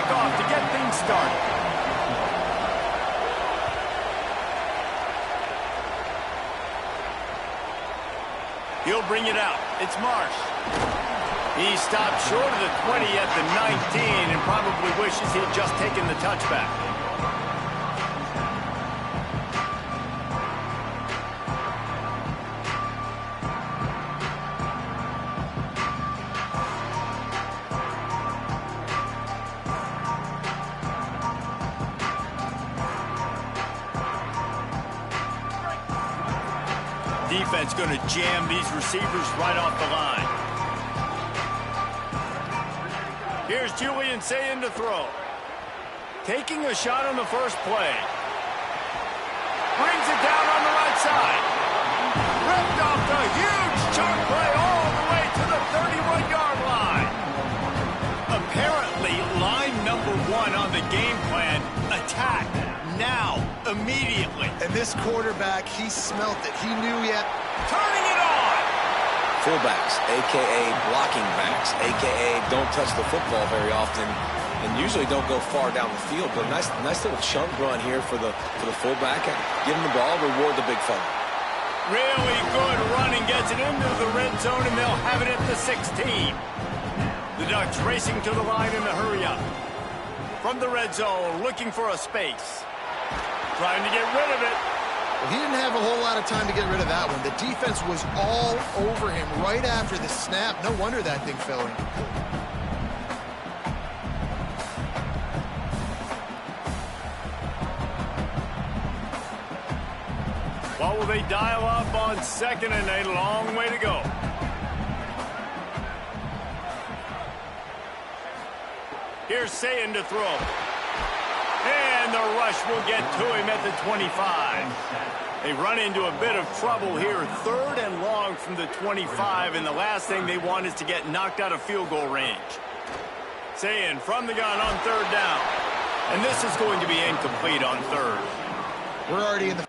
kickoff to get things started. He'll bring it out. It's Marsh. He stopped short of the 20 at the 19 and probably wishes he had just taken the touchback. Defense going to jam these receivers right off the line. Here's Julian Sayin to throw. Taking a shot on the first play. Brings it down on the right side. Ripped off the huge chunk play all the way to the 31-yard line. Apparently, line number 1 on the game plan, attack. Now, immediately. And this quarterback, he smelt it. He knew he had... Turning it on! Fullbacks, a.k.a. blocking backs, a.k.a. don't touch the football very often and usually don't go far down the field. But nice little chunk run here for the fullback. And give him the ball, reward the big fella. Really good running, gets it into the red zone, and they'll have it at the 16. The Ducks racing to the line in a hurry-up. From the red zone, looking for a space. Trying to get rid of it. Well, he didn't have a whole lot of time to get rid of that one. The defense was all over him right after the snap. No wonder that thing fell in. What will they dial up on 2nd and a long way to go? Here's Sayin to throw. And the rush will get to him at the 25. They run into a bit of trouble here. 3rd and long from the 25, and the last thing they want is to get knocked out of field goal range. Sayin from the gun on 3rd down. And this is going to be incomplete on 3rd. We're already in the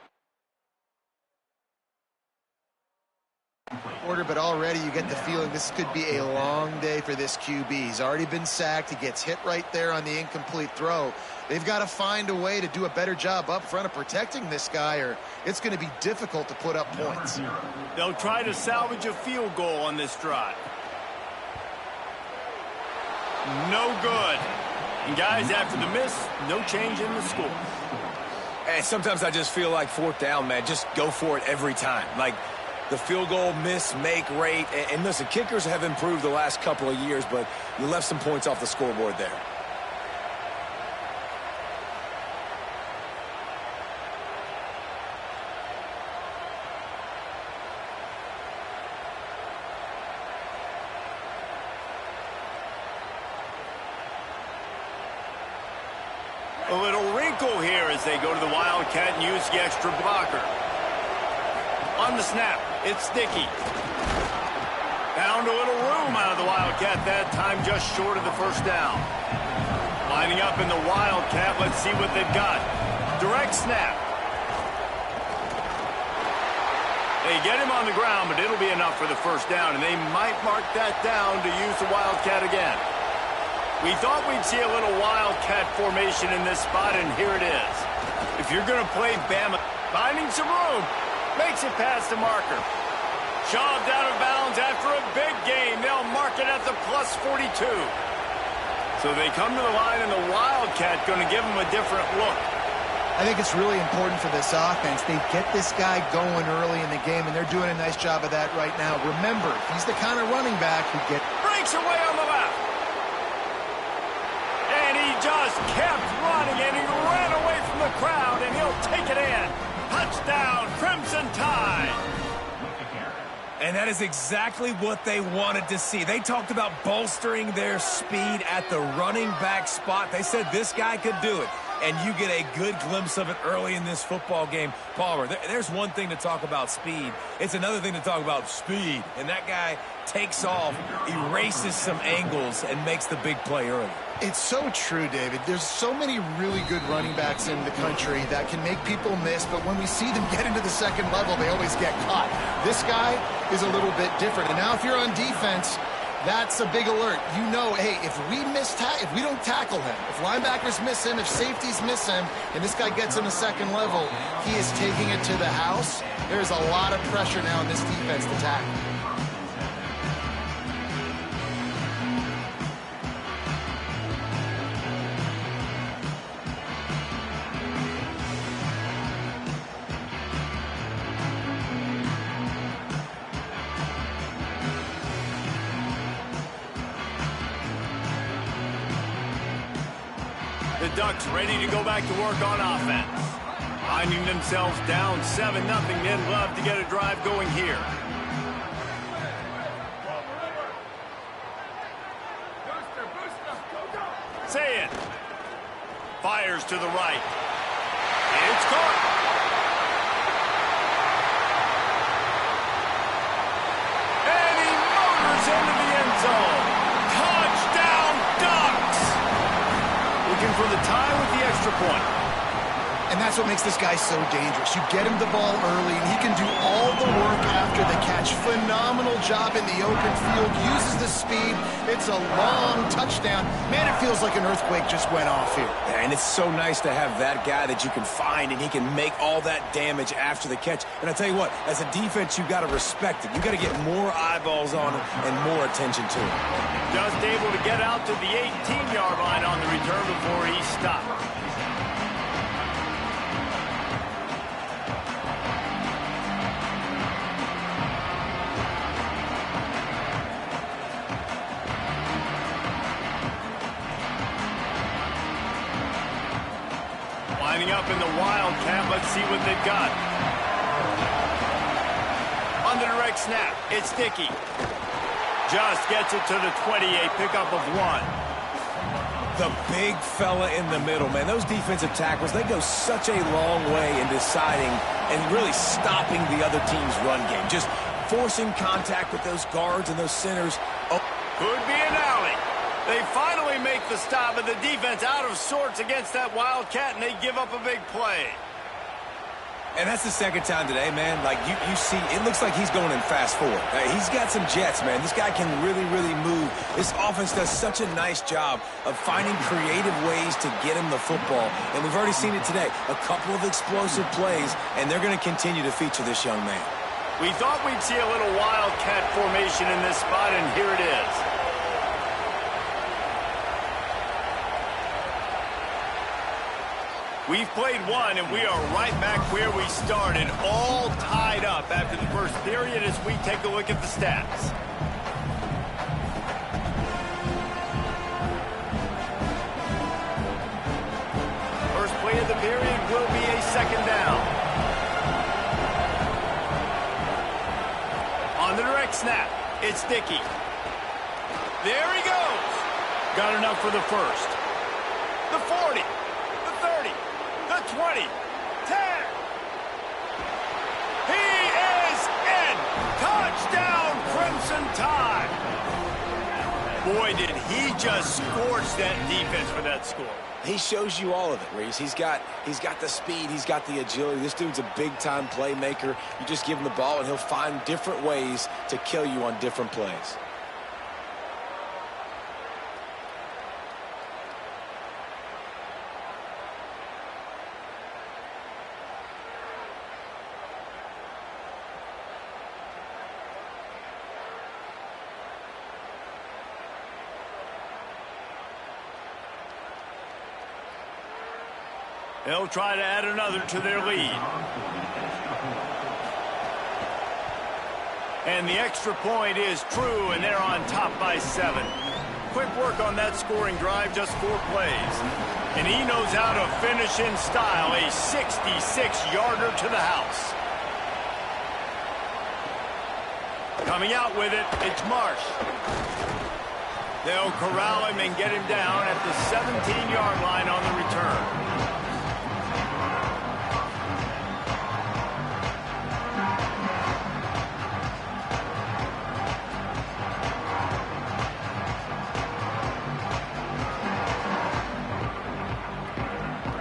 quarter, but already you get the feeling this could be a long day for this QB. He's already been sacked. He gets hit right there on the incomplete throw. They've got to find a way to do a better job up front of protecting this guy, or it's going to be difficult to put up points. They'll try to salvage a field goal on this drive. No good. And guys, after the miss, no change in the score. And sometimes I just feel like 4th down, man, just go for it every time. Like the field goal miss, make rate. And listen, kickers have improved the last couple of years, but you left some points off the scoreboard there. A little wrinkle here as they go to the Wildcat and use the extra blocker. On the snap, it's Dickey. Found a little room out of the Wildcat that time, just short of the 1st down. Lining up in the Wildcat, let's see what they've got. Direct snap. They get him on the ground, but it'll be enough for the 1st down, and they might mark that down to use the Wildcat again. We thought we'd see a little Wildcat formation in this spot, and here it is. If you're going to play Bama, finding some room, makes it past the marker. Shoved out of bounds after a big gain. They'll mark it at the plus 42. So they come to the line, and the Wildcat going to give them a different look. I think it's really important for this offense. They get this guy going early in the game, and they're doing a nice job of that right now. Remember, he's the kind of running back who breaks away on the left. Just kept running, and he ran away from the crowd, and he'll take it in. Touchdown, Crimson Tide. And that is exactly what they wanted to see. They talked about bolstering their speed at the running back spot. They said this guy could do it. And you get a good glimpse of it early in this football game. Palmer, there's one thing to talk about speed. It's another thing to talk about speed. And that guy takes off, erases some angles, and makes the big play early. It's so true, David. There's so many really good running backs in the country that can make people miss, but when we see them get into the 2nd level, they always get caught. This guy is a little bit different. And now if you're on defense, That's a big alert. You know, hey, if we don't tackle him, if linebackers miss him, if safeties miss him, and this guy gets him a second level, he is taking it to the house. There's a lot of pressure now in this defense to tackle. The Ducks ready to go back to work on offense. Finding themselves down 7-0, they'd love to get a drive going here. Say it. Fires to the right. It's caught. And he motors into the end zone. Touchdown, Ducks! Looking for the tie with the extra point. And that's what makes this guy so dangerous. You get him the ball early, and he can do all the work after the catch. Phenomenal job in the open field. Uses the speed. It's a long touchdown. Man, it feels like an earthquake just went off here. Yeah, and it's so nice to have that guy that you can find, and he can make all that damage after the catch. And I tell you what, as a defense, you got to respect it. You got to get more eyeballs on him and more attention to him. Just able to get out to the 18-yard line on the return before he stopped. Lining up in the Wildcat, let's see what they've got. On the direct snap, it's Dickey. Just gets it to the 28, pickup of 1. The big fella in the middle, man. Those defensive tackles, they go such a long way in deciding and really stopping the other team's run game. Just forcing contact with those guards and those centers. Oh. Could be an alley. They finally make the stop, and the defense out of sorts against that Wildcat, and they give up a big play. And that's the second time today, man. Like, you see, it looks like he's going in fast forward. He's got some jets, man. This guy can really, really move. This offense does such a nice job of finding creative ways to get him the football. And we've already seen it today. A couple of explosive plays, and they're going to continue to feature this young man. We thought we'd see a little Wildcat formation in this spot, and here it is. We've played one, and we are right back where we started, all tied up after the first period as we take a look at the stats. First play of the period will be a second down. On the direct snap, it's Dickey. There he goes. Got enough for the first. The 40. 20, 10. He is in. Touchdown, Crimson Tide. Boy, did he just scorch that defense for that score. He shows you all of it, Reese. He's got the speed. He's got the agility. This dude's a big-time playmaker. You just give him the ball, and he'll find different ways to kill you on different plays. They'll try to add another to their lead. And the extra point is true, and they're on top by 7. Quick work on that scoring drive, just 4 plays. And he knows how to finish in style, a 66-yarder to the house. Coming out with it, it's Marsh. They'll corral him and get him down at the 17-yard line on the return.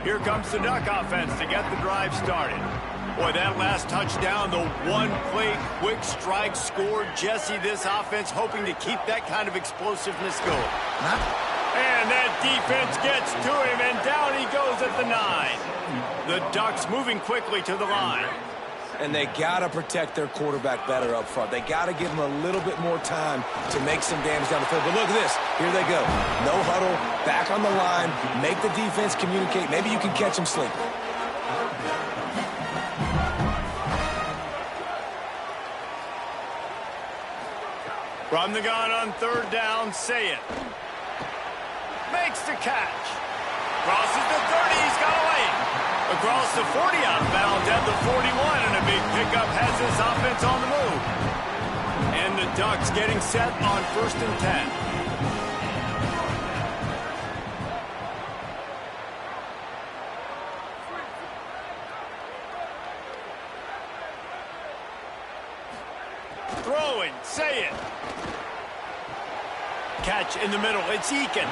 Here comes the Duck offense to get the drive started. Boy, that last touchdown, the one-play quick strike scored. Jesse, this offense hoping to keep that kind of explosiveness going. And that defense gets to him, and down he goes at the 9. The Ducks moving quickly to the line. And they got to protect their quarterback better up front. They got to give him a little bit more time to make some damage down the field. But look at this. Here they go. No huddle, back on the line, make the defense communicate. Maybe you can catch them sleeping. From the gun on 3rd down, say it. Makes the catch. Crosses the 30, he's got away. Across the 40, out of bounds at the 41, and a big pickup has this offense on the move. And the Ducks getting set on 1st and 10. Throwing, say it. Catch in the middle, it's Eakin.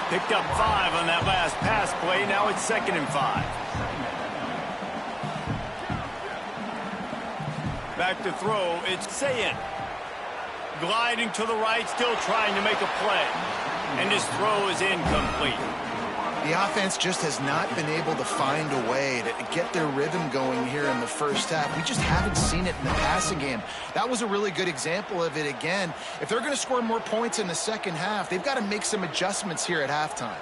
Picked up 5 on that last pass play. Now it's 2nd and 5. Back to throw, it's Sayin. Gliding to the right, still trying to make a play. And his throw is incomplete. The offense just has not been able to find a way to get their rhythm going here in the first half. We just haven't seen it in the passing game. That was a really good example of it again. If they're going to score more points in the second half, they've got to make some adjustments here at halftime.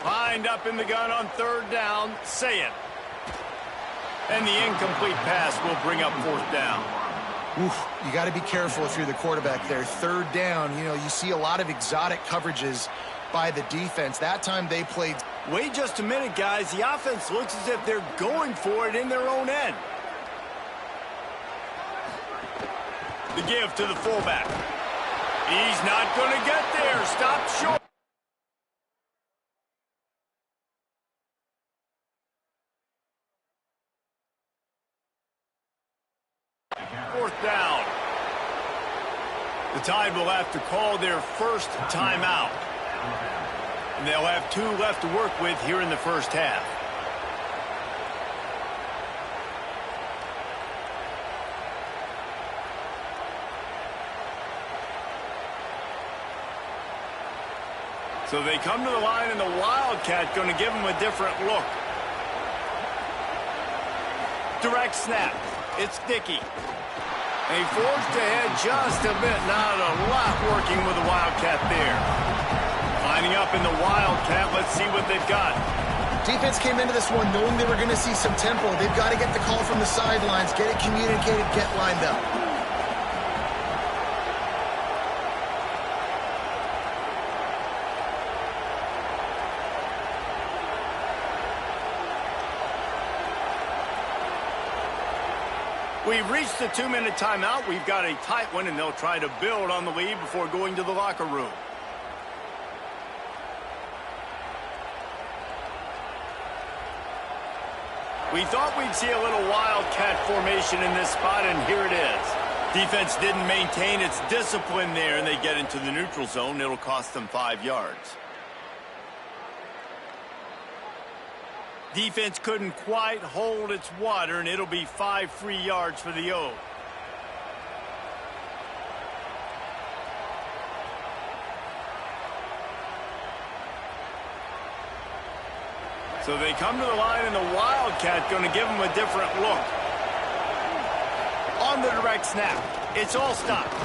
Lined up in the gun on 3rd down, say it. And the incomplete pass will bring up 4th down. Oof, you got to be careful if you're the quarterback there. 3rd down, you see a lot of exotic coverages by the defense. That time they played. Wait just a minute, guys. The offense looks as if they're going for it in their own end. The give to the fullback. He's not going to get there. Stop short. Fourth down. The Tide will have to call their first timeout. And they'll have 2 left to work with here in the first half. So they come to the line, and the Wildcat going to give them a different look. Direct snap. It's Dickey. And he forged ahead just a bit. Not a lot working with the Wildcat there. Lining up in the Wildcat. Let's see what they've got. Defense came into this one knowing they were going to see some tempo. They've got to get the call from the sidelines, get it communicated, get lined up. We've reached the 2-minute timeout. We've got a tight one, and they'll try to build on the lead before going to the locker room. We thought we'd see a little Wildcat formation in this spot, and here it is. Defense didn't maintain its discipline there, and they get into the neutral zone. It'll cost them 5 yards. Defense couldn't quite hold its water, and it'll be 5 free yards for the O. So they come to the line, and the Wildcat going to give them a different look. On the direct snap, it's all stopped.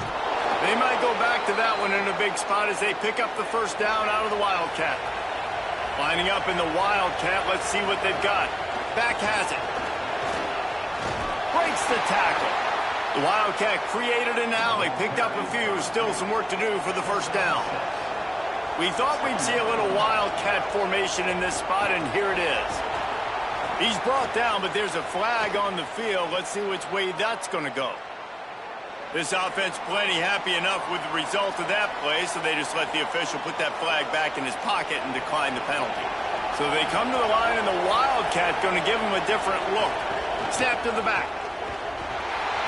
They might go back to that one in a big spot as they pick up the first down out of the Wildcat. Lining up in the Wildcat, let's see what they've got. Back has it. Breaks the tackle. The Wildcat created an alley, picked up a few, still some work to do for the first down. We thought we'd see a little Wildcat formation in this spot, and here it is. He's brought down, but there's a flag on the field. Let's see which way that's going to go. This offense plenty happy enough with the result of that play, so they just let the official put that flag back in his pocket and decline the penalty. So they come to the line, and the Wildcat going to give him a different look. Snap to the back.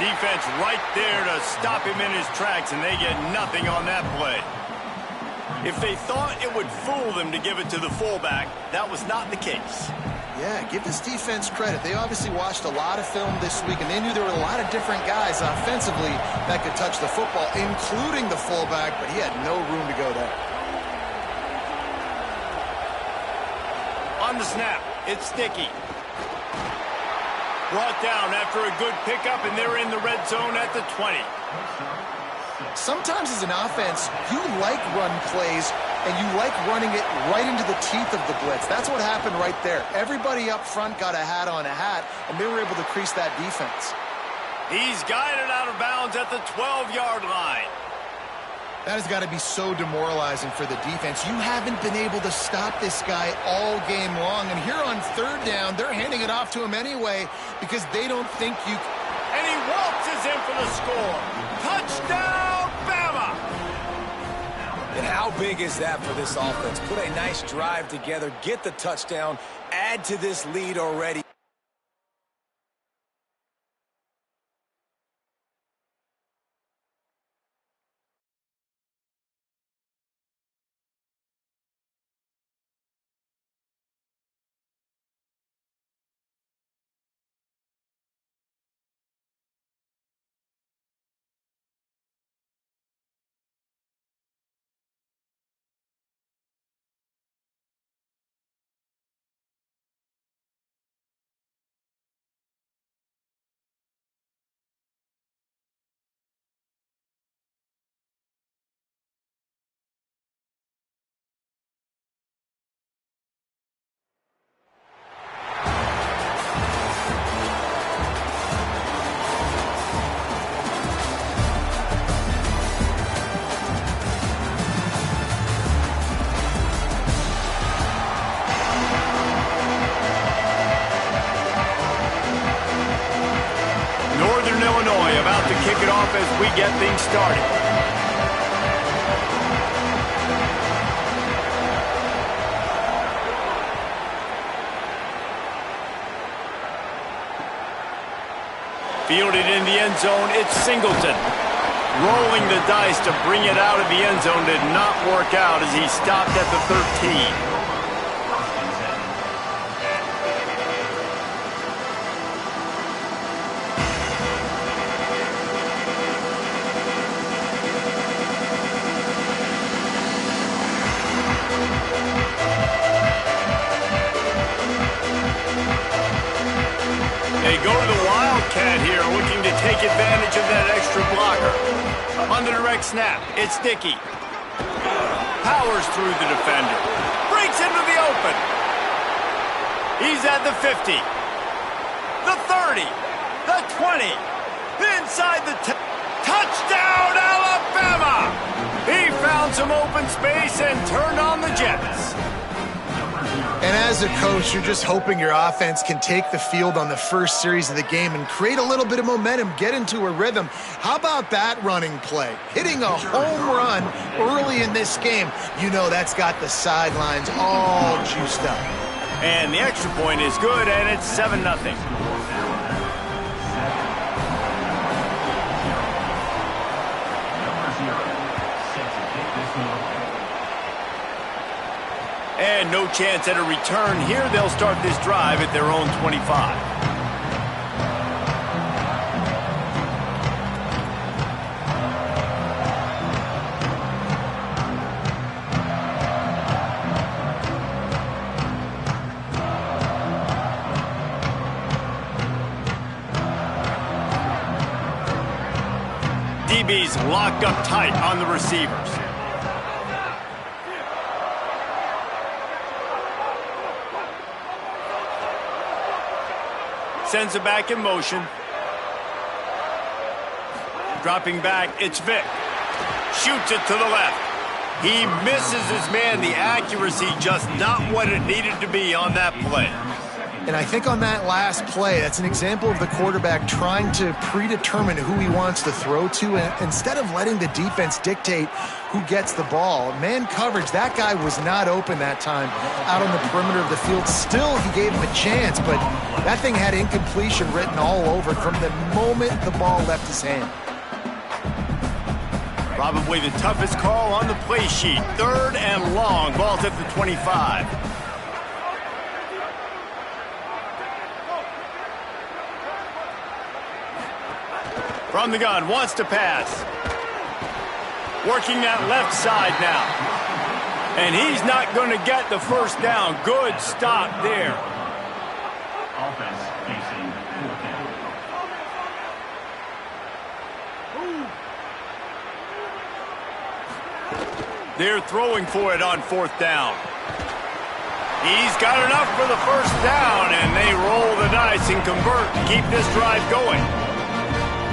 Defense right there to stop him in his tracks, and they get nothing on that play. If they thought it would fool them to give it to the fullback, that was not the case. Yeah, give this defense credit. They obviously watched a lot of film this week, and they knew there were a lot of different guys offensively that could touch the football, including the fullback, but he had no room to go there. On the snap, it's Sticky. Brought down after a good pickup, and they're in the red zone at the 20. Sometimes as an offense, you like run plays, and you like running it right into the teeth of the blitz. That's what happened right there. Everybody up front got a hat on a hat, and they were able to crease that defense. He's guided out of bounds at the 12-yard line. That has got to be so demoralizing for the defense. You haven't been able to stop this guy all game long. And here on third down, they're handing it off to him anyway because they don't think you... And he waltzes in for the score. Touchdown, Bama! And how big is that for this offense? Put a nice drive together, get the touchdown, add to this lead already. About to kick it off as we get things started. Fielded in the end zone, it's Singleton. Rolling the dice to bring it out of the end zone did not work out as he stopped at the 13. They go to the Wildcat here, looking to take advantage of that extra blocker. On the direct snap, it's Dickey. Powers through the defender. Breaks into the open. He's at the 50. The 30. The 20. Inside the touchdown, Alabama! He found some open space and turned on the Jets. And as a coach, you're just hoping your offense can take the field on the first series of the game and create a little bit of momentum, get into a rhythm. How about that running play? Hitting a home run early in this game. You know that's got the sidelines all juiced up. And the extra point is good, and it's 7-0. And no chance at a return here. They'll start this drive at their own 25. DB's locked up tight on the receivers. Sends it back in motion. Dropping back, it's Vick. Shoots it to the left. He misses his man. The accuracy just not what it needed to be on that play. And I think on that last play, that's an example of the quarterback trying to predetermine who he wants to throw to, and instead of letting the defense dictate who gets the ball. Man coverage, that guy was not open that time out on the perimeter of the field. Still, he gave him a chance, but that thing had incompletion written all over it from the moment the ball left his hand. Probably the toughest call on the play sheet. 3rd and long. Ball's at the 25. From the gun, wants to pass. Working that left side now. And he's not going to get the first down. Good stop there. Offense facing full count. They're throwing for it on 4th down. He's got enough for the first down, and they roll the dice and convert to keep this drive going.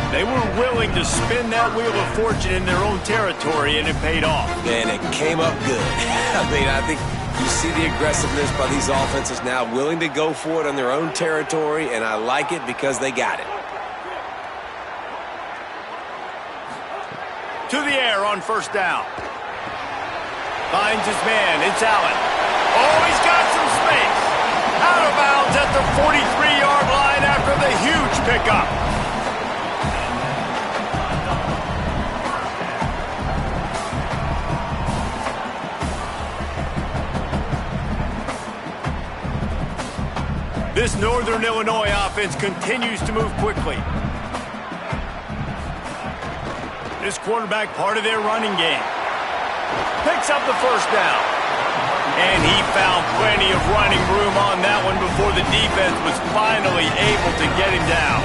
They were willing to spin that wheel of fortune in their own territory, and it paid off. And it came up good. I mean, I think you see the aggressiveness by these offenses now, willing to go for it on their own territory, and I like it because they got it. To the air on 1st down. Finds his man. It's Allen. Oh, he's got some space. Out of bounds at the 43-yard line after the huge pickup. This Northern Illinois offense continues to move quickly. This quarterback part of their running game. Picks up the first down. And he found plenty of running room on that one before the defense was finally able to get him down.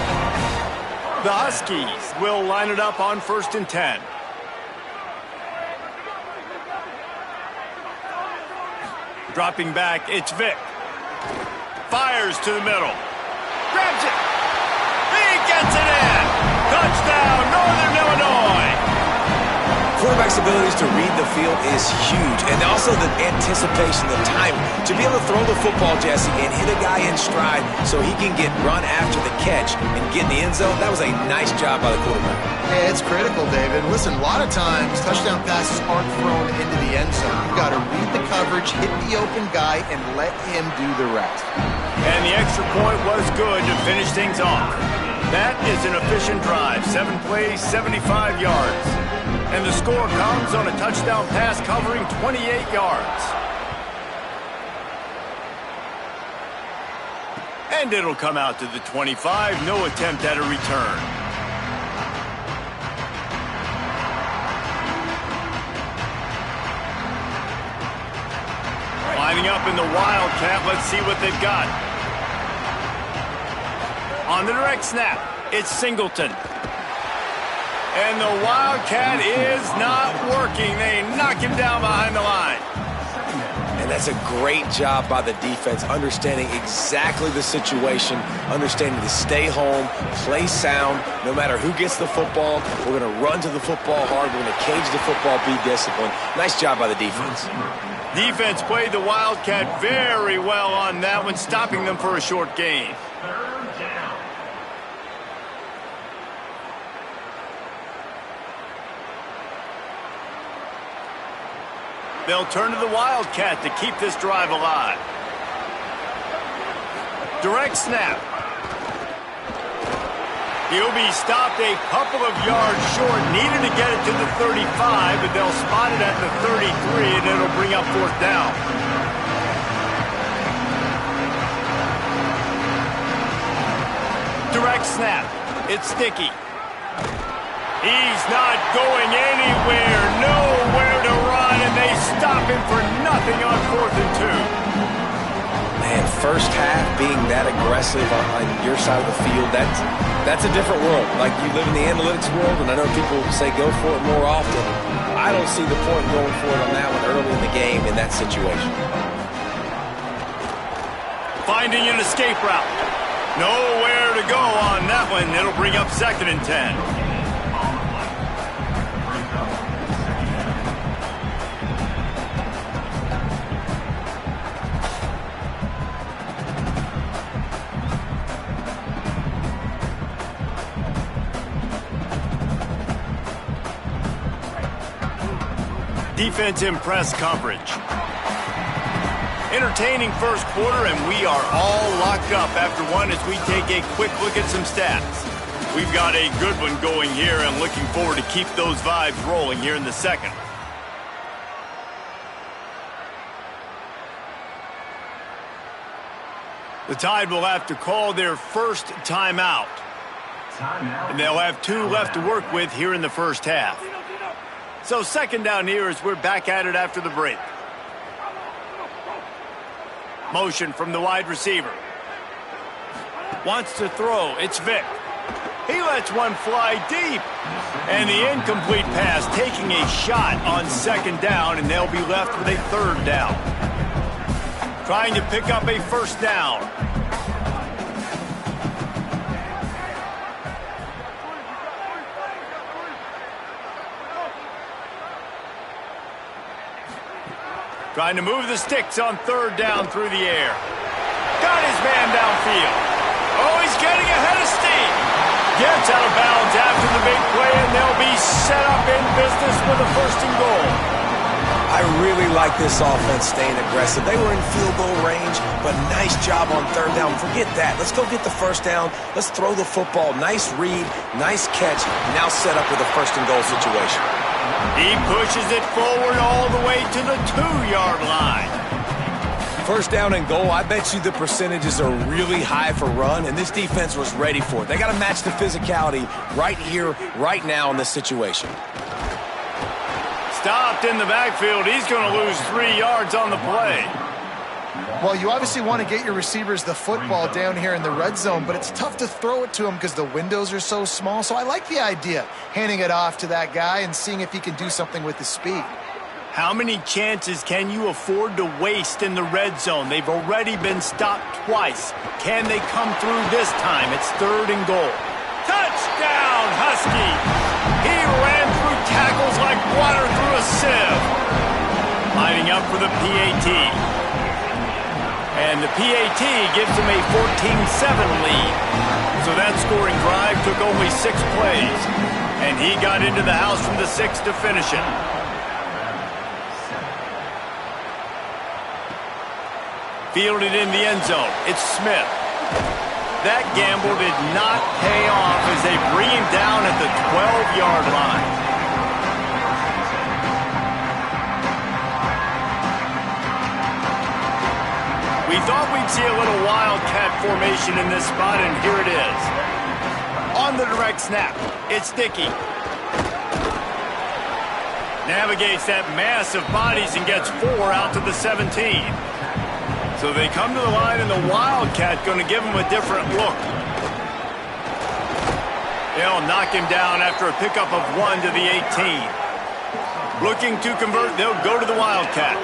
The Huskies will line it up on 1st and 10. Dropping back, it's Vick. Fires to the middle. Grabs it. He gets it in. Touchdown, Northern Illinois. Quarterback's abilities to read the field is huge, and also the anticipation, the time to be able to throw the football, Jesse, and hit a guy in stride so he can get run after the catch and get in the end zone. That was a nice job by the quarterback. Yeah, it's critical, David. Listen, a lot of times touchdown passes aren't thrown into the end zone. You've got to read the coverage, hit the open guy, and let him do the rest. And the extra point was good to finish things off. That is an efficient drive. 7 plays, 75 yards. And the score comes on a touchdown pass covering 28 yards. And it'll come out to the 25. No attempt at a return. Lining up in the Wildcat. Let's see what they've got. On the direct snap, it's Singleton. And the Wildcat is not working. They knock him down behind the line. And that's a great job by the defense, understanding exactly the situation, understanding to stay home, play sound, no matter who gets the football. We're going to run to the football hard. We're going to cage the football, be disciplined. Nice job by the defense. Defense played the Wildcat very well on that one, stopping them for a short gain. They'll turn to the Wildcat to keep this drive alive. Direct snap. He'll be stopped a couple of yards short. Needed to get it to the 35, but they'll spot it at the 33, and it'll bring up 4th down. Direct snap. It's Sticky. He's not going anywhere, nowhere to run, and they stop him for nothing on 4th and 2. Man, first half being that aggressive on your side of the field, that's a different world. Like, you live in the analytics world, and I know people say go for it more often. I don't see the point going for it on that one early in the game in that situation. Finding an escape route. Nowhere to go on that one. It'll bring up 2nd and 10. Defense in press coverage. Entertaining first quarter, and we are all locked up after one as we take a quick look at some stats. We've got a good one going here and looking forward to keep those vibes rolling here in the second. The Tide will have to call their first timeout. Timeout. And they'll have 2 left to work with here in the first half. So second down here as we're back at it after the break. Motion from the wide receiver. Wants to throw. It's Vick. He lets one fly deep. And the incomplete pass taking a shot on second down, and they'll be left with a third down. Trying to pick up a first down. Trying to move the sticks on third down through the air. Got his man downfield. Oh, he's getting ahead of steam. Gets out of bounds after the big play, and they'll be set up in business with a first and goal. I really like this offense staying aggressive. They were in field goal range, but nice job on third down. Forget that. Let's go get the first down. Let's throw the football. Nice read, nice catch. Now set up with a first and goal situation. He pushes it forward all the way to the 2-yard line. First down and goal, I bet you the percentages are really high for run, and this defense was ready for it. They got to match the physicality right here, right now in this situation. Stopped in the backfield. He's going to lose 3 yards on the play. Well, you obviously want to get your receivers the football down here in the red zone, but it's tough to throw it to them because the windows are so small. So I like the idea, handing it off to that guy and seeing if he can do something with his speed. How many chances can you afford to waste in the red zone? They've already been stopped twice. Can they come through this time? It's third and goal. Touchdown, Husky! He ran through tackles like water through a sieve. Lining up for the PAT. And the PAT gives him a 14-7 lead. So that scoring drive took only 6 plays. And he got into the house from the 6 to finish it. Fielded in the end zone. It's Smith. That gamble did not pay off as they bring him down at the 12-yard line. We thought we'd see a little wildcat formation in this spot, and here it is. On the direct snap, it's Dickey. Navigates that mass of bodies and gets 4 out to the 17. So they come to the line, and the wildcat going to give him a different look. They'll knock him down after a pickup of 1 to the 18. Looking to convert, they'll go to the wildcat.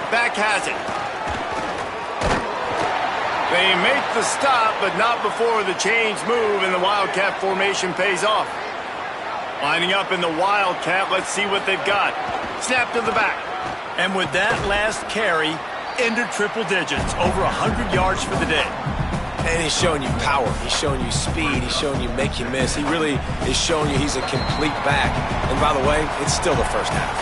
Back has it. They make the stop, but not before the chains move and the wildcat formation pays off. Lining up in the wildcat, let's see what they've got. Snap to the back. And with that last carry, into triple digits, over 100 yards for the day. And he's showing you power. He's showing you speed. He's showing you make you miss. He really is showing you he's a complete back. And by the way, it's still the first half.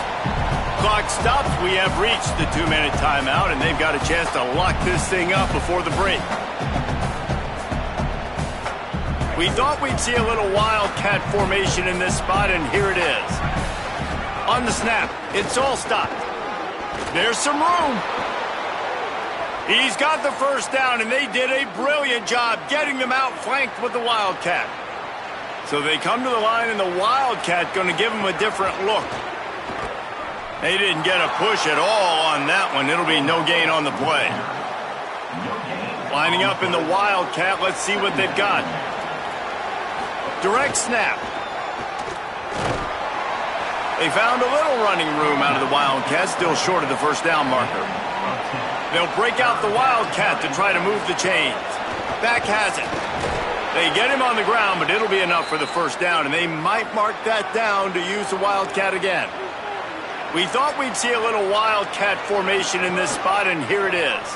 Clock stops. We have reached the 2-minute timeout, and they've got a chance to lock this thing up before the break. We thought we'd see a little wildcat formation in this spot, and here it is. On the snap, it's all stopped. There's some room. He's got the first down, and they did a brilliant job getting them outflanked with the wildcat. So they come to the line, and the wildcat going to give them a different look. They didn't get a push at all on that one. It'll be no gain on the play. Lining up in the wildcat, let's see what they've got. Direct snap. They found a little running room out of the wildcat, still short of the first down marker. They'll break out the wildcat to try to move the chains. Back has it. They get him on the ground, but it'll be enough for the first down, and they might mark that down to use the wildcat again. We thought we'd see a little wildcat formation in this spot, and here it is.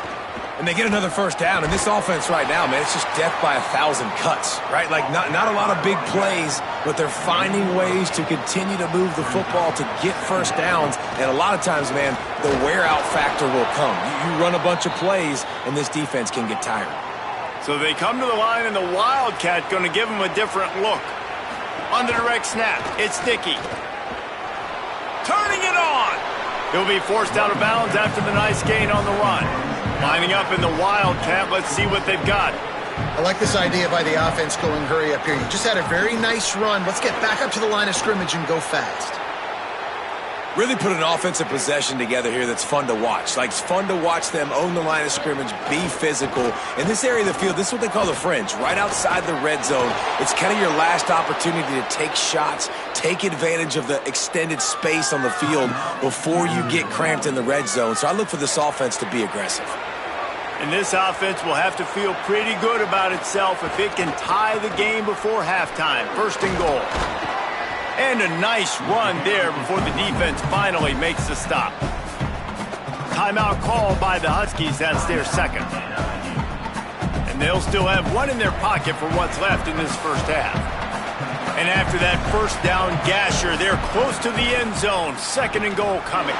And they get another first down, and this offense right now, man, it's just death by 1,000 cuts, right? Like, not a lot of big plays, but they're finding ways to continue to move the football to get first downs, and a lot of times, man, the wear-out factor will come. You run a bunch of plays, and this defense can get tired. So they come to the line, and the wildcat going to give them a different look. On the direct snap, it's Dickey. Turning it on. He'll be forced out of bounds after the nice gain on the run. Lining up in the wildcat, let's see what they've got. I like this idea by the offense going hurry up here. You just had a very nice run. Let's get back up to the line of scrimmage and go fast. Really put an offensive possession together here that's fun to watch. Like, it's fun to watch them own the line of scrimmage, be physical. In this area of the field, this is what they call the fringe, right outside the red zone. It's kind of your last opportunity to take shots, take advantage of the extended space on the field before you get cramped in the red zone. So I look for this offense to be aggressive. And this offense will have to feel pretty good about itself if it can tie the game before halftime. First and goal. And a nice run there before the defense finally makes the stop. Timeout called by the Huskies. That's their second. And they'll still have one in their pocket for what's left in this first half. And after that first down gasher, they're close to the end zone. Second and goal coming.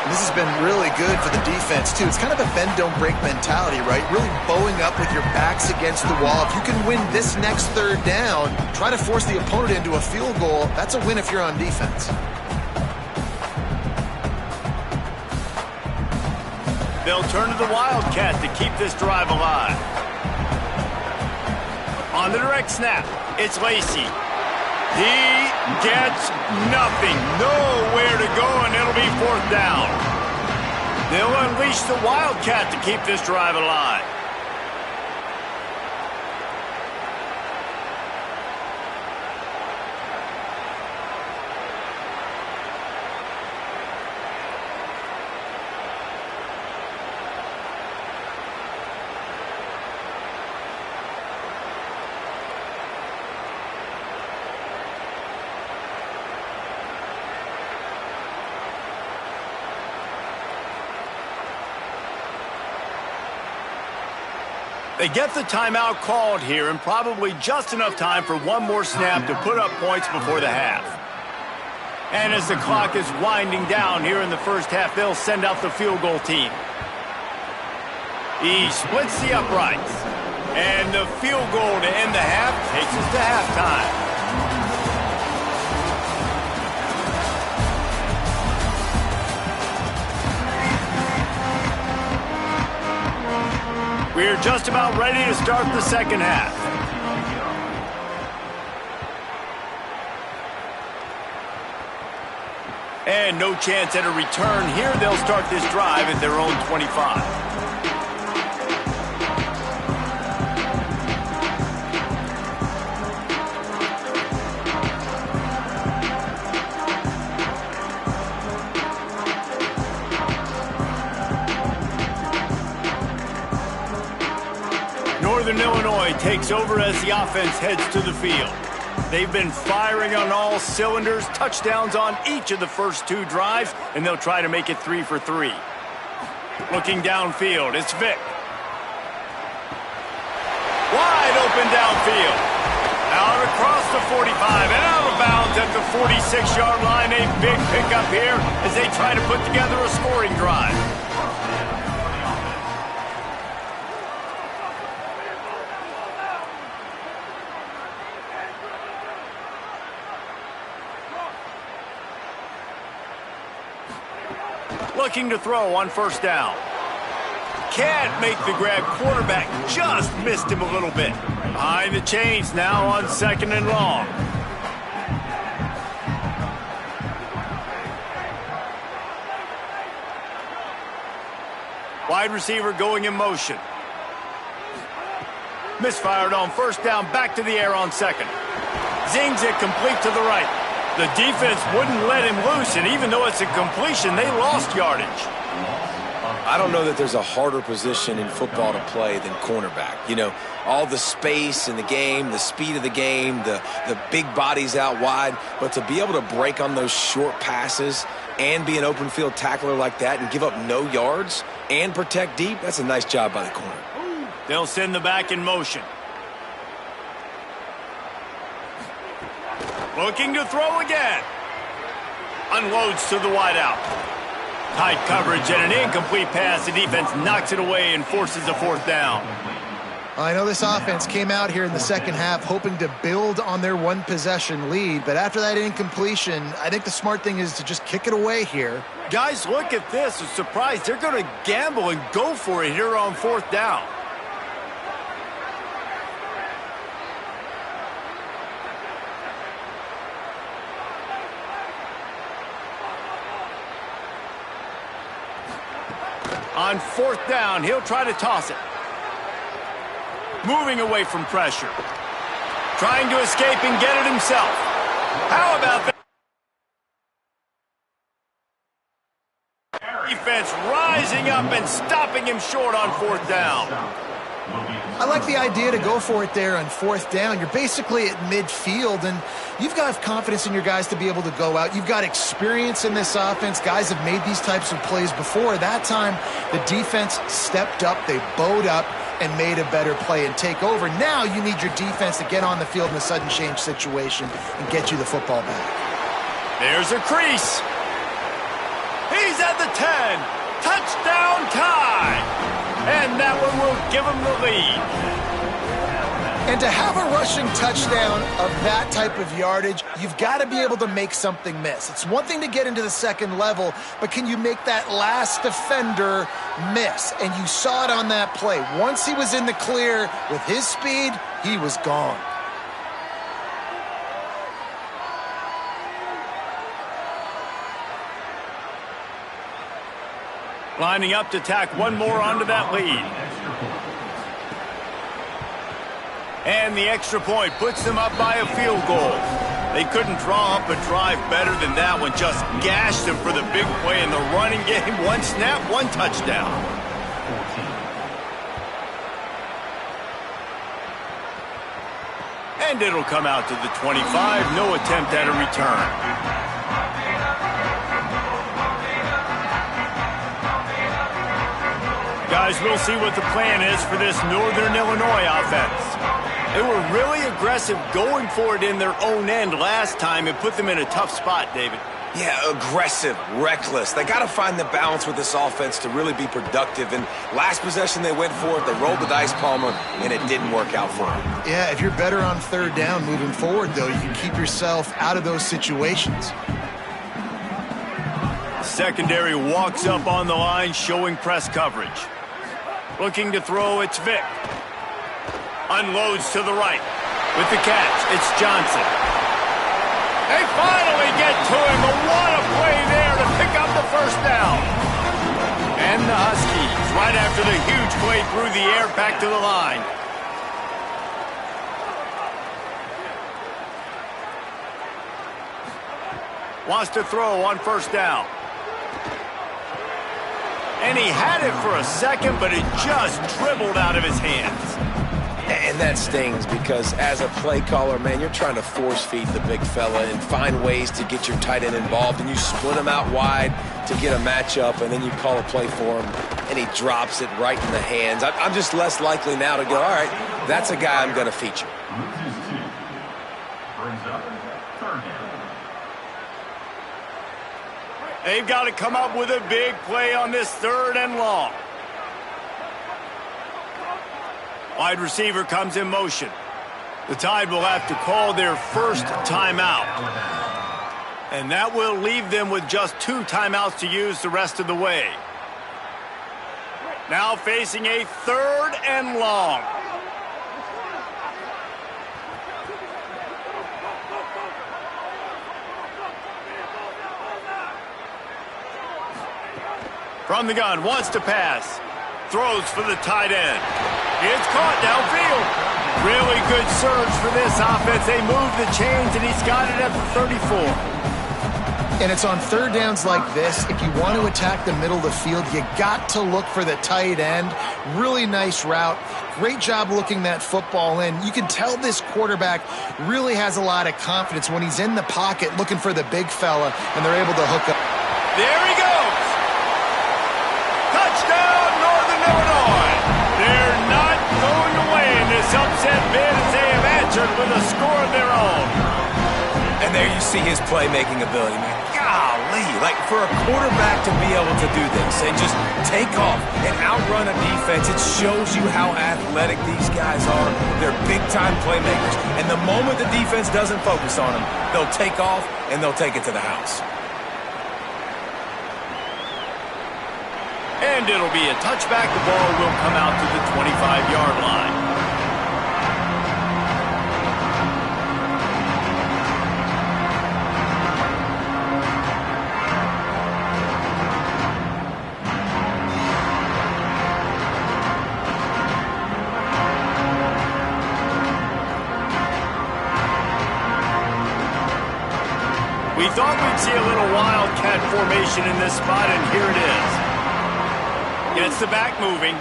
This has been really good for the defense, too. It's kind of a bend-don't-break mentality, right? Really bowing up with your backs against the wall. If you can win this next third down, try to force the opponent into a field goal. That's a win if you're on defense. They'll turn to the Wildcat to keep this drive alive. On the direct snap, it's Lacy. He gets nothing. Nowhere to go, and it'll be fourth down. They'll unleash the Wildcat to keep this drive alive. They get the timeout called here, and probably just enough time for one more snap to put up points before the half. And as the clock is winding down here in the first half, they'll send out the field goal team. He splits the uprights. And the field goal to end the half takes us to halftime. We're just about ready to start the second half. And no chance at a return here. They'll start this drive at their own 25. Northern Illinois takes over as the offense heads to the field. They've been firing on all cylinders, touchdowns on each of the first two drives, and they'll try to make it 3 for 3. Looking downfield, it's Vick. Wide open downfield. Out across the 45 and out of bounds at the 46-yard line. A big pickup here as they try to put together a scoring drive. Looking to throw on first down. Can't make the grab. Quarterback just missed him a little bit. Behind the chains now on second and long. Wide receiver going in motion. Misfired on first down, back to the air on second. Zings it complete to the right. The defense wouldn't let him loose, and even though it's a completion, they lost yardage. I don't know that there's a harder position in football to play than cornerback. You know, all the space in the game, the speed of the game, the big bodies out wide. But to be able to break on those short passes and be an open field tackler like that and give up no yards and protect deep, that's a nice job by the corner. They'll send the back in motion. Looking to throw again. Unloads to the wideout. Tight coverage and an incomplete pass. The defense knocks it away and forces a fourth down. I know this offense came out here in the second half hoping to build on their one-possession lead, but after that incompletion, I think the smart thing is to just kick it away here. Guys, look at this. A surprise. They're going to gamble and go for it here on fourth down. On 4th down, he'll try to toss it. Moving away from pressure. Trying to escape and get it himself. How about that? Defense rising up and stopping him short on 4th down. I like the idea to go for it there on 4th down. You're basically at midfield, and you've got confidence in your guys to be able to go out. You've got experience in this offense. Guys have made these types of plays before. That time, the defense stepped up. They bowed up and made a better play and take over. Now you need your defense to get on the field in a sudden change situation and get you the football back. There's a crease. He's at the 10. Touchdown tie. And that one will give him the lead. And to have a rushing touchdown of that type of yardage, you've got to be able to make something miss. It's one thing to get into the second level, but can you make that last defender miss? And you saw it on that play. Once he was in the clear with his speed, he was gone. Lining up to tack one more onto that lead. And the extra point puts them up by a field goal. They couldn't draw up a drive better than that one. Just gashed them for the big play in the running game. One snap, one touchdown. And it'll come out to the 25. No attempt at a return. Guys, we'll see what the plan is for this Northern Illinois offense. They were really aggressive going for it in their own end last time and put them in a tough spot, David. Yeah, aggressive, reckless. They got to find the balance with this offense to really be productive. And last possession they went for it, they rolled the dice, Palmer, and it didn't work out for them. Yeah, if you're better on 3rd down moving forward, though, you can keep yourself out of those situations. Secondary walks up on the line, showing press coverage. Looking to throw, it's Vick. Unloads to the right. With the catch, it's Johnson. They finally get to him, but what a play there to pick up the 1st down. And the Huskies, right after the huge play through the air, back to the line. Wants to throw on 1st down. And he had it for a second, but it just dribbled out of his hands. And that stings because as a play caller, man, you're trying to force feed the big fella and find ways to get your tight end involved, and you split him out wide to get a matchup, and then you call a play for him, and he drops it right in the hands. I'm just less likely now to go, all right, that's a guy I'm going to feature. Brings up 3rd down. They've got to come up with a big play on this 3rd and long. Wide receiver comes in motion. The Tide will have to call their first timeout. And that will leave them with just 2 timeouts to use the rest of the way. Now facing a 3rd and long. From the gun, wants to pass. Throws for the tight end. It's caught downfield. Really good surge for this offense. They move the chains, and he's got it at the 34. And it's on 3rd downs like this. If you want to attack the middle of the field, you got to look for the tight end. Really nice route. Great job looking that football in. You can tell this quarterback really has a lot of confidence when he's in the pocket looking for the big fella, and they're able to hook up. There he goes. Touchdown, Northern Illinois. They're not going away in this upset bid as they have answered with a score of their own. And there you see his playmaking ability, man. Golly, like for a quarterback to be able to do this and just take off and outrun a defense, it shows you how athletic these guys are. They're big-time playmakers. And the moment the defense doesn't focus on them, they'll take off and they'll take it to the house. And it'll be a touchback. The ball will come out to the 25-yard line. We thought we'd see a little wildcat formation in this spot, and here it is. Gets the back moving.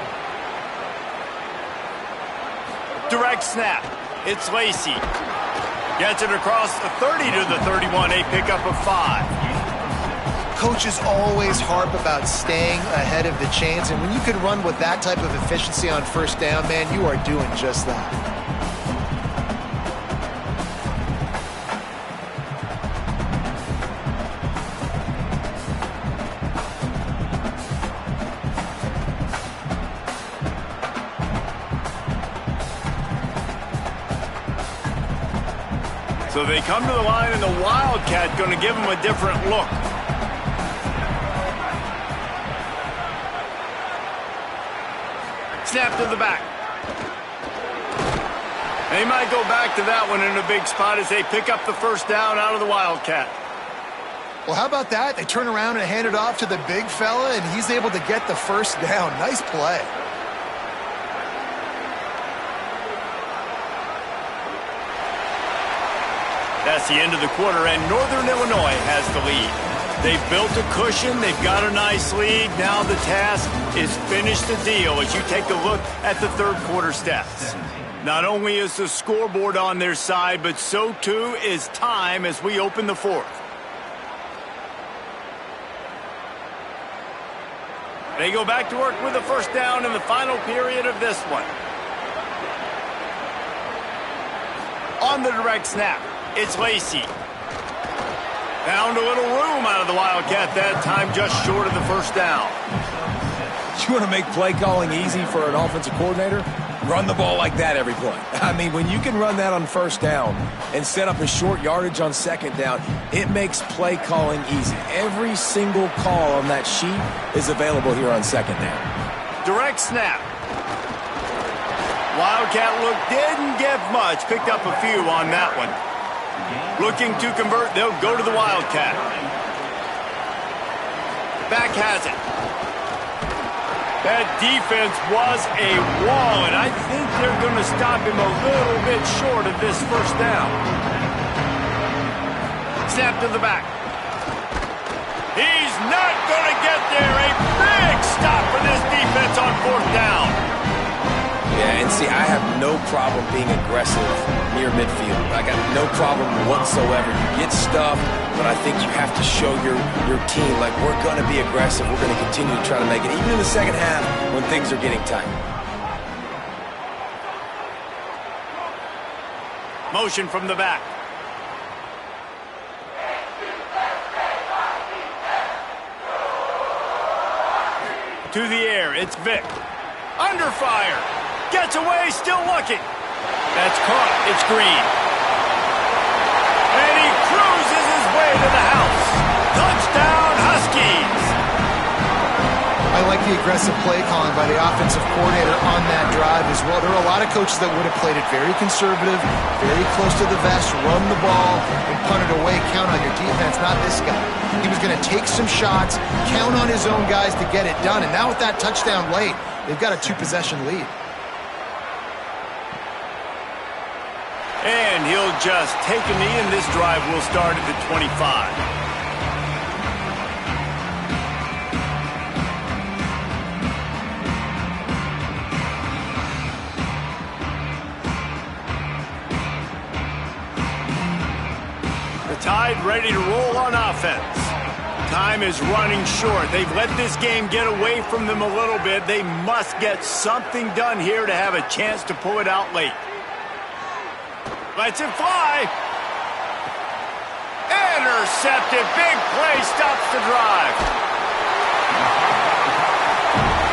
Direct snap. It's Lacy. Gets it across the 30 to the 31, a pickup of 5. Coaches always harp about staying ahead of the chains, and when you can run with that type of efficiency on first down, man, you are doing just that. So they come to the line, and the Wildcat going to give them a different look. Snap to the back. They might go back to that one in a big spot as they pick up the first down out of the Wildcat. Well, how about that? They turn around and hand it off to the big fella, and he's able to get the first down. Nice play. That's the end of the quarter, and Northern Illinois has the lead. They've built a cushion. They've got a nice lead. Now the task is finish the deal as you take a look at the third quarter stats. Not only is the scoreboard on their side, but so too is time as we open the fourth. They go back to work with a first down in the final period of this one. On the direct snap, it's Lacy. Found a little room out of the Wildcat that time, just short of the first down. You want to make play calling easy for an offensive coordinator? Run the ball like that every play. I mean, when you can run that on first down and set up a short yardage on second down, it makes play calling easy. Every single call on that sheet is available here on second down. Direct snap. Wildcat look didn't get much. Picked up a few on that one. Looking to convert, they'll go to the Wildcat. Back has it. That defense was a wall, and I think they're going to stop him a little bit short of this first down. Snap to the back. He's not going to get there. A big stop for this defense on fourth down. Yeah, and see, I have no problem being aggressive near midfield. I got no problem whatsoever. You get stuff, but I think you have to show your team, like, we're going to be aggressive. We're going to continue to try to make it, even in the second half when things are getting tight. Motion from the back. To the air, it's Vick. Under fire. Gets away, still looking. That's caught. It's Green. And he cruises his way to the house. Touchdown, Huskies. I like the aggressive play calling by the offensive coordinator on that drive as well. There are a lot of coaches that would have played it very conservative, very close to the vest, run the ball, and punt it away. Count on your defense, not this guy. He was going to take some shots, count on his own guys to get it done. And now with that touchdown late, they've got a 2-possession lead. And he'll just take a knee, and this drive will start at the 25. The Tide ready to roll on offense. Time is running short. They've let this game get away from them a little bit. They must get something done here to have a chance to pull it out late. Lets it fly. Intercepted. Big play stops the drive.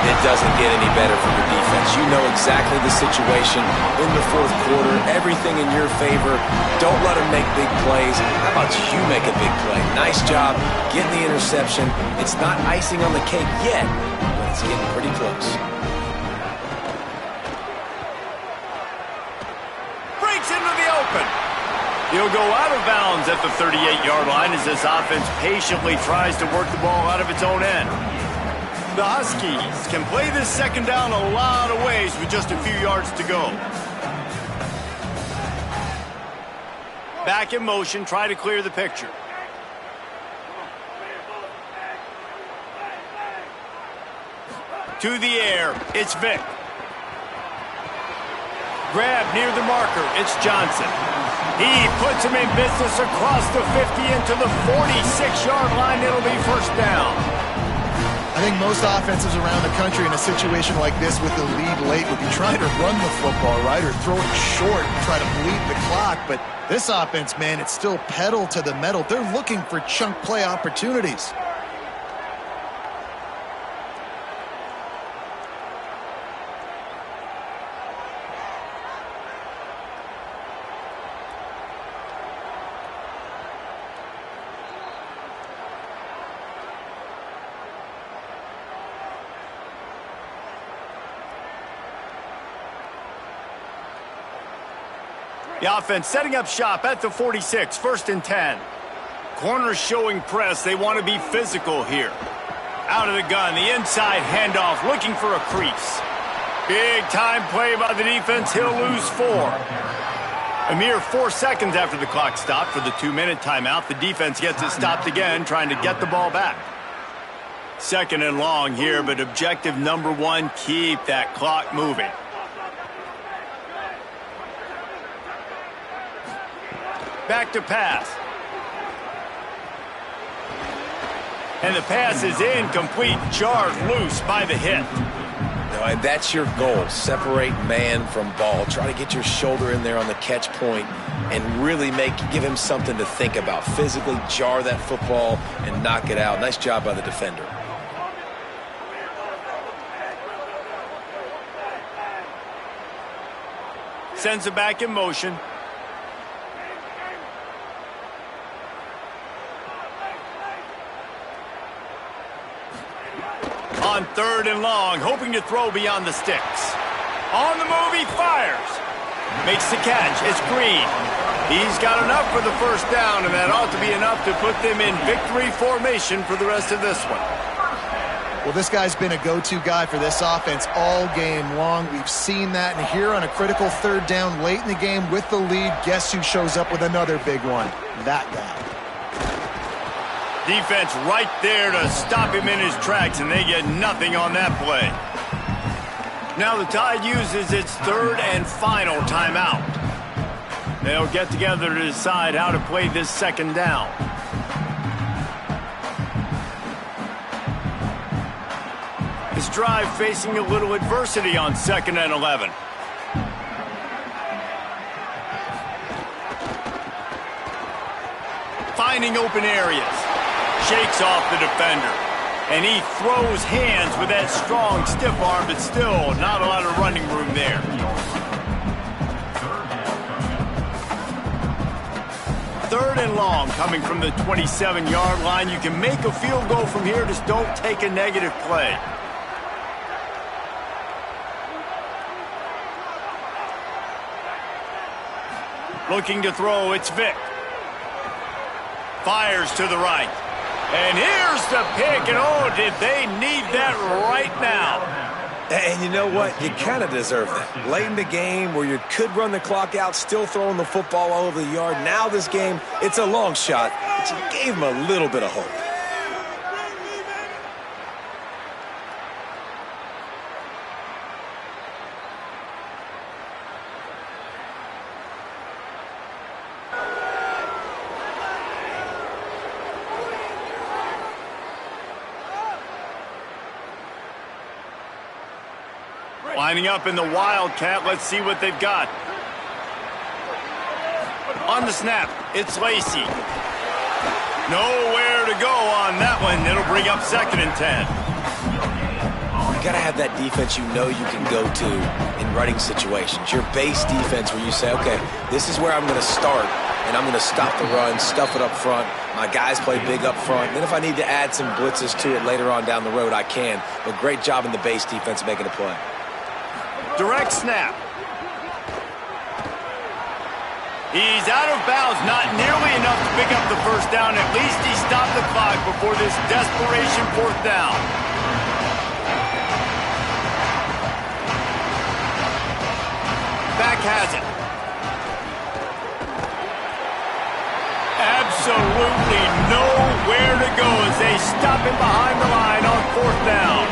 It doesn't get any better for your defense. You know exactly the situation in the fourth quarter. Everything in your favor. Don't let them make big plays. How about you make a big play? Nice job getting the interception. It's not icing on the cake yet, but it's getting pretty close. Into the open. He'll go out of bounds at the 38-yard line as this offense patiently tries to work the ball out of its own end. The Huskies can play this second down a lot of ways with just a few yards to go. Back in motion, try to clear the picture. To the air, it's Vick. Grab near the marker, it's Johnson. He puts him in business across the 50 into the 46-yard line. It'll be first down. I think most offenses around the country in a situation like this with the lead late would be trying to run the football, right, or throw it short and try to bleed the clock. But this offense, man, it's still pedal to the metal. They're looking for chunk play opportunities. The offense setting up shop at the 46, 1st and 10. Corners showing press. They want to be physical here. Out of the gun, the inside handoff, looking for a crease. Big time play by the defense. He'll lose 4. A mere 4 seconds after the clock stopped for the 2-minute timeout, the defense gets it stopped again, trying to get the ball back. 2nd and long here, but objective number 1, keep that clock moving. Back to pass. And the pass is incomplete, jarred loose by the hit. No, and that's your goal. Separate man from ball. Try to get your shoulder in there on the catch point and really give him something to think about. Physically jar that football and knock it out. Nice job by the defender. Sends it back in motion. On 3rd and long, hoping to throw beyond the sticks. On the move, he fires. Makes the catch. It's Green. He's got enough for the first down, and that ought to be enough to put them in victory formation for the rest of this one. Well, this guy's been a go-to guy for this offense all game long. We've seen that, and here on a critical 3rd down late in the game with the lead, guess who shows up with another big one? That guy. Defense right there to stop him in his tracks, and they get nothing on that play. Now the Tide uses its 3rd and final timeout. They'll get together to decide how to play this 2nd down. This drive facing a little adversity on 2nd and 11. Finding open areas. Shakes off the defender. And he throws hands with that strong, stiff arm, but still not a lot of running room there. Third and long coming from the 27-yard line. You can make a field goal from here, just don't take a negative play. Looking to throw, it's Vick. Fires to the right. And here's the pick, and oh, did they need that right now. And you know what? You kind of deserve that. Late in the game where you could run the clock out, still throwing the football all over the yard. Now this game, it's a long shot, but you gave him a little bit of hope. Lining up in the Wildcat. Let's see what they've got. On the snap, it's Lacy. Nowhere to go on that one. It'll bring up 2nd and 10. You got to have that defense you know you can go to in running situations. Your base defense where you say, okay, this is where I'm going to start, and I'm going to stop the run, stuff it up front. My guys play big up front. Then if I need to add some blitzes to it later on down the road, I can. But great job in the base defense making a play. Direct snap. He's out of bounds, not nearly enough to pick up the first down. At least he stopped the clock before this desperation 4th down. Back has it. Absolutely nowhere to go as they stop him behind the line on 4th down.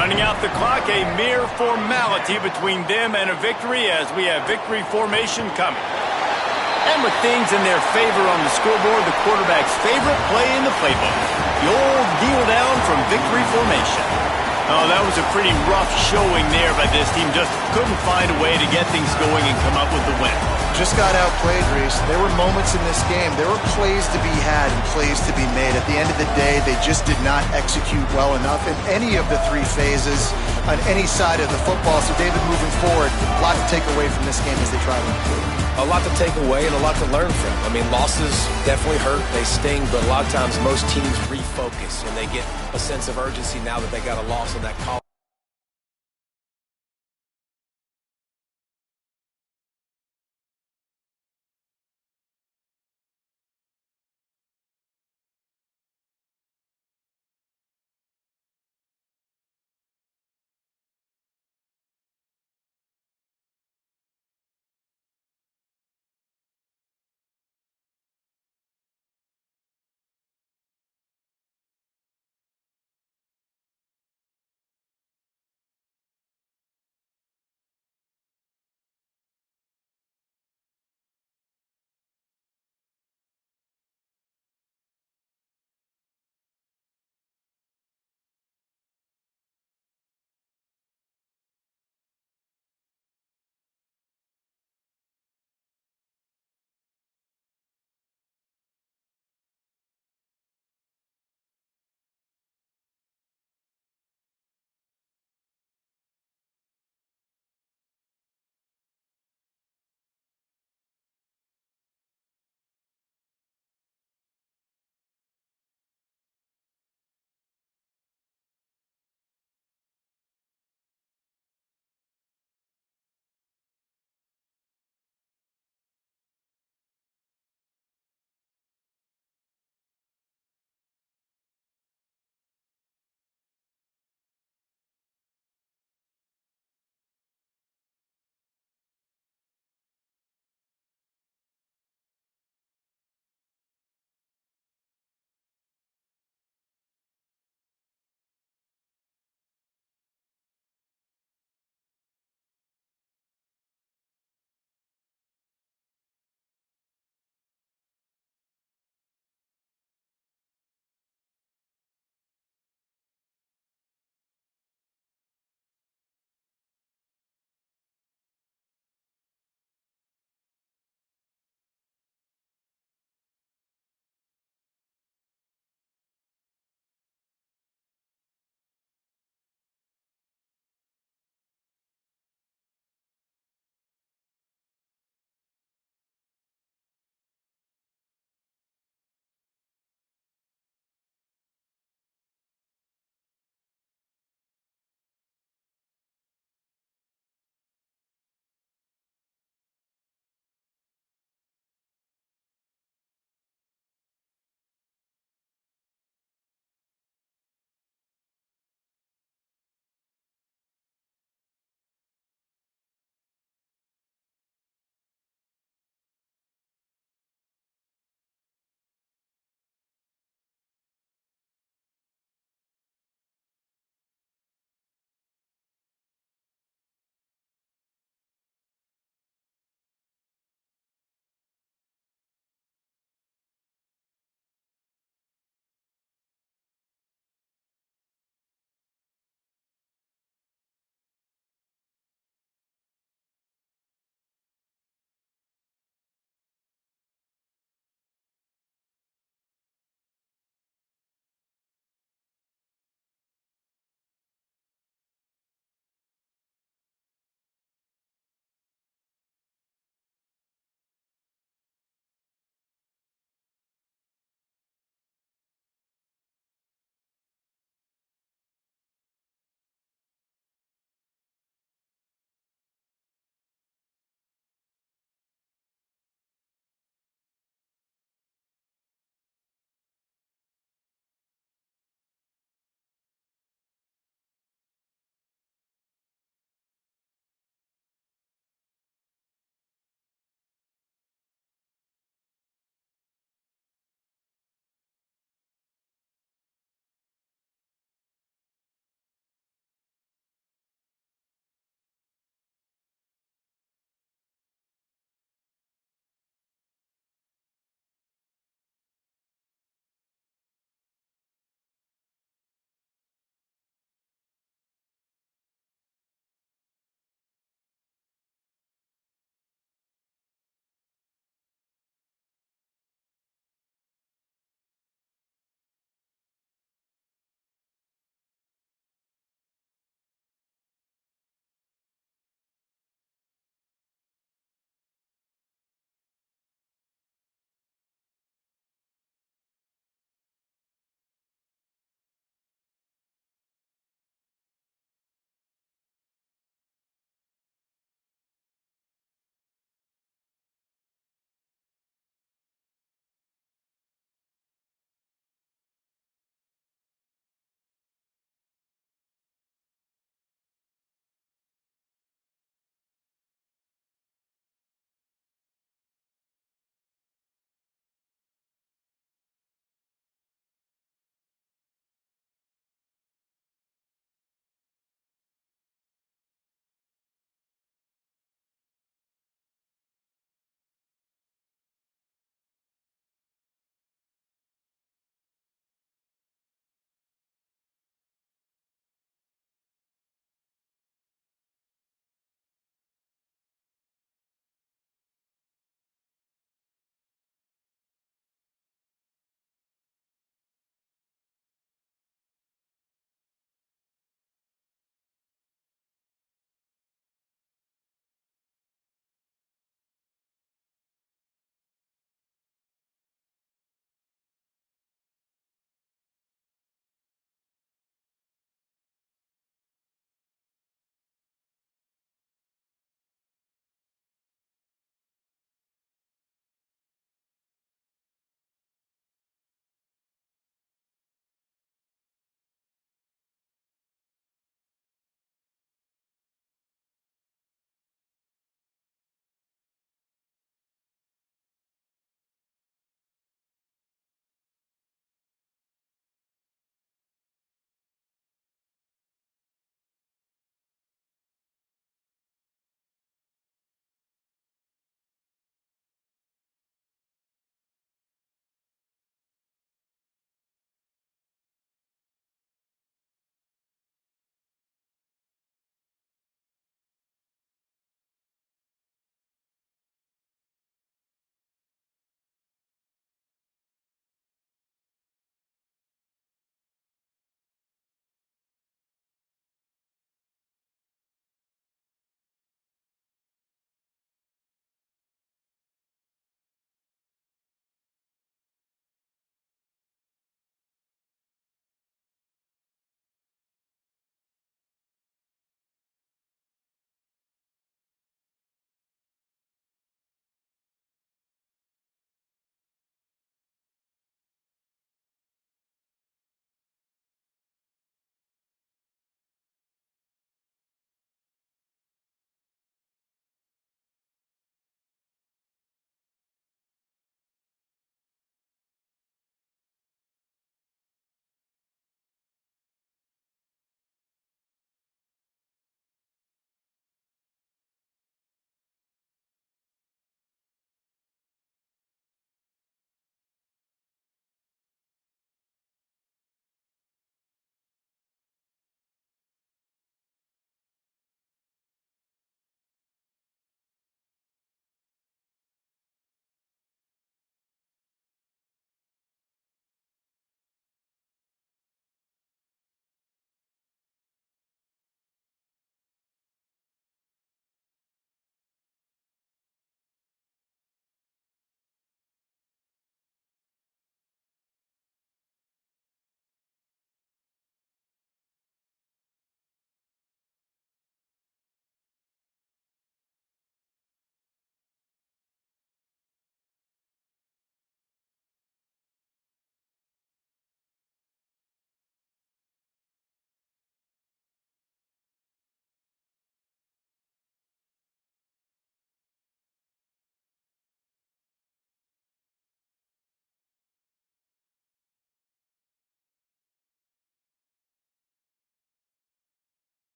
Running out the clock, a mere formality between them and a victory as we have victory formation coming. And with things in their favor on the scoreboard, the quarterback's favorite play in the playbook. The old kneel down from victory formation. Oh, that was a pretty rough showing there by this team. Just couldn't find a way to get things going and come up with the win. Just got outplayed, Reese. There were moments in this game. There were plays to be had and plays to be made. At the end of the day, they just did not execute well enough in any of the three phases on any side of the football. So, David, moving forward, a lot to take away from this game as they try to improve. A lot to take away and a lot to learn from. I mean, losses definitely hurt. They sting, but a lot of times most teams refocus and they get a sense of urgency now that they got a loss in that college.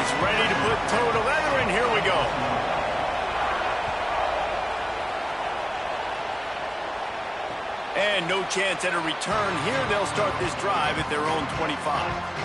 gets ready to put toe to leather, and here we go. And no chance at a return here. They'll start this drive at their own 25.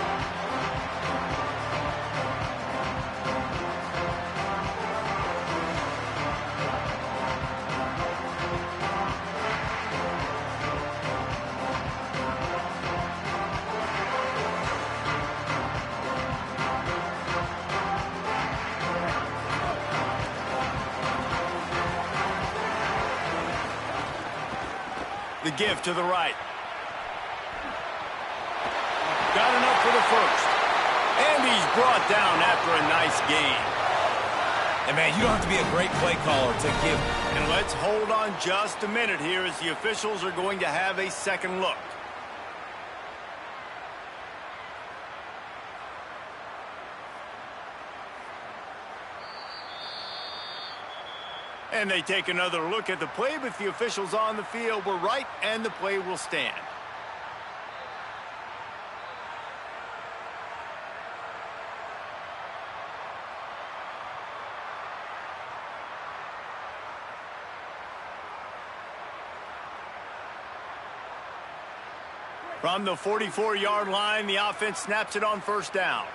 The give to the right. Got enough for the first. And he's brought down after a nice gain. And, man, you don't have to be a great play caller to give. And let's hold on just a minute here as the officials are going to have a second look. And they take another look at the play, but the officials on the field were right, and the play will stand. From the 44-yard line, the offense snaps it on first down.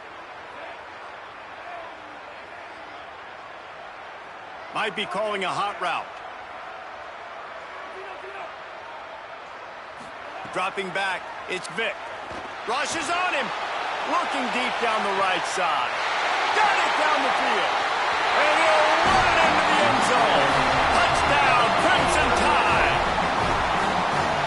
Might be calling a hot route. Dropping back, it's Vick. Rushes on him. Looking deep down the right side. Got it down the field. And he'll run it into the end zone. Touchdown, Crimson Tide.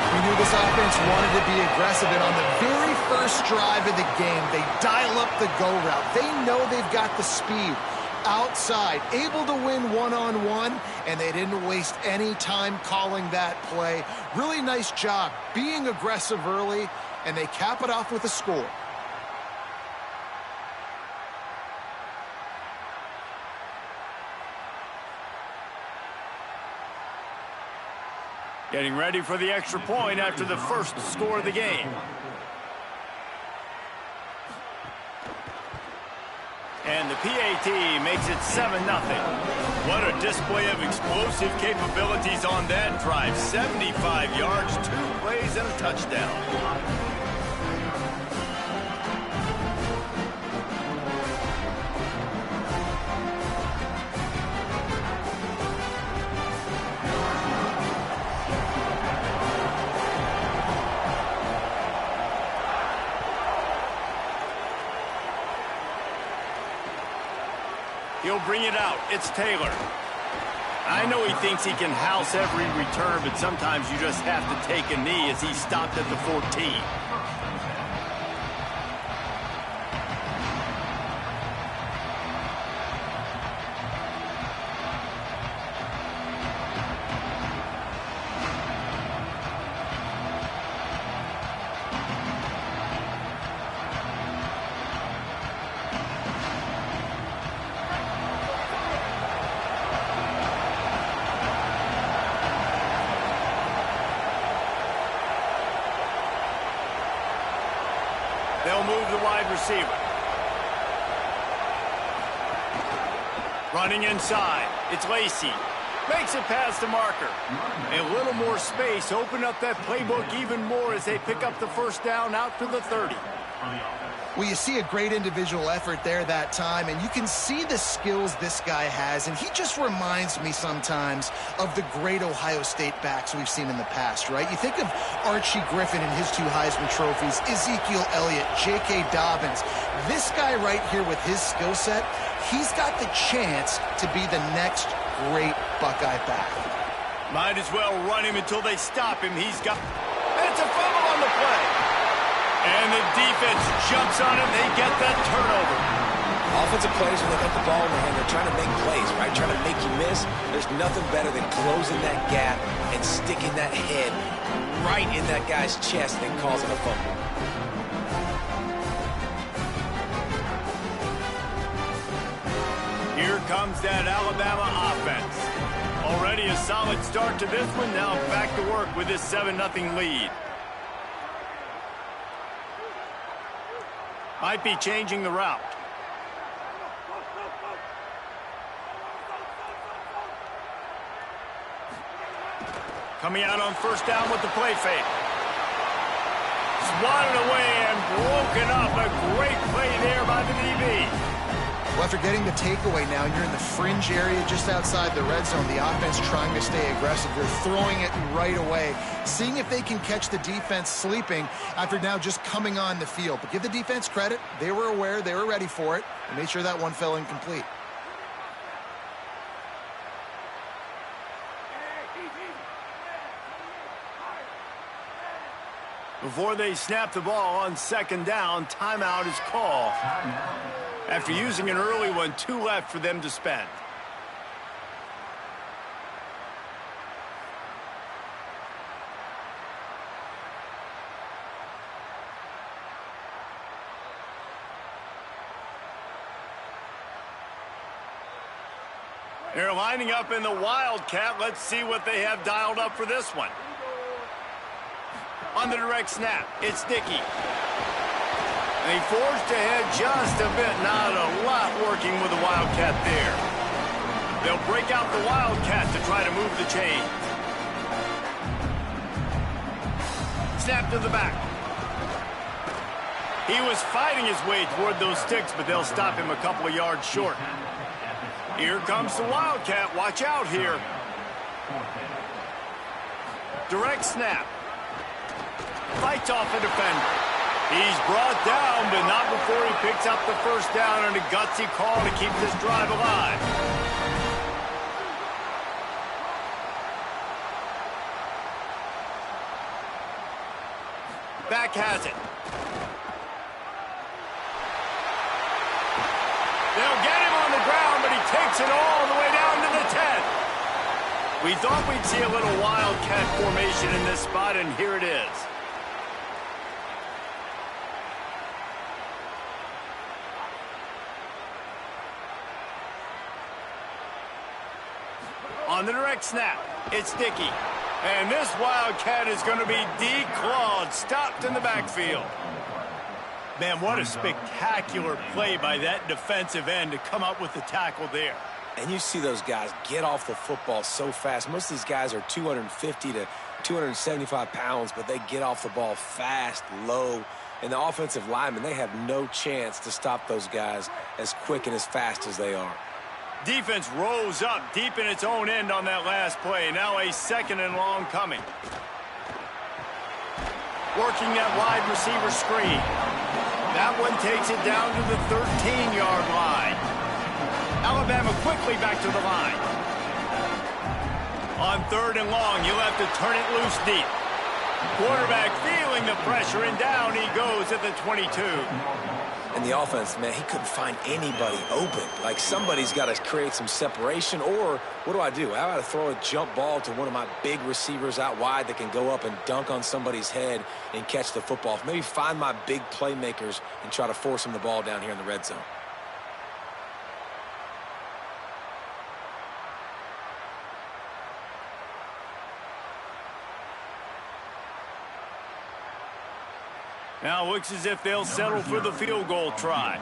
We knew this offense wanted to be aggressive, and on the very first drive of the game, they dial up the go route. They know they've got the speed. Outside, able to win one-on-one, and they didn't waste any time calling that play. Really nice job being aggressive early, and they cap it off with a score. Getting ready for the extra point after the first score of the game. And the PAT makes it 7-0. What a display of explosive capabilities on that drive. 75 yards, 2 plays, and a touchdown. He'll bring it out. It's Taylor. I know he thinks he can house every return, but sometimes you just have to take a knee as he stopped at the 14. They'll move the wide receiver. Running inside. It's Lacy. Makes it past the marker. A little more space. Open up that playbook even more as they pick up the first down out to the 30. Well, you see a great individual effort there that time, and you can see the skills this guy has, and he just reminds me sometimes of the great Ohio State backs we've seen in the past, right? You think of Archie Griffin and his 2 Heisman trophies, Ezekiel Elliott, J.K. Dobbins. This guy right here with his skill set, he's got the chance to be the next great Buckeye back. Might as well run him until they stop him. He's got... And it's a fumble on the play. And the defense jumps on him. They get that turnover. Offensive players, when they got the ball in their hand, they're trying to make plays, right? Trying to make you miss. There's nothing better than closing that gap and sticking that head right in that guy's chest and causing a fumble. Here comes that Alabama offense. Already a solid start to this one. Now back to work with this 7-0 lead. Might be changing the route. Coming out on first down with the play fake. Swatted away and broken up. A great play there by the DB. Well, after getting the takeaway now, you're in the fringe area just outside the red zone. The offense trying to stay aggressive. They're throwing it right away, seeing if they can catch the defense sleeping after now just coming on the field. But give the defense credit. They were aware. They were ready for it. And made sure that one fell incomplete. Before they snap the ball on second down, timeout is called. After using an early one, 2 left for them to spend. They're lining up in the Wildcat. Let's see what they have dialed up for this one. On the direct snap, it's Dickey. They forced ahead just a bit. Not a lot working with the Wildcat there. They'll break out the Wildcat to try to move the chain. Snap to the back. He was fighting his way toward those sticks, but they'll stop him a couple of yards short. Here comes the Wildcat. Watch out here. Direct snap. Fights off a defender. He's brought down, but not before he picks up the first down and a gutsy call to keep this drive alive. Back has it. They'll get him on the ground, but he takes it all the way down to the 10. We thought we'd see a little Wildcat formation in this spot, and here it is. On the direct snap, it's Dickey. And this Wildcat is going to be declawed, stopped in the backfield. Man, what a spectacular play by that defensive end to come up with the tackle there. And you see those guys get off the football so fast. Most of these guys are 250 to 275 pounds, but they get off the ball fast, low. And the offensive linemen, they have no chance to stop those guys as quick and as fast as they are. Defense rose up deep in its own end on that last play. Now a second and long coming. Working that wide receiver screen. That one takes it down to the 13-yard line. Alabama quickly back to the line. On third and long, you'll have to turn it loose deep. Quarterback feeling the pressure, and down he goes at the 22. And the offense, man, he couldn't find anybody open. Like, somebody's got to create some separation, or what do? How about to throw a jump ball to one of my big receivers out wide that can go up and dunk on somebody's head and catch the football. Maybe find my big playmakers and try to force them the ball down here in the red zone. Now it looks as if they'll settle for the field goal try.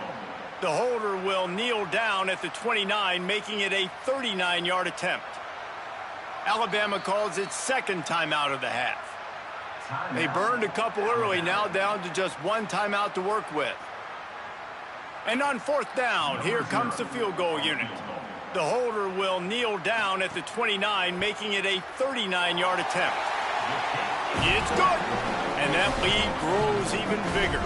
The holder will kneel down at the 29, making it a 39-yard attempt. Alabama calls its second timeout of the half. They burned a couple early, now down to just one timeout to work with. And on fourth down, here comes the field goal unit. The holder will kneel down at the 29, making it a 39-yard attempt. It's good. And that lead grows even bigger.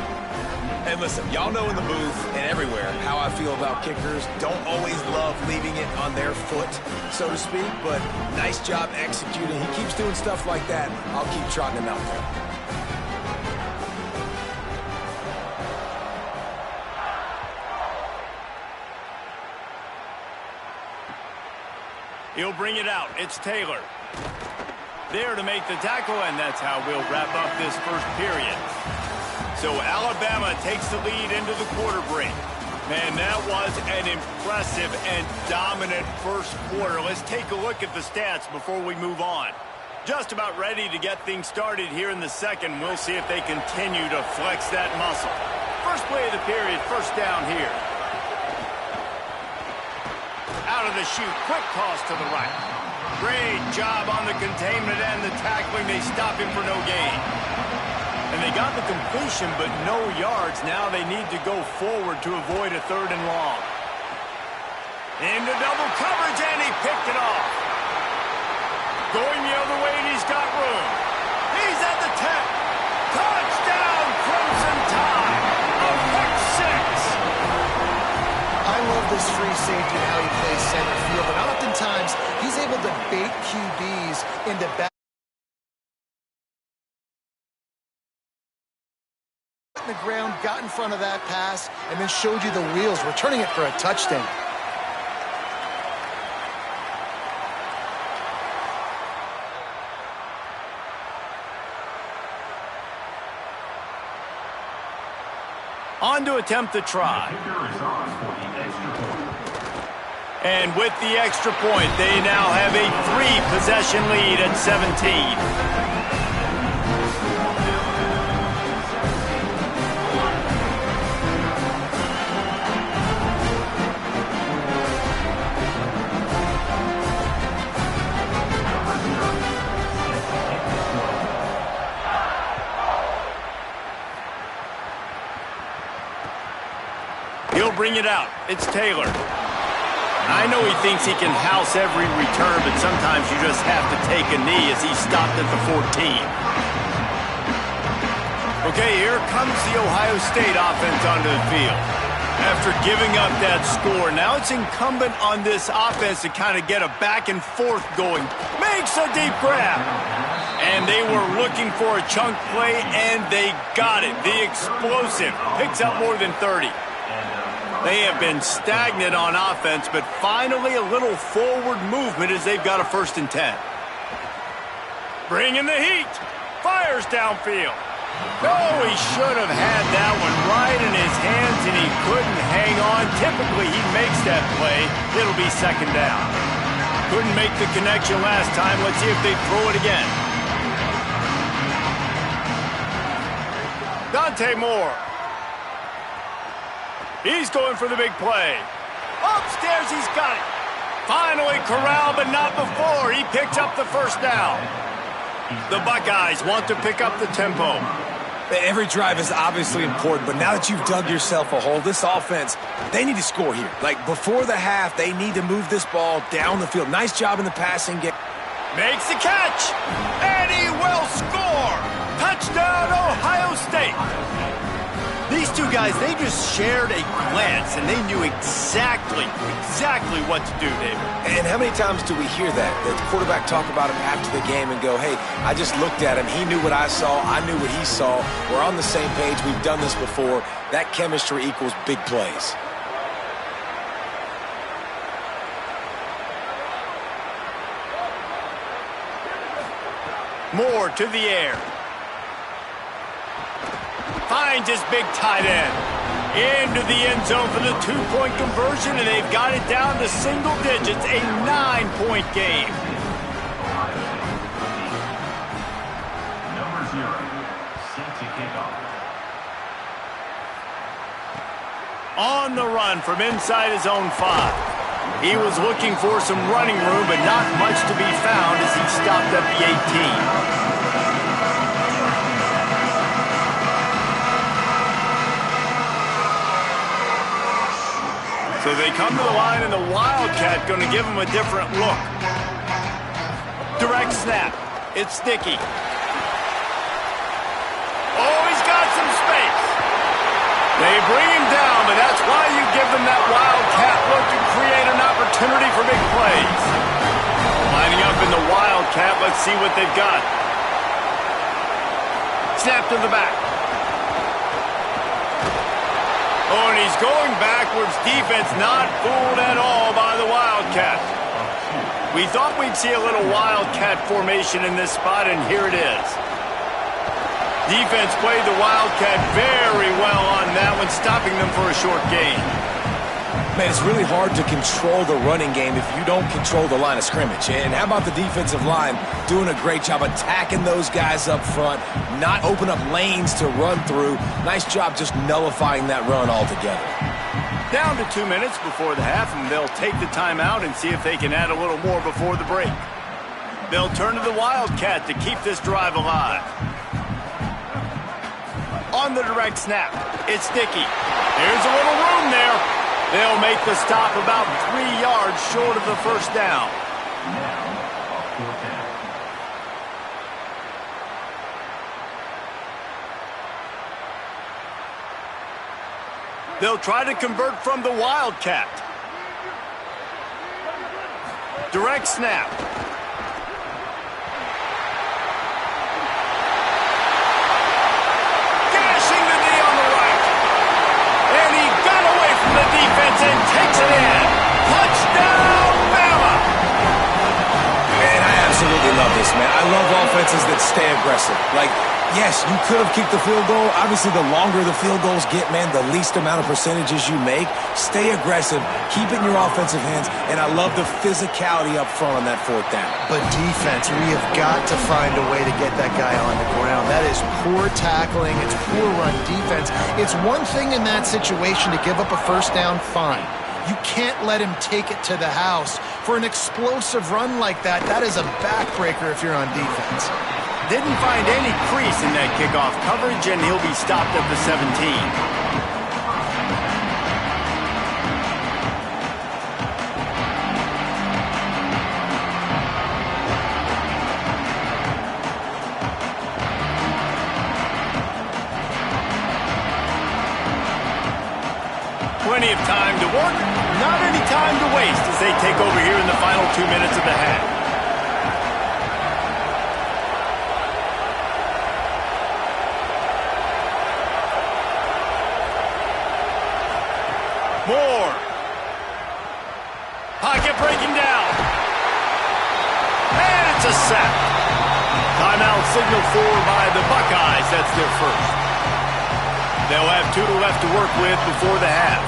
And listen, y'all know in the booth and everywhere how I feel about kickers. Don't always love leaving it on their foot, so to speak, but nice job executing. He keeps doing stuff like that. I'll keep trotting him out there. He'll bring it out. It's Taylor. There to make the tackle, and that's how we'll wrap up this first period. So Alabama takes the lead into the quarter break. Man, that was an impressive and dominant first quarter. Let's take a look at the stats before we move on. Just about ready to get things started here in the second. We'll see if they continue to flex that muscle. First play of the period, first down here. Out of the chute, quick toss to the right. Great job on the containment and the tackling. They stop him for no gain. And they got the completion, but no yards. Now they need to go forward to avoid a 3rd and long. Into double coverage, and he picked it off. Going the other way, and he's got room. He's at the 10. Touchdown, Crimson Tide. A pick 6. I love this free safety and how he plays center field. And oftentimes, he's able to bait QBs into back. The ground, got in front of that pass, and then showed you the wheels, returning it for a touchdown. On to attempt the try. And with the extra point, they now have a 3-possession lead at 17. He'll bring it out. It's Taylor. I know he thinks he can house every return, but sometimes you just have to take a knee as he stopped at the 14. Okay, here comes the Ohio State offense onto the field. After giving up that score, now it's incumbent on this offense to kind of get a back and forth going. Makes a deep grab. And they were looking for a chunk play, and they got it. The explosive picks up more than 30. They have been stagnant on offense, but finally a little forward movement as they've got a 1st and 10. Bringing the heat. Fires downfield. Oh, he should have had that one right in his hands, and he couldn't hang on. Typically, he makes that play. It'll be 2nd down. Couldn't make the connection last time. Let's see if they throw it again. Dante Moore. He's going for the big play. Upstairs, he's got it. Finally corralled, but not before. He picked up the 1st down. The Buckeyes want to pick up the tempo. Every drive is obviously important, but now that you've dug yourself a hole, this offense, they need to score here. Like, before the half, they need to move this ball down the field. Nice job in the passing game. Makes the catch, and he will score. Touchdown, Ohio State. These two guys, they just shared a glance, and they knew exactly what to do, David. And how many times do we hear that? The quarterback talk about him after the game and go, hey, I just looked at him. He knew what I saw. I knew what he saw. We're on the same page. We've done this before. That chemistry equals big plays. Moore to the air. Finds his big tight end. Into the end zone for the 2-point conversion, and they've got it down to single digits, a 9-point game. Number 0, set to kick off. On the run from inside his own 5. He was looking for some running room, but not much to be found as he stopped at the 18. So they come to the line, and the Wildcat going to give him a different look. Direct snap. It's Sticky. Oh, he's got some space. They bring him down, but that's why you give them that Wildcat look to create an opportunity for big plays. Lining up in the Wildcat, let's see what they've got. Snap to the back. Oh, and he's going backwards. Defense not fooled at all by the Wildcat. We thought we'd see a little Wildcat formation in this spot, and here it is. Defense played the Wildcat very well on that one, stopping them for a short gain. Man, it's really hard to control the running game if you don't control the line of scrimmage. And how about the defensive line doing a great job attacking those guys up front, not open up lanes to run through. Nice job just nullifying that run altogether. Down to 2 minutes before the half, and they'll take the timeout and see if they can add a little more before the break. They'll turn to the Wildcat to keep this drive alive. On the direct snap, it's Dickey. There's a little room there. They'll make the stop about 3 yards short of the first down. They'll try to convert from the Wildcat. Direct snap. Gashing the knee on the right. And he got away from the defense and takes it in. Touchdown, Bama! Man, I absolutely love this, man. I love offenses that stay aggressive. Like, yes, you could have kicked the field goal. Obviously, the longer the field goals get, man, the least amount of percentages you make. Stay aggressive. Keep it in your offensive hands. And I love the physicality up front on that fourth down. But defense, we have got to find a way to get that guy on the ground. That is poor tackling. It's poor run defense. It's one thing in that situation to give up a first down, fine. You can't let him take it to the house. For an explosive run like that, that is a backbreaker if you're on defense. Didn't find any crease in that kickoff coverage, and he'll be stopped at the 17. Plenty of time to work, not any time to waste as they take over here in the final 2 minutes of the half. Moore. Pocket breaking down. And it's a sack. Timeout signaled for by the Buckeyes. That's their first. They'll have 2 left to work with before the half.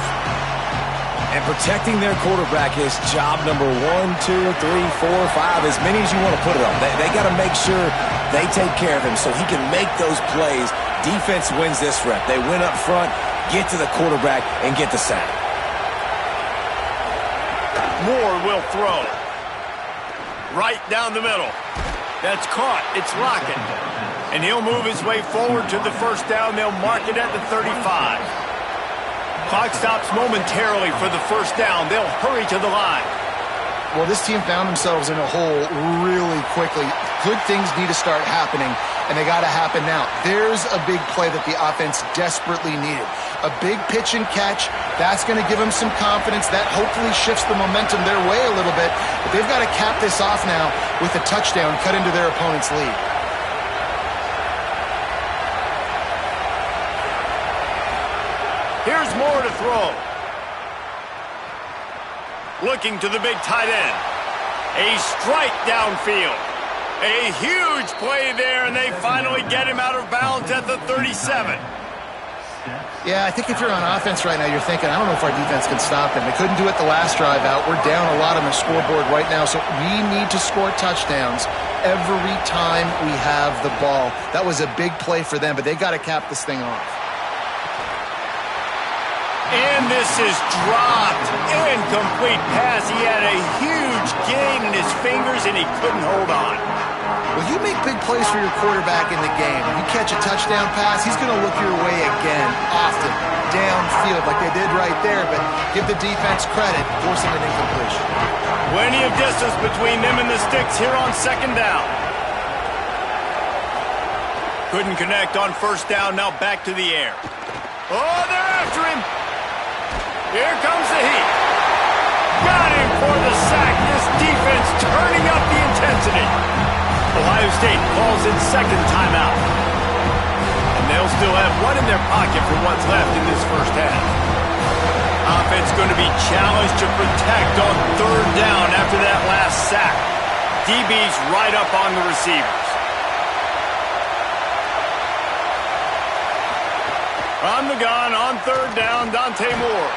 And protecting their quarterback is job number 1, 2, 3, 4, 5, as many as you want to put it on. They got to make sure they take care of him so he can make those plays. Defense wins this rep. They win up front, get to the quarterback, and get the sack. Moore will throw. Right down the middle. That's caught. It's Lockett. And he'll move his way forward to the first down. They'll mark it at the 35. Clock stops momentarily for the first down. They'll hurry to the line. Well, this team found themselves in a hole really quickly. Good things need to start happening, and they got to happen now. There's a big play that the offense desperately needed. A big pitch and catch. That's going to give them some confidence. That hopefully shifts the momentum their way a little bit. But they've got to cap this off now with a touchdown, cut into their opponent's lead. Here's Moore to throw. Looking to the big tight end. A strike downfield. A huge play there, and they finally get him out of bounds at the 37. Yeah, I think if you're on offense right now, you're thinking, I don't know if our defense can stop them. They couldn't do it the last drive out. We're down a lot on the scoreboard right now, so we need to score touchdowns every time we have the ball. That was a big play for them, but they got to cap this thing off. And this is dropped. Incomplete pass. He had a huge gain in his fingers, and he couldn't hold on. Well, you make big plays for your quarterback in the game. You catch a touchdown pass, he's going to look your way again, often, downfield like they did right there, but give the defense credit, forcing an incompletion. Plenty of distance between them and the sticks here on second down. Couldn't connect on first down, now back to the air. Oh, they're after him. Here comes the heat. Got him for the sack. This defense turning up the intensity. Ohio State calls its second timeout. And they'll still have one in their pocket for what's left in this first half. Offense going to be challenged to protect on third down after that last sack. DB's right up on the receivers. On the gun, on third down, Dante Moore.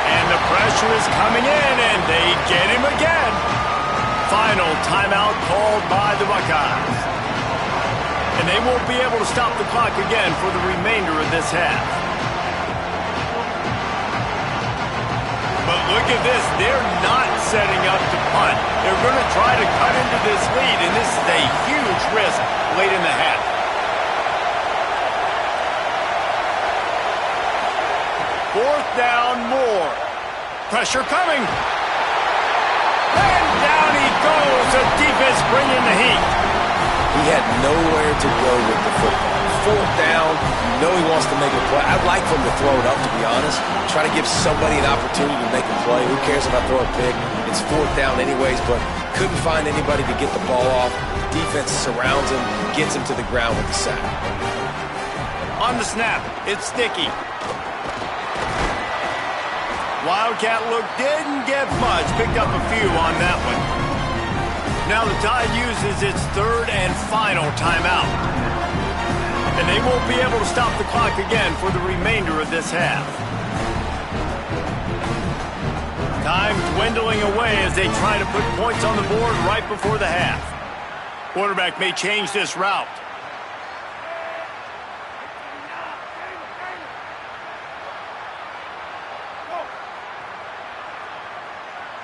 And the pressure is coming in, and they get him again. Final timeout called by the Buckeyes. And they won't be able to stop the clock again for the remainder of this half. But look at this. They're not setting up to punt. They're going to try to cut into this lead, and this is a huge risk late in the half. Fourth down, more. Pressure coming. And down he goes. The defense bringing the heat. He had nowhere to go with the football. Fourth down, you know he wants to make a play. I'd like for him to throw it up, to be honest. Try to give somebody an opportunity to make a play. Who cares if I throw a pick? It's fourth down anyways, but couldn't find anybody to get the ball off. Defense surrounds him, gets him to the ground with the sack. On the snap, it's Sticky. Wildcat look didn't get much. Picked up a few on that one. Now the Tide uses its third and final timeout. And they won't be able to stop the clock again for the remainder of this half. Time dwindling away as they try to put points on the board right before the half. Quarterback may change this route.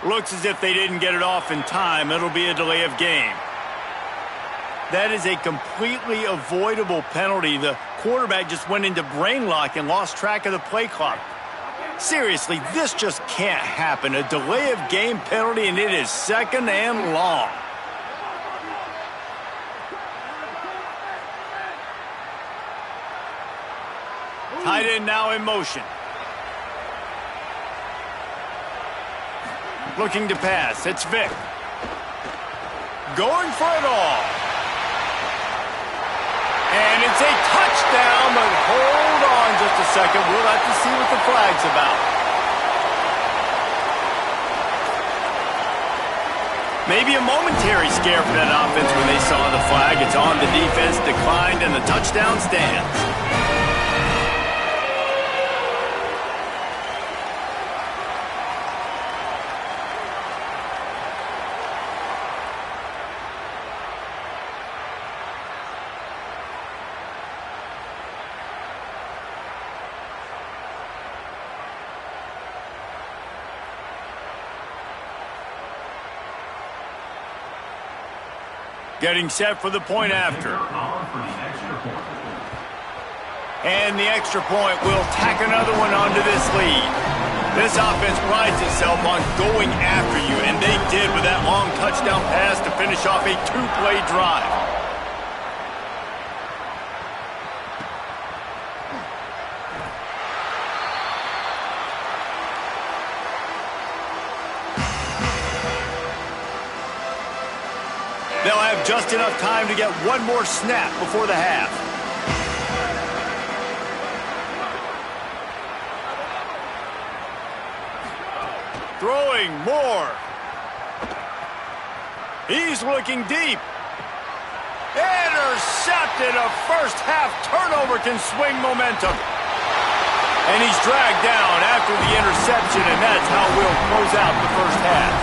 Looks as if they didn't get it off in time. It'll be a delay of game. That is a completely avoidable penalty. The quarterback just went into brain lock and lost track of the play clock. Seriously, this just can't happen. A delay of game penalty, and it is second and long. Tight end now in motion. Looking to pass. It's Vic. Going for it all. And it's a touchdown, but hold on just a second. We'll have to see what the flag's about. Maybe a momentary scare for that offense when they saw the flag. It's on, the defense declined, and the touchdown stands. Getting set for the point after. And the extra point will tack another one onto this lead. This offense prides itself on going after you, and they did with that long touchdown pass to finish off a two-play drive. They'll have just enough time to get one more snap before the half. Throwing more. He's looking deep. Intercepted. A first half turnover can swing momentum. And he's dragged down after the interception, and that's how we'll close out the first half.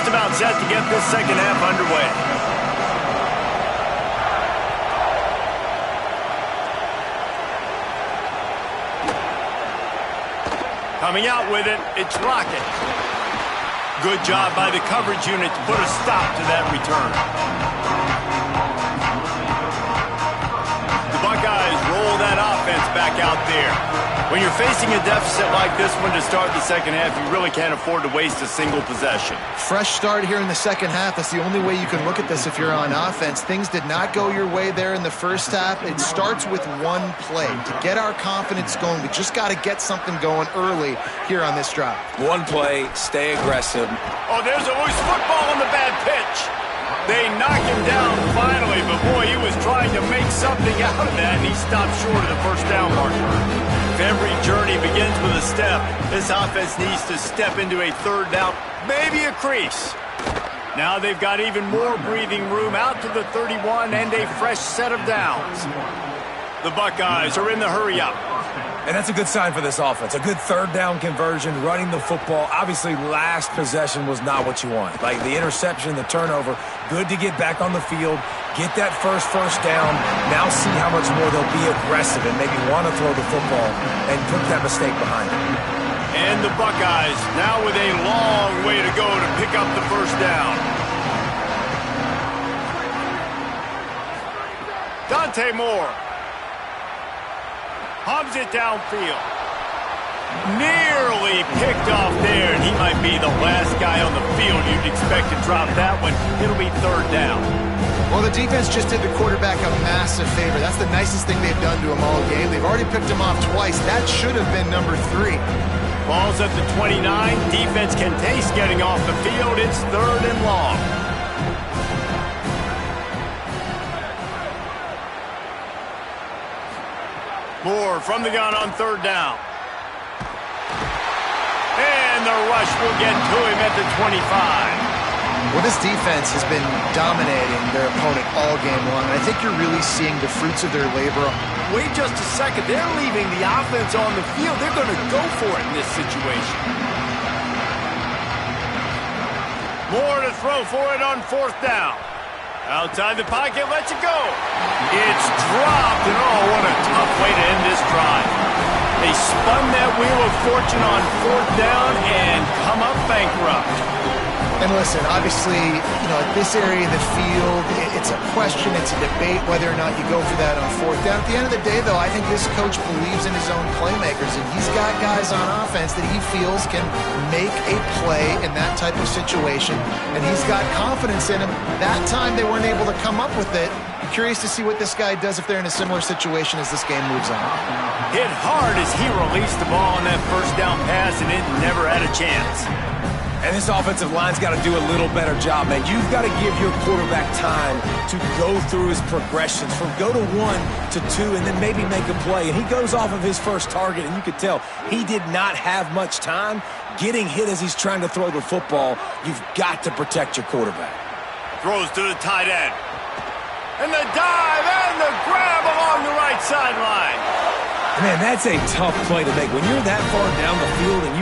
About set to get this second half underway. Coming out with it, it's Lockett. Good job by the coverage unit to put a stop to that return. The Buckeyes roll that offense back out there. When you're facing a deficit like this one to start the second half, you really can't afford to waste a single possession. Fresh start here in the second half. That's the only way you can look at this if you're on offense. Things did not go your way there in the first half. It starts with one play. To get our confidence going, we just got to get something going early here on this drive. One play, stay aggressive. Oh, there's a loose football on the bad pitch. They knock him down finally, but boy, he was trying to make something out of that, and he stopped short of the first down marker. If every journey begins with a step, this offense needs to step into a third down, maybe a crease. Now they've got even more breathing room out to the 31 and a fresh set of downs. The Buckeyes are in the hurry-up. And that's a good sign for this offense. A good third down conversion, running the football. Obviously, last possession was not what you want. Like the interception, the turnover, good to get back on the field, get that first down. Now see how much more they'll be aggressive and maybe want to throw the football and put that mistake behind them. And the Buckeyes now with a long way to go to pick up the first down. Dante Moore hubs it downfield. Nearly picked off there, and he might be the last guy on the field you'd expect to drop that one. It'll be third down. Well, the defense just did the quarterback a massive favor. That's the nicest thing they've done to him all game. They've already picked him off twice. That should have been number 3. Ball's at the 29. Defense can taste getting off the field. It's third and long. Moore from the gun on third down. And the rush will get to him at the 25. Well, this defense has been dominating their opponent all game long, and I think you're really seeing the fruits of their labor. Wait just a second. They're leaving the offense on the field. They're going to go for it in this situation. Moore to throw for it on fourth down. Outside the pocket, lets it go. It's dropped, and oh, what a tough way to end this drive. They spun that wheel of fortune on fourth down and come up bankrupt. And listen, obviously, at this area of the field, it's a question, it's a debate whether or not you go for that on fourth down. At the end of the day, though, I think this coach believes in his own playmakers, and he's got guys on offense that he feels can make a play in that type of situation, and he's got confidence in him. That time they weren't able to come up with it. I'm curious to see what this guy does if they're in a similar situation as this game moves on. Hit hard as he released the ball on that first down pass, and it never had a chance. And this offensive line's got to do a little better job, man. You've got to give your quarterback time to go through his progressions from go to 1 to 2 and then maybe make a play. And he goes off of his first target, and you could tell he did not have much time getting hit as he's trying to throw the football. You've got to protect your quarterback. Throws to the tight end. And the dive and the grab along the right sideline. Man, that's a tough play to make. When you're that far down the field and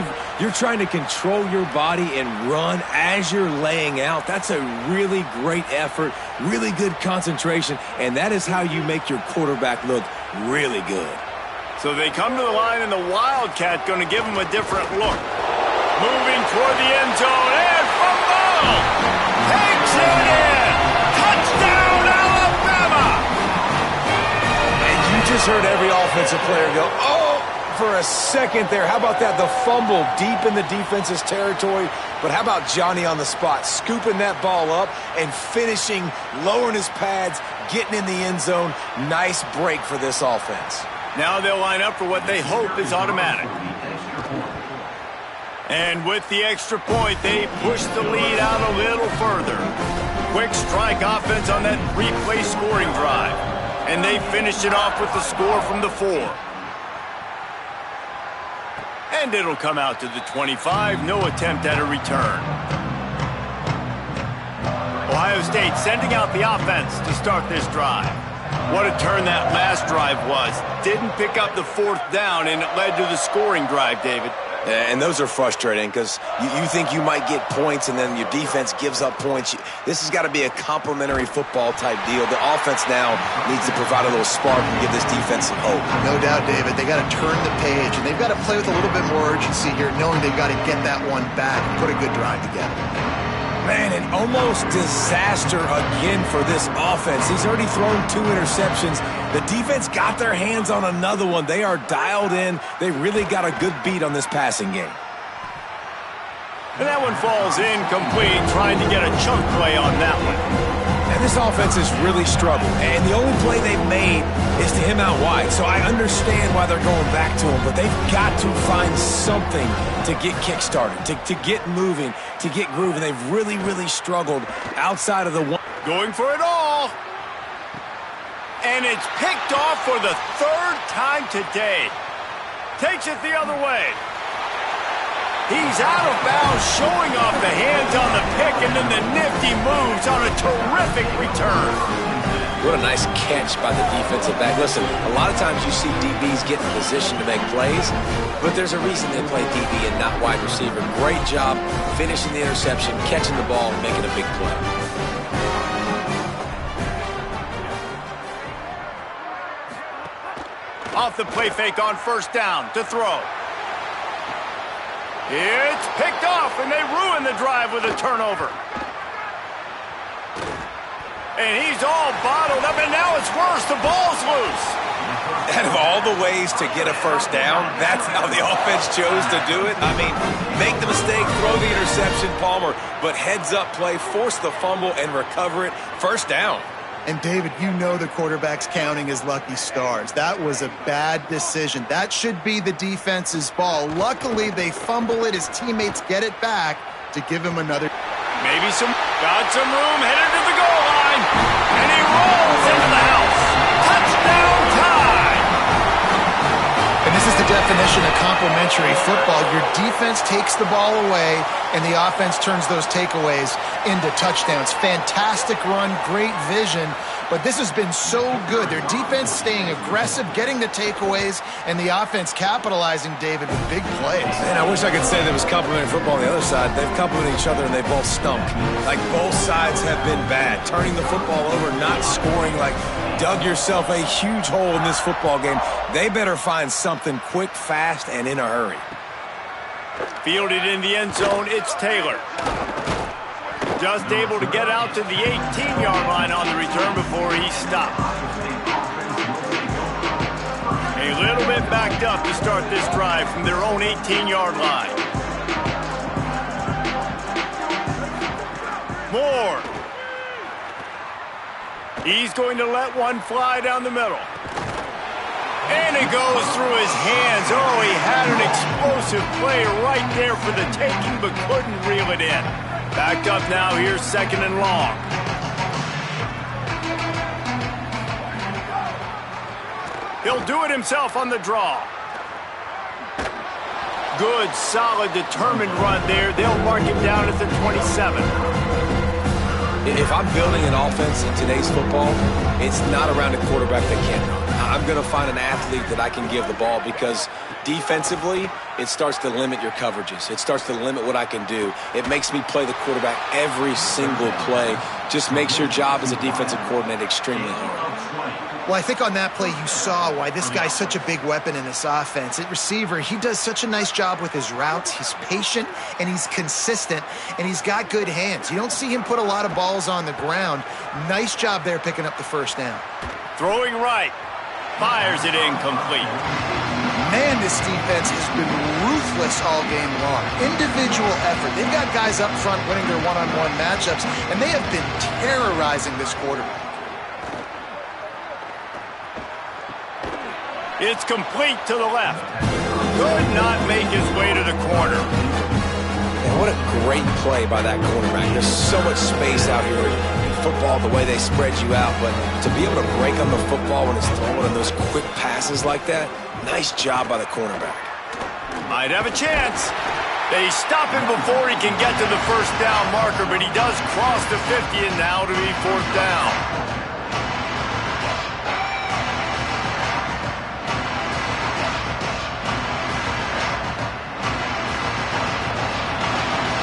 you're trying to control your body and run as you're laying out, that's a really great effort, really good concentration, and that is how you make your quarterback look really good. So they come to the line, and the Wildcat going to give them a different look. Moving toward the end zone, and fumble! Takes it in! Touchdown, Alabama! And you just heard every offensive player go, oh! For a second there. How about that? The fumble deep in the defense's territory. But how about Johnny on the spot, scooping that ball up and finishing, lowering his pads, getting in the end zone. Nice break for this offense. Now they'll line up for what they hope is automatic. And with the extra point, they push the lead out a little further. Quick strike offense on that 3-play scoring drive. And they finish it off with the score from the 4. And it'll come out to the 25. No attempt at a return. Ohio State sending out the offense to start this drive. What a turn that last drive was. Didn't pick up the fourth down, and it led to the scoring drive, David. Yeah, and those are frustrating because you think you might get points and then your defense gives up points. This has got to be a complementary football type deal. The offense now needs to provide a little spark and give this defense some hope. No doubt, David. They got to turn the page, and they've got to play with a little bit more urgency here, knowing they've got to get that one back and put a good drive together. Man, an almost disaster again for this offense. He's already thrown 2 interceptions. The defense got their hands on another one. They are dialed in. They really got a good beat on this passing game. And that one falls incomplete, trying to get a chunk play on that one. And this offense has really struggled. And the only play they've made is to him out wide. So I understand why they're going back to him, but they've got to find something to get kick-started, to get moving, to get grooving. They've really, really struggled outside of the one. Going for it all. And it's picked off for the 3rd time today. Takes it the other way. He's out of bounds, showing off the hands on the pick, and then the nifty moves on a terrific return. What a nice catch by the defensive back. Listen, a lot of times you see DBs get in position to make plays, but there's a reason they play DB and not wide receiver. Great job finishing the interception, catching the ball, and making a big play. Off the play fake on first down to throw. It's picked off, and they ruin the drive with a turnover. And he's all bottled up, and now it's worse. The ball's loose. Out of all the ways to get a first down, that's how the offense chose to do it. I mean, make the mistake, throw the interception, Palmer, but heads-up play, force the fumble, and recover it. First down. And, David, you know the quarterback's counting his lucky stars. That was a bad decision. That should be the defense's ball. Luckily, they fumble it. His teammates get it back to give him another. Maybe got some room, headed to the goal line, and he rolls into the house. Touchdown time! And this is the definition of complementary football. Your defense takes the ball away, and the offense turns those takeaways into touchdowns. Fantastic run, great vision, but this has been so good. Their defense staying aggressive, getting the takeaways, and the offense capitalizing, David, with big plays. Man, I wish I could say there was complementary football on the other side. They've complemented each other, and they both stunk. Like, both sides have been bad. Turning the football over, not scoring, like, dug yourself a huge hole in this football game. They better find something quick, fast, and in a hurry. Fielded in the end zone, it's Taylor. Just able to get out to the 18-yard line on the return before he stopped. A little bit backed up to start this drive from their own 18-yard line. Moore. He's going to let one fly down the middle. And it goes through his hands. Oh, he had an explosive play right there for the taking, but couldn't reel it in. Backed up now, here's second and long. He'll do it himself on the draw. Good, solid, determined run there. They'll mark him down at the 27. If I'm building an offense in today's football, it's not around a quarterback that can't run. I'm going to find an athlete that I can give the ball because defensively, it starts to limit your coverages. It starts to limit what I can do. It makes me play the quarterback every single play. Just makes your job as a defensive coordinator extremely hard. Well, I think on that play you saw why this guy's such a big weapon in this offense. At receiver, he does such a nice job with his routes. He's patient, and he's consistent, and he's got good hands. You don't see him put a lot of balls on the ground. Nice job there picking up the first down. Throwing right. Fires it incomplete. Man, this defense has been ruthless all game long. Individual effort. They've got guys up front winning their one-on-one matchups, and they have been terrorizing this quarterback. It's complete to the left. Could not make his way to the corner. And what a great play by that quarterback. There's so much space out here in football, the way they spread you out, but to be able to break on the football when it's thrown and those quick passes like that, nice job by the cornerback. Might have a chance. They stop him before he can get to the first down marker, but he does cross the 50 and now to be fourth down.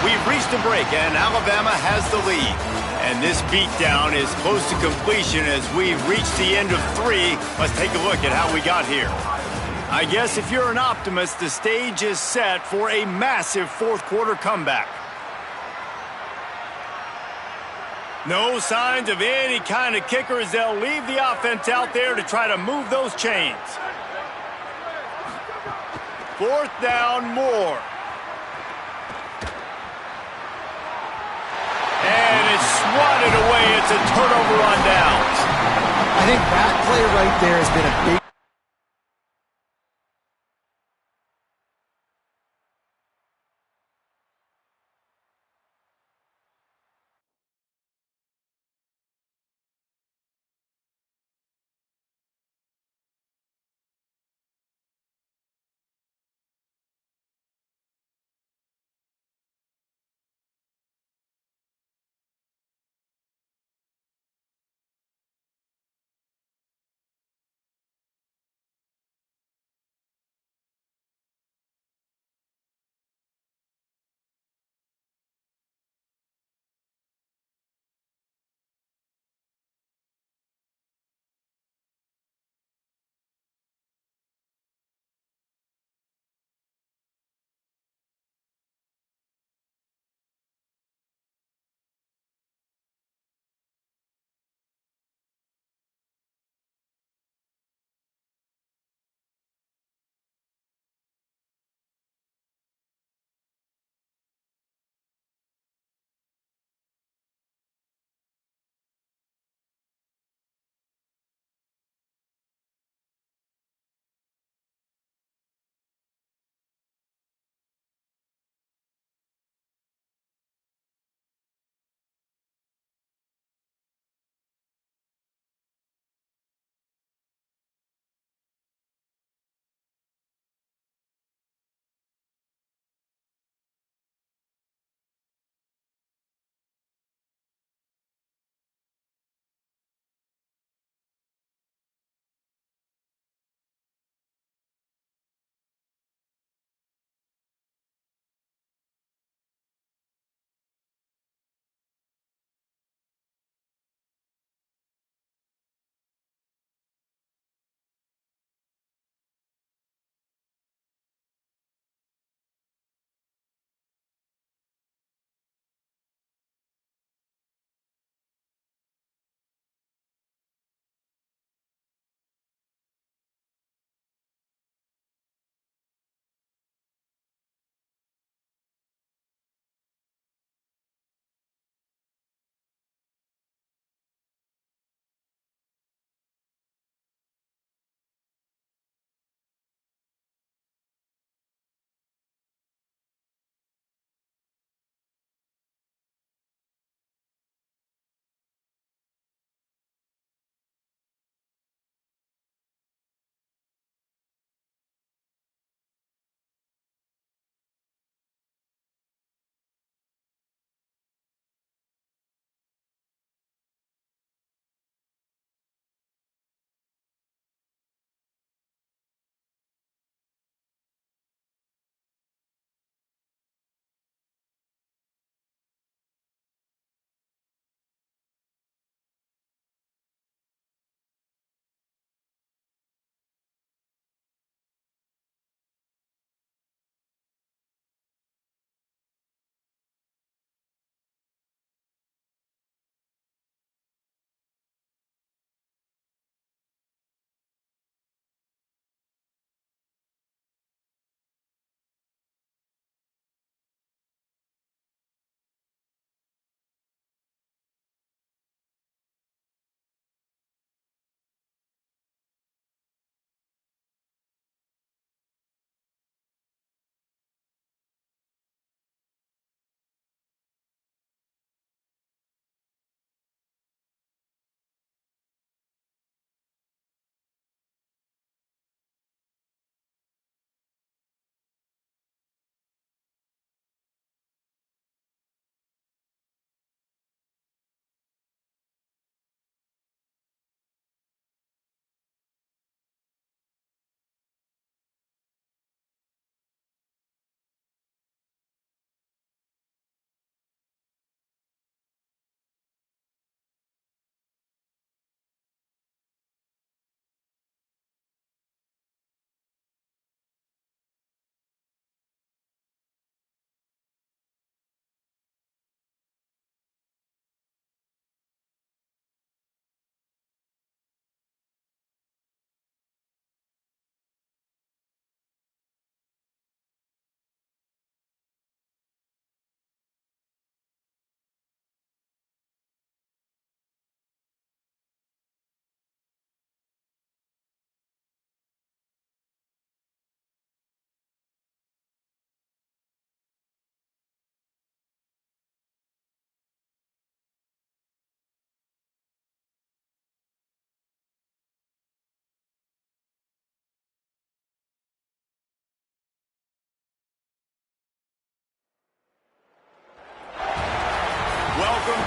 We've reached a break, and Alabama has the lead. And this beatdown is close to completion as we've reached the end of 3. Let's take a look at how we got here. I guess if you're an optimist, the stage is set for a massive fourth-quarter comeback. No signs of any kind of kicker as they'll leave the offense out there to try to move those chains. Fourth down, Moore. And it's swatted away. It's a turnover on downs. I think that play right there has been a big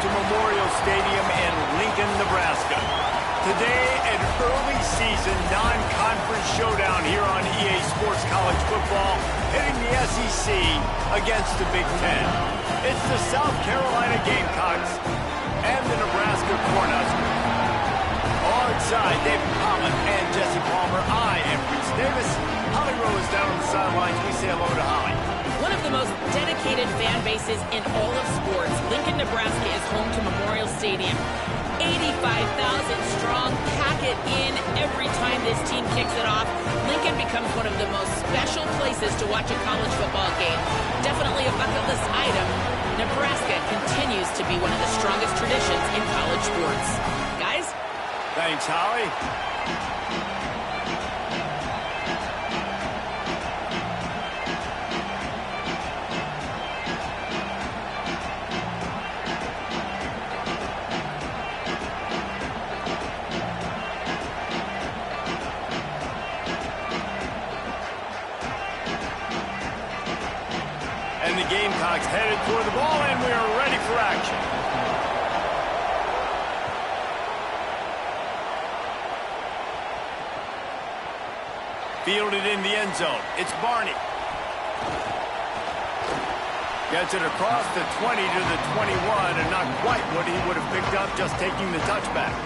to Memorial Stadium in Lincoln, Nebraska. Today, an early season non-conference showdown here on EA Sports College Football, hitting the SEC against the Big Ten. It's the South Carolina Gamecocks and the Nebraska Cornhuskers. Alongside David Pollock and Jesse Palmer, I am Reese Davis. Holly Rowe is down on the sidelines. We say hello to Holly. One of the most dedicated fan bases in all of sports, Lincoln, Nebraska is home to Memorial Stadium. 85,000 strong, pack it in every time this team kicks it off. Lincoln becomes one of the most special places to watch a college football game. Definitely a bucket list item. Nebraska continues to be one of the strongest traditions in college sports. Guys? Thanks, Holly. And the Gamecocks headed toward the ball, and we are ready for action. Fielded in the end zone. It's Barney. Gets it across the 20 to the 21, and not quite what he would have picked up just taking the touchback.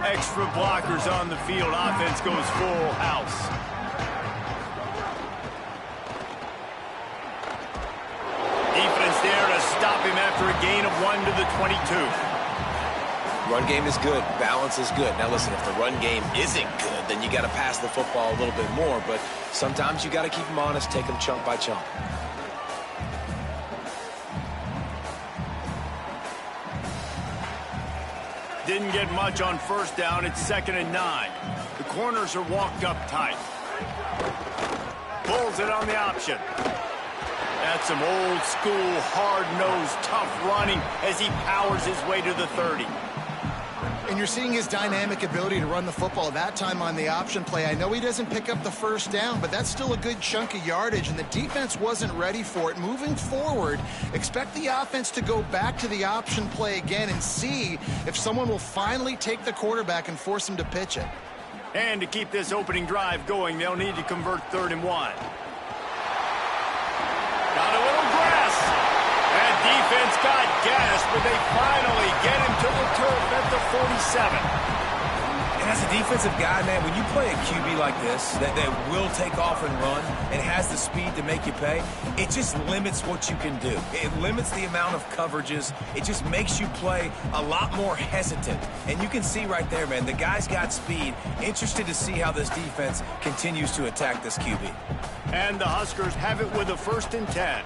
Extra blockers on the field. Offense goes full house. Defense there to stop him after a gain of 1 to the 22. Run game is good. Balance is good. Now listen, if the run game isn't good, then you got to pass the football a little bit more. But sometimes you got to keep them honest, take them chunk by chunk. Didn't get much on first down. It's 2nd and 9. The corners are walked up tight. Pulls it on the option. That's some old school, hard-nosed, tough running as he powers his way to the 30. And you're seeing his dynamic ability to run the football, that time on the option play. I know he doesn't pick up the first down, but that's still a good chunk of yardage, and the defense wasn't ready for it. Moving forward, expect the offense to go back to the option play again and see if someone will finally take the quarterback and force him to pitch it. And to keep this opening drive going, they'll need to convert 3rd and 1. Got a little grass. That defense got gas, but they finally get him to the turf at the 47. And as a defensive guy, man, when you play a QB like this that will take off and run and has the speed to make you pay, it just limits what you can do. It limits the amount of coverages. It just makes you play a lot more hesitant. And you can see right there, man, the guy's got speed. Interested to see how this defense continues to attack this QB. And the Huskers have it with a 1st and 10.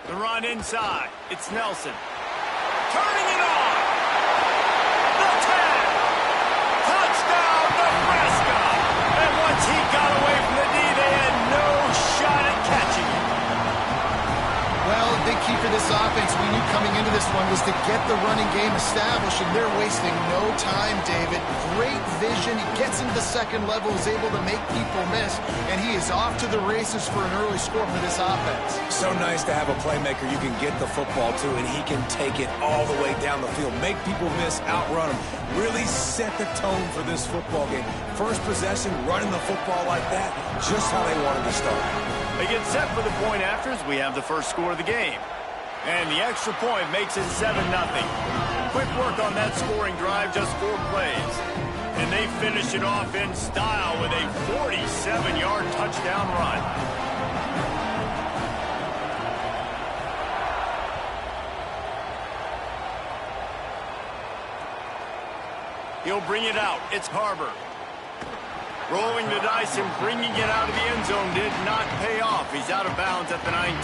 The run inside. It's Nelson. Turning it on. The 10. Touchdown, Nebraska. And once he got away from the D, they had no shot at catching him. Well, a big key for this offense, we knew coming into this one, was to get the running game established, and they're wasting no time, David. Great vision. He gets into the second level, is able to make people miss, and he is off to the races for an early score for this offense. So nice to have a playmaker you can get the football to, and he can take it all the way down the field, make people miss, outrun them, really set the tone for this football game. First possession, running the football like that, just how they wanted to start. They get set for the point after as we have the first score of the game. And the extra point makes it 7-0. Quick work on that scoring drive, just 4 plays. And they finish it off in style with a 47-yard touchdown run. He'll bring it out. It's Harbor. Rolling the dice and bringing it out of the end zone did not pay off. He's out of bounds at the 19.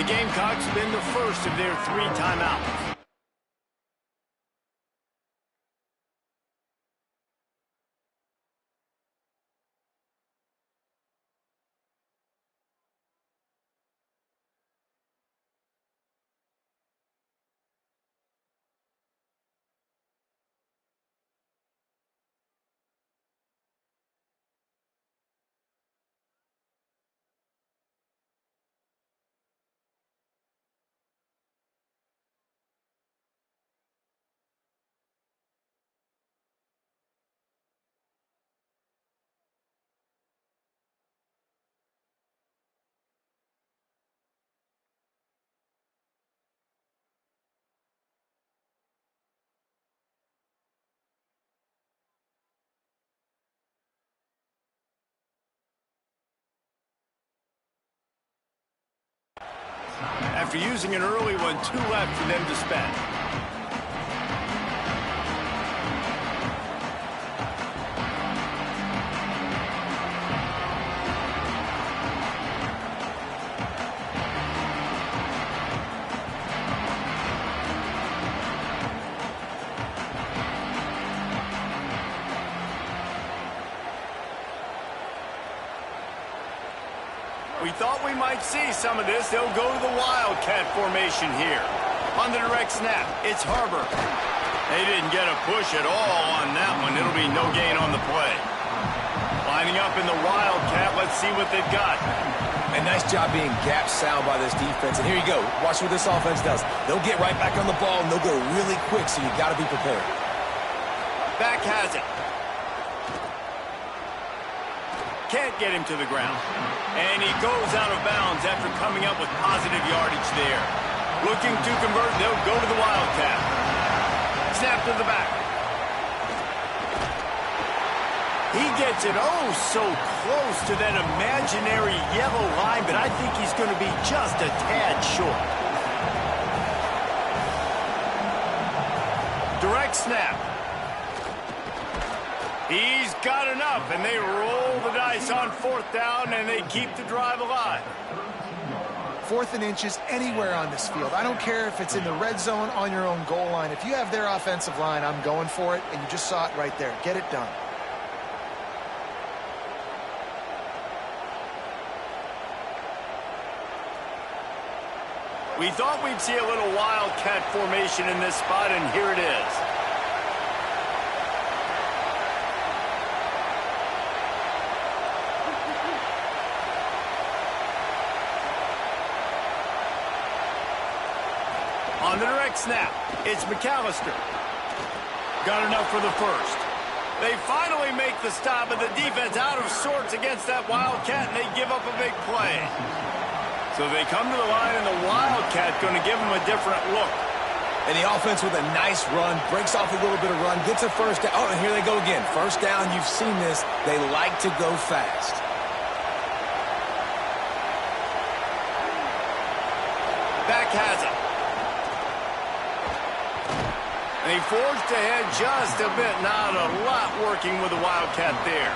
the Gamecocks have been the first of their 3 timeouts. After using an early one, 2 left for them to spend. We thought we might see some of this. They'll go to the Wildcat formation here. On the direct snap, it's Harbor. They didn't get a push at all on that one. It'll be no gain on the play. Lining up in the Wildcat, let's see what they've got. A nice job being gap sound by this defense. And here you go. Watch what this offense does. They'll get right back on the ball, and they'll go really quick, so you got to be prepared. Back has it. Can't get him to the ground. And he goes out of bounds after coming up with positive yardage there. Looking to convert, they'll go to the Wildcat. Snap to the back. He gets it so close to that imaginary yellow line, but I think he's going to be just a tad short. Direct snap. He's got enough, and they roll the dice on 4th down, and they keep the drive alive. 4th and inches anywhere on this field. I don't care if it's in the red zone on your own goal line. If you have their offensive line, I'm going for it, and you just saw it right there. Get it done. We thought we'd see a little Wildcat formation in this spot, and here it is. On the direct snap, it's McAllister. Got enough for the first. They finally make the stop, and the defense out of sorts against that Wildcat, and they give up a big play. So they come to the line, and the Wildcat going to give them a different look. And the offense with a nice run, breaks off a little bit of run, gets a first down. Oh, and here they go again. First down, you've seen this. They like to go fast. Back has it. And he forged ahead just a bit. Not a lot working with the Wildcat there.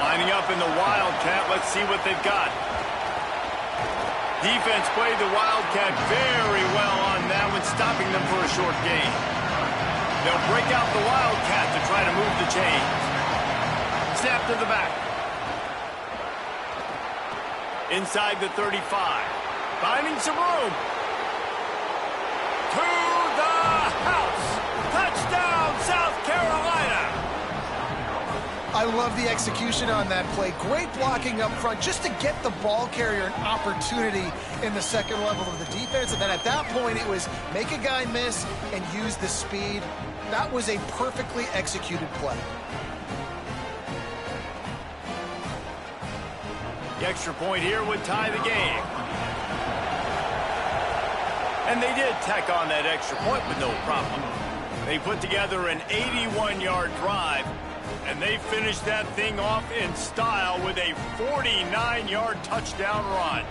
Lining up in the Wildcat. Let's see what they've got. Defense played the Wildcat very well on that one, stopping them for a short gain. They'll break out the Wildcat to try to move the chains. Snap to the back. Inside the 35. Finding some room. To the house. Touchdown, South Carolina. I love the execution on that play. Great blocking up front just to get the ball carrier an opportunity in the second level of the defense. And then at that point, it was make a guy miss and use the speed. That was a perfectly executed play. The extra point here would tie the game. And they did tack on that extra point with no problem. They put together an 81-yard drive, and they finished that thing off in style with a 49-yard touchdown run.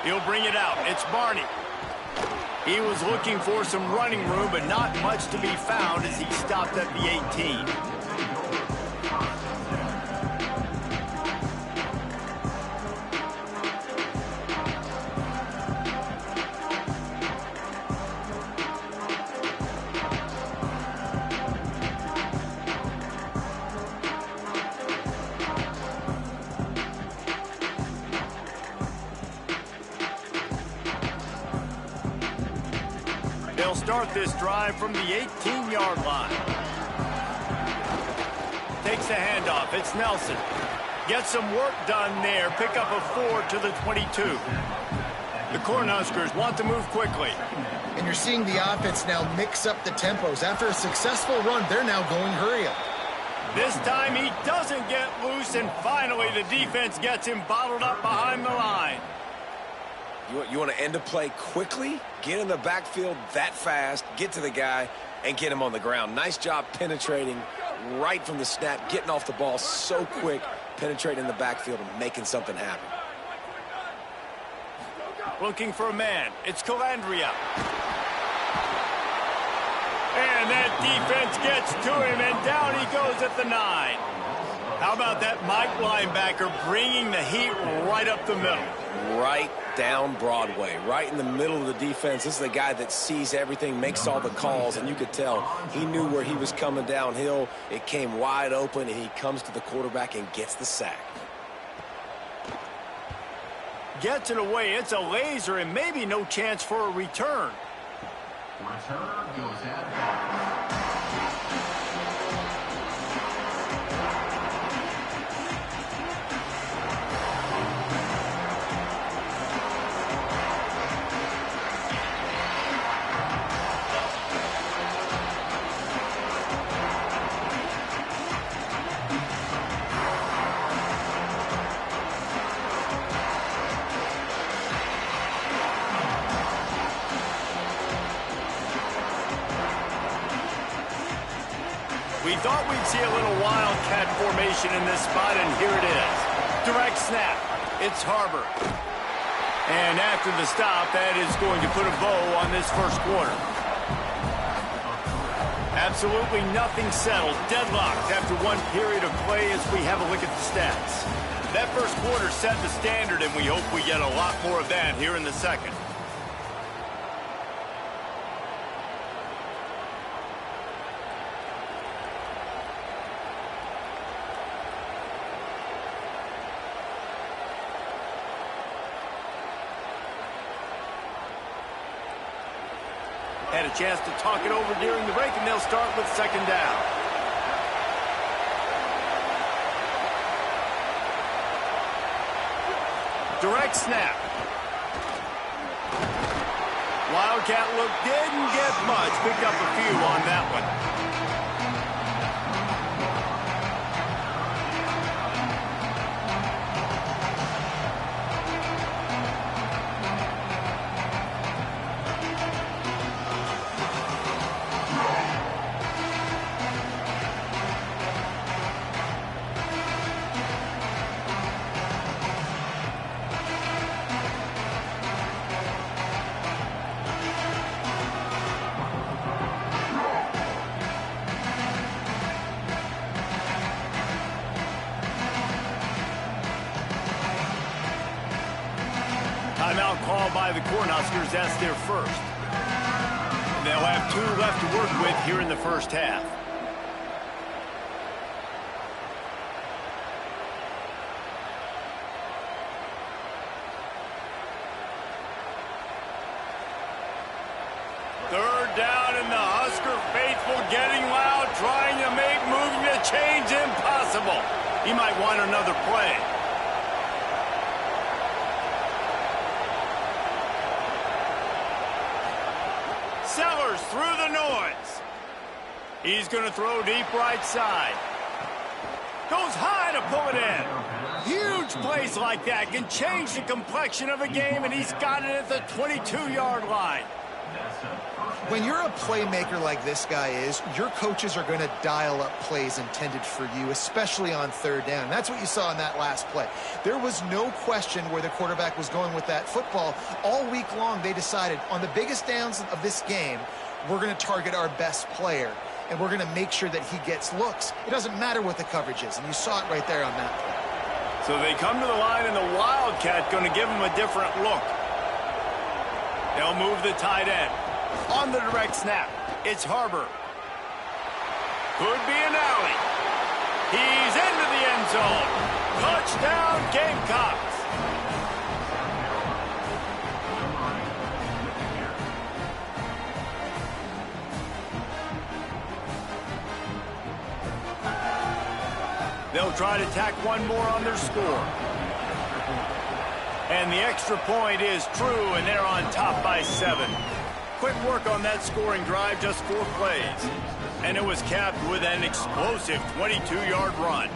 He'll bring it out. It's Barney. He was looking for some running room, but not much to be found as he stopped at the 18. They'll start this drive from the 18-yard line. Takes a handoff. It's Nelson. Gets some work done there. Pick up a 4 to the 22. The Cornhuskers want to move quickly. And you're seeing the offense now mix up the tempos. After a successful run, they're now going hurry up. This time he doesn't get loose, and finally the defense gets him bottled up behind the line. You want to end a play quickly, get in the backfield that fast, get to the guy, and get him on the ground. Nice job penetrating right from the snap, getting off the ball so quick, penetrating the backfield and making something happen. Looking for a man. It's Calandria. And that defense gets to him, and down he goes at the 9. How about that Mike linebacker bringing the heat right up the middle? Right down Broadway, right in the middle of the defense. This is the guy that sees everything, makes all the calls, and you could tell he knew where he was coming downhill. It came wide open, and he comes to the quarterback and gets the sack. Gets it away. It's a laser, and maybe no chance for a return. Return goes at We thought we'd see a little wildcat formation in this spot, and here it is. Direct snap. It's Harbor. And after the stop, that is going to put a bow on this first quarter. Absolutely nothing settled. Deadlocked after one period of play as we have a look at the stats. That first quarter set the standard, and we hope we get a lot more of that here in the second. Had a chance to talk it over during the break, and they'll start with second down. Direct snap. Wildcat look didn't get much. Picked up a few on that one. Timeout called by the Cornhuskers. That's their first. And they'll have 2 left to work with here in the first half. Third down, and the Husker faithful getting loud, trying to make moving the chains impossible. He might want another play. Sellers through the noise. He's going to throw deep right side. Goes high to pull it in. Huge plays like that can change the complexion of a game, and he's got it at the 22-yard line. When you're a playmaker like this guy is, your coaches are going to dial up plays intended for you, especially on third down. That's what you saw in that last play. There was no question where the quarterback was going with that football. All week long, they decided on the biggest downs of this game, we're going to target our best player, and we're going to make sure that he gets looks. It doesn't matter what the coverage is, and you saw it right there on that play. So they come to the line, and the Wildcat going to give them a different look. They'll move the tight end. On the direct snap, it's Harbor. Could be an alley. He's into the end zone. Touchdown, Gamecocks. They'll try to tack one more on their score. And the extra point is true, and they're on top by 7. Quick work on that scoring drive, just 4 plays. And it was capped with an explosive 22-yard run.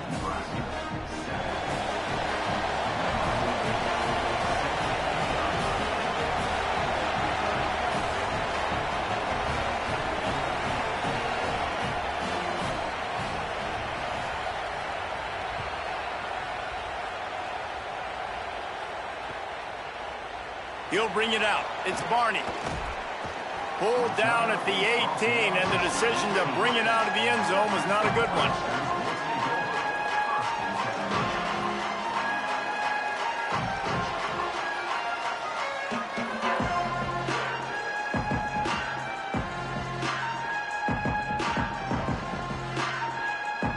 He'll bring it out. It's Barney. Pulled down at the 18, and the decision to bring it out of the end zone was not a good one.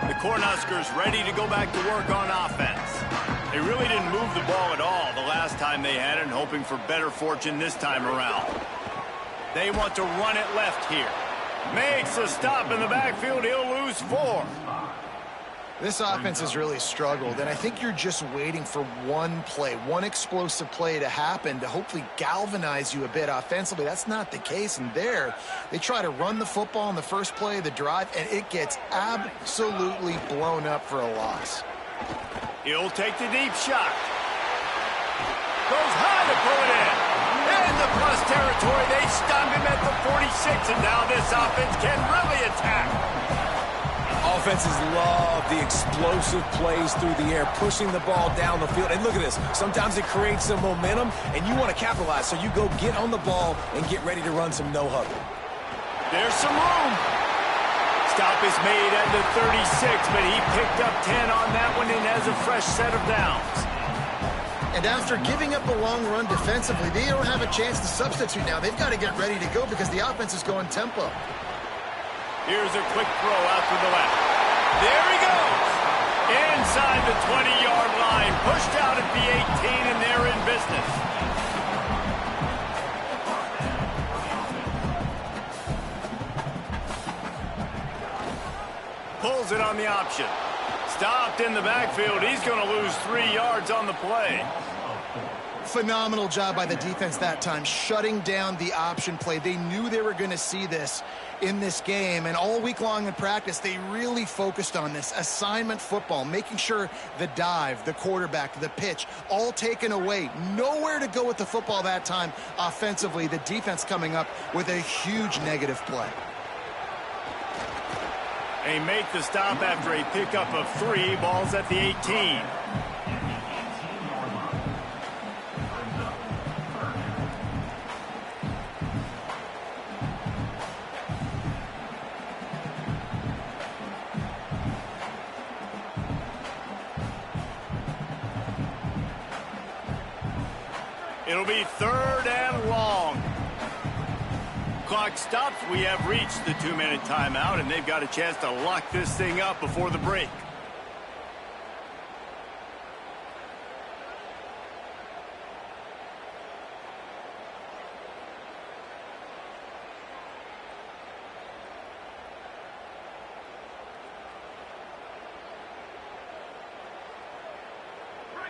The Cornhuskers ready to go back to work on offense. They really didn't move the ball at all the last time they had it, and hoping for better fortune this time around. They want to run it left here. Makes a stop in the backfield. He'll lose 4. This offense has really struggled, and I think you're just waiting for one play, one explosive play to happen to hopefully galvanize you a bit offensively. That's not the case, and there they try to run the football in the first play of the drive, and it gets absolutely blown up for a loss. He'll take the deep shot. Goes high to pull it in. In the plus territory, they stunned him at the 46, and now this offense can really attack. Offenses love the explosive plays through the air, pushing the ball down the field. And look at this. Sometimes it creates some momentum, and you want to capitalize, so you go get on the ball and get ready to run some no-huddle. There's some room. Stop is made at the 36, but he picked up 10 on that one and has a fresh set of downs. And after giving up a long run defensively, they don't have a chance to substitute now. They've got to get ready to go because the offense is going tempo. Here's a quick throw out to the left. There he goes. Inside the 20-yard line. Pushed out at the 18, and they're in business. Pulls it on the option. Stopped in the backfield. He's going to lose 3 yards on the play. Phenomenal job by the defense that time, shutting down the option play. They knew they were going to see this in this game, and all week long in practice, they really focused on this assignment football, making sure the dive, the quarterback, the pitch, all taken away. Nowhere to go with the football that time offensively. The defense coming up with a huge negative play. They make the stop after a pickup of 3. Ball's at the 18. It'll be 3rd and long. Clock stops. We have reached the 2-minute timeout, and they've got a chance to lock this thing up before the break.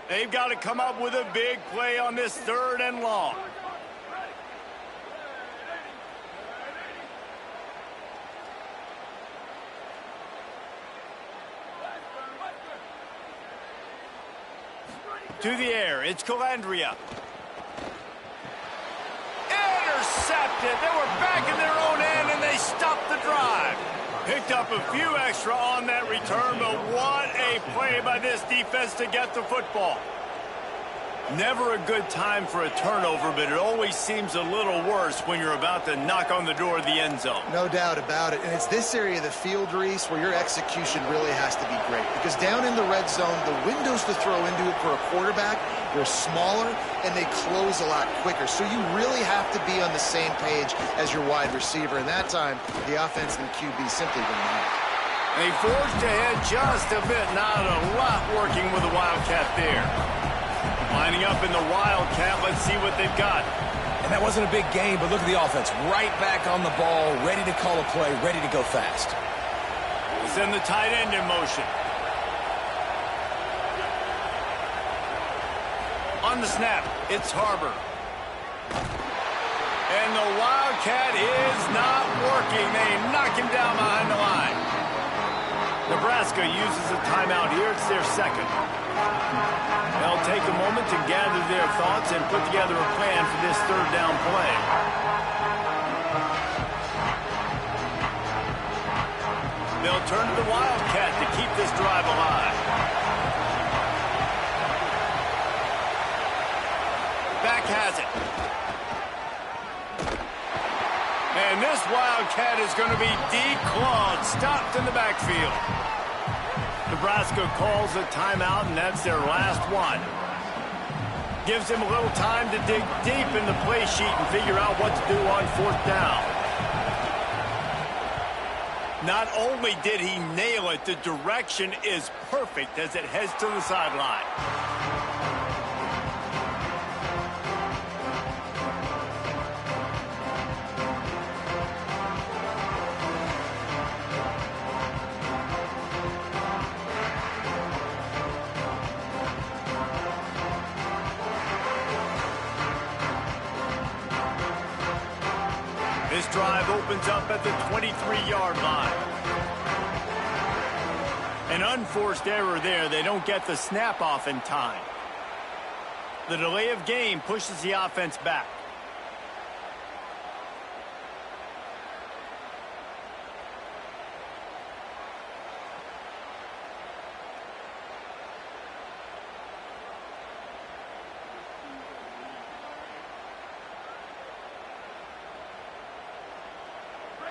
They've got to come up with a big play on this 3rd and long. To the air, it's Calandria. Intercepted! it. They were back in their own end, and they stopped the drive. Picked up a few extra on that return, but what a play by this defense to get the football. Never a good time for a turnover, but it always seems a little worse when you're about to knock on the door of the end zone. No doubt about it. And it's this area of the field, Reese, where your execution really has to be great. Because down in the red zone, the windows to throw into it for a quarterback, they're smaller, and they close a lot quicker. So you really have to be on the same page as your wide receiver. And that time, the offense and the QB simply did not. They forged ahead just a bit. Not a lot working with the Wildcat there. Lining up in the Wildcat, let's see what they've got. And that wasn't a big game, but look at the offense. Right back on the ball, ready to call a play, ready to go fast. We'll send the tight end in motion. On the snap, it's Harbor. And the Wildcat is not working. They knock him down behind the line. Nebraska uses a timeout here. It's their second. They'll take a moment to gather their thoughts and put together a plan for this third down play. They'll turn to the Wildcat to keep this drive alive. Back has it. And this Wildcat is going to be declawed, stopped in the backfield. Nebraska calls a timeout, and that's their last one. Gives them a little time to dig deep in the play sheet and figure out what to do on fourth down. Not only did he nail it, the direction is perfect as it heads to the sideline. This drive opens up at the 23-yard line. An unforced error there. They don't get the snap off in time. The delay of game pushes the offense back.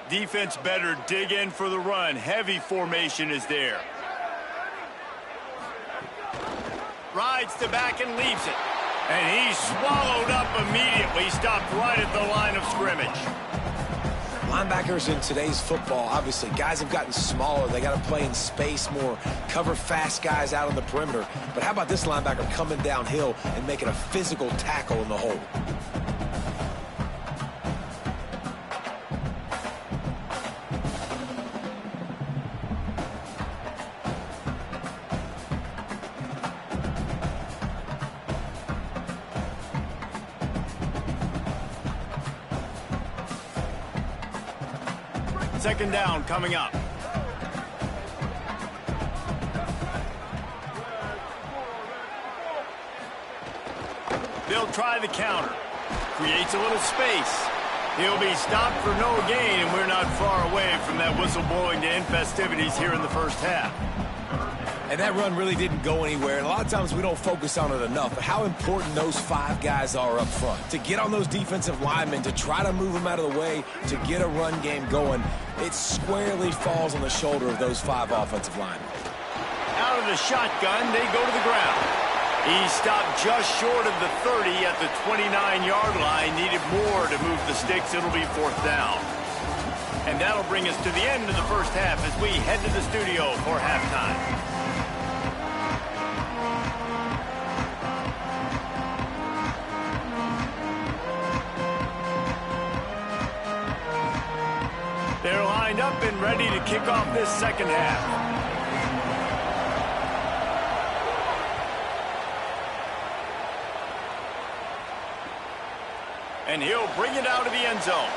Defense better dig in for the run. Heavy formation is there. Rides the back and leaves it. And he's swallowed up immediately. Stopped right at the line of scrimmage. Linebackers in today's football, obviously, guys have gotten smaller. They got to play in space more, cover fast guys out on the perimeter. But how about this linebacker coming downhill and making a physical tackle in the hole? Second down coming up. They'll try the counter. Creates a little space. He'll be stopped for no gain, and we're not far away from that whistle blowing to end festivities here in the first half. And that run really didn't go anywhere. And a lot of times we don't focus on it enough, but how important those five guys are up front. To get on those defensive linemen, to try to move them out of the way, to get a run game going, it squarely falls on the shoulder of those five offensive linemen. Out of the shotgun, they go to the ground. He stopped just short of the 30 at the 29-yard line. Needed more to move the sticks. It'll be fourth down. And that'll bring us to the end of the first half as we head to the studio for halftime. They're lined up and ready to kick off this second half. And he'll bring it out of the end zone.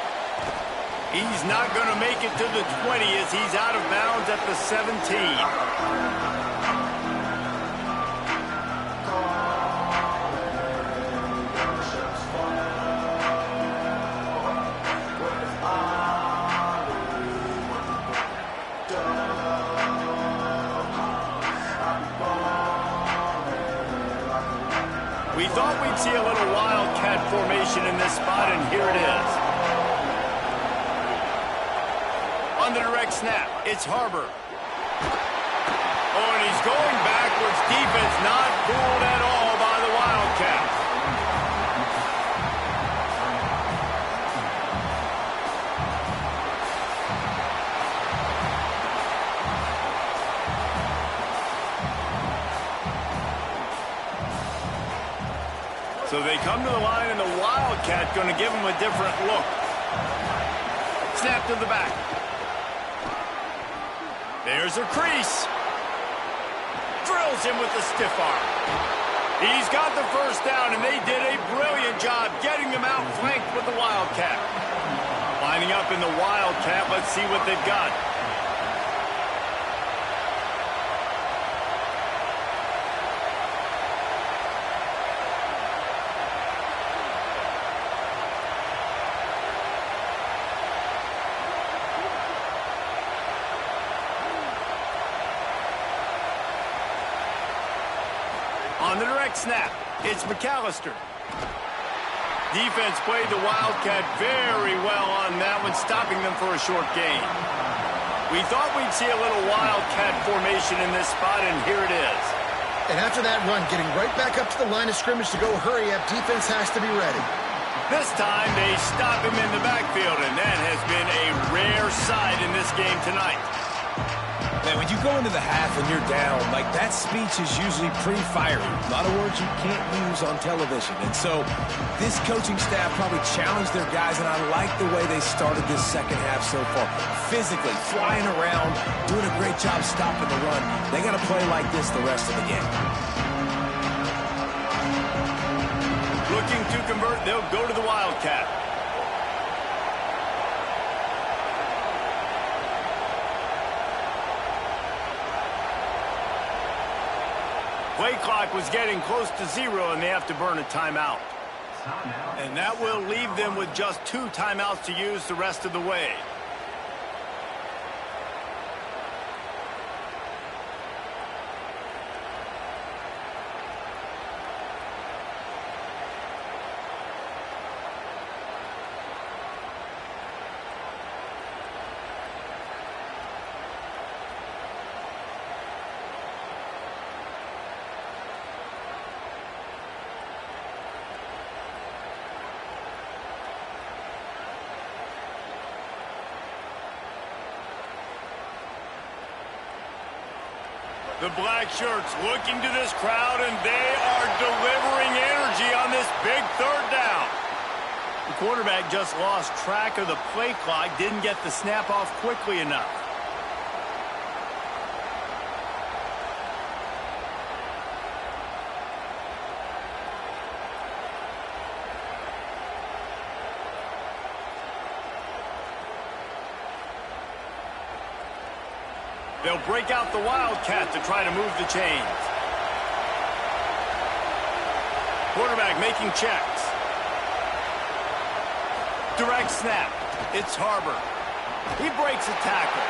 He's not going to make it to the 20 as he's out of bounds at the 17. thought we'd see a little wildcat formation in this spot, and here it is. On the direct snap, it's Harbor. Oh, and he's going backwards. Defense not fooled at all by the Wildcats. So they come to the line, and the Wildcat going to give them a different look. Snap to the back. There's a crease. Drills him with the stiff arm. He's got the first down, and they did a brilliant job getting them out flanked with the Wildcat. Lining up in the Wildcat, let's see what they've got. On the direct snap, it's McAllister. Defense played the Wildcat very well on that one, stopping them for a short gain. We thought we'd see a little Wildcat formation in this spot, and here it is. And after that run, getting right back up to the line of scrimmage to go hurry up, defense has to be ready. This time, they stop him in the backfield, and that has been a rare sight in this game tonight. Man, when you go into the half and you're down, like, that speech is usually pretty fiery. A lot of words you can't use on television. And so this coaching staff probably challenged their guys, and I like the way they started this second half so far. Physically, flying around, doing a great job stopping the run. They got to play like this the rest of the game. Looking to convert, they'll go to the Wildcat. Play clock was getting close to 0, and they have to burn a timeout. And that will leave them with just 2 timeouts to use the rest of the way. The black shirts looking to this crowd, and they are delivering energy on this big third down. The quarterback just lost track of the play clock, didn't get the snap off quickly enough. They'll break out the Wildcat to try to move the chains. Quarterback making checks. Direct snap. It's Harbor. He breaks a tackle.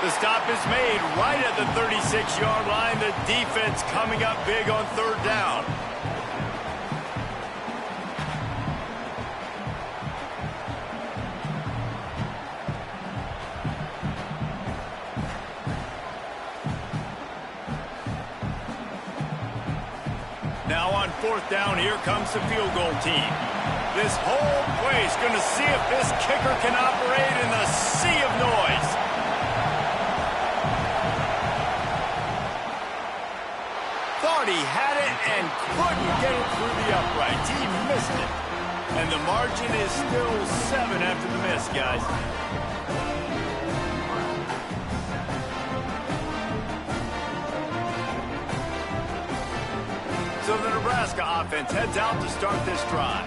The stop is made right at the 36-yard line. The defense coming up big on third down. Now on fourth down, here comes the field goal team. This whole place going to see if this kicker can operate in the sea of noise. Thought he had it and couldn't get it through the uprights. He missed it. And the margin is still 7 after the miss, guys. So the Nebraska offense heads out to start this drive.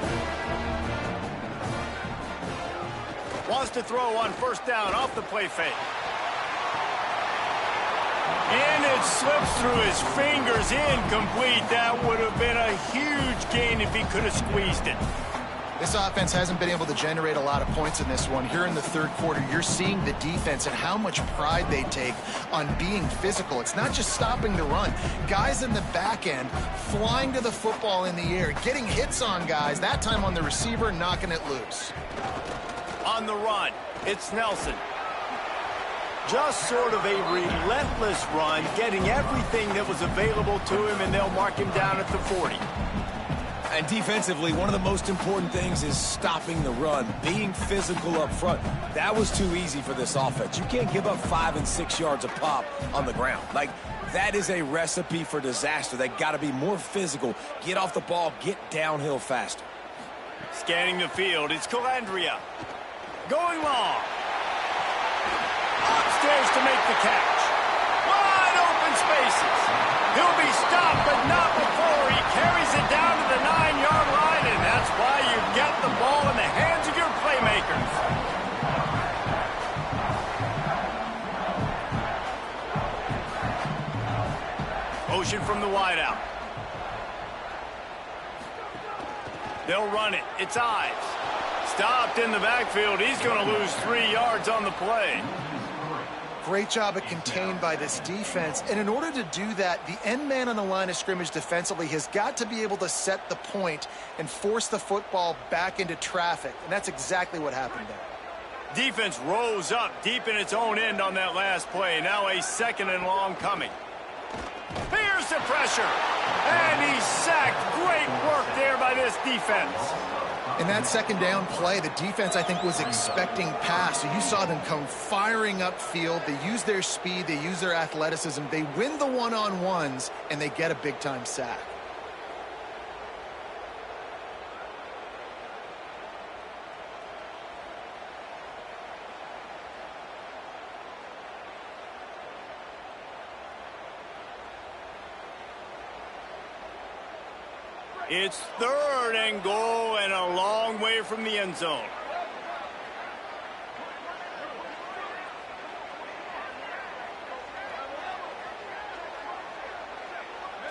Wants to throw on first down off the play fake. And it slips through his fingers, incomplete. That would have been a huge gain if he could have squeezed it. This offense hasn't been able to generate a lot of points in this one. Here in the third quarter, you're seeing the defense and how much pride they take on being physical. It's not just stopping the run. Guys in the back end flying to the football in the air, getting hits on guys, that time on the receiver, knocking it loose. On the run, it's Nelson. Just sort of a relentless run, getting everything that was available to him, and they'll mark him down at the 40. And defensively, one of the most important things is stopping the run, being physical up front. That was too easy for this offense. You can't give up 5 and 6 yards a pop on the ground. Like, that is a recipe for disaster. They got to be more physical, get off the ball, get downhill faster. Scanning the field, it's Calandria. Going long. Upstairs to make the catch. Wide open spaces. He'll be stopped, but not before he carries it down to the 9-yard line, and that's why you get the ball in the hands of your playmakers. Motion from the wideout. They'll run it. It's Ives. Stopped in the backfield. He's going to lose 3 yards on the play. Great job at contained by this defense. And in order to do that, the end man on the line of scrimmage defensively has got to be able to set the point and force the football back into traffic. And that's exactly what happened there. Defense rose up deep in its own end on that last play. Now a 2nd and long coming. Here's the pressure. And he's sacked. Great work there by this defense. In that 2nd down play, the defense, I think, was expecting pass. So you saw them come firing upfield. They use their speed. They use their athleticism. They win the one-on-ones, and they get a big-time sack. It's 3rd and goal and a long way from the end zone.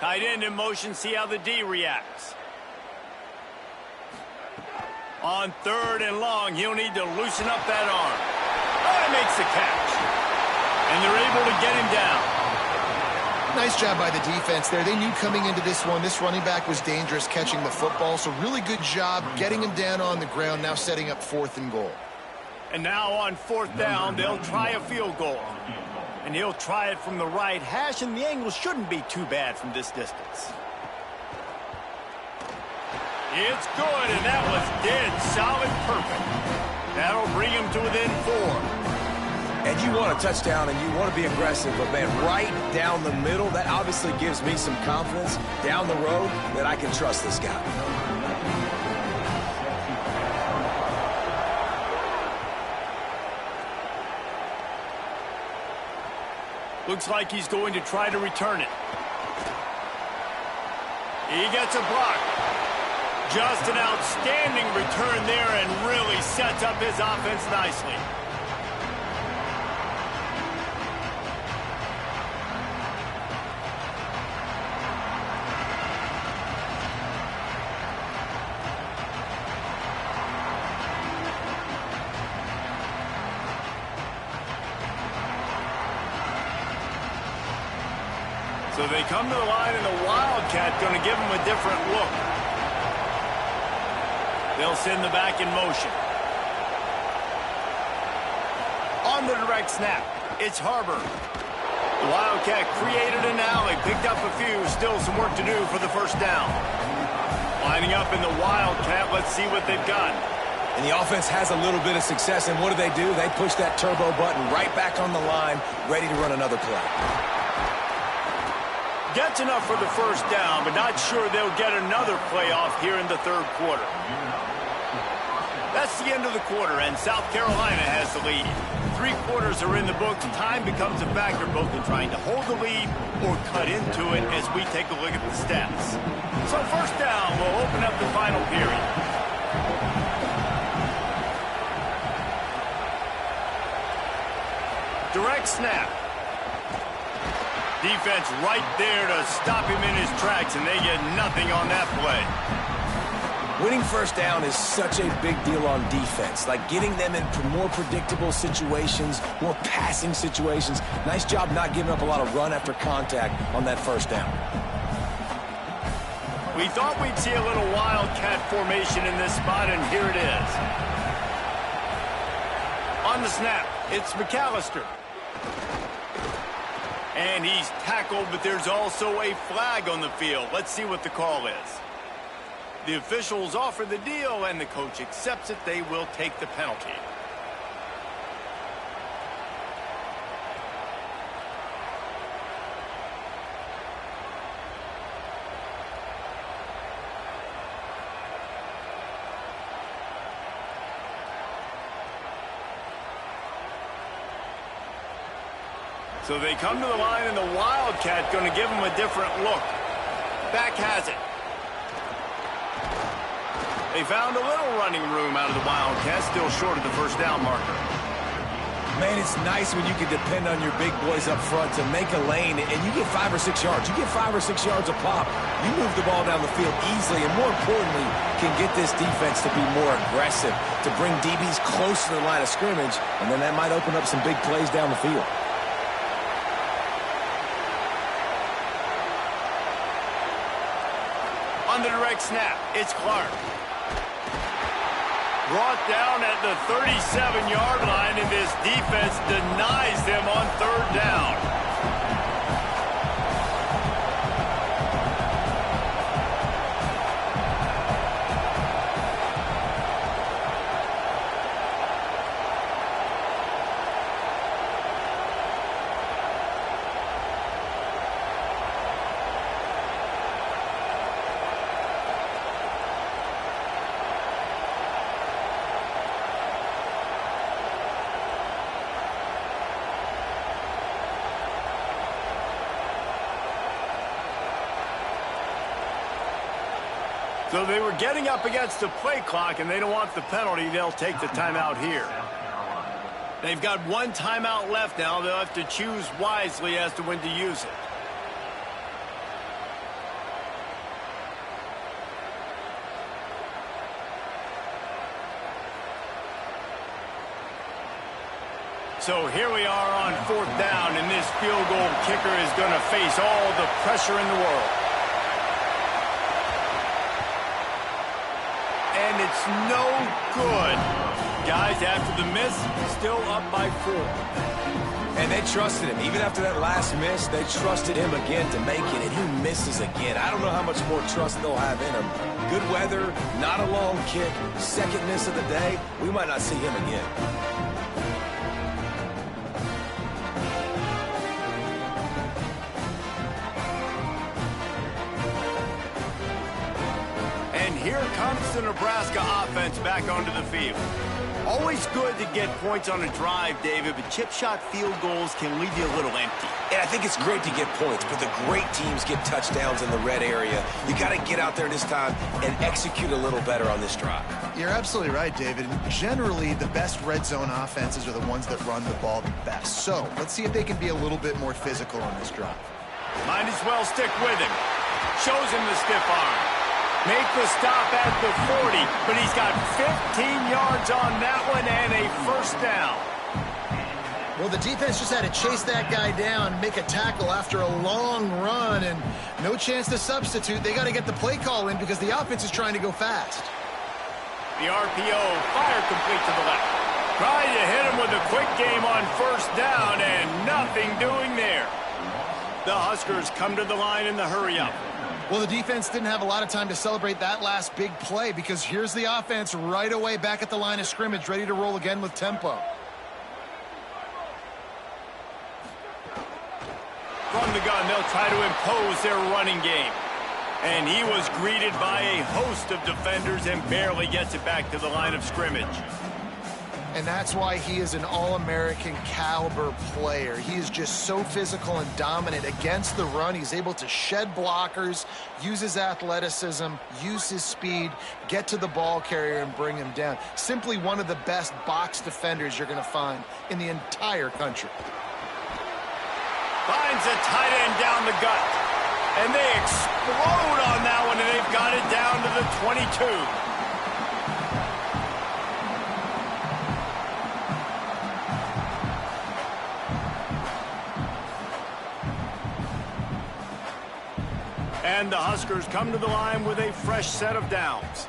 Tight end in motion, see how the D reacts. On 3rd and long, he'll need to loosen up that arm. Oh, he makes the catch. And they're able to get him down. Nice job by the defense there. They knew coming into this one, this running back was dangerous catching the football, so really good job getting him down on the ground, now setting up 4th and goal. And now on 4th down, they'll try a field goal. And he'll try it from the right hash, and the angle shouldn't be too bad from this distance. It's good, and that was dead solid perfect. That'll bring him to within 4. And you want a touchdown and you want to be aggressive, but man, right down the middle, that obviously gives me some confidence down the road that I can trust this guy. Looks like he's going to try to return it. He gets a block. Just an outstanding return there and really sets up his offense nicely. So they come to the line, and the Wildcat going to give them a different look. They'll send the back in motion. On the direct snap, it's Harbor. The Wildcat created an alley, picked up a few, still some work to do for the 1st down. Lining up in the Wildcat, let's see what they've got. And the offense has a little bit of success, and what do? They push that turbo button right back on the line, ready to run another play. Gets enough for the 1st down, but not sure they'll get another play off here in the 3rd quarter. That's the end of the quarter, and South Carolina has the lead. 3 quarters are in the books. Time becomes a factor both in trying to hold the lead or cut into it as we take a look at the stats. So 1st down will open up the final period. Direct snap. Defense right there to stop him in his tracks, and they get nothing on that play. Winning first down is such a big deal on defense, like getting them into more predictable situations, more passing situations. Nice job not giving up a lot of run after contact on that first down. We thought we'd see a little wildcat formation in this spot, and here it is. On the snap, it's McAllister. And he's tackled, but there's also a flag on the field. Let's see what the call is. The officials offer the deal, and the coach accepts it. They will take the penalty. So they come to the line, and the Wildcat going to give them a different look. Back has it. They found a little running room out of the Wildcat, still short of the first down marker. Man, it's nice when you can depend on your big boys up front to make a lane, and you get 5 or 6 yards. You get 5 or 6 yards a pop. You move the ball down the field easily, and more importantly, can get this defense to be more aggressive, to bring DBs close to the line of scrimmage, and then that might open up some big plays down the field. On the direct snap, it's Clark. Brought down at the 37-yard line, and this defense denies them on third down. So they were getting up against the play clock, and they don't want the penalty. They'll take the timeout here. They've got one timeout left now. They'll have to choose wisely as to when to use it. So here we are on fourth down, and this field goal kicker is going to face all the pressure in the world. And it's no good. Guys, after the miss, still up by 4. And they trusted him. Even after that last miss, they trusted him again to make it, and he misses again. I don't know how much more trust they'll have in him. Good weather, not a long kick, second miss of the day. We might not see him again. Here comes the Nebraska offense back onto the field. Always good to get points on a drive, David, but chip shot field goals can leave you a little empty. And I think it's great to get points, but the great teams get touchdowns in the red area. You got to get out there this time and execute a little better on this drive. You're absolutely right, David. Generally, the best red zone offenses are the ones that run the ball the best. So let's see if they can be a little bit more physical on this drive. Might as well stick with him. Shows him the stiff arm. Make the stop at the 40, but he's got 15 yards on that one and a first down. Well, the defense just had to chase that guy down, make a tackle after a long run, and no chance to substitute. They got to get the play call in because the offense is trying to go fast. The RPO, fire complete to the left. Trying to hit him with a quick game on first down, and nothing doing there. The Huskers come to the line in the hurry-up. Well, the defense didn't have a lot of time to celebrate that last big play because here's the offense right away back at the line of scrimmage, ready to roll again with tempo. From the gun, they'll try to impose their running game. And he was greeted by a host of defenders and barely gets it back to the line of scrimmage. And that's why he is an All-American caliber player. He is just so physical and dominant against the run. He's able to shed blockers, use his athleticism, use his speed, get to the ball carrier and bring him down. Simply one of the best box defenders you're going to find in the entire country. Finds a tight end down the gut. And they explode on that one, and they've got it down to the 22. And the Huskers come to the line with a fresh set of downs.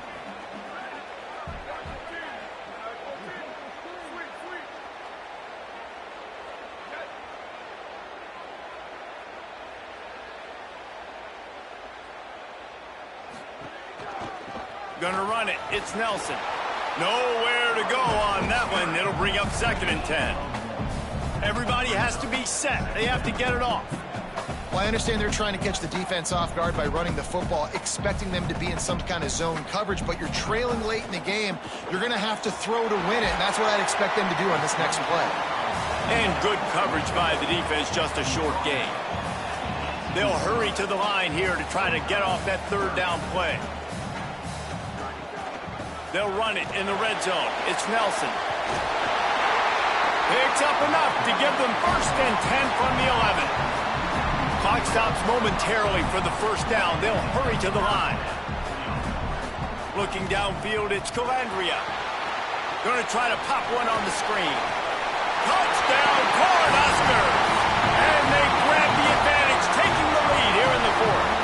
Gonna run it. It's Nelson. Nowhere to go on that one. It'll bring up 2nd and 10. Everybody has to be set. They have to get it off. Well, I understand they're trying to catch the defense off guard by running the football, expecting them to be in some kind of zone coverage, but you're trailing late in the game. You're going to have to throw to win it, and that's what I'd expect them to do on this next play. And good coverage by the defense, just a short gain. They'll hurry to the line here to try to get off that 3rd down play. They'll run it in the red zone. It's Nelson. Picks up enough to give them 1st and 10 from the 11. Clock stops momentarily for the 1st down. They'll hurry to the line. Looking downfield, it's Calandria. Going to try to pop one on the screen. Touchdown, Cornhuskers! And they grab the advantage, taking the lead here in the 4th.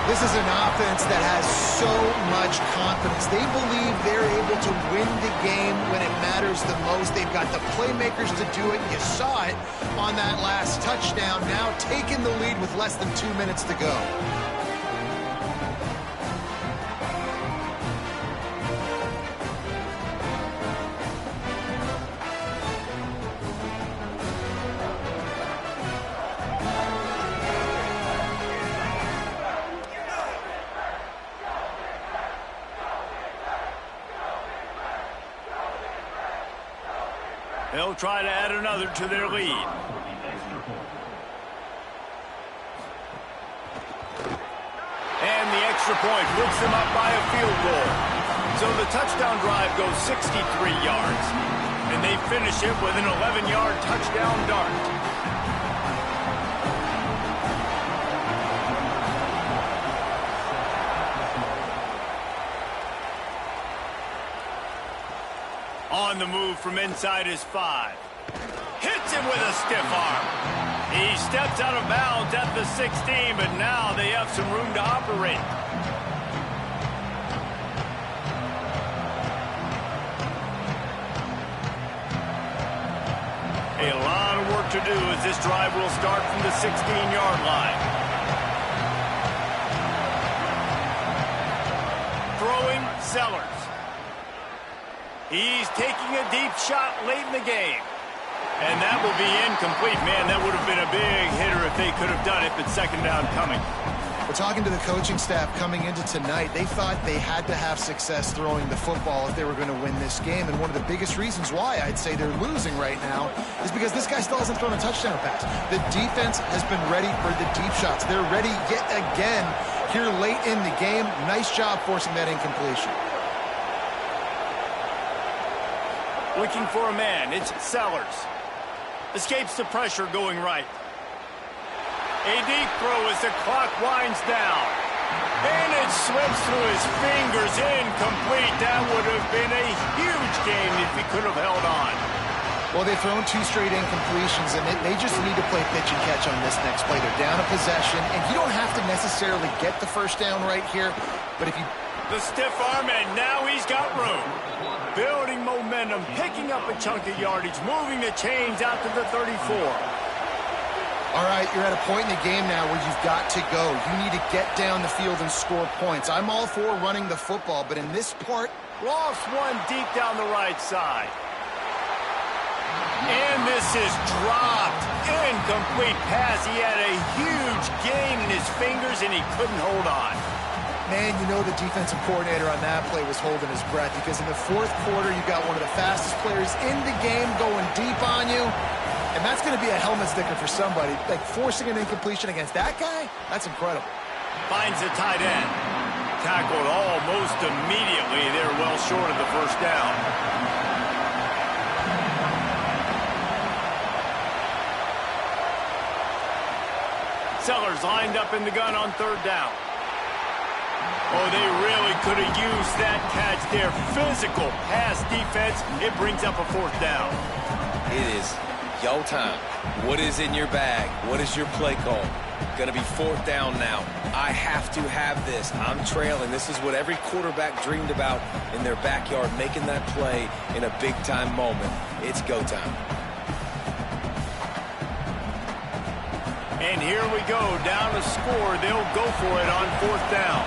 This is an offense that has so much confidence. They believe they're able to win the game when it matters the most. They've got the playmakers to do it. You saw it on that last touchdown. Now taking the lead with less than 2 minutes to go. They'll try to add another to their lead. And the extra point puts them up by a field goal. So the touchdown drive goes 63 yards. And they finish it with an 11-yard touchdown dart. On the move from inside his 5. Hits him with a stiff arm. He steps out of bounds at the 16, but now they have some room to operate. A lot of work to do as this drive will start from the 16-yard line. Throwing Sellers. He's taking a deep shot late in the game. And that will be incomplete. Man, that would have been a big hitter if they could have done it, but 2nd down coming. We're talking to the coaching staff coming into tonight. They thought they had to have success throwing the football if they were going to win this game. And one of the biggest reasons why I'd say they're losing right now is because this guy still hasn't thrown a touchdown pass. The defense has been ready for the deep shots. They're ready yet again here late in the game. Nice job forcing that incompletion. Looking for a man. It's Sellers. Escapes the pressure going right. A deep throw as the clock winds down. And it slips through his fingers. Incomplete. That would have been a huge game if he could have held on. Well, they've thrown 2 straight incompletions, and they just need to play pitch and catch on this next play. They're down a possession, and you don't have to necessarily get the 1st down right here, but if you... The stiff arm, and now he's got room. Building momentum, picking up a chunk of yardage, moving the chains out to the 34. All right, you're at a point in the game now where you've got to go. You need to get down the field and score points. I'm all for running the football, but in this part... Lost one deep down the right side. And this is dropped. Incomplete pass. He had a huge gain in his fingers, and he couldn't hold on. Man, you know the defensive coordinator on that play was holding his breath because in the 4th quarter, you got one of the fastest players in the game going deep on you, and that's going to be a helmet sticker for somebody. Like, forcing an incompletion against that guy, that's incredible. Finds the tight end. Tackled almost immediately. They're well short of the 1st down. Sellers lined up in the gun on third down. Oh, they really could have used that catch there. Physical pass defense. It brings up a fourth down. It is yo time. What is in your bag? What is your play call? Going to be fourth down now. I have to have this. I'm trailing. This is what every quarterback dreamed about in their backyard, making that play in a big-time moment. It's go time. And here we go. Down to score. They'll go for it on fourth down.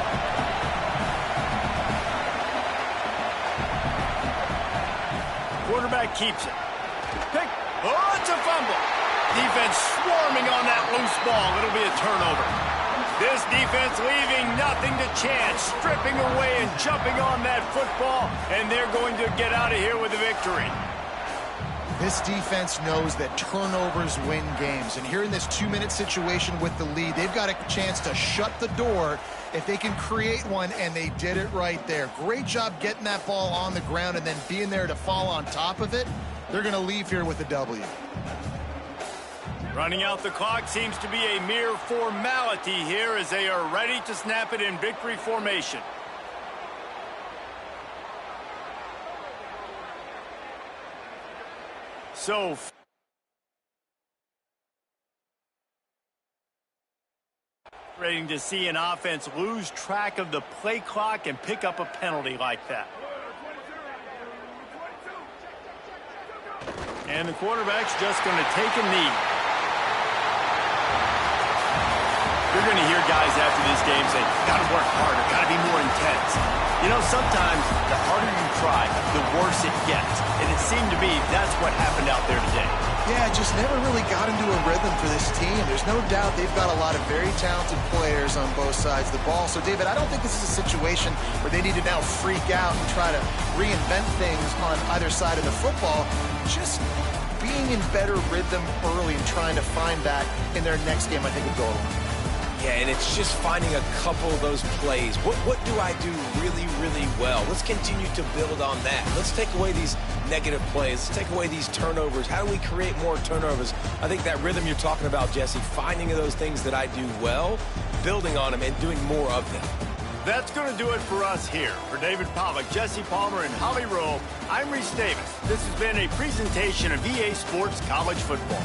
Quarterback keeps it. Pick. Oh, it's a fumble. Defense swarming on that loose ball. It'll be a turnover. This defense leaving nothing to chance, stripping away and jumping on that football, and they're going to get out of here with a victory. This defense knows that turnovers win games, and here in this 2-minute situation with the lead, they've got a chance to shut the door if they can create one, and they did it right there. Great job getting that ball on the ground and then being there to fall on top of it. They're going to leave here with a W. Running out the clock seems to be a mere formality here as they are ready to snap it in victory formation. So, waiting to see an offense lose track of the play clock and pick up a penalty like that. And the quarterback's just going to take a knee. You're going to hear guys after this game say, got to work harder, got to be more intense. You know, sometimes the harder you try, the worse it gets. And it seemed to me that's what happened out there today. Yeah, just never really got into a rhythm for this team. There's no doubt they've got a lot of very talented players on both sides of the ball. So, David, I don't think this is a situation where they need to now freak out and try to reinvent things on either side of the football. Just being in better rhythm early and trying to find that in their next game, I think, will go a long way. Yeah, and it's just finding a couple of those plays. What do I do really, really well? Let's continue to build on that. Let's take away these negative plays. Let's take away these turnovers. How do we create more turnovers? I think that rhythm you're talking about, Jesse, finding those things that I do well, building on them, and doing more of them. That's going to do it for us here. For David Pollack, Jesse Palmer, and Holly Rowe, I'm Reese Davis. This has been a presentation of EA Sports College Football.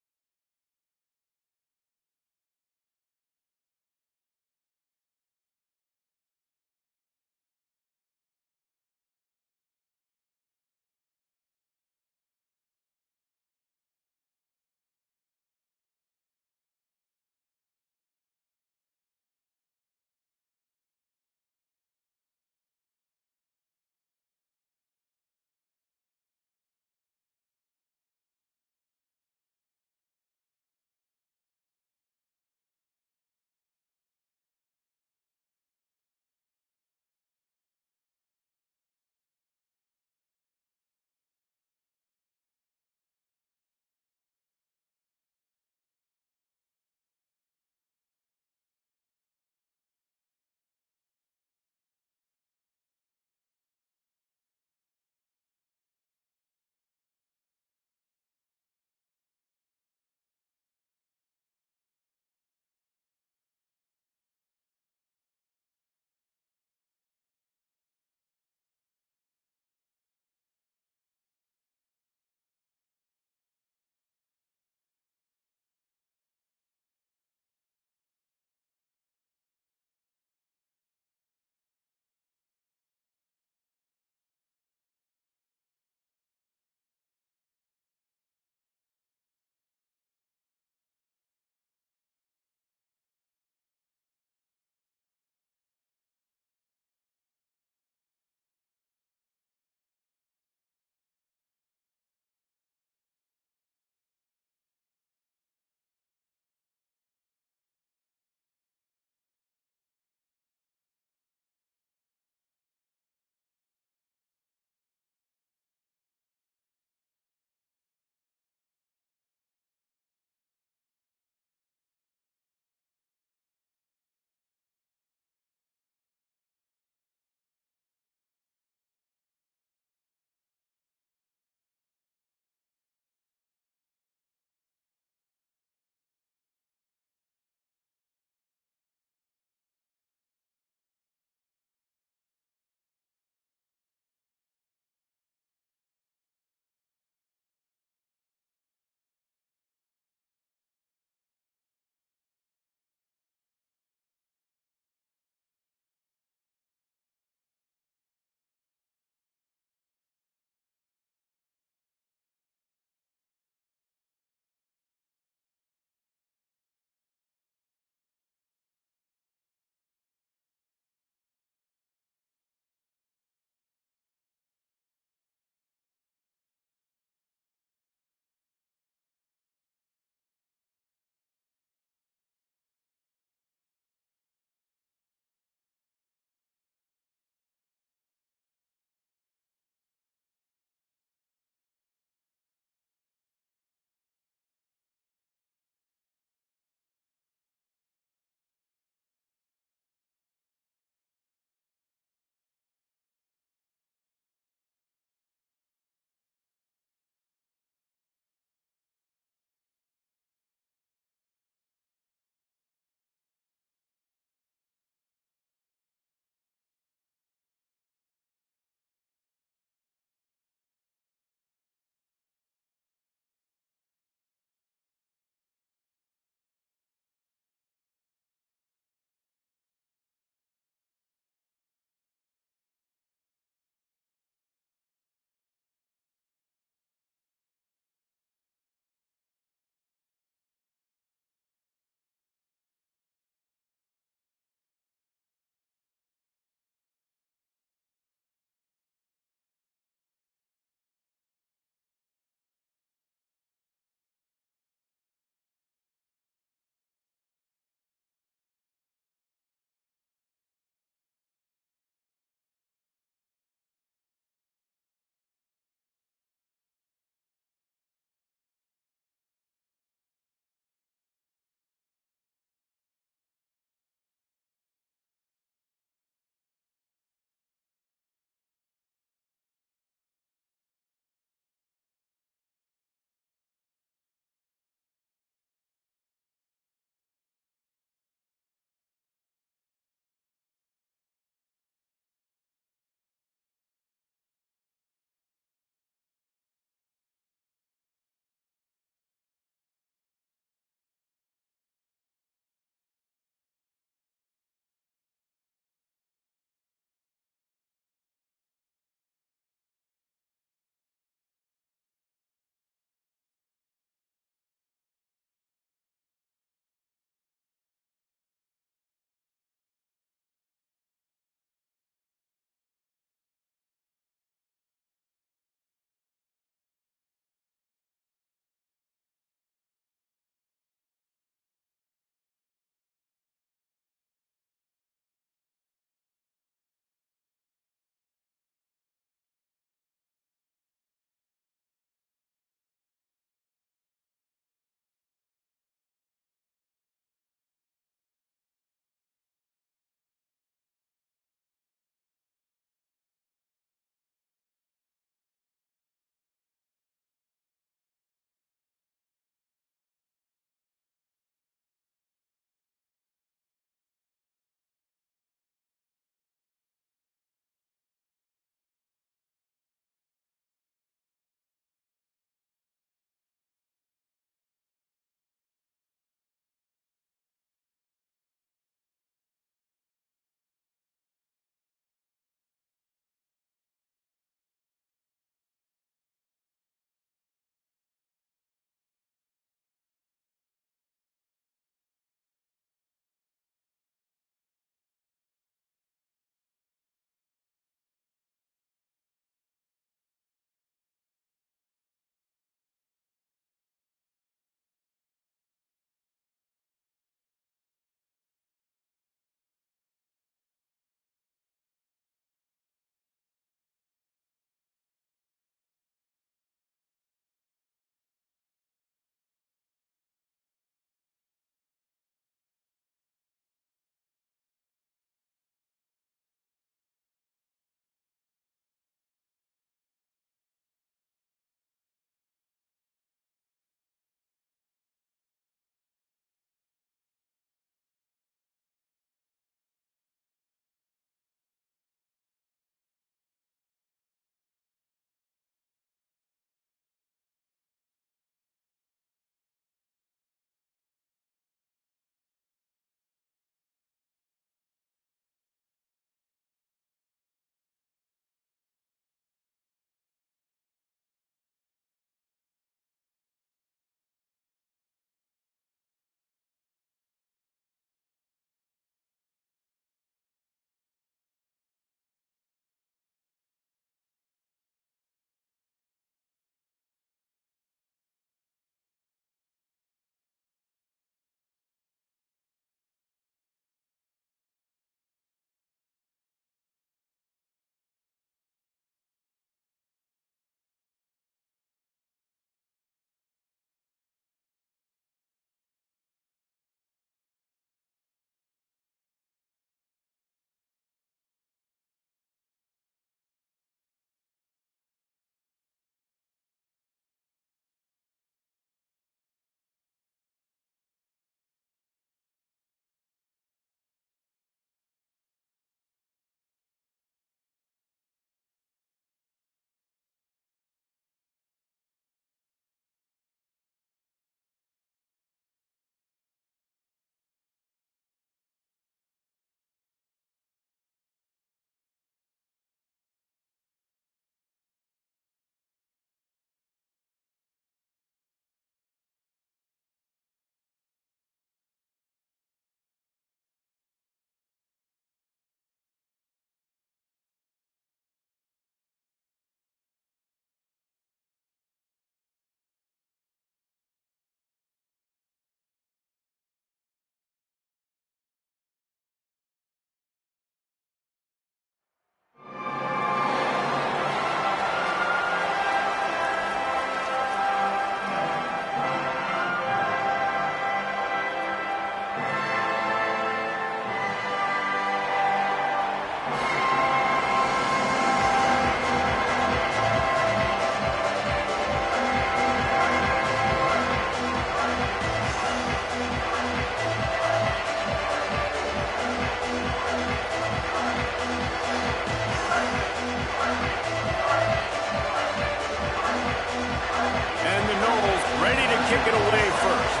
And the Noles ready to kick it away first.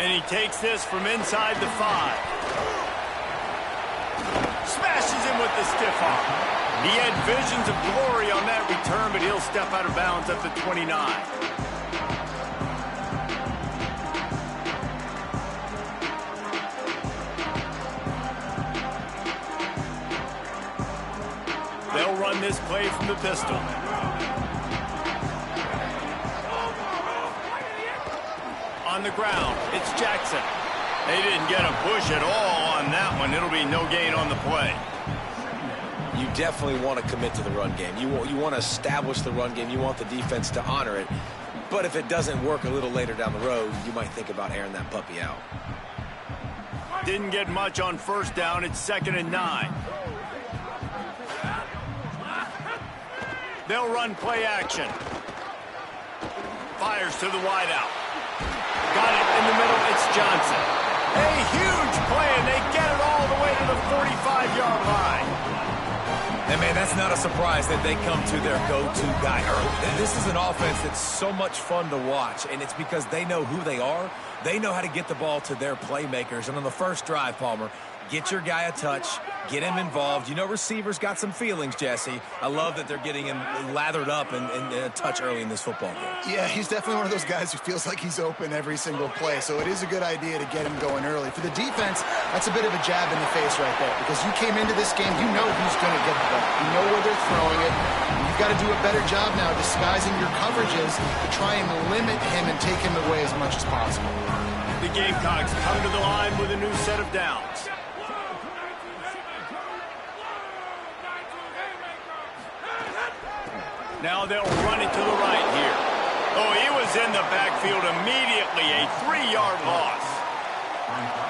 And he takes this from inside the 5. Smashes him with the stiff arm. He had visions of glory on that return, but he'll step out of bounds at the 29. They'll run this play from the pistol. On the ground, it's Jackson. They didn't get a push at all on that one. It'll be no gain on the play. You definitely want to commit to the run game. You want to establish the run game. You want the defense to honor it. But if it doesn't work a little later down the road, you might think about airing that puppy out. Didn't get much on first down. It's 2nd and 9. They'll run play action. Fires to the wideout. Got it in the middle. It's Johnson. A huge play, and they get it all the way to the 45-yard line. And, man, that's not a surprise that they come to their go-to guy early. This is an offense that's so much fun to watch, and it's because they know who they are. They know how to get the ball to their playmakers. And on the first drive, Palmer, get your guy a touch, get him involved. You know receivers got some feelings, Jesse. I love that they're getting him lathered up and a touch early in this football game. Yeah, he's definitely one of those guys who feels like he's open every single play, so it is a good idea to get him going early. For the defense, that's a bit of a jab in the face right there, because you came into this game, you know who's going to get the ball. You know where they're throwing it. You've got to do a better job now disguising your coverages to try and limit him and take him away as much as possible. The Gamecocks come to the line with a new set of downs. Now they'll run it to the right here. Oh, he was in the backfield immediately. A 3-yard loss.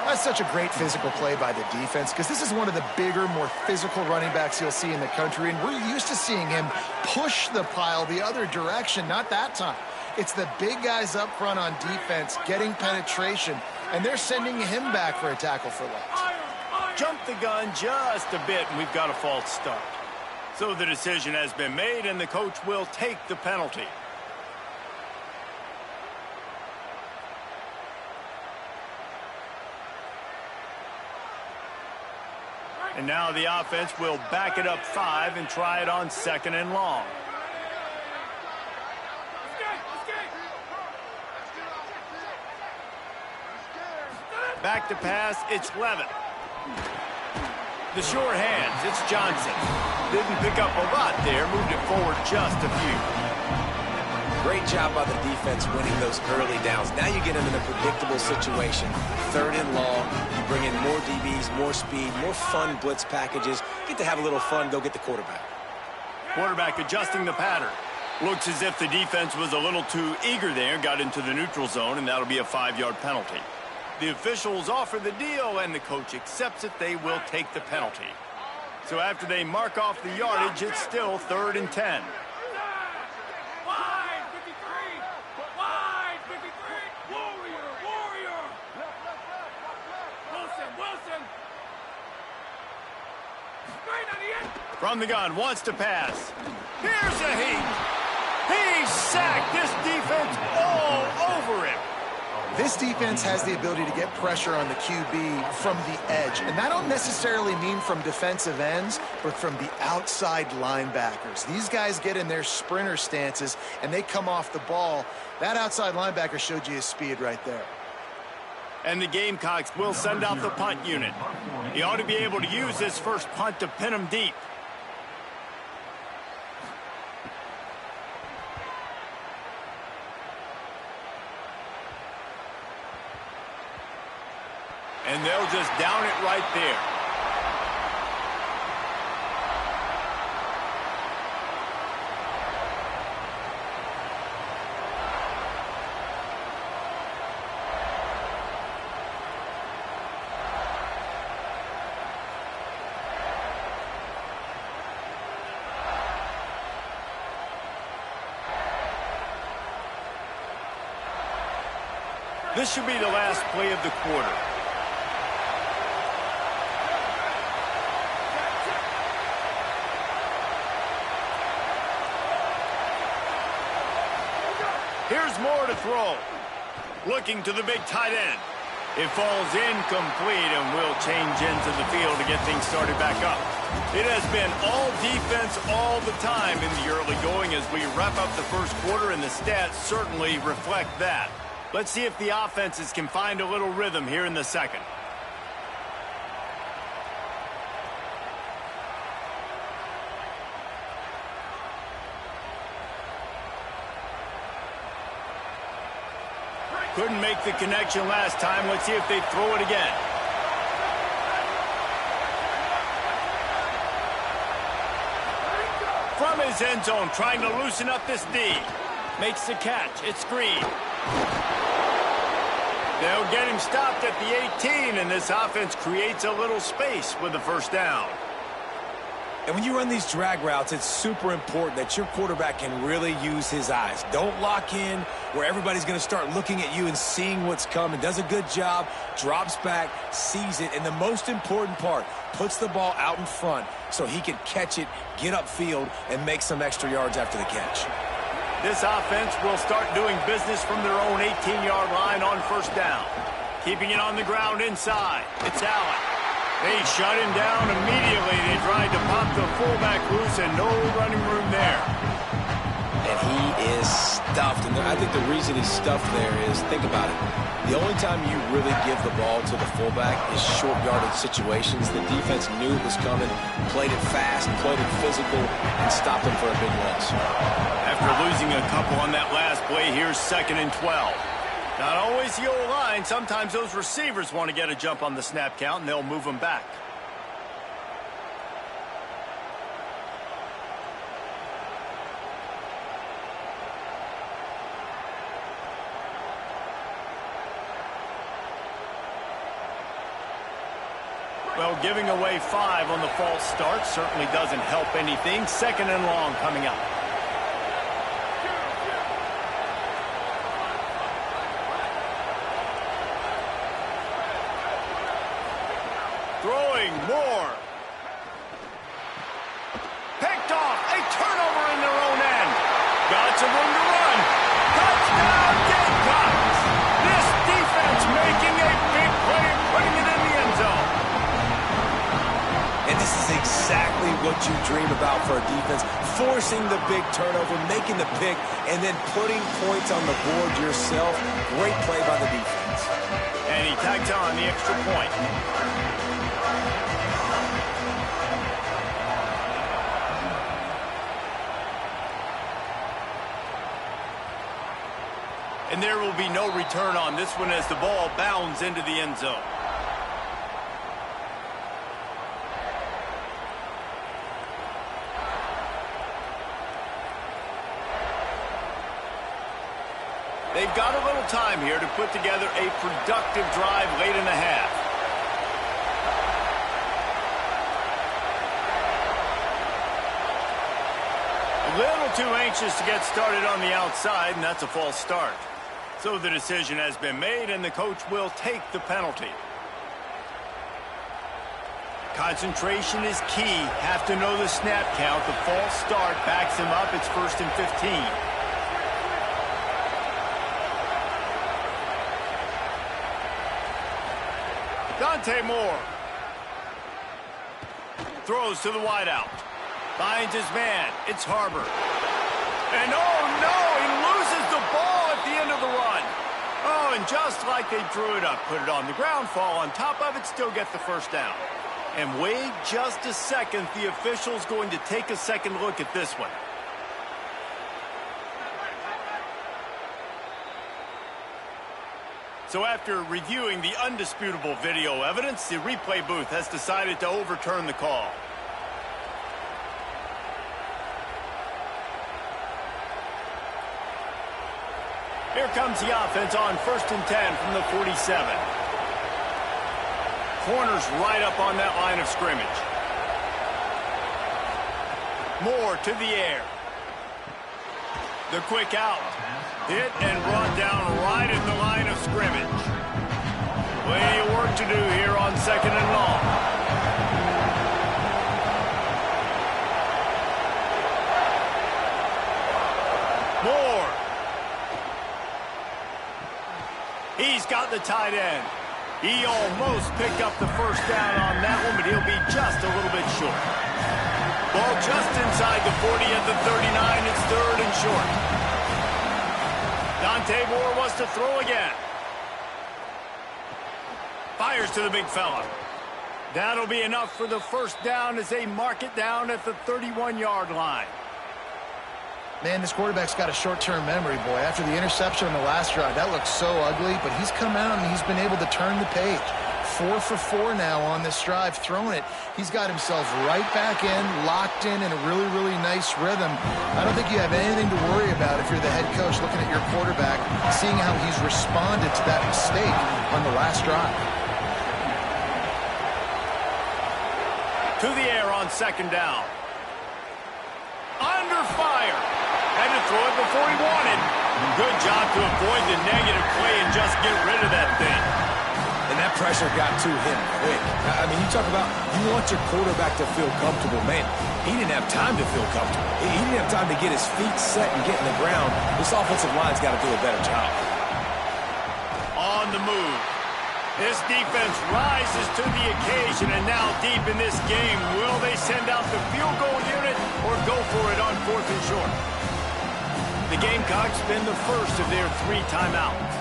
That's such a great physical play by the defense, because this is one of the bigger, more physical running backs you'll see in the country, and we're used to seeing him push the pile the other direction. Not that time. It's the big guys up front on defense getting penetration, and they're sending him back for a tackle for loss. Jumped the gun just a bit, and we've got a false start. So the decision has been made, and the coach will take the penalty. And now the offense will back it up 5 and try it on 2nd and long. Back to pass, it's Levitt. The sure hands, it's Johnson. Didn't pick up a lot there, moved it forward just a few. Great job by the defense winning those early downs. Now you get them in a predictable situation. 3rd and long, you bring in more DBs, more speed, more fun blitz packages. Get to have a little fun, go get the quarterback. Quarterback adjusting the pattern. Looks as if the defense was a little too eager there, got into the neutral zone, and that'll be a 5-yard penalty. The officials offer the deal, and the coach accepts it. They will take the penalty. So after they mark off the yardage, it's still 3rd and 10. From the gun, wants to pass. Here's a heat. He's sacked. This defense all over him. This defense has the ability to get pressure on the QB from the edge. And that don't necessarily mean from defensive ends, but from the outside linebackers. These guys get in their sprinter stances, and they come off the ball. That outside linebacker showed you his speed right there. And the Gamecocks will send out the punt unit. He ought to be able to use this first punt to pin him deep. And they'll just down it right there. This should be the last play of the quarter. Here's Moore to throw. Looking to the big tight end. It falls incomplete and will change into the field to get things started back up. It has been all defense all the time in the early going as we wrap up the first quarter, and the stats certainly reflect that. Let's see if the offenses can find a little rhythm here in the second. Couldn't make the connection last time. Let's see if they throw it again. From his end zone, trying to loosen up this D. Makes the catch. It's Green. They'll get him stopped at the 18, and this offense creates a little space with the first down. And when you run these drag routes, it's super important that your quarterback can really use his eyes. Don't lock in where everybody's going to start looking at you and seeing what's coming. Does a good job, drops back, sees it, and the most important part, puts the ball out in front so he can catch it, get upfield, and make some extra yards after the catch. This offense will start doing business from their own 18-yard line on first down. Keeping it on the ground inside. It's Allen. They shut him down immediately. They tried to pop the fullback loose and no running room there. And he is stuffed. And I think the reason he's stuffed there is, think about it. The only time you really give the ball to the fullback is short yardage situations. The defense knew it was coming, played it fast, played it physical, and stopped him for a big loss. After losing a couple on that last play, here's 2nd and 12. Not always the O-line. Sometimes those receivers want to get a jump on the snap count, and they'll move them back. Well, giving away 5 on the false start certainly doesn't help anything. 2nd and long coming up. Throwing Moore. Picked off. A turnover in their own end. Got some room to run. Touchdown, Gamecocks. This defense making a big play and putting it in the end zone. And this is exactly what you dream about for a defense. Forcing the big turnover, making the pick, and then putting points on the board yourself. Great play by the defense. And he tags on the extra point. And there will be no return on this one as the ball bounds into the end zone. They've got a little time here to put together a productive drive late in the half. A little too anxious to get started on the outside, and that's a false start. So the decision has been made, and the coach will take the penalty. Concentration is key. Have to know the snap count. The false start backs him up. It's 1st and 15. Dante Moore. Throws to the wideout. Finds his man. It's Harbor. And oh no, he loses the ball at the end of the run. Oh, and just like they drew it up, put it on the ground, fall on top of it, still get the first down. And wait just a second, the official's going to take a second look at this one. So after reviewing the undisputable video evidence, the replay booth has decided to overturn the call. Here comes the offense on 1st and 10 from the 47. Corners right up on that line of scrimmage. Moore to the air. The quick out. Hit and brought down right at the line of scrimmage. Plenty of work to do here on 2nd and long. Moore. He's got the tight end. He almost picked up the first down on that one, but he'll be just a little bit short. Ball just inside the 40 at the 39. It's 3rd and short. Dante Moore wants to throw again. Fires to the big fella. That'll be enough for the first down as they mark it down at the 31-yard line. Man, this quarterback's got a short-term memory, boy. After the interception on the last drive, that looked so ugly, but he's come out and he's been able to turn the page. 4 for 4 now on this drive, throwing it. He's got himself right back in, locked in a really, really nice rhythm. I don't think you have anything to worry about if you're the head coach looking at your quarterback, seeing how he's responded to that mistake on the last drive. To the air on 2nd down. Under fire. Had to throw it before he wanted. Good job to avoid the negative play and just get rid of that thing. And that pressure got to him quick. I mean, you talk about you want your quarterback to feel comfortable. Man, he didn't have time to feel comfortable. He didn't have time to get his feet set and get in the ground. This offensive line's got to do a better job. On the move. This defense rises to the occasion, and now deep in this game, will they send out the field goal unit or go for it on 4th and short? The Gamecocks spend the first of their 3 timeouts.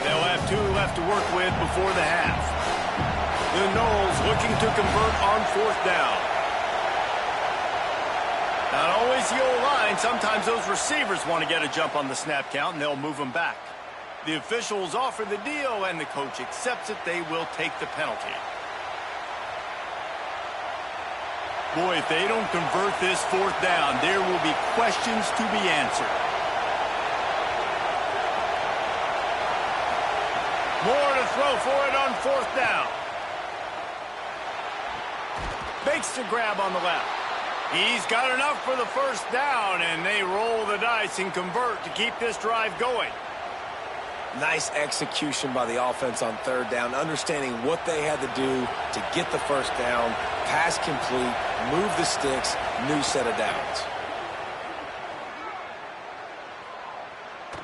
They'll have 2 left to work with before the half. The Noles looking to convert on 4th down. Not always the O-line. Sometimes those receivers want to get a jump on the snap count, and they'll move them back. The officials offer the deal, and the coach accepts it. They will take the penalty. Boy, if they don't convert this 4th down, there will be questions to be answered. Moore to throw for it on 4th down. Makes the grab on the left. He's got enough for the first down, and they roll the dice and convert to keep this drive going. Nice execution by the offense on 3rd down, understanding what they had to do to get the first down, pass complete, move the sticks, new set of downs.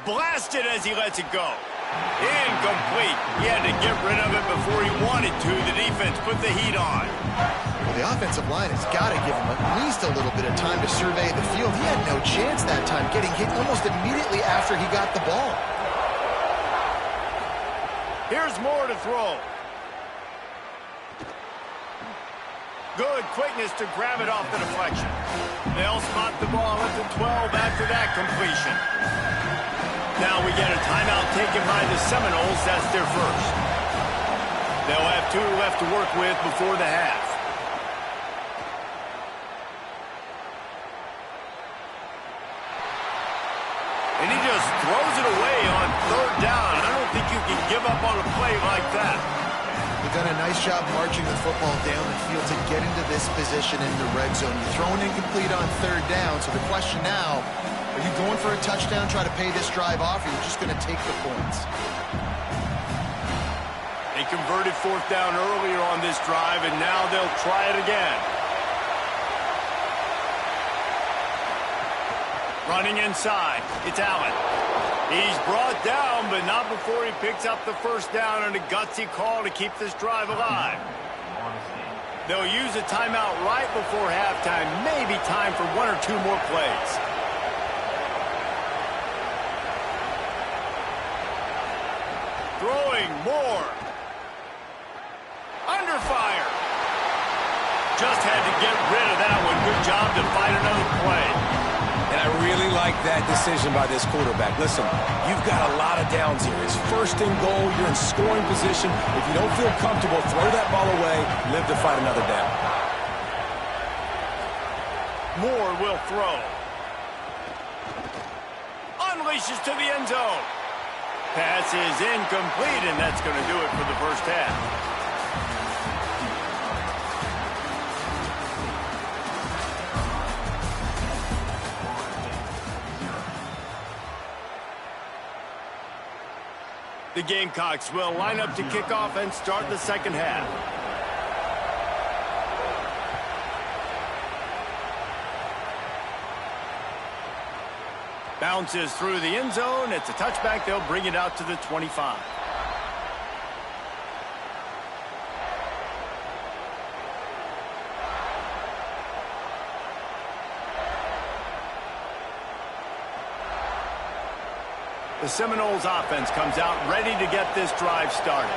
Blasted as he lets it go. Incomplete. He had to get rid of it before he wanted to. The defense put the heat on. Well, the offensive line has got to give him at least a little bit of time to survey the field. He had no chance that time, getting hit almost immediately after he got the ball. Here's Moore to throw. Good quickness to grab it off the deflection. They'll spot the ball at the 12 after that completion. Now we get a timeout taken by the Seminoles. That's their first. They'll have 2 left to work with before the half. And he just throws it away on 3rd down. I don't think you can give up on a play like that. They've done a nice job marching the football down the field to get into this position in the red zone. You're throwing incomplete on 3rd down, so the question now, are you going for a touchdown, try to pay this drive off, or are you just going to take the points? They converted 4th down earlier on this drive, and now they'll try it again. Running inside, it's Allen. He's brought down, but not before he picks up the first down and a gutsy call to keep this drive alive. They'll use a timeout right before halftime, maybe time for 1 or 2 more plays. Throwing Moore. Under fire. Just had to get rid of that one. Good job to find another play. And I really like that decision by this quarterback. Listen, you've got a lot of downs here. It's 1st and goal. You're in scoring position. If you don't feel comfortable, throw that ball away. Live to fight another down. Moore will throw. Unleashes to the end zone. Pass is incomplete, and that's going to do it for the first half. The Gamecocks will line up to kick off and start the second half. Bounces through the end zone. It's a touchback. They'll bring it out to the 25. The Seminoles offense comes out ready to get this drive started.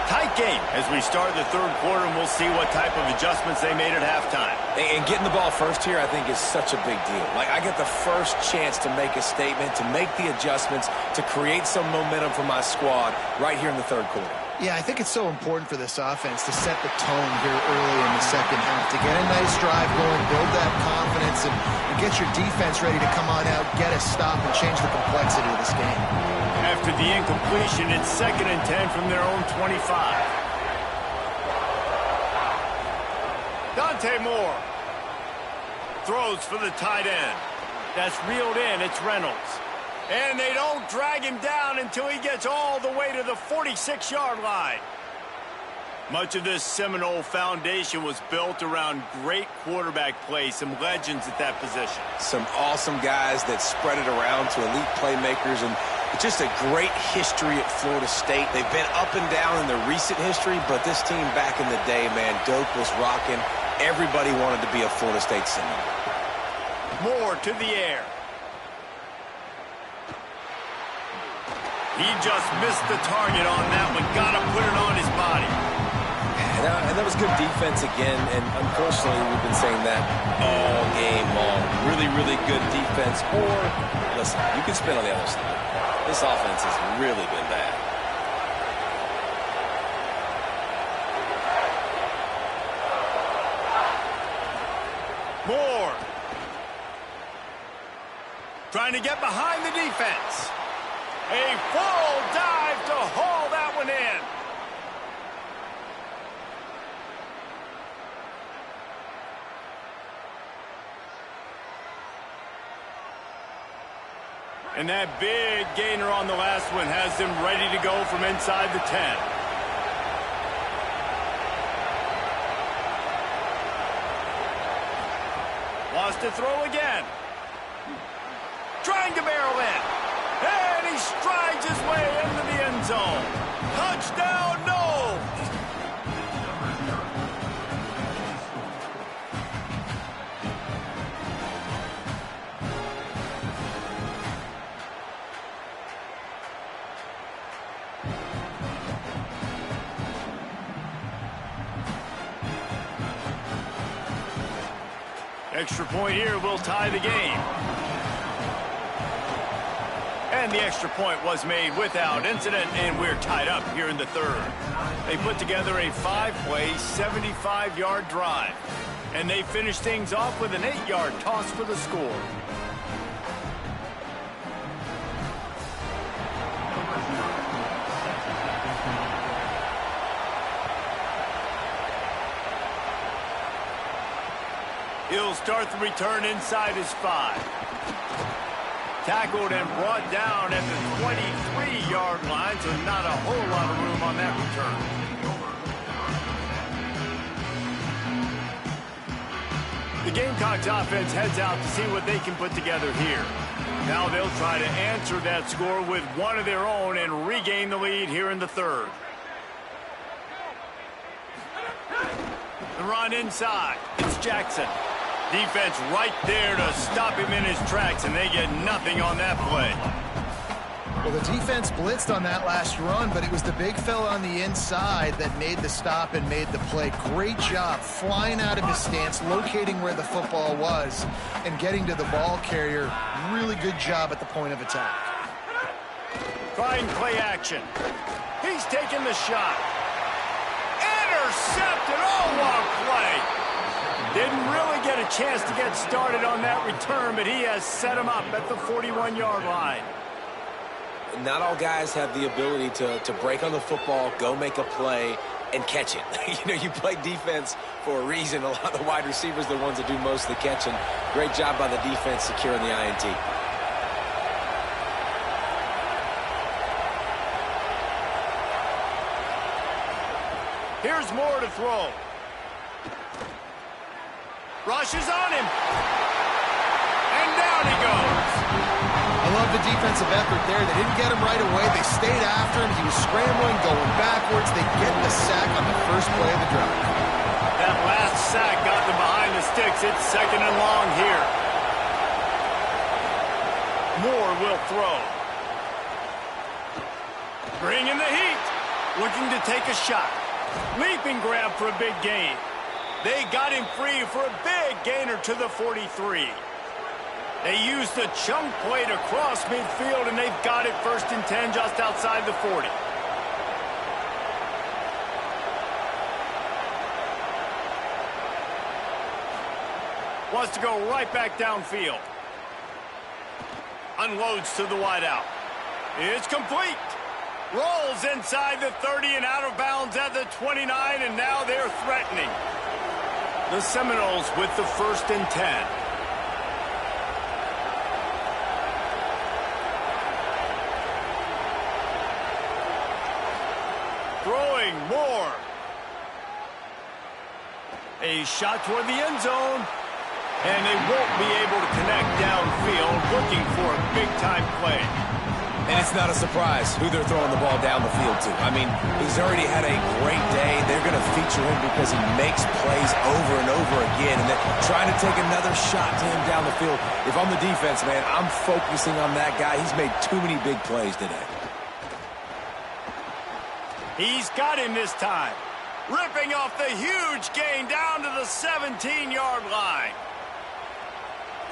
Tight game as we start the third quarter, and we'll see what type of adjustments they made at halftime. And getting the ball first here, I think, is such a big deal. Like, I get the first chance to make a statement, to make the adjustments, to create some momentum for my squad right here in the third quarter. Yeah, I think it's so important for this offense to set the tone here early in the second half, to get a nice drive going, build that confidence, and get your defense ready to come on out, get a stop, and change the complexity of this game. After the incompletion, it's 2nd and 10 from their own 25. Dante Moore throws for the tight end. That's reeled in. It's Reynolds. And they don't drag him down until he gets all the way to the 46-yard line. Much of this Seminole foundation was built around great quarterback play, some legends at that position. Some awesome guys that spread it around to elite playmakers, and just a great history at Florida State. They've been up and down in the recent history, but this team back in the day, man, Doak was rocking. Everybody wanted to be a Florida State Seminole. Moore to the air. He just missed the target on that one. Got to put it on his body. And that was good defense again, and unfortunately, we've been saying that all game long. Really, really good defense. Or, listen, you can spin on the other side. This offense has really been bad. Moore. Trying to get behind the defense. A full dive to haul that one in. And that big gainer on the last one has them ready to go from inside the 10. Wants to throw again. Trying to barrel in. And he strides his way into the end zone. Touchdown, no! Extra point here will tie the game. And the extra point was made without incident, and we're tied up here in the third. They put together a 5-play, 75-yard drive. And they finish things off with an 8-yard toss for the score. He'll start the return inside his 5. Tackled and brought down at the 23-yard line, so not a whole lot of room on that return. The Gamecocks offense heads out to see what they can put together here. Now they'll try to answer that score with one of their own and regain the lead here in the third. The run inside. It's Jackson. Defense right there to stop him in his tracks, and they get nothing on that play. Well, the defense blitzed on that last run, but it was the big fella on the inside that made the stop and made the play. Great job flying out of his stance, locating where the football was, and getting to the ball carrier. Really good job at the point of attack. Trying play action. He's taking the shot. Intercepted. Oh, what a play. Didn't really get a chance to get started on that return, but he has set him up at the 41-yard line. Not all guys have the ability to break on the football, go make a play, and catch it. You play defense for a reason. A lot of the wide receivers are the ones that do most of the catching. Great job by the defense securing the INT. Here's Moore to throw. Rushes on him. And down he goes. I love the defensive effort there. They didn't get him right away. They stayed after him. He was scrambling, going backwards. They get the sack on the first play of the drive. That last sack got them behind the sticks. It's 2nd and long here. Moore will throw. Bringing the heat. Looking to take a shot. Leaping grab for a big gain. They got him free for a big gainer to the 43. They used the chunk play to cross midfield, and they've got it 1st and 10 just outside the 40. Wants to go right back downfield. Unloads to the wideout. It's complete. Rolls inside the 30 and out of bounds at the 29, and now they're threatening. The Seminoles with the 1st and 10. Throwing Moore. A shot toward the end zone. And they won't be able to connect downfield, looking for a big-time play. And it's not a surprise who they're throwing the ball down the field to. I mean, he's already had a great day. They're going to feature him because he makes plays over and over again. And they're trying to take another shot to him down the field. If I'm the defense, man, I'm focusing on that guy. He's made too many big plays today. He's got him this time. Ripping off the huge gain down to the 17-yard line.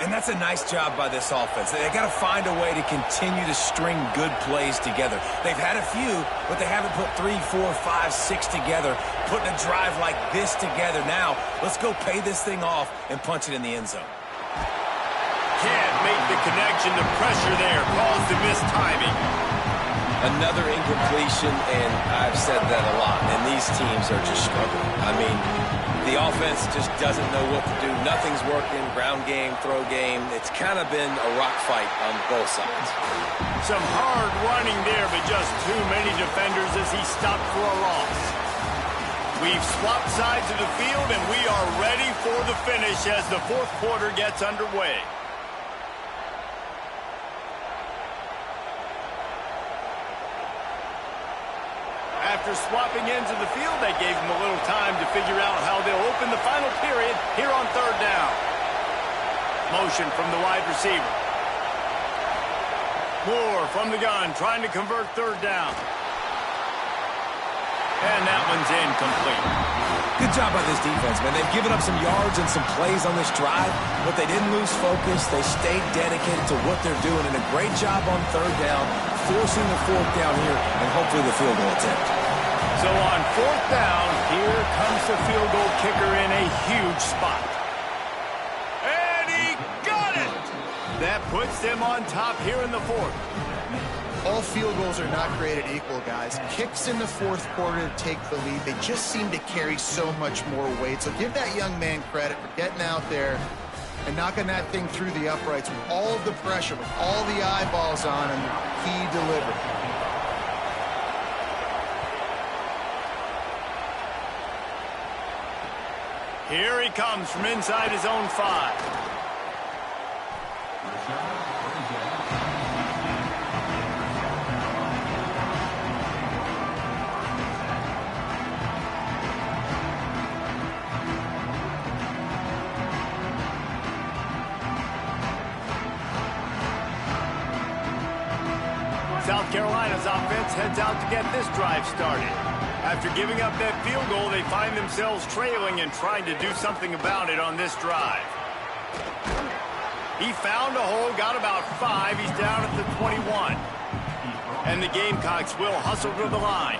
And that's a nice job by this offense. They got to find a way to continue to string good plays together. They've had a few, but they haven't put 3, 4, 5, 6 together, putting a drive like this together. Now, let's go pay this thing off and punch it in the end zone. Can't make the connection. The pressure there caused the mistiming. Another incompletion, and I've said that a lot, and these teams are just struggling. I mean, the offense just doesn't know what to do. Nothing's working, ground game, throw game. It's kind of been a rock fight on both sides. Some hard running there, but just too many defenders as he stopped for a loss. We've swapped sides of the field, and we are ready for the finish as the 4th quarter gets underway. After swapping ends of the field, they gave him a little time to figure out how they'll open the final period here on 3rd down. Motion from the wide receiver. Moore from the gun, trying to convert 3rd down. And that one's incomplete. Good job by this defense, man. They've given up some yards and some plays on this drive, but they didn't lose focus. They stayed dedicated to what they're doing, and a great job on 3rd down, forcing the 4th down here, and hopefully the field goal attempt. So on 4th down, here comes the field goal kicker in a huge spot. And he got it! That puts them on top here in the 4th. All field goals are not created equal, guys. Kicks in the 4th quarter to take the lead. They just seem to carry so much more weight. So give that young man credit for getting out there and knocking that thing through the uprights with all of the pressure, with all the eyeballs on him. He delivered. Here he comes from inside his own 5. South Carolina's offense heads out to get this drive started. After giving up that field goal, they find themselves trailing and trying to do something about it on this drive. He found a hole, got about 5. He's down at the 21. And the Gamecocks will hustle to the line.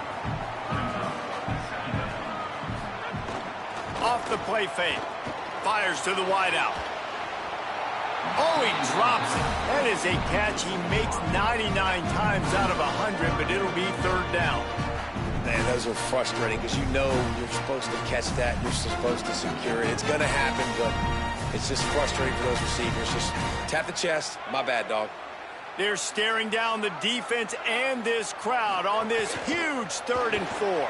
Off the play fake. Fires to the wideout. Oh, he drops it. That is a catch he makes 99 times out of 100, but it'll be 3rd down. Man, those are frustrating because you know you're supposed to catch that. You're supposed to secure it. It's going to happen, but it's just frustrating for those receivers. Just tap the chest. My bad, dog. They're staring down the defense and this crowd on this huge 3rd and 4.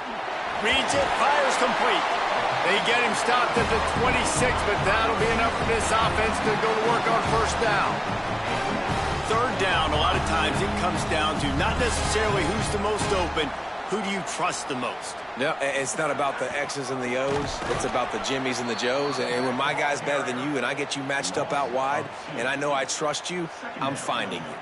Reads it, fires complete. They get him stopped at the 26, but that'll be enough for this offense to go to work on first down. Third down, a lot of times it comes down to not necessarily who's the most open, who do you trust the most? No, it's not about the X's and the O's. It's about the Jimmies and the Joes. And when my guy's better than you and I get you matched up out wide and I know I trust you, I'm finding you.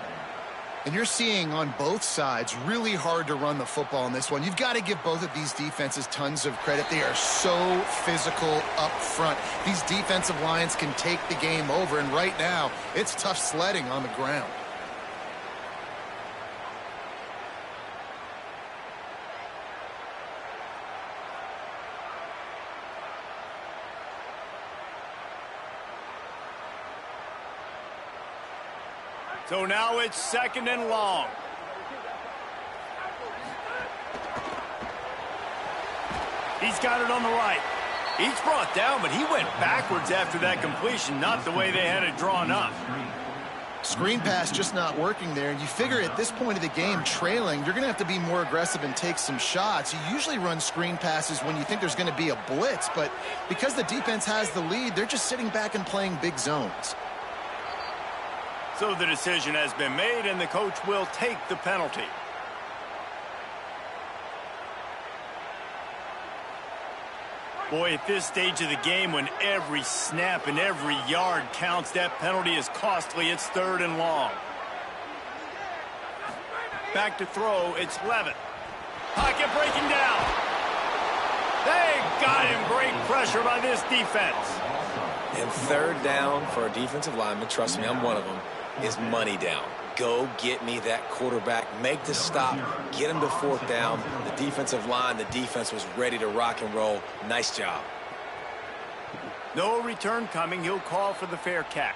And you're seeing on both sides really hard to run the football in this one. You've got to give both of these defenses tons of credit. They are so physical up front. These defensive lines can take the game over, and right now it's tough sledding on the ground. So now it's second and long. He's got it on the right. He's brought down, but he went backwards after that completion, not the way they had it drawn up. Screen pass just not working there. And you figure at this point of the game, trailing, you're going to have to be more aggressive and take some shots. You usually run screen passes when you think there's going to be a blitz, but because the defense has the lead, they're just sitting back and playing big zones. So the decision has been made, and the coach will take the penalty. Boy, at this stage of the game, when every snap and every yard counts, that penalty is costly. It's third and long. Back to throw, it's Levitt. Pocket breaking down. They got him. Great pressure by this defense. And third down for a defensive lineman, trust me, I'm one of them, is money down. Go get me that quarterback. Make the stop. Get him to fourth down. The defensive line, the defense was ready to rock and roll. Nice job. No return coming. He'll call for the fair catch.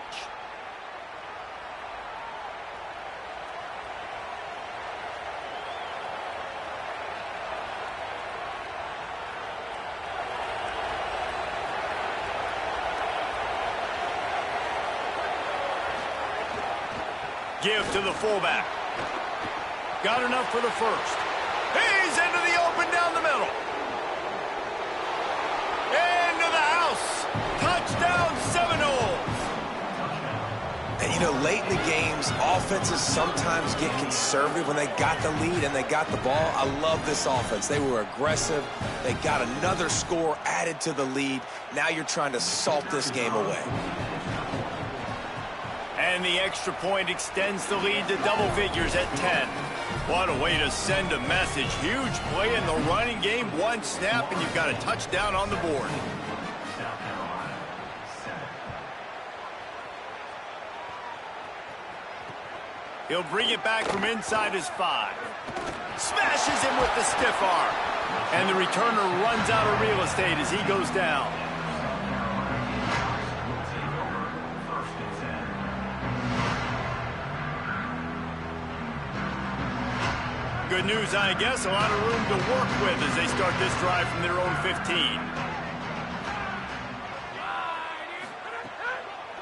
Give to the fullback. Got enough for the first. He's into the open down the middle. Into the house. Touchdown Seminoles. And, you know, late in the games, offenses sometimes get conservative when they got the lead and they got the ball. I love this offense. They were aggressive. They got another score added to the lead. Now you're trying to salt this game away. And the extra point extends the lead to double figures at 10. What a way to send a message. Huge play in the running game. One snap, and you've got a touchdown on the board. He'll bring it back from inside his 5. Smashes him with the stiff arm. And the returner runs out of real estate as he goes down. Good news, I guess. A lot of room to work with as they start this drive from their own 15.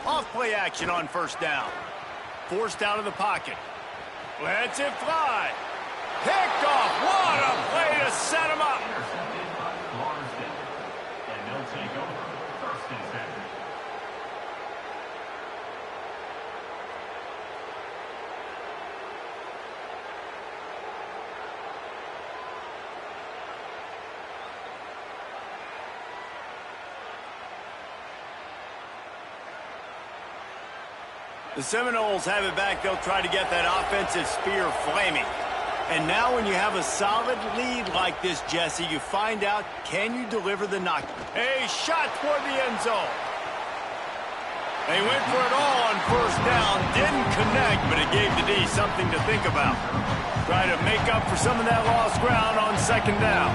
Off play action on first down. Forced out of the pocket. Lets it fly. Picked off. What a play to set him up. And they'll take over first and 10. The Seminoles have it back. They'll try to get that offensive spear flaming. And now when you have a solid lead like this, Jesse, you find out, can you deliver the knock? A shot toward the end zone. They went for it all on first down. Didn't connect, but it gave the D something to think about. Try to make up for some of that lost ground on second down.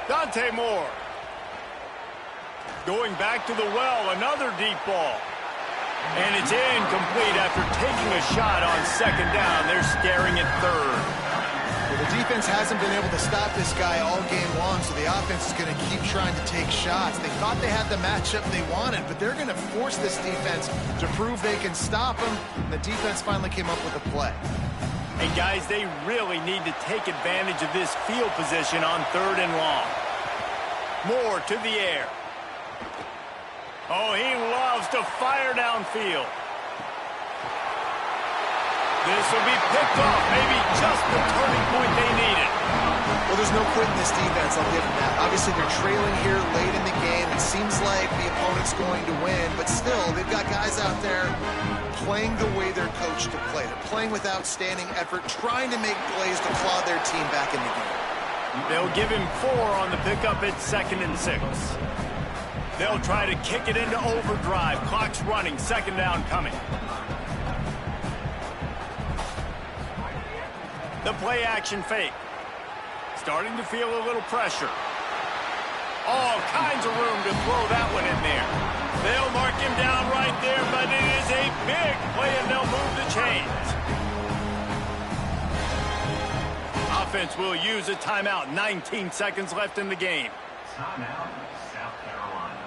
Dante Moore. Going back to the well, another deep ball. And it's incomplete after taking a shot on second down. They're staring at third. Well, the defense hasn't been able to stop this guy all game long, so the offense is going to keep trying to take shots. They thought they had the matchup they wanted, but they're going to force this defense to prove they can stop them. And the defense finally came up with a play. And guys, they really need to take advantage of this field position on 3rd and long. Moore to the air. Oh, he loves to fire downfield. This will be picked off, maybe just the turning point they needed. Well, there's no quitting this defense, I'll give them that. Obviously, they're trailing here late in the game. It seems like the opponent's going to win, but still, they've got guys out there playing the way they're coached to play. They're playing with outstanding effort, trying to make plays to claw their team back in the game. They'll give him 4 on the pickup at 2nd and 6. They'll try to kick it into overdrive. Clock's running, 2nd down coming. The play action fake. Starting to feel a little pressure. All kinds of room to throw that one in there. They'll mark him down right there, but it is a big play, and they'll move the chains. Offense will use a timeout. 19 seconds left in the game. Timeout, South Carolina.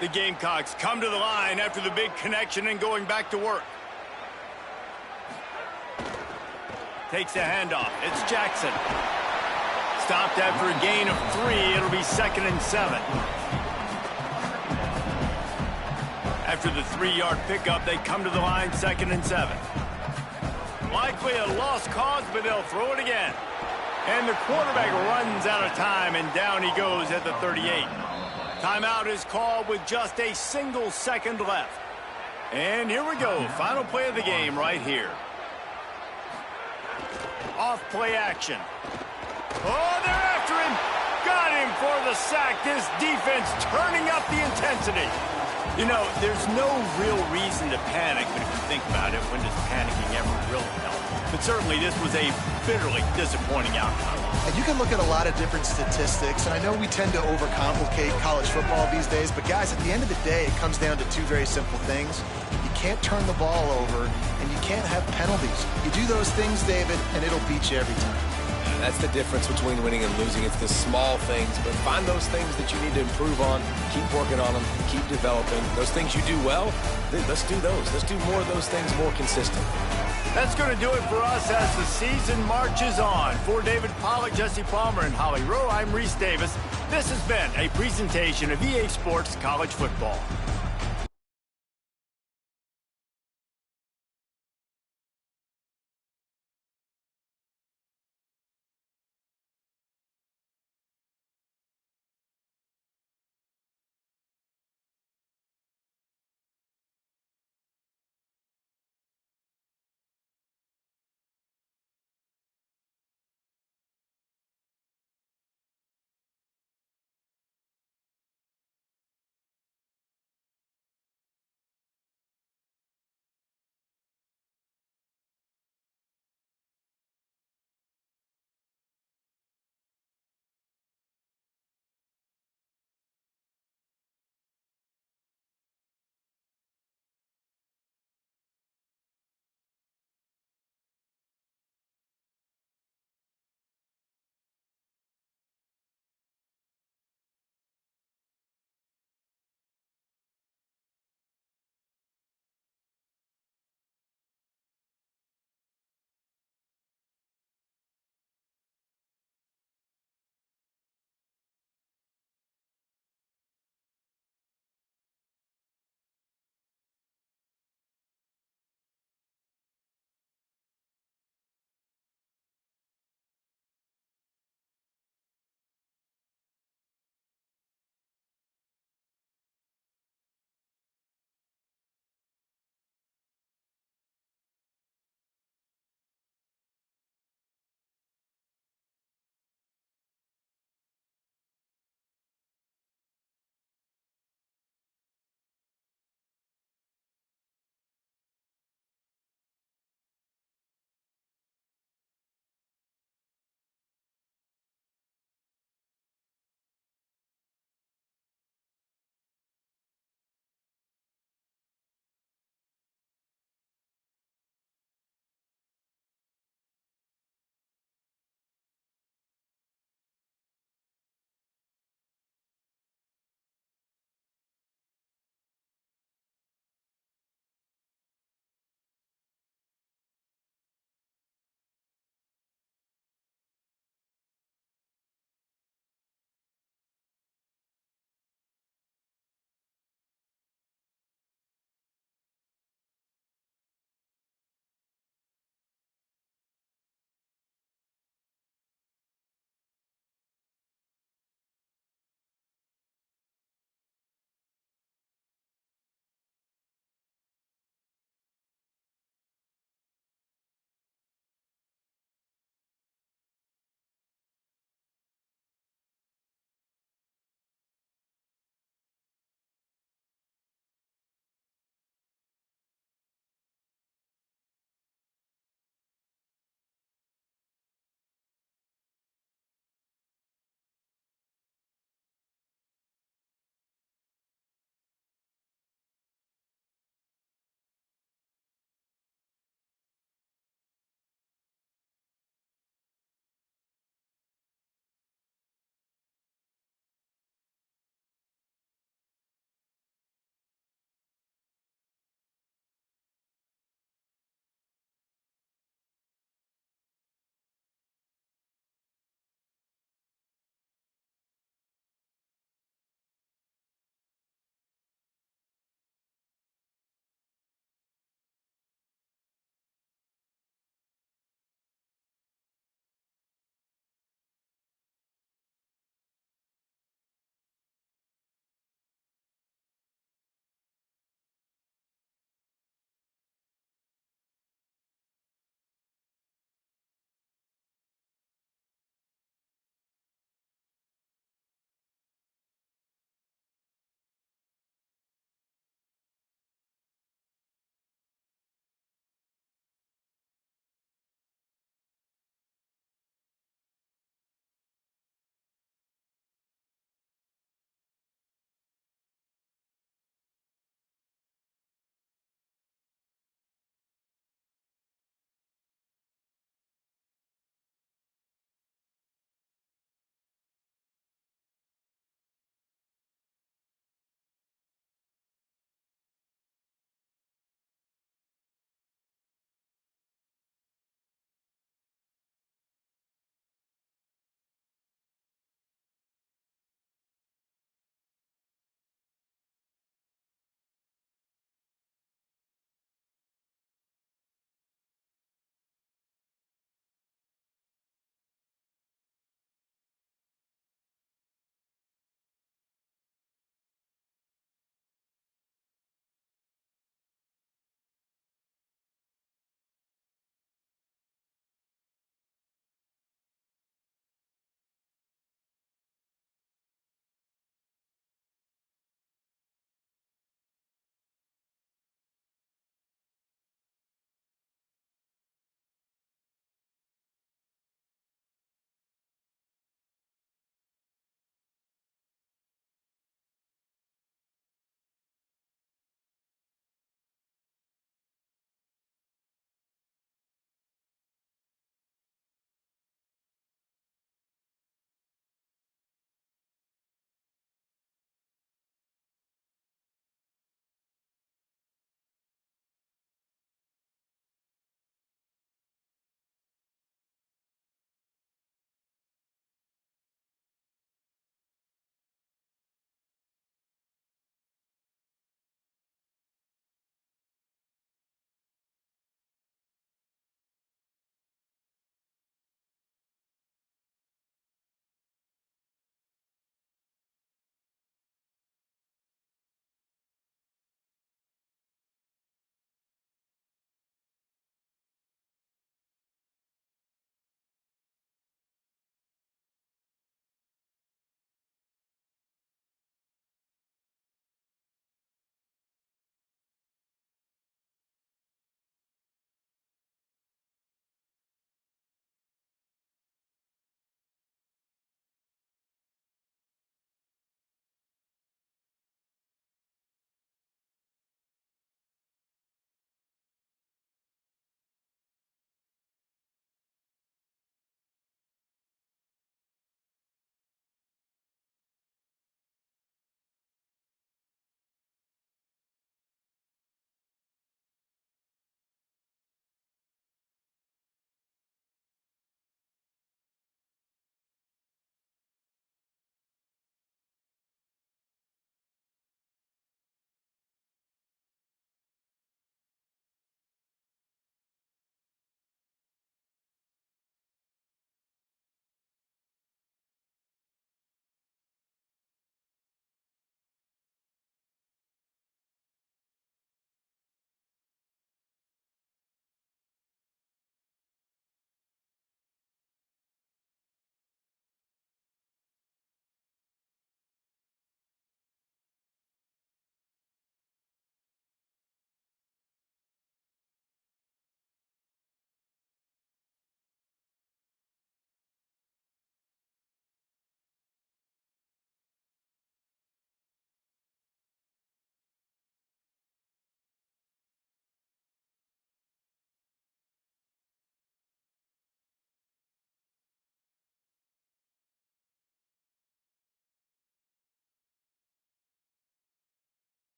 The Gamecocks come to the line after the big connection and going back to work. Takes the handoff. It's Jackson. Stopped after a gain of 3. It'll be 2nd and 7. After the 3-yard pickup, they come to the line 2nd and 7. Likely a lost cause, but they'll throw it again. And the quarterback runs out of time, and down he goes at the 38. Timeout is called with just a single second left. And here we go. Final play of the game right here. Off play action. Oh, they're after him. Got him for the sack. This defense turning up the intensity. You know, there's no real reason to panic, but if you think about it, when does panicking ever really help? But certainly this was a bitterly disappointing outcome. And you can look at a lot of different statistics, and I know we tend to overcomplicate college football these days, but guys, at the end of the day, it comes down to 2 very simple things. You can't turn the ball over, and you can't have penalties. You do those things, David, and it'll beat you every time. That's the difference between winning and losing. It's the small things, but find those things that you need to improve on. Keep working on them. Keep developing. Those things you do well, let's do those. Let's do more of those things more consistent. That's going to do it for us as the season marches on. For David Pollack, Jesse Palmer, and Holly Rowe, I'm Reese Davis. This has been a presentation of EA Sports College Football.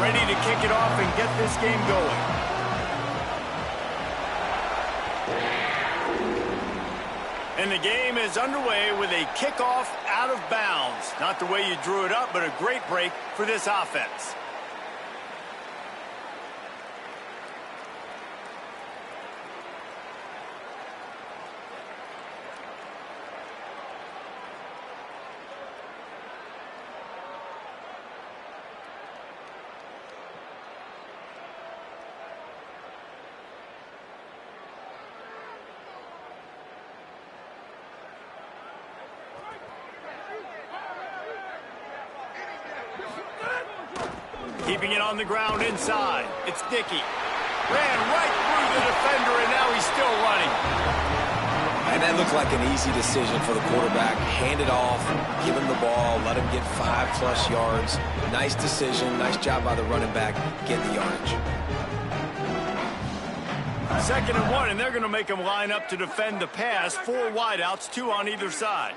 ready to kick it off and get this game going. And the game is underway with a kickoff out of bounds. Not the way you drew it up, but a great break for this offense. Keeping it on the ground inside. It's Dickey. Ran right through the defender, and now he's still running. And that looked like an easy decision for the quarterback. Hand it off, give him the ball, let him get 5+ yards. Nice decision. Nice job by the running back getting the yardage. 2nd and 1, and they're going to make him line up to defend the pass. 4 wideouts, 2 on either side.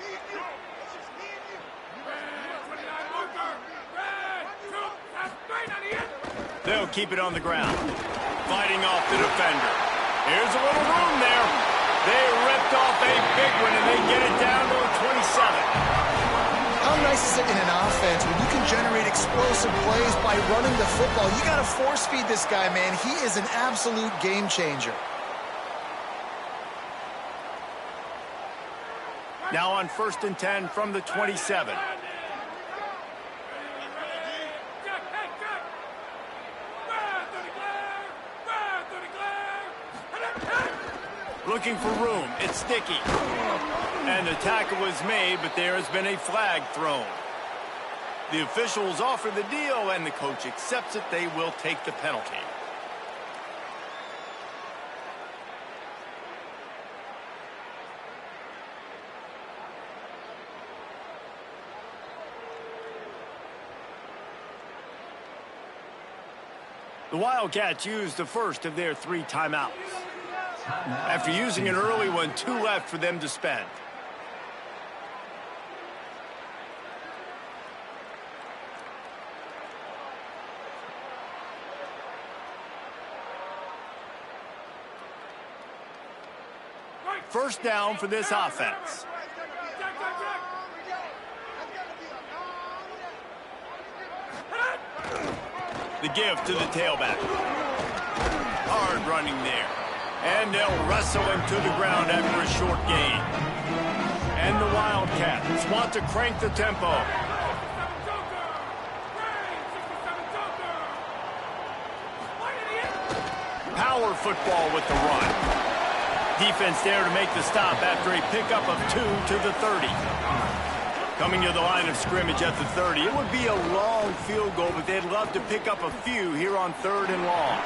They'll keep it on the ground. Fighting off the defender. Here's a little room there. They ripped off a big one, and they get it down to a 27. How nice is it in an offense when you can generate explosive plays by running the football? You got to force feed this guy, man. He is an absolute game changer. Now on 1st and 10 from the 27. Looking for room. It's Dickey. And the tackle was made, but there has been a flag thrown. The officials offer the deal, and the coach accepts it. They will take the penalty. The Wildcats used the first of their 3 timeouts. After using an early one, 2 left for them to spend. First down for this offense. The give to the tailback. Hard running there. And they'll wrestle him to the ground after a short gain. And the Wildcats want to crank the tempo. Power football with the run. Defense there to make the stop after a pickup of 2 to the 30. Coming to the line of scrimmage at the 30. It would be a long field goal, but they'd love to pick up a few here on 3rd and long.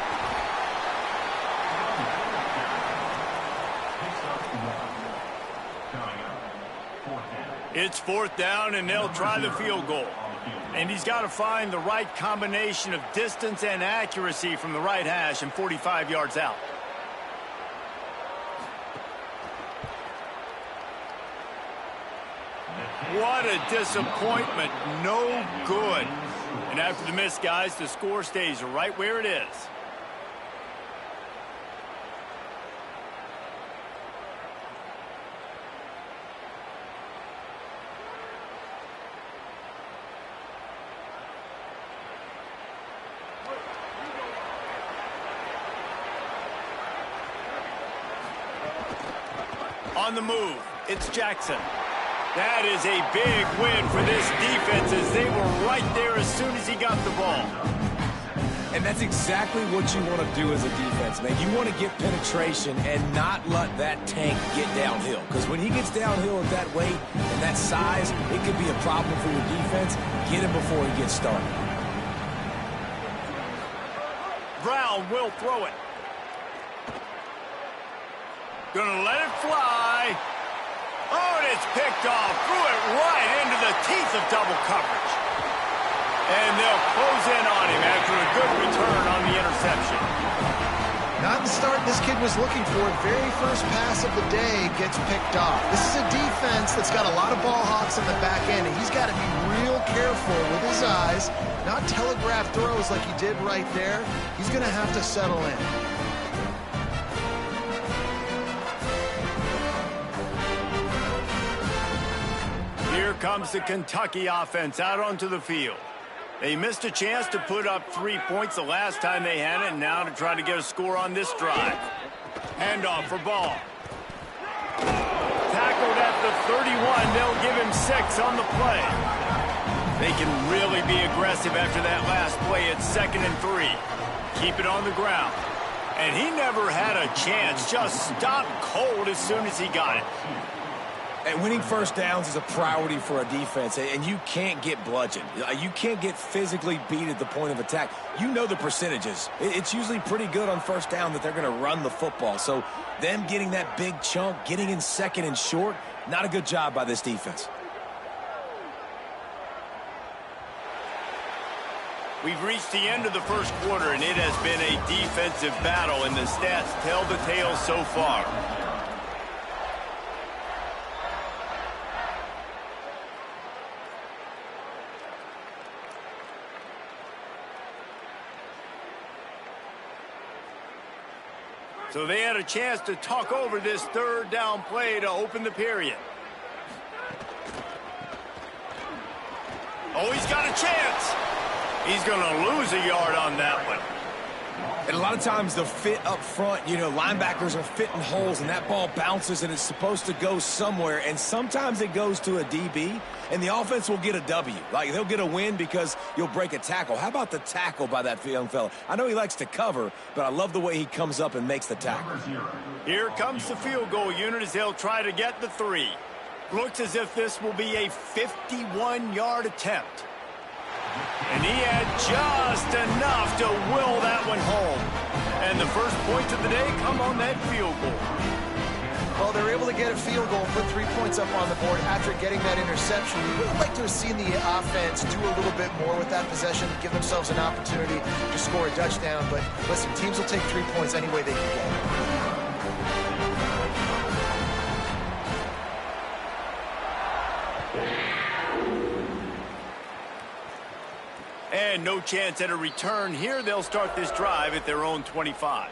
It's 4th down, and they'll try the field goal. And he's got to find the right combination of distance and accuracy from the right hash and 45 yards out. What a disappointment. No good. And after the miss, guys, the score stays right where it is. On the move, it's Jackson. That is a big win for this defense as they were right there as soon as he got the ball. And that's exactly what you want to do as a defense, man. You want to get penetration and not let that tank get downhill. Because when he gets downhill at that weight and that size, it could be a problem for your defense. Get him before he gets started. Brown will throw it. Gonna let it fly. Oh, and it's picked off. Threw it right into the teeth of double coverage. And they'll close in on him after a good return on the interception. Not the start this kid was looking for. Very first pass of the day gets picked off. This is a defense that's got a lot of ball hawks in the back end, and he's got to be real careful with his eyes, not telegraph throws like he did right there. He's going to have to settle in. Here comes the Kentucky offense out onto the field. They missed a chance to put up 3 points the last time they had it, and now to try to get a score on this drive. Handoff for Ball. Tackled at the 31. They'll give him 6 on the play. They can really be aggressive after that last play. It's 2nd and 3. Keep it on the ground. And he never had a chance. Just stopped cold as soon as he got it. And winning first downs is a priority for a defense, and you can't get bludgeoned. You can't get physically beat at the point of attack. You know the percentages. It's usually pretty good on first down that they're going to run the football. So them getting that big chunk, getting in 2nd and short, not a good job by this defense. We've reached the end of the first quarter, and it has been a defensive battle, and the stats tell the tale so far. So they had a chance to talk over this 3rd down play to open the period. Oh, he's got a chance. He's going to lose a yard on that one. And a lot of times the fit up front, linebackers are fitting holes, and that ball bounces, and it's supposed to go somewhere, and sometimes it goes to a DB, and the offense will get a W. Like, they'll get a win because you'll break a tackle. How about the tackle by that young fella? I know he likes to cover, but I love the way he comes up and makes the tackle. Here comes the field goal unit as they'll try to get the 3. Looks as if this will be a 51-yard attempt. And he had just enough to will that one home. And the first points of the day come on that field goal. Well, they're able to get a field goal and put 3 points up on the board after getting that interception. We would have liked to have seen the offense do a little bit more with that possession, give themselves an opportunity to score a touchdown. But listen, teams will take 3 points any way they can get it. And no chance at a return here. They'll start this drive at their own 25.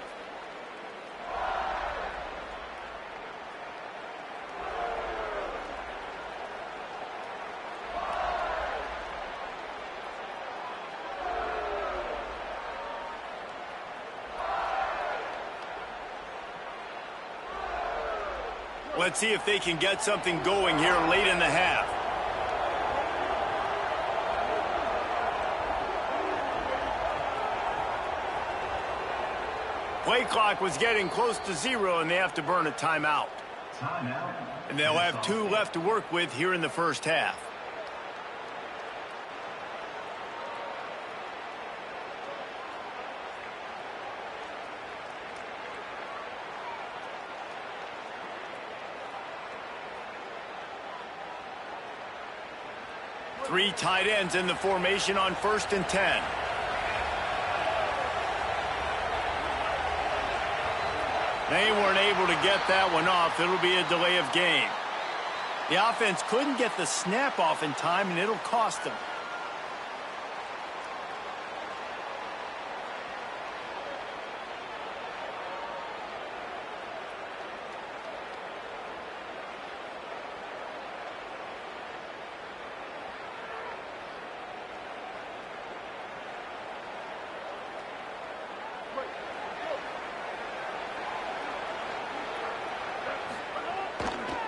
Let's see if they can get something going here late in the half. Play clock was getting close to 0, and they have to burn a timeout. And they'll have 2 left to work with here in the first half. Three tight ends in the formation on 1st and 10. They weren't able to get that one off. It'll be a delay of game. The offense couldn't get the snap off in time, and it'll cost them.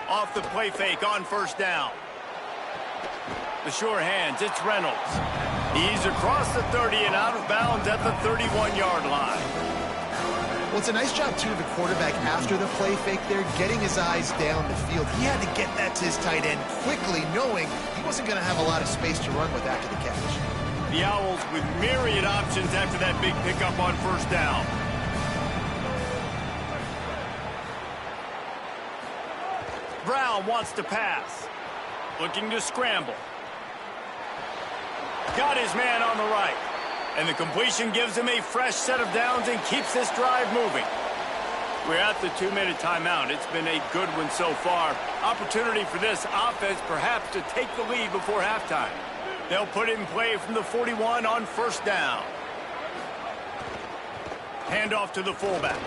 Off the play fake on 1st down. The sure hands, it's Reynolds. He's across the 30 and out of bounds at the 31-yard line. Well, it's a nice job, too, of the quarterback after the play fake there, getting his eyes down the field. He had to get that to his tight end quickly, knowing he wasn't going to have a lot of space to run with after the catch. The Owls with myriad options after that big pickup on 1st down. Brown wants to pass. Looking to scramble. Got his man on the right. And the completion gives him a fresh set of downs and keeps this drive moving. We're at the 2-minute timeout. It's been a good one so far. Opportunity for this offense perhaps to take the lead before halftime. They'll put it in play from the 41 on first down. Handoff to the fullback.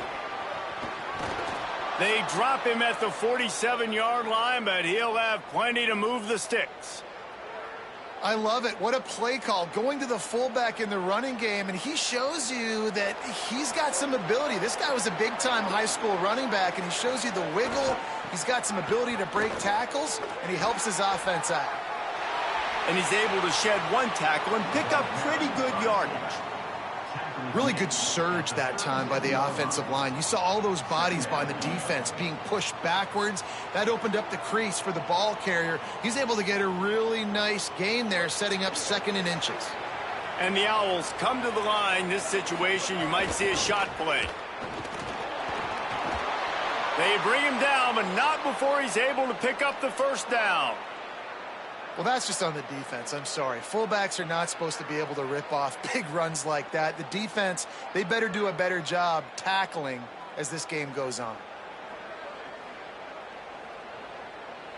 They drop him at the 47-yard line, but he'll have plenty to move the sticks. I love it. What a play call. Going to the fullback in the running game, and he shows you that he's got some ability. This guy was a big-time high school running back, and he shows you the wiggle. He's got some ability to break tackles, and he helps his offense out. And he's able to shed one tackle and pick up pretty good yardage. Really good surge that time by the offensive line. You saw all those bodies by the defense being pushed backwards. That opened up the crease for the ball carrier. He's able to get a really nice gain there, setting up 2nd and inches. And the Owls come to the line. This situation, you might see a shot play. They bring him down, but not before he's able to pick up the first down. Well, that's just on the defense. I'm sorry. Fullbacks are not supposed to be able to rip off big runs like that. The defense, they better do a better job tackling as this game goes on.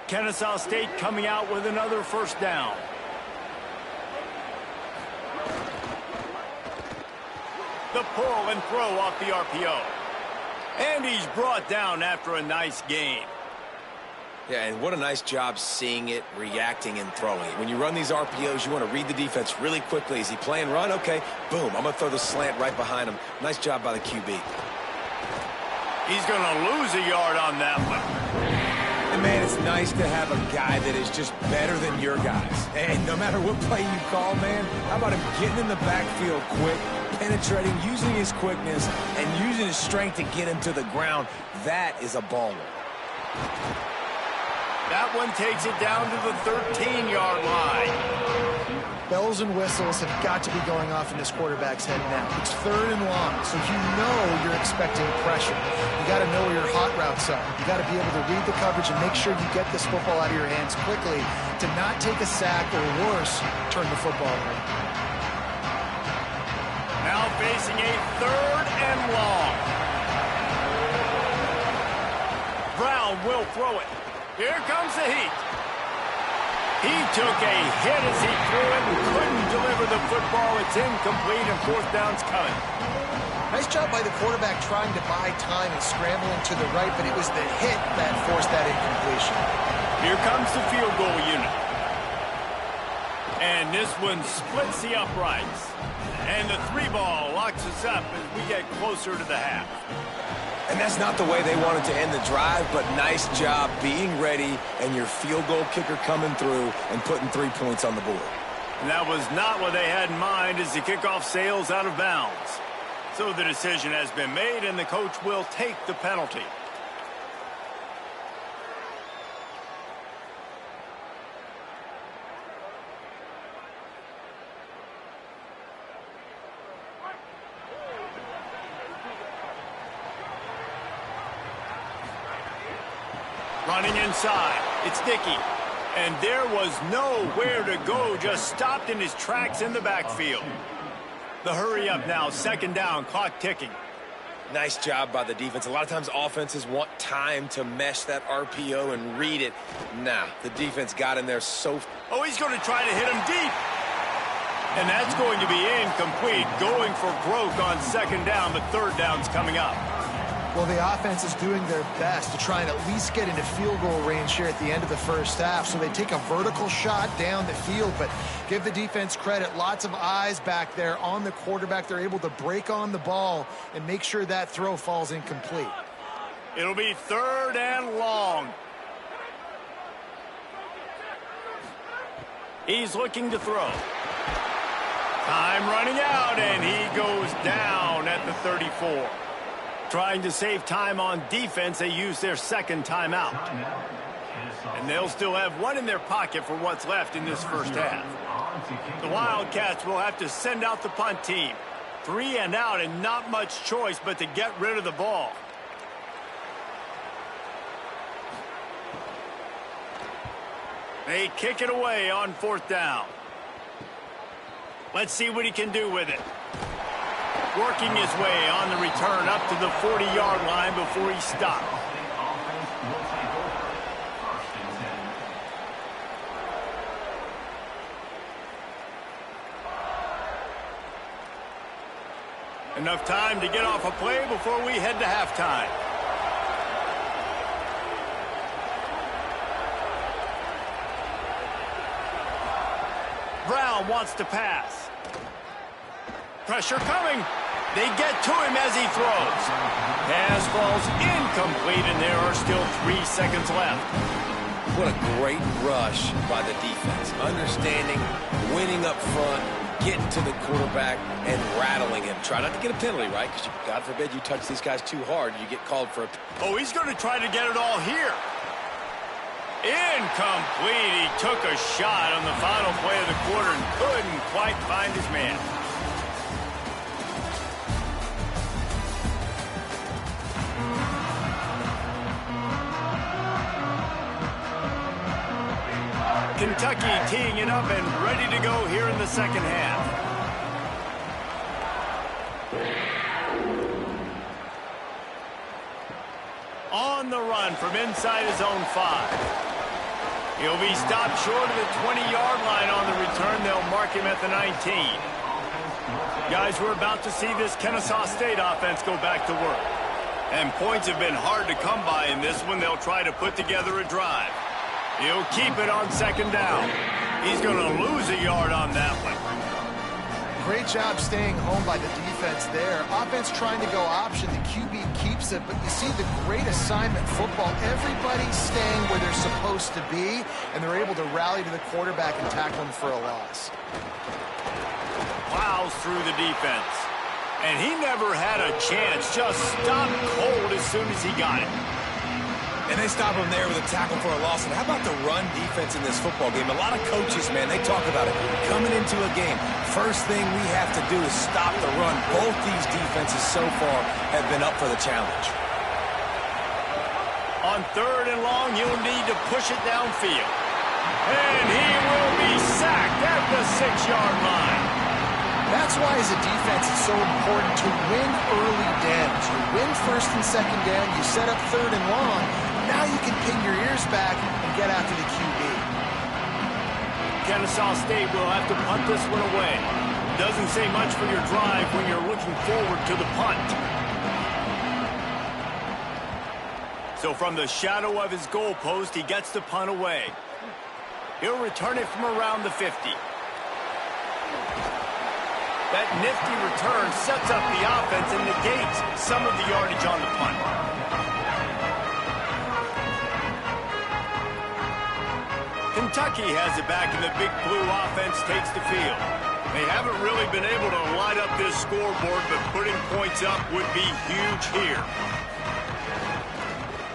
Kennesaw State coming out with another first down. The pull and throw off the RPO. And he's brought down after a nice gain. Yeah, and what a nice job seeing it, reacting, and throwing it. When you run these RPOs, you want to read the defense really quickly. Is he playing run? Okay, boom. I'm going to throw the slant right behind him. Nice job by the QB. He's going to lose a yard on that one. And, man, it's nice to have a guy that is just better than your guys. And no matter what play you call, man, how about him getting in the backfield quick, penetrating, using his quickness, and using his strength to get him to the ground. That is a baller. That one takes it down to the 13-yard line. Bells and whistles have got to be going off in this quarterback's head now. It's 3rd and long, so you know you're expecting pressure. You got to know where your hot routes are. You got to be able to read the coverage and make sure you get this football out of your hands quickly to not take a sack or worse, turn the football over. Now facing a 3rd and long. Brown will throw it. Here comes the heat. He took a hit as he threw it and couldn't deliver the football. It's incomplete and 4th down's coming. Nice job by the quarterback trying to buy time and scrambling to the right, but it was the hit that forced that incompletion. Here comes the field goal unit. And this one splits the uprights. And the 3-ball locks us up as we get closer to the half. And that's not the way they wanted to end the drive, but nice job being ready and your field goal kicker coming through and putting 3 points on the board. And that was not what they had in mind as the kickoff sails out of bounds. So the decision has been made, and the coach will take the penalty. Running inside, it's Dickey. And there was nowhere to go, just stopped in his tracks in the backfield. The hurry up now, 2nd down, clock ticking. Nice job by the defense. A lot of times offenses want time to mesh that RPO and read it. Nah, the defense got in there so... Oh, he's going to try to hit him deep. And that's going to be incomplete, going for broke on 2nd down, but 3rd down's coming up. Well, the offense is doing their best to try and at least get into field goal range here at the end of the first half. So they take a vertical shot down the field, but give the defense credit. Lots of eyes back there on the quarterback. They're able to break on the ball and make sure that throw falls incomplete. It'll be 3rd and long. He's looking to throw. Time running out, and he goes down at the 34. Trying to save time on defense, they use their 2nd timeout. And they'll still have one in their pocket for what's left in this first half. The Wildcats will have to send out the punt team. 3 and out and not much choice but to get rid of the ball. They kick it away on 4th down. Let's see what he can do with it. Working his way on the return up to the 40-yard line before he stopped. Enough time to get off a play before we head to halftime. Brown wants to pass. Pressure coming. They get to him as he throws. Pass falls incomplete, and there are still 3 seconds left. What a great rush by the defense. Understanding, winning up front, getting to the quarterback, and rattling him. Try not to get a penalty, right? Because God forbid you touch these guys too hard, you get called for a... Oh, he's going to try to get it all here. Incomplete. He took a shot on the final play of the quarter and couldn't quite find his man. Kentucky teeing it up and ready to go here in the second half. On the run from inside his own 5. He'll be stopped short of the 20-yard line on the return. They'll mark him at the 19. Guys, we're about to see this Kennesaw State offense go back to work. And points have been hard to come by in this one. They'll try to put together a drive. He'll keep it on second down. He's going to lose a yard on that one. Great job staying home by the defense there. Offense trying to go option. The QB keeps it, but you see the great assignment football. Everybody's staying where they're supposed to be, and they're able to rally to the quarterback and tackle him for a loss. Plows through the defense. And he never had a chance. Just stopped cold as soon as he got it. And they stop him there with a tackle for a loss. And how about the run defense in this football game? A lot of coaches, man, they talk about it. Coming into a game, first thing we have to do is stop the run. Both these defenses so far have been up for the challenge. On 3rd and long, you'll need to push it downfield. And he will be sacked at the 6-yard line. That's why, as a defense, it's so important to win early downs. You win 1st and 2nd down, you set up 3rd and long. Now you can pin your ears back and get after the QB. Kennesaw State will have to punt this one away. Doesn't say much for your drive when you're looking forward to the punt. So from the shadow of his goalpost, he gets the punt away. He'll return it from around the 50. That nifty return sets up the offense and negates some of the yardage on the punt. Kentucky has it back, and the Big Blue offense takes the field. They haven't really been able to light up this scoreboard, but putting points up would be huge here.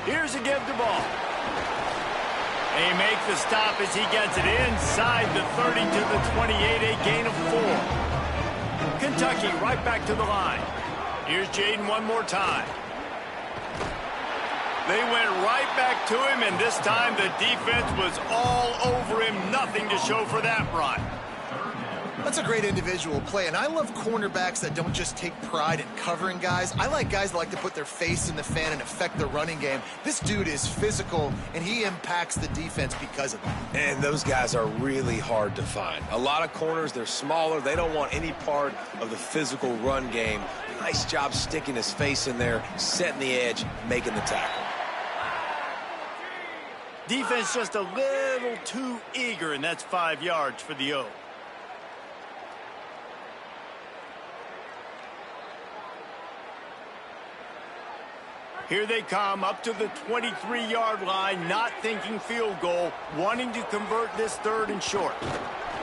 Here's a give the ball. They make the stop as he gets it inside the 30 to the 28, a gain of 4. Kentucky right back to the line. Here's Jaden one more time. They went right back to him, and this time the defense was all over him. Nothing to show for that run. That's a great individual play, and I love cornerbacks that don't just take pride in covering guys. I like guys that like to put their face in the fan and affect the running game. This dude is physical, and he impacts the defense because of that. And those guys are really hard to find. A lot of corners, they're smaller. They don't want any part of the physical run game. Nice job sticking his face in there, setting the edge, making the tackle. Defense just a little too eager, and that's 5 yards for the O. Here they come up to the 23-yard line, not thinking field goal, wanting to convert this 3rd and short.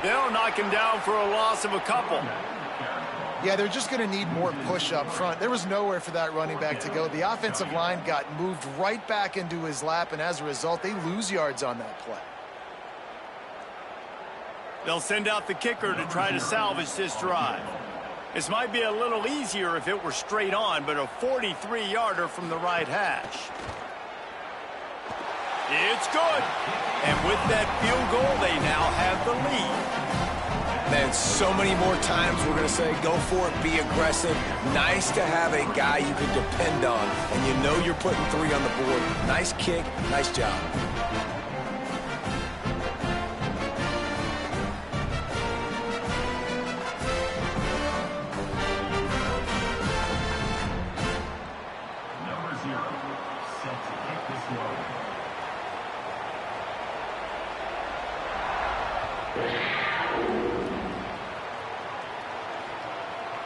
They'll knock him down for a loss of a couple. Yeah, they're just going to need more push up front. There was nowhere for that running back to go. The offensive line got moved right back into his lap, and as a result, they lose yards on that play. They'll send out the kicker to try to salvage this drive. This might be a little easier if it were straight on, but a 43-yarder from the right hash. It's good. And with that field goal, they now have the lead. Man, so many more times we're going to say, go for it, be aggressive. Nice to have a guy you can depend on, and you know you're putting 3 on the board. Nice kick, nice job.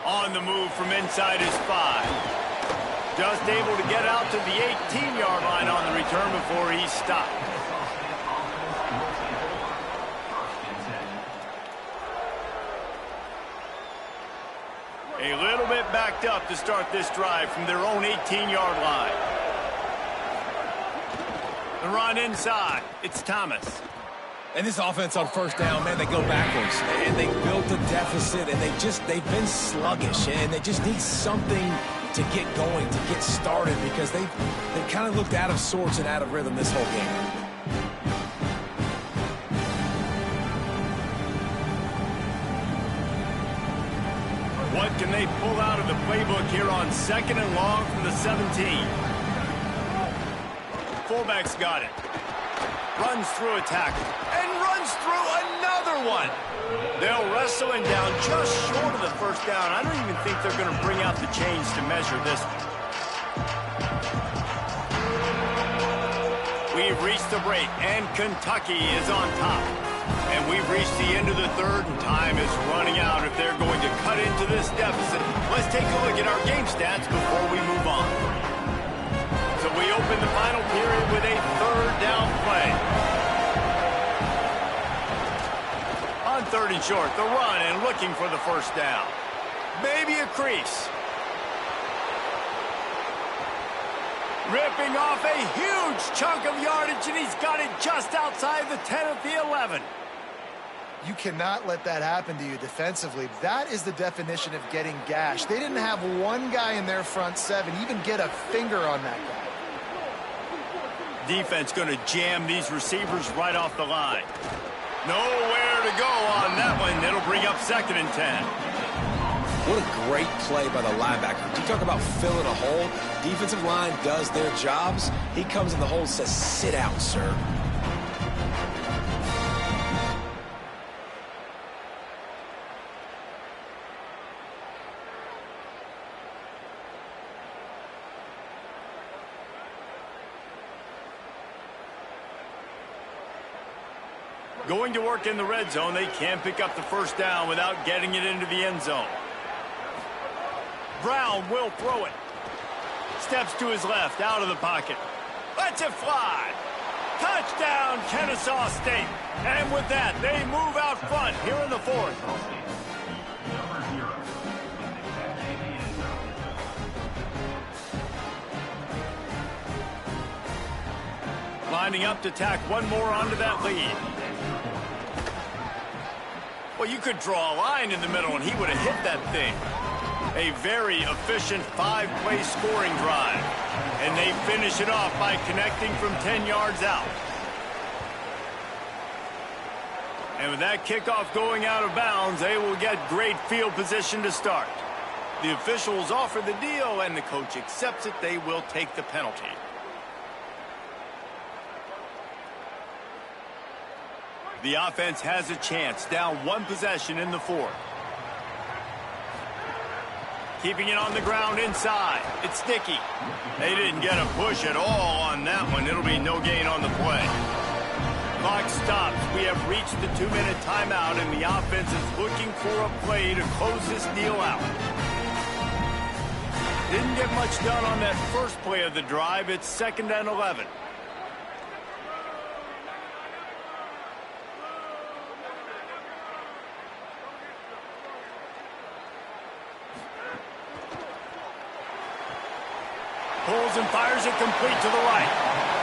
On the move from inside his 5. Just able to get out to the 18-yard line on the return before he's stopped. A little bit backed up to start this drive from their own 18-yard line. The run inside. It's Thomas. And this offense on first down, man, they go backwards. And they built a deficit, and they've been sluggish. And they just need something to get going, to get started, because they kind of looked out of sorts and out of rhythm this whole game. What can they pull out of the playbook here on 2nd and long from the 17? Fullback's got it. Runs through a tackle. And runs through another one. They'll wrestle him down just short of the first down. I don't even think they're going to bring out the chains to measure this one. We've reached the break, and Kentucky is on top. And we've reached the end of the third, and time is running out if they're going to cut into this deficit. Let's take a look at our game stats before we move on. So we open the final period with a third down play. On 3rd and short, the run and looking for the first down. Maybe a crease. Ripping off a huge chunk of yardage, and he's got it just outside the 10 of the 11. You cannot let that happen to you defensively. That is the definition of getting gashed. They didn't have one guy in their front 7 even get a finger on that guy. Defense going to jam these receivers right off the line. Nowhere to go on that one. It'll bring up 2nd and 10. What a great play by the linebacker. You talk about filling a hole. Defensive line does their jobs. He comes in the hole and says, sit out, sir. Going to work in the red zone. They can't pick up the first down without getting it into the end zone. Brown will throw it. Steps to his left, out of the pocket. Lets it fly. Touchdown, Kennesaw State. And with that, they move out front here in the 4th. Lining up to tack one more onto that lead. Well, you could draw a line in the middle, and he would have hit that thing. A very efficient 5-play scoring drive. And they finish it off by connecting from 10 yards out. And with that kickoff going out of bounds, they will get great field position to start. The officials offer the deal, and the coach accepts it. They will take the penalty. The offense has a chance, down one possession in the 4th. Keeping it on the ground inside. It's Sticky. They didn't get a push at all on that one. It'll be no gain on the play. Clock stops. We have reached the 2-minute timeout, and the offense is looking for a play to close this deal out. Didn't get much done on that first play of the drive. It's 2nd and 11. Pulls and fires it complete to the right.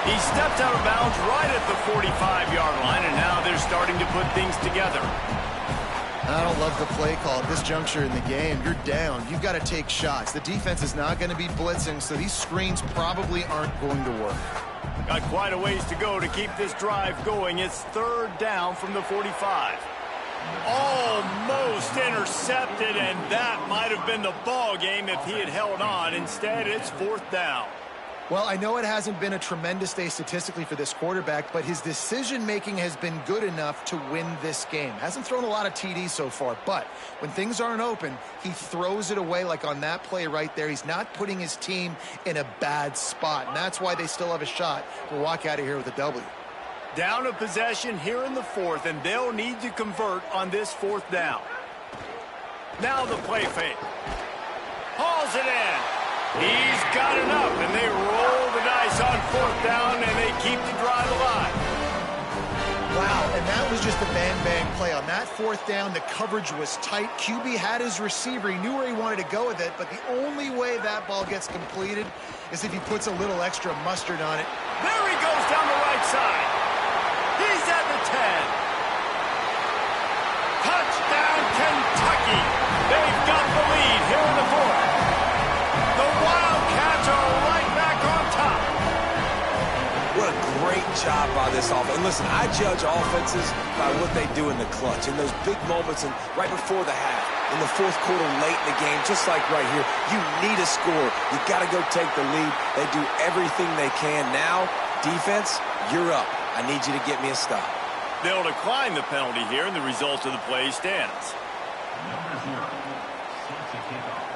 He stepped out of bounds right at the 45-yard line, and now they're starting to put things together. I don't love the play call at this juncture in the game. You're down. You've got to take shots. The defense is not going to be blitzing, so these screens probably aren't going to work. Got quite a ways to go to keep this drive going. It's 3rd down from the 45. Almost intercepted, and that might have been the ball game if he had held on. Instead, it's 4th down. Well, I know it hasn't been a tremendous day statistically for this quarterback, but his decision-making has been good enough to win this game. Hasn't thrown a lot of TDs so far, but when things aren't open, he throws it away like on that play right there. He's not putting his team in a bad spot, and that's why they still have a shot to walk out of here with a W. Down a possession here in the fourth, and they'll need to convert on this fourth down. Now the play fake. Hauls it in. He's got enough, and they roll the dice on fourth down, and they keep the drive alive. Wow, and that was just a bang-bang play. On that fourth down, the coverage was tight. QB had his receiver. He knew where he wanted to go with it, but the only way that ball gets completed is if he puts a little extra mustard on it. There he goes down the right side. He's at the 10. Touchdown, Kentucky. They've got the lead here in the fourth. The Wildcats are right back on top. What a great job by this offense. And listen, I judge offenses by what they do in the clutch, in those big moments and right before the half, in the fourth quarter, late in the game, just like right here. You need a score. You got to go take the lead. They do everything they can. Now, defense, you're up. I need you to get me a stop. They'll decline the penalty here, and the result of the play stands. Number 0, set to kick off.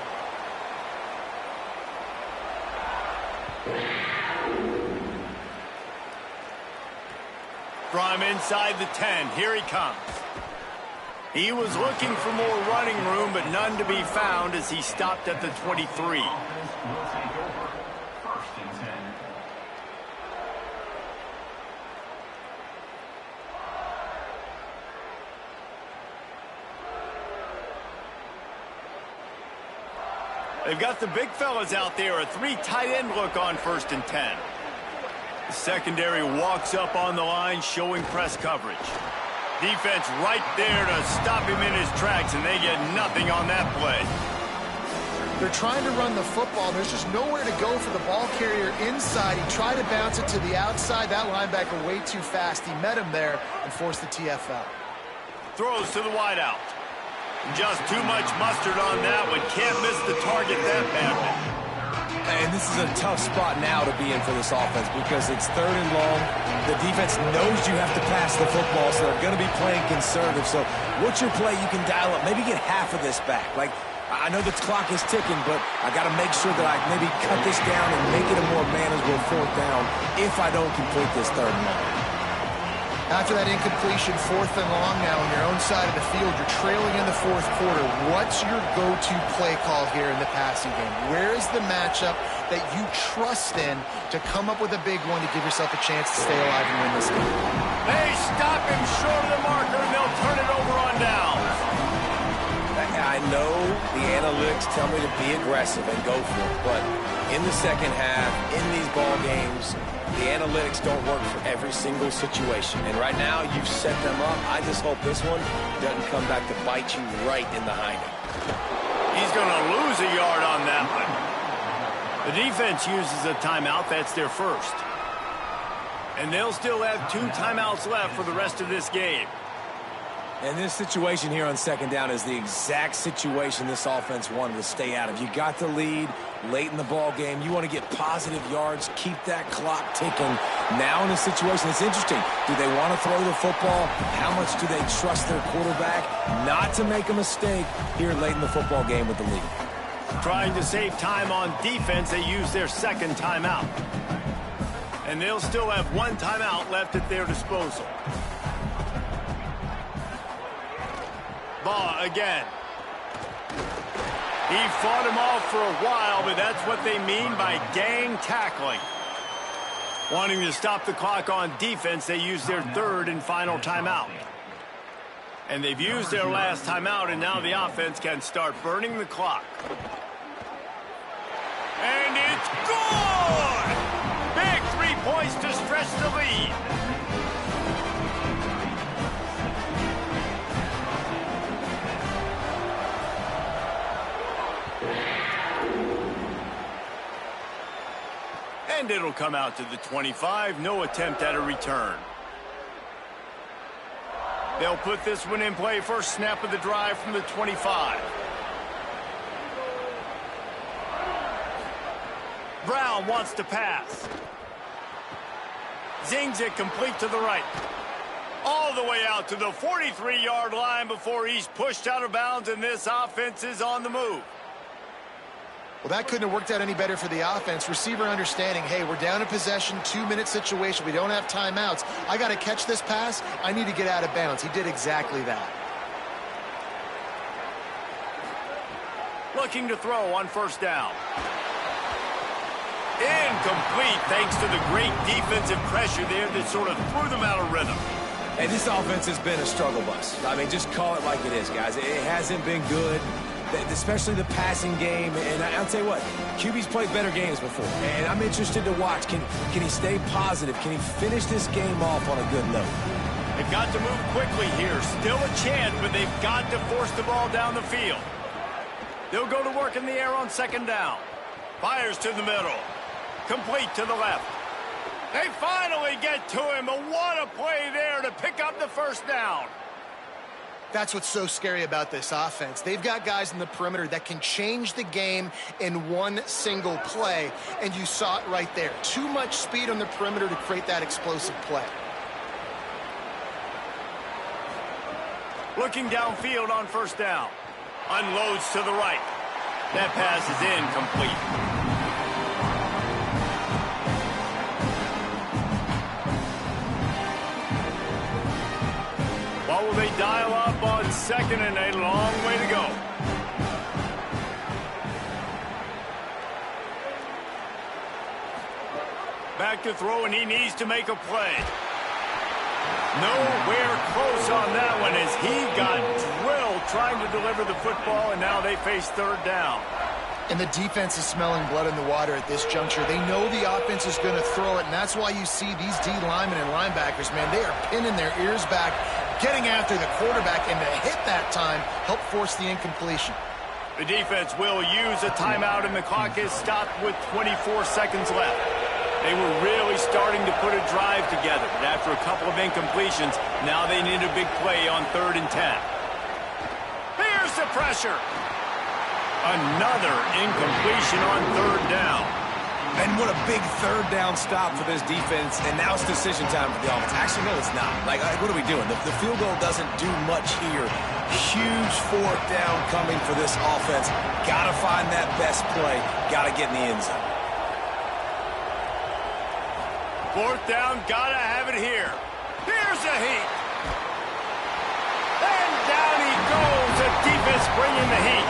From inside the 10, here he comes. He was looking for more running room, but none to be found as he stopped at the 23. Offense will take over. 1st and 10. They've got the big fellas out there, a 3 tight end look on 1st and 10. The secondary walks up on the line, showing press coverage. Defense right there to stop him in his tracks, and they get nothing on that play. They're trying to run the football. There's just nowhere to go for the ball carrier inside. He tried to bounce it to the outside. That linebacker way too fast. He met him there and forced the TFL. Throws to the wideout. Just too much mustard on that one. Can't miss the target that badly. And this is a tough spot now to be in for this offense because it's 3rd and long. The defense knows you have to pass the football, so they're going to be playing conservative. So what's your play you can dial up? Maybe get half of this back. Like, I know the clock is ticking, but I got to make sure that I maybe cut this down and make it a more manageable 4th down if I don't complete this 3rd and long. After that incompletion, 4th and long now on your own side of the field, you're trailing in the 4th quarter. What's your go-to play call here in the passing game? Where is the matchup that you trust in to come up with a big one to give yourself a chance to stay alive and win this game? They stop him short of the marker, and they'll turn it over on downs. I know the analytics tell me to be aggressive and go for it, but in the second half, in these ball games, the analytics don't work for every single situation. And right now, you've set them up. I just hope this one doesn't come back to bite you right in the hind end. He's going to lose a yard on that one. The defense uses a timeout. That's their first. And they'll still have 2 timeouts left for the rest of this game. And this situation here on 2nd down is the exact situation this offense wanted to stay out of. You got the lead late in the ball game. You want to get positive yards, keep that clock ticking. Now in a situation, it's interesting. Do they want to throw the football? How much do they trust their quarterback not to make a mistake here late in the football game with the lead? Trying to save time on defense, they use their 2nd timeout. And they'll still have 1 timeout left at their disposal. Ball again. He fought him off for a while, but that's what they mean by gang tackling. Wanting to stop the clock on defense, they use their 3rd and final timeout. And they've used their last timeout, and now the offense can start burning the clock. And it's good! Big 3 points to stretch the lead. And it'll come out to the 25. No attempt at a return. They'll put this one in play. First snap of the drive from the 25. Brown wants to pass. Zings it complete to the right. All the way out to the 43-yard line before he's pushed out of bounds, and this offense is on the move. Well, that couldn't have worked out any better for the offense. Receiver understanding, hey, we're down in possession, 2-minute situation. We don't have timeouts. I got to catch this pass. I need to get out of bounds. He did exactly that. Looking to throw on first down. Incomplete thanks to the great defensive pressure there that sort of threw them out of rhythm. And this offense has been a struggle bus. I mean, just call it like it is, guys. It hasn't been good, especially the passing game. And I'll tell you what, QB's played better games before. And I'm interested to watch. Can he stay positive? Can he finish this game off on a good note? They've got to move quickly here. Still a chance, but they've got to force the ball down the field. They'll go to work in the air on second down. Fires to the middle. Complete to the left. They finally get to him. What a play there to pick up the first down. That's what's so scary about this offense. They've got guys in the perimeter that can change the game in one single play, and you saw it right there. Too much speed on the perimeter to create that explosive play. Looking downfield on first down. Unloads to the right. That pass is incomplete. What will they dial up on second and a long way to go? Back to throw, and he needs to make a play. Nowhere close on that one as he got drilled trying to deliver the football, and now they face third down. And the defense is smelling blood in the water at this juncture. They know the offense is going to throw it, and that's why you see these D linemen and linebackers, man, they are pinning their ears back, getting after the quarterback, and to hit that time, help force the incompletion. The defense will use a timeout, and the clock is stopped with 24 seconds left. They were really starting to put a drive together, but after a couple of incompletions, now they need a big play on 3rd and 10. Here's the pressure. Another incompletion on 3rd down. And what a big third down stop for this defense, and now it's decision time for the offense. Actually, no, it's not. Like, what are we doing? The field goal doesn't do much here. Huge 4th down coming for this offense. Got to find that best play. Got to get in the end zone. 4th down, gotta have it here. Here's a heat. And down he goes. The defense bringing the heat.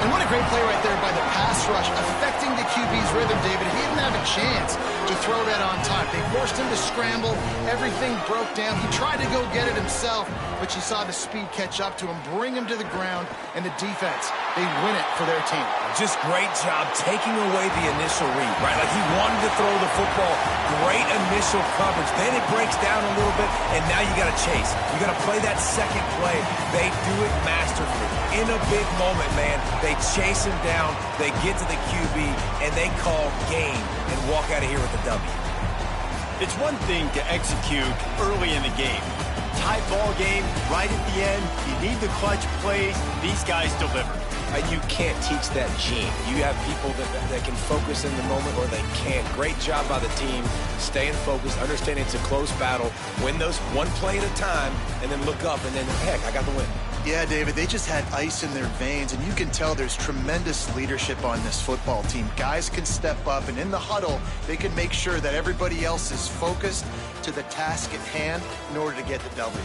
And what a great play right there by the pass rush, affecting the QB's rhythm, David. He didn't have a chance to throw that on time. They forced him to scramble. Everything broke down. He tried to go get it himself, but you saw the speed catch up to him, bring him to the ground, and the defense, they win it for their team. Just great job taking away the initial read, right? Like he wanted to throw the football. Great initial coverage. Then it breaks down a little bit, and now you got to chase. You got to play that second play. They do it masterfully. In a big moment, man, they chase him down, they get to the QB, and they call game and walk out of here with a W. It's one thing to execute early in the game. Tight ball game, right at the end, you need the clutch plays. These guys deliver. You can't teach that gene. You have people that can focus in the moment or they can't. Great job by the team, staying focused, understanding it's a close battle, win those one play at a time, and then look up, and then, heck, I got the win. Yeah, David, they just had ice in their veins, and you can tell there's tremendous leadership on this football team. Guys can step up, and in the huddle, they can make sure that everybody else is focused to the task at hand in order to get the W.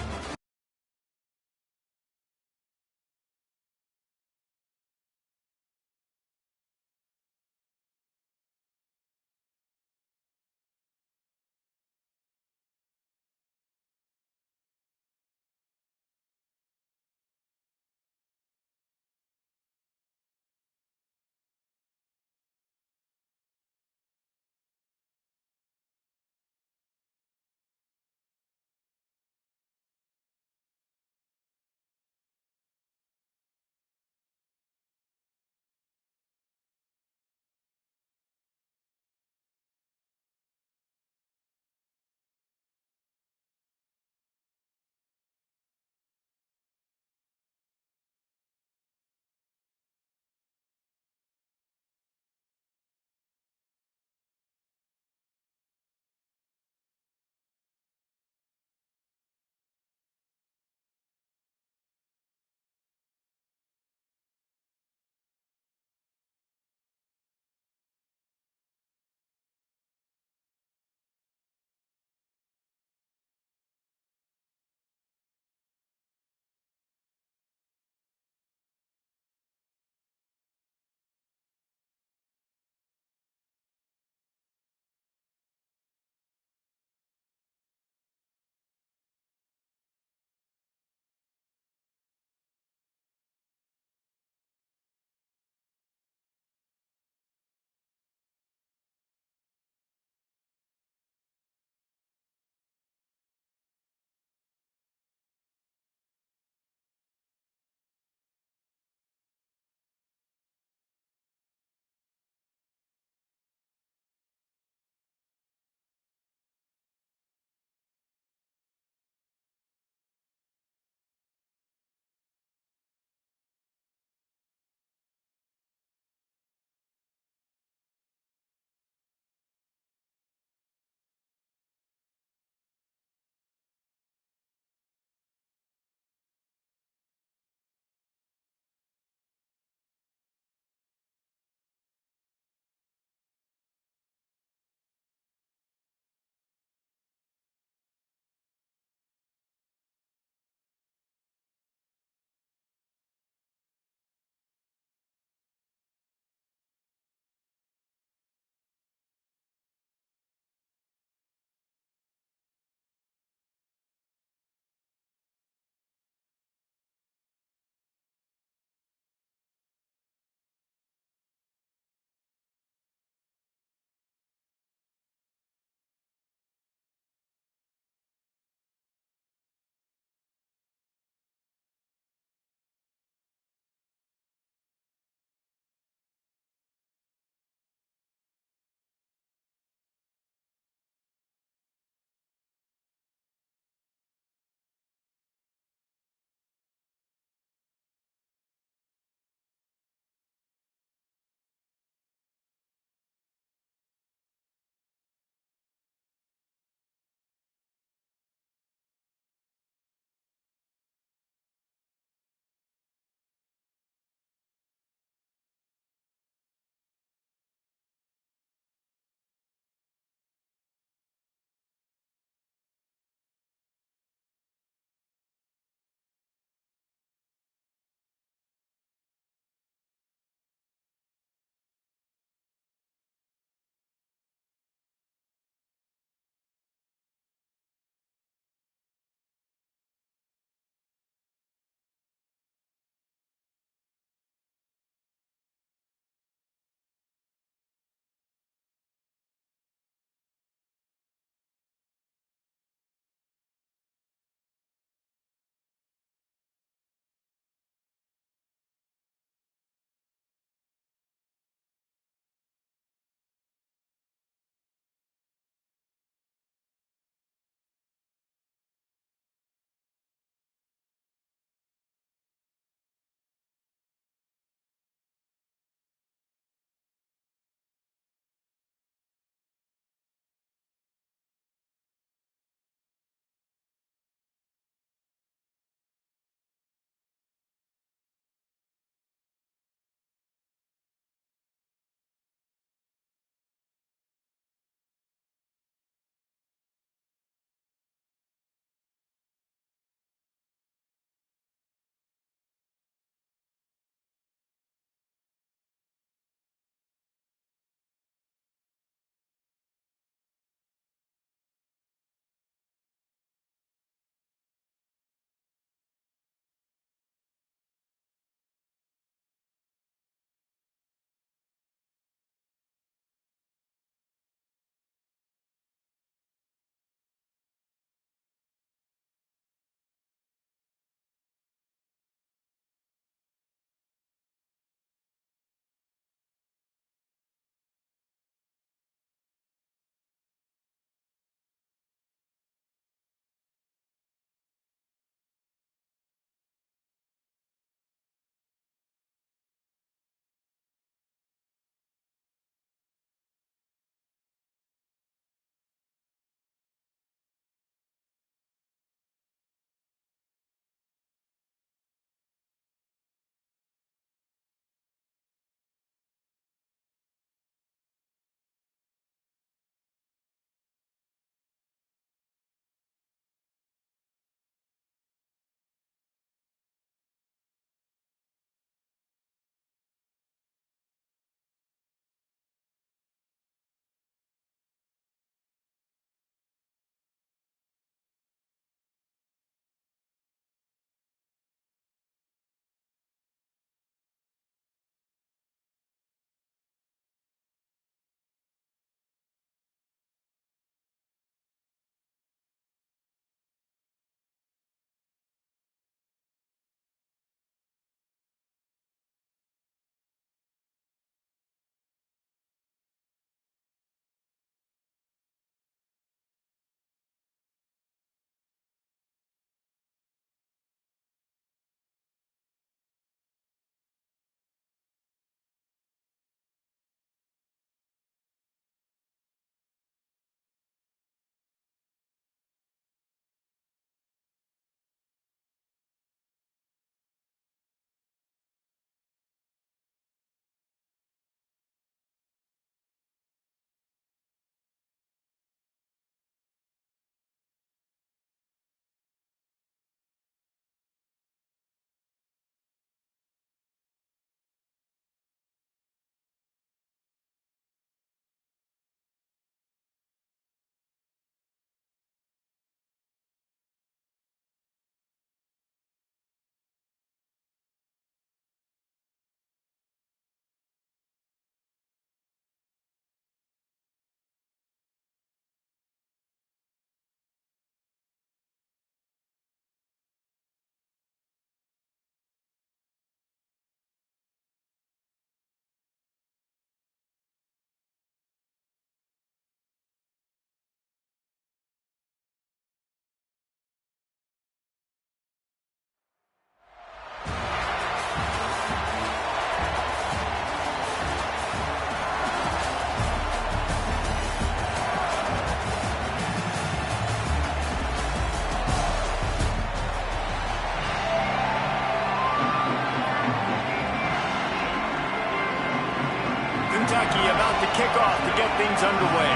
jockey about to kick off to get things underway.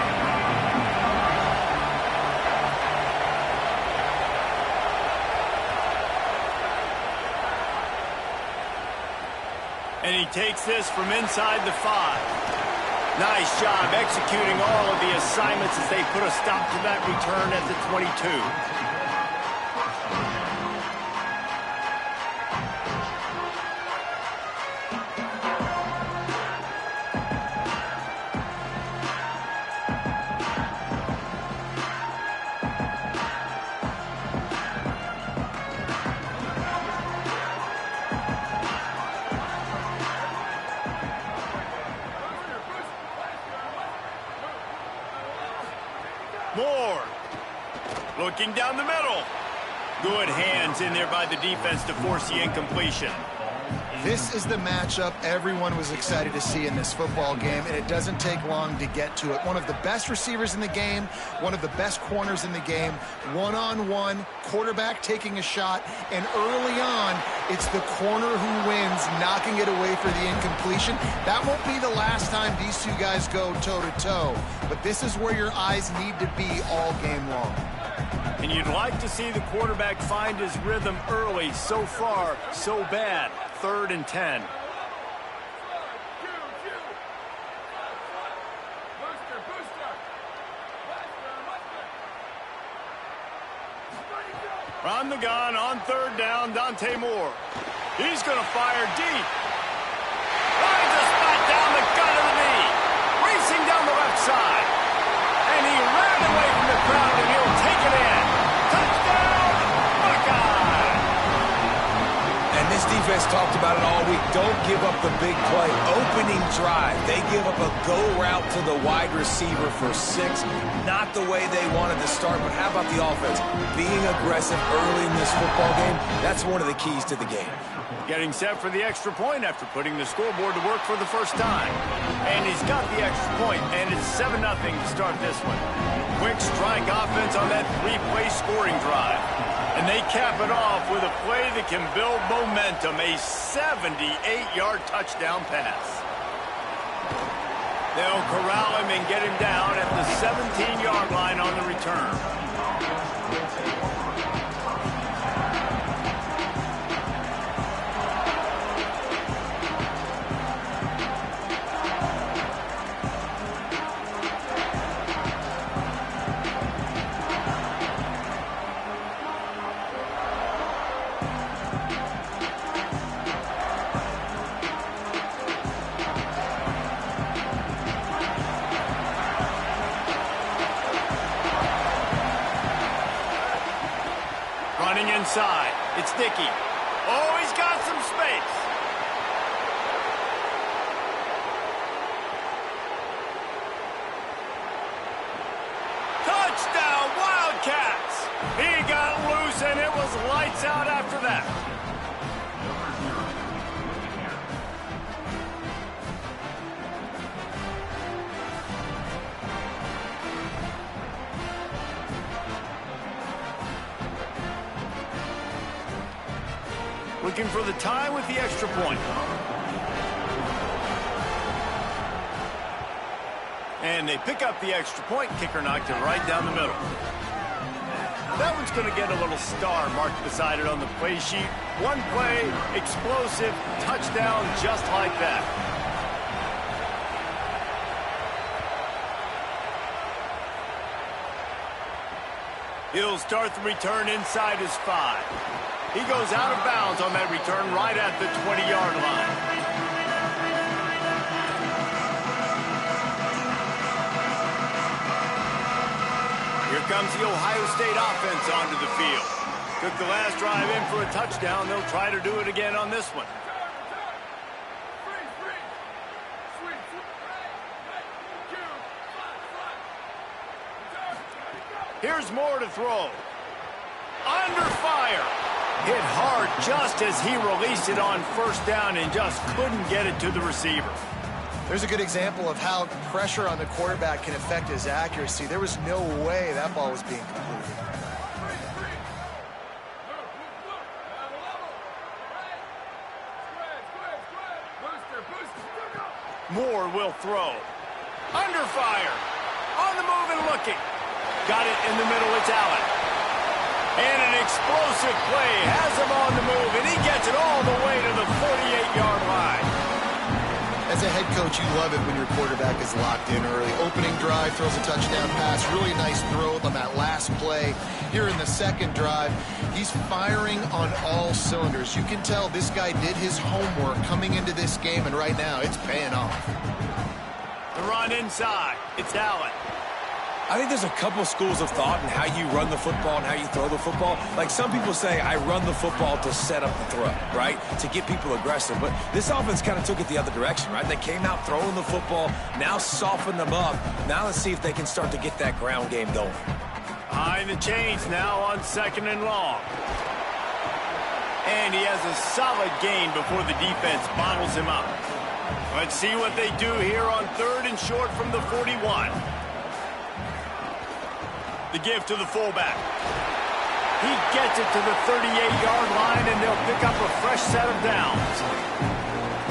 And he takes this from inside the 5. Nice job executing all of the assignments as they put a stop to that return at the 22. Moore looking down the middle. Good hands in there by the defense to force the incompletion. This is the matchup everyone was excited to see in this football game, and it doesn't take long to get to it. One of the best receivers in the game, one of the best corners in the game, one-on-one, quarterback taking a shot, and early on, it's the corner who wins, knocking it away for the incompletion. That won't be the last time these two guys go toe-to-toe, but this is where your eyes need to be all game long. And you'd like to see the quarterback find his rhythm early. So far, so bad. 3rd and 10. On the gun on 3rd down, Dante Moore. He's going to fire deep. Finds a spot down the gut of the knee. Racing down the left side. And he ran away from the crowd, and he'll take it in. Touchdown, Buckeye! And this defense talked about it all week. Don't give up the big play. Opening drive, they give up a go route to the wide receiver for 6. Not the way they wanted to start, but how about the offense? Being aggressive early in this football game, that's one of the keys to the game. Getting set for the extra point after putting the scoreboard to work for the first time. And he's got the extra point, and it's 7-0 to start this one. Quick strike offense on that 3-play scoring drive. And they cap it off with a play that can build momentum, a 78-yard touchdown pass. They'll corral him and get him down at the 17-yard line on the return. Inside, it's Dickey. Oh, he's got some space. Touchdown, Wildcats! He got loose, and it was lights out after that. Looking for the tie with the extra point. And they pick up the extra point. Kicker knocked it right down the middle. That one's going to get a little star marked beside it on the play sheet. One play, explosive, touchdown just like that. He'll start the return inside his 5. He goes out of bounds on that return right at the 20-yard line. Here comes the Ohio State offense onto the field. Took the last drive in for a touchdown. They'll try to do it again on this one. Here's Moore to throw. Under fire. Hit hard just as he released it on 1st down and just couldn't get it to the receiver. There's a good example of how pressure on the quarterback can affect his accuracy. There was no way that ball was being completed. Moore will throw. Under fire. On the move and looking. Got it in the middle. It's Allen. And an explosive play. Has him on the move, and he gets it all the way to the 48-yard line. As a head coach, you love it when your quarterback is locked in early. Opening drive, throws a touchdown pass. Really nice throw on that last play. Here in the second drive, he's firing on all cylinders. You can tell this guy did his homework coming into this game, and right now it's paying off. The run inside. It's Allen. I think there's a couple schools of thought in how you run the football and how you throw the football. Like some people say, I run the football to set up the throw, right? To get people aggressive. But this offense kind of took it the other direction, right? They came out throwing the football, now softened them up. Now let's see if they can start to get that ground game going. Behind the chains now on 2nd and long. And he has a solid gain before the defense bottles him up. Let's see what they do here on 3rd and short from the 41. The give to the fullback. He gets it to the 38-yard line, and they'll pick up a fresh set of downs.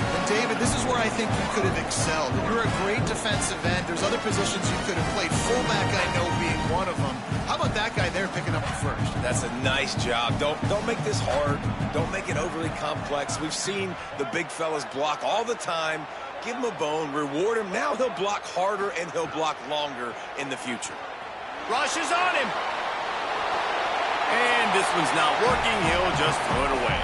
And David, this is where I think you could have excelled. You're a great defensive end. There's other positions you could have played. Fullback, I know, being one of them. How about that guy there picking up the first? That's a nice job. Don't make this hard. Don't make it overly complex. We've seen the big fellas block all the time. Give him a bone, reward him. Now he'll block harder and he'll block longer in the future. Rushes on him. And this one's not working. He'll just throw it away.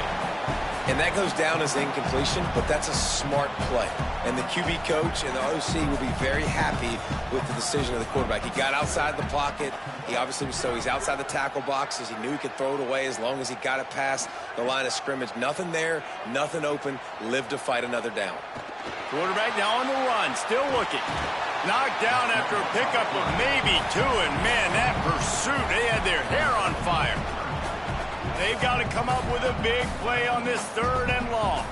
And that goes down as incompletion, but that's a smart play. And the QB coach and the OC will be very happy with the decision of the quarterback. He got outside the pocket. He obviously was he's outside the tackle boxes. He knew he could throw it away as long as he got it past the line of scrimmage. Nothing there, nothing open. Live to fight another down. Quarterback now on the run, still looking. Knocked down after a pickup of maybe 2, and man, that pursuit, they had their hair on fire. They've got to come up with a big play on this 3rd and long.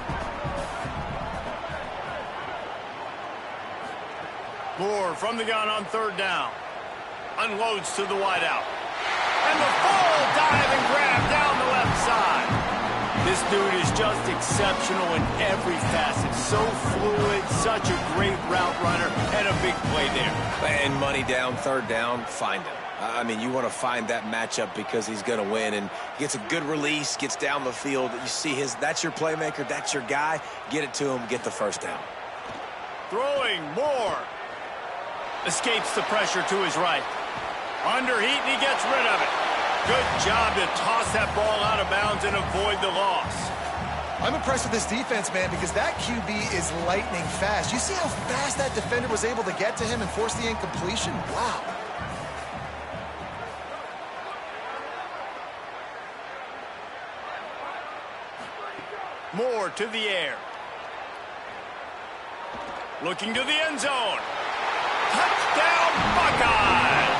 Moore from the gun on 3rd down. Unloads to the wideout. And the full dive and grab down the left side. This dude is just exceptional in every facet. So fluid, such a great route runner, and a big play there. And money down, 3rd down, find him. I mean, you want to find that matchup because he's going to win, and gets a good release, gets down the field. You see that's your playmaker, that's your guy. Get it to him, get the 1st down. Throwing Moore. Escapes the pressure to his right. Under heat, and he gets rid of it. Good job to toss that ball out of bounds and avoid the loss. I'm impressed with this defense, man, because that QB is lightning fast. You see how fast that defender was able to get to him and force the incompletion? Wow. Moore to the air. Looking to the end zone. Touchdown, Buckeyes!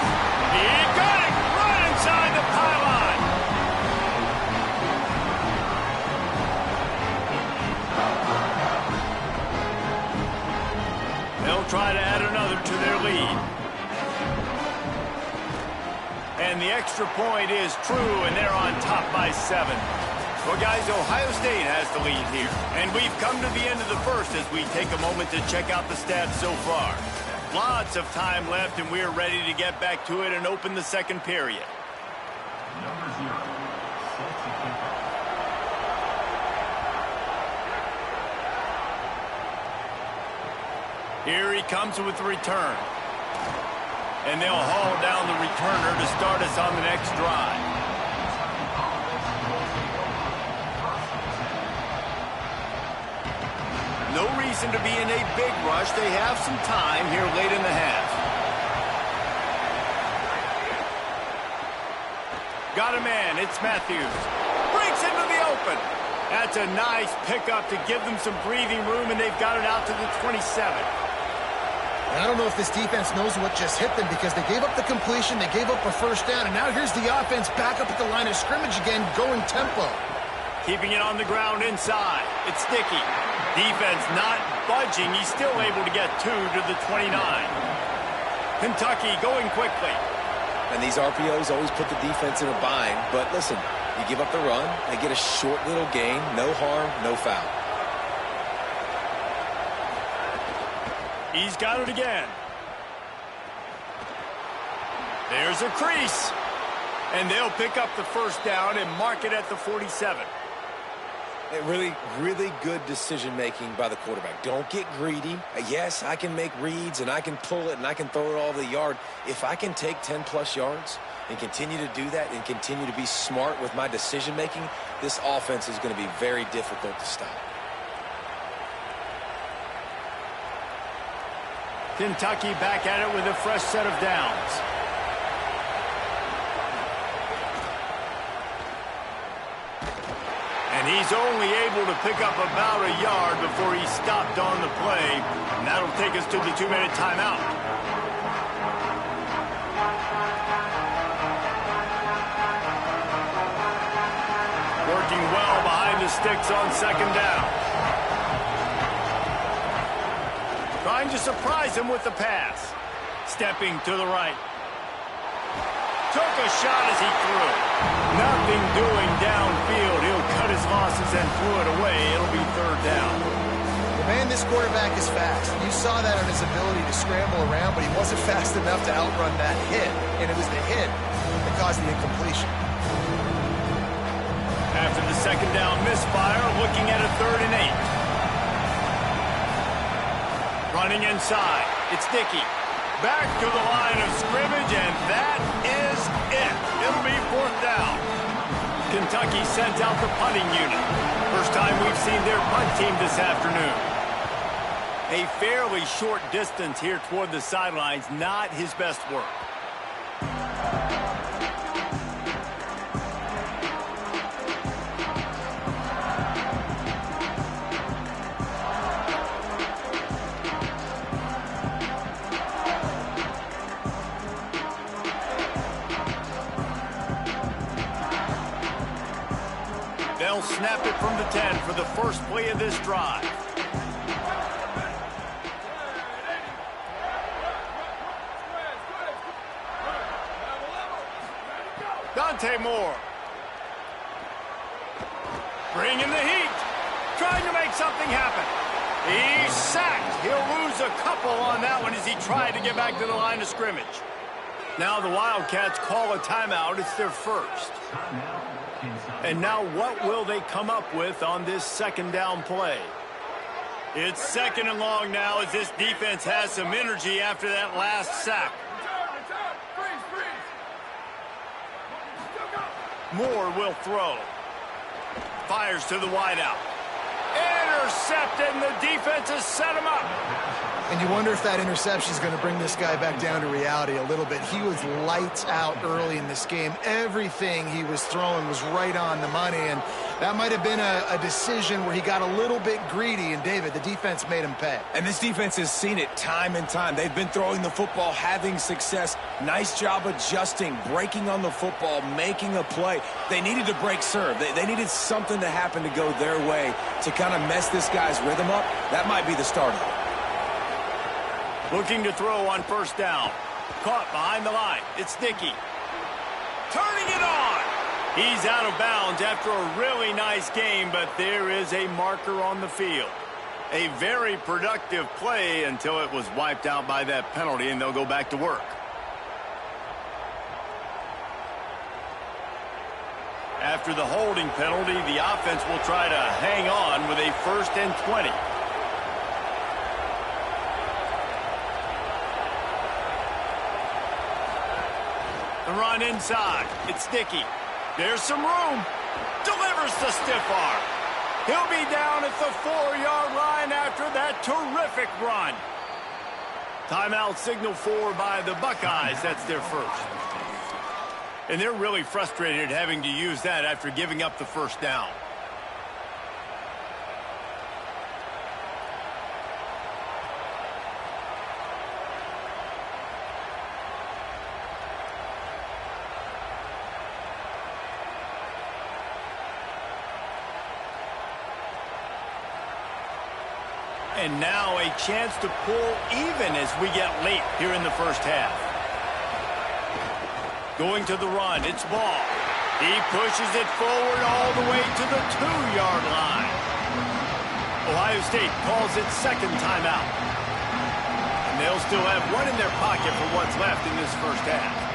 He got it right inside the pylon. They'll try to add another to their lead. And the extra point is true, and they're on top by 7. Well, guys, Ohio State has the lead here. And we've come to the end of the first as we take a moment to check out the stats so far. Lots of time left, and we're ready to get back to it and open the 2nd period. Number 0, sets a kickoff. Here he comes with the return. And they'll haul down the returner to start us on the next drive. No reason to be in a big rush. They have some time here late in the half. Got a man. It's Matthews. Breaks into the open. That's a nice pickup to give them some breathing room, and they've got it out to the 27. And I don't know if this defense knows what just hit them because they gave up the completion, they gave up a 1st down, and now here's the offense back up at the line of scrimmage again, going tempo. Keeping it on the ground inside. It's Sticky. Defense not budging. He's still able to get 2 to the 29. Kentucky going quickly. And these RPOs always put the defense in a bind. But listen, you give up the run, they get a short little gain, no harm, no foul. He's got it again. There's a crease. And they'll pick up the first down and mark it at the 47. Really, really good decision-making by the quarterback. Don't get greedy. Yes, I can make reads, and I can pull it, and I can throw it all over the yard. If I can take 10-plus yards and continue to do that and continue to be smart with my decision-making, this offense is going to be very difficult to stop. Kentucky back at it with a fresh set of downs. And he's only able to pick up about a yard before he stopped on the play. And that'll take us to the 2-minute timeout. Working well behind the sticks on second down. Trying to surprise him with the pass. Stepping to the right. Took a shot as he threw. Nothing doing downfield. He'll cut his losses and threw it away. It'll be third down. Well, man, this quarterback is fast. You saw that on his ability to scramble around, but he wasn't fast enough to outrun that hit. And it was the hit that caused the incompletion. After the second down misfire, looking at a 3rd and 8. Running inside. It's Dickey. Back to the line of scrimmage, and that is it. It'll be 4th down. Kentucky sends out the punting unit. First time we've seen their punt team this afternoon. A fairly short distance here toward the sidelines, not his best work. They'll snap it from the 10 for the first play of this drive. Dante Moore. Bringing the heat. Trying to make something happen. He's sacked. He'll lose a couple on that one as he tried to get back to the line of scrimmage. Now the Wildcats call a timeout. It's their first. And now what will they come up with on this second down play? It's 2nd and long now as this defense has some energy after that last sack. Moore will throw. Fires to the wideout. Intercepted, and the defense has set him up. And you wonder if that interception is going to bring this guy back down to reality a little bit. He was lights out early in this game. Everything he was throwing was right on the money, and that might have been a decision where he got a little bit greedy, and David, the defense made him pay. And this defense has seen it time and time. They've been throwing the football, having success. Nice job adjusting, breaking on the football, making a play. They needed to break serve. They needed something to happen to go their way to kind of mess this guy's rhythm up. That might be the start of it. Looking to throw on first down. Caught behind the line. It's Dickey. Turning it on. He's out of bounds after a really nice game, but there is a marker on the field. A very productive play until it was wiped out by that penalty, and they'll go back to work. After the holding penalty, the offense will try to hang on with a 1st and 20. The run inside. It's Dickey. There's some room. Delivers the stiff arm. He'll be down at the 4-yard line after that terrific run. Timeout signal for by the Buckeyes. That's their first. And they're really frustrated having to use that after giving up the first down. And now a chance to pull even as we get late here in the first half. Going to the run, it's Ball. He pushes it forward all the way to the 2-yard line. Ohio State calls its second timeout. they'll still have one in their pocket for what's left in this first half.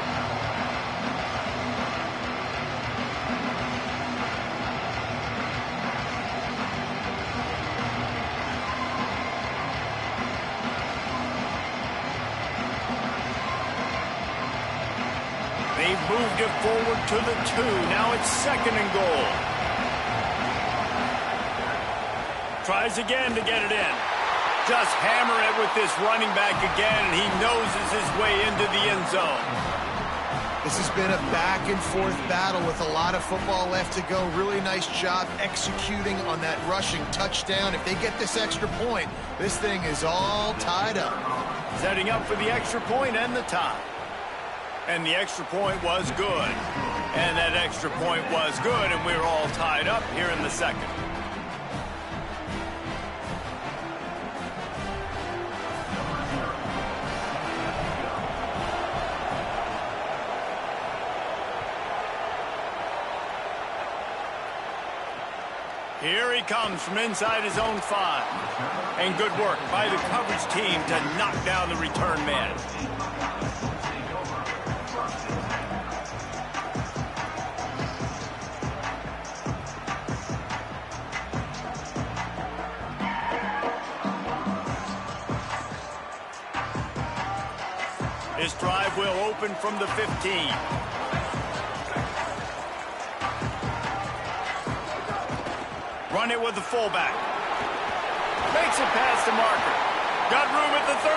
They've moved it forward to the 2. Now it's 2nd and goal. Tries again to get it in. Just hammer it with this running back again, and he noses his way into the end zone. This has been a back-and-forth battle with a lot of football left to go. Really nice job executing on that rushing touchdown. If they get this extra point, this thing is all tied up. Setting up for the extra point and the tie. And the extra point was good. And that extra point was good, and we're all tied up here in the second. Here he comes from inside his own 5. And good work by the coverage team to knock down the return man. This drive will open from the 15. Run it with the fullback. Makes it past the marker. Got room at the 35.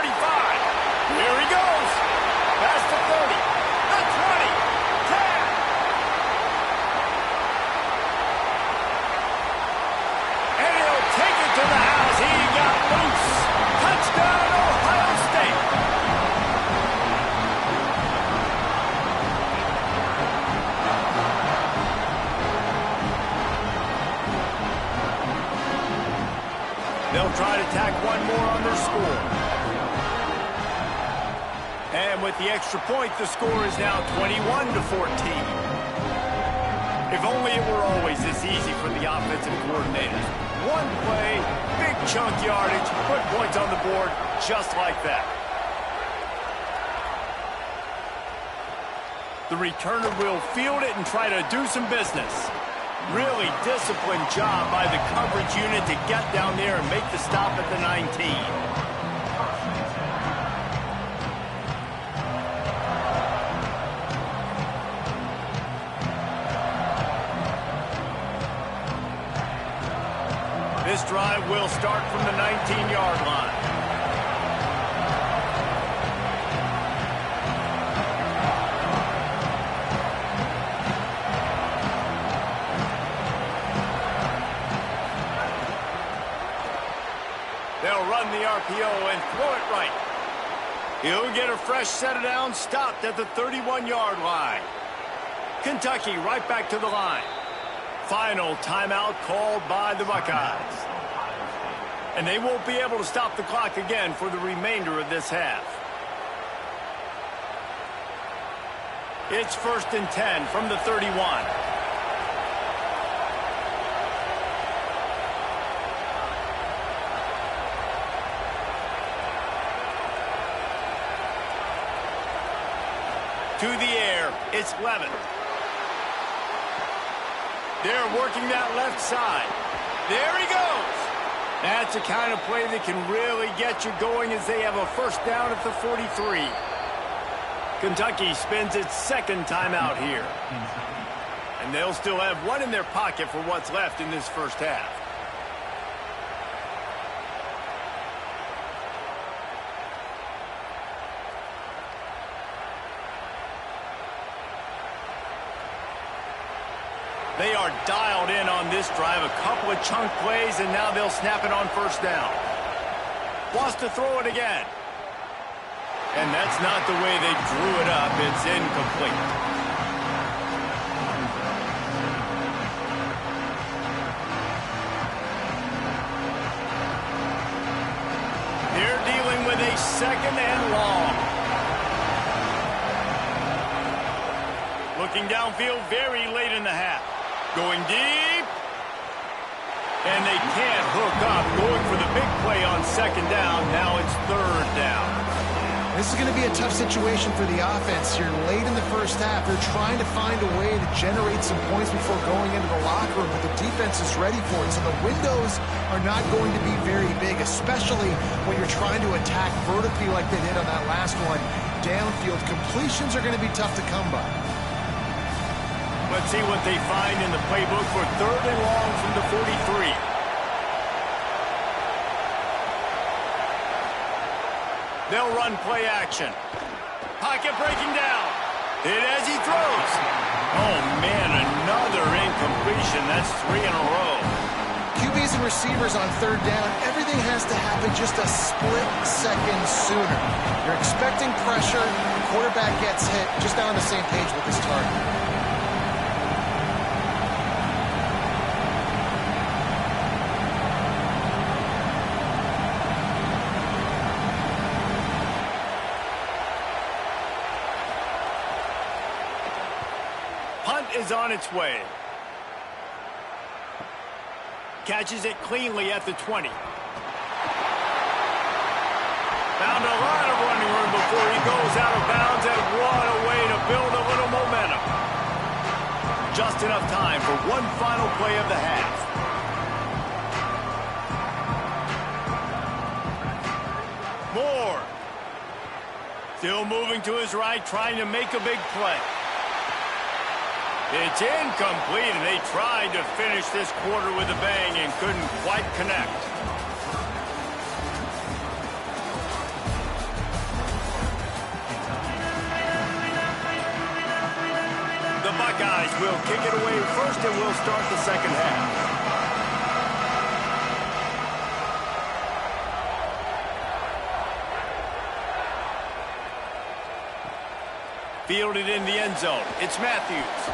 Here he goes. Past the 30. The 20. 10. And he'll take it to the house. He got loose. Touchdown, Ohio State. They'll try to tack one more on their score. And with the extra point, the score is now 21-14. If only it were always this easy for the offensive coordinators. One play, big chunk yardage, put points on the board just like that. The returner will field it and try to do some business. Really disciplined job by the coverage unit to get down there and make the stop at the 19. This drive will start from the 19-yard line. They'll run the RPO and throw it right. He'll get a fresh set of downs stopped at the 31-yard line. Kentucky right back to the line. Final timeout called by the Buckeyes. And they won't be able to stop the clock again for the remainder of this half. It's 1st and 10 from the 31. To the air, it's Levin. They're working that left side. There he goes. That's the kind of play that can really get you going as they have a first down at the 43. Kentucky spends its second timeout here. And they'll still have one in their pocket for what's left in this first half. They are dialed in on this drive. A couple of chunk plays, and now they'll snap it on first down. Wants to throw it again. And that's not the way they drew it up. It's incomplete. They're dealing with a second and long. Looking downfield very late in the half. Going deep. And they can't hook up. Going for the big play on second down. Now it's third down. This is going to be a tough situation for the offense here. Late in the first half, they're trying to find a way to generate some points before going into the locker room, but the defense is ready for it. So the windows are not going to be very big, especially when you're trying to attack vertically like they did on that last one. Downfield completions are going to be tough to come by. Let's see what they find in the playbook for 3rd and long from the 43. They'll run play action. Pocket breaking down. Hit as he throws. Oh, man, another incompletion. That's 3 in a row. QBs and receivers on 3rd down, everything has to happen just a split second sooner. You're expecting pressure. The quarterback gets hit. Just not on the same page with his target. Is on its way. Catches it cleanly at the 20. Found a lot of running room before he goes out of bounds, and what a way to build a little momentum. Just enough time for one final play of the half. Moore. Still moving to his right, trying to make a big play. It's incomplete, and they tried to finish this quarter with a bang and couldn't quite connect. The Buckeyes will kick it away first, and will start the second half. Fielded in the end zone. It's Matthews.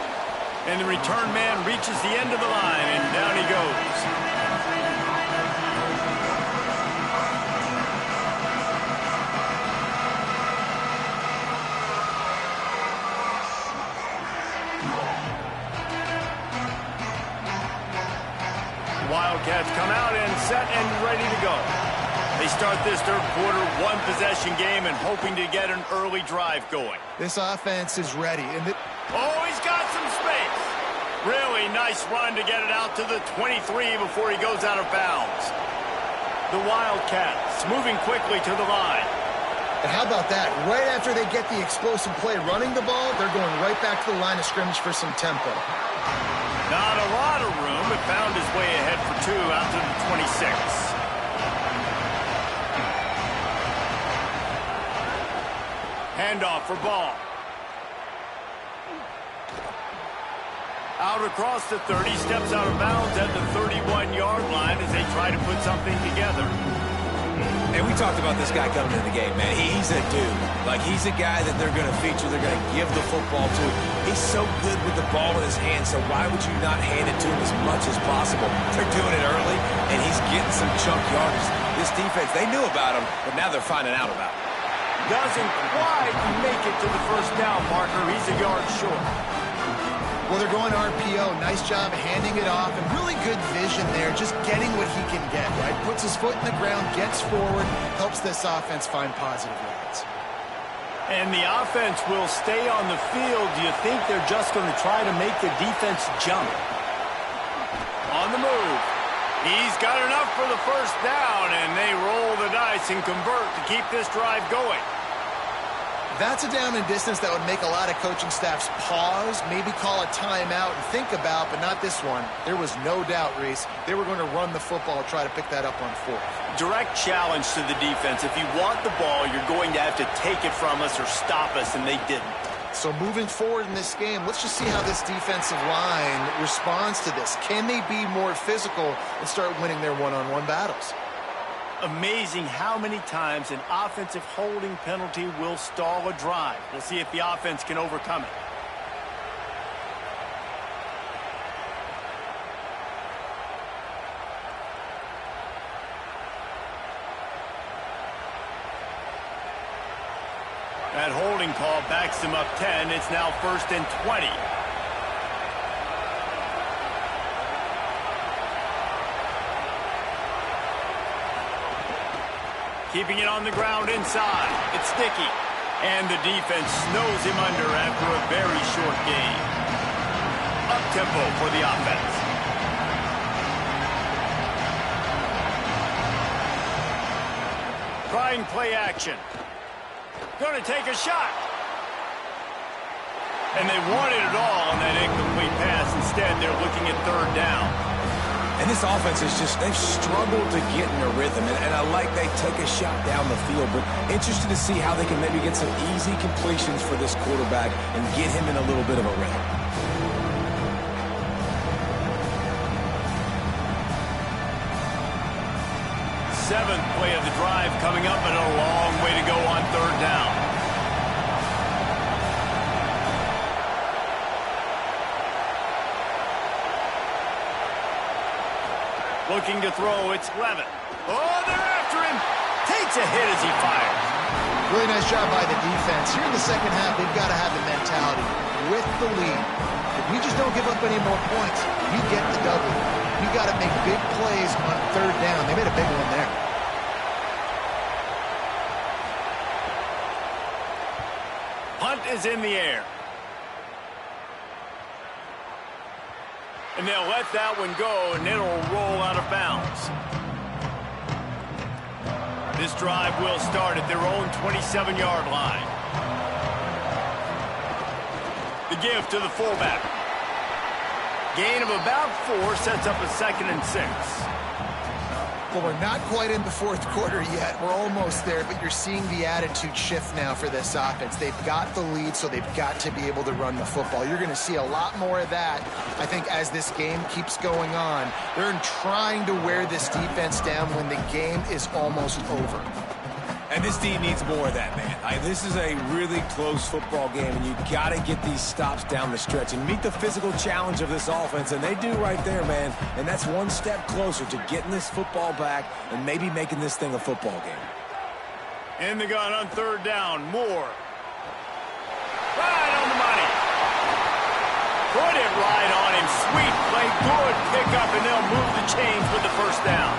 And the return man reaches the end of the line, and down he goes. Wildcats come out and set and ready to go. They start this 3rd quarter one-possession game and hoping to get an early drive going. This offense is ready. Oh, he's got some space. Really nice run to get it out to the 23 before he goes out of bounds. The Wildcats moving quickly to the line. And how about that? Right after they get the explosive play running the ball, they're going right back to the line of scrimmage for some tempo. Not a lot of room, but found his way ahead for 2 out to the 26. Handoff for Ball. Out across the 30, steps out of bounds at the 31-yard line as they try to put something together. And we talked about this guy coming into the game, man. He's a dude. Like, he's a guy that they're going to feature, they're going to give the football to. He's so good with the ball in his hand, so why would you not hand it to him as much as possible? They're doing it early, and he's getting some chunk yardage. This defense, they knew about him, but now they're finding out about him. Doesn't quite make it to the first down marker. He's a yard short. Well, they're going RPO. Nice job handing it off, and really good vision there, just getting what he can get, right? Puts his foot in the ground, gets forward, helps this offense find positive yards. And the offense will stay on the field. Do you think they're just going to try to make the defense jump? On the move. He's got enough for the first down, and they roll the dice and convert to keep this drive going. That's a down and distance that would make a lot of coaching staffs pause, maybe call a timeout and think about, but not this one. There was no doubt, Reese, they were going to run the football, try to pick that up on 4th. Direct challenge to the defense. If you want the ball, you're going to have to take it from us or stop us, and they didn't. So moving forward in this game, let's just see how this defensive line responds to this. Can they be more physical and start winning their one-on-one battles? Amazing how many times an offensive holding penalty will stall a drive. We'll see if the offense can overcome it. That holding call backs them up 10. It's now 1st and 20. Keeping it on the ground inside. It's sticky. And the defense snows him under after a very short gain. Up-tempo for the offense. Trying play action. Going to take a shot. And they wanted it all on that incomplete pass. Instead, they're looking at third down. And this offense is just, they've struggled to get in a rhythm. And I like they take a shot down the field, but interested to see how they can maybe get some easy completions for this quarterback and get him in a little bit of a rhythm. Seventh play of the drive coming up, and a long way to go on third down. Looking to throw, it's Levitt. Oh, they're after him. Takes a hit as he fires. Really nice job by the defense. Here in the second half, they've got to have the mentality with the lead. If we just don't give up any more points, we get the W. We got to make big plays on third down. They made a big one there. Punt is in the air. And they'll let that one go, and it'll roll out of bounds. This drive will start at their own 27-yard line. The give to the fullback. Gain of about 4 sets up a 2nd and 6. Well, we're not quite in the fourth quarter yet. We're almost there, but you're seeing the attitude shift now for this offense. They've got the lead, so they've got to be able to run the football. You're going to see a lot more of that, I think, as this game keeps going on. They're trying to wear this defense down when the game is almost over. And this team needs more of that, man. This is a really close football game, and you got to get these stops down the stretch and meet the physical challenge of this offense, and they do right there, man. And that's one step closer to getting this football back and maybe making this thing a football game. In the gun on third down, Moore. Right on the money. Put it right on him. Sweet play, good pickup, and they'll move the chains with the first down.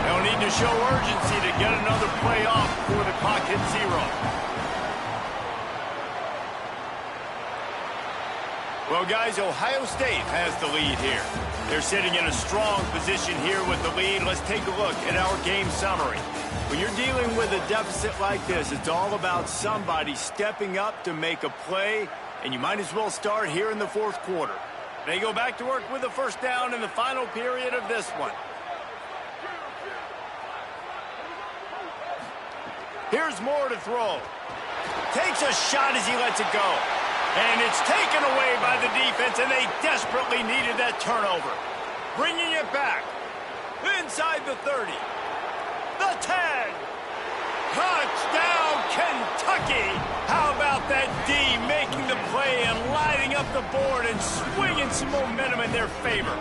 They'll need to show urgency to get another play off before the clock hits 0. Well, guys, Ohio State has the lead here. They're sitting in a strong position here with the lead. Let's take a look at our game summary. When you're dealing with a deficit like this, it's all about somebody stepping up to make a play, and you might as well start here in the fourth quarter. They go back to work with a first down in the final period of this one. Here's Moore to throw. Takes a shot as he lets it go. And it's taken away by the defense, and they desperately needed that turnover. Bringing it back. Inside the 30. The 10. Touchdown, Kentucky. How about that D making the play and lighting up the board and swinging some momentum in their favor.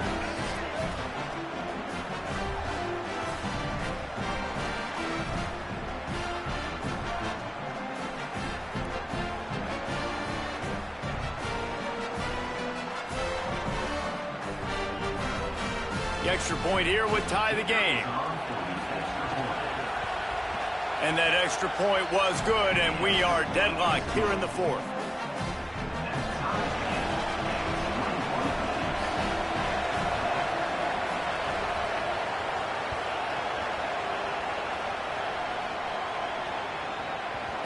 The extra point here would tie the game. And that extra point was good, and we are deadlocked here in the fourth.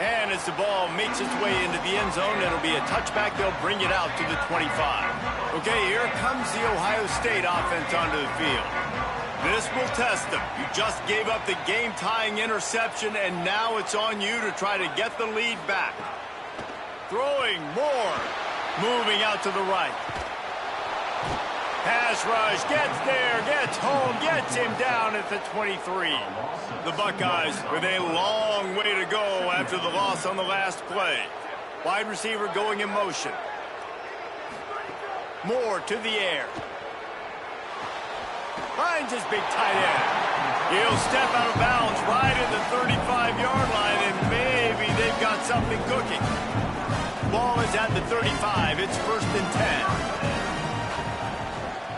And as the ball makes its way into the end zone, it'll be a touchback. They'll bring it out to the 25. Okay, here comes the Ohio State offense onto the field. This will test them. You just gave up the game-tying interception, and now it's on you to try to get the lead back. Throwing more. Moving out to the right. Pass rush, gets there, gets home, gets him down at the 23. The Buckeyes with a long way to go after the loss on the last play. Wide receiver going in motion. Moore to the air. Finds his big tight end. He'll step out of bounds right at the 35-yard line, and maybe they've got something cooking. Ball is at the 35. It's 1st and 10.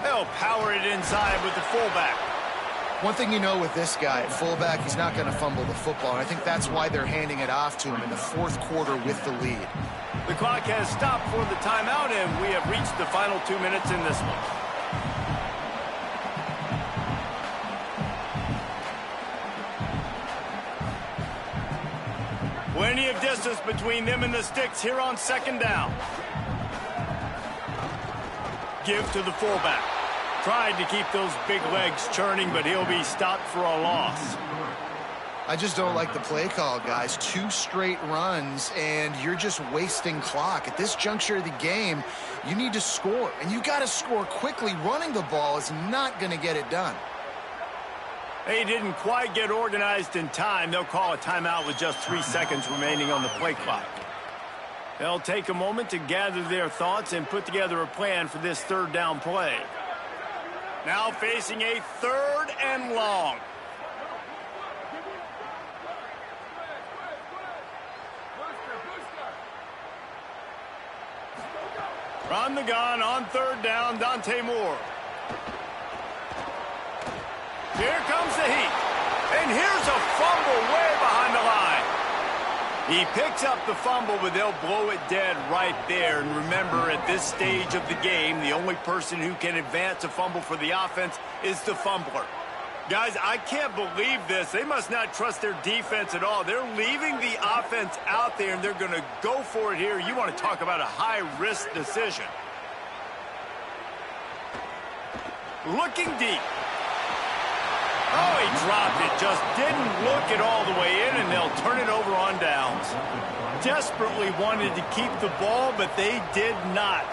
They'll power it inside with the fullback. One thing you know with this guy, fullback, he's not going to fumble the football, and I think that's why they're handing it off to him in the fourth quarter with the lead. The clock has stopped for the timeout, and we have reached the final 2 minutes in this one. Plenty of distance between them and the sticks here on second down. Give to the fullback. Tried to keep those big legs churning, but he'll be stopped for a loss. I just don't like the play call, guys. 2 straight runs, and you're just wasting clock. At this juncture of the game, you need to score, and you got to score quickly. Running the ball is not going to get it done. They didn't quite get organized in time. They'll call a timeout with just 3 seconds remaining on the play clock. They'll take a moment to gather their thoughts and put together a plan for this third down play. Now facing a 3rd and long. From the gun on 3rd down, Dante Moore. Here comes the heat. And here's a fumble way behind the line. He picks up the fumble, but they'll blow it dead right there. And remember, at this stage of the game, the only person who can advance a fumble for the offense is the fumbler. Guys, I can't believe this. They must not trust their defense at all. They're leaving the offense out there, and they're going to go for it here. You want to talk about a high-risk decision. Looking deep. Oh, he dropped it. Just didn't look it all the way in, and they'll turn it over on downs. Desperately wanted to keep the ball, but they did not.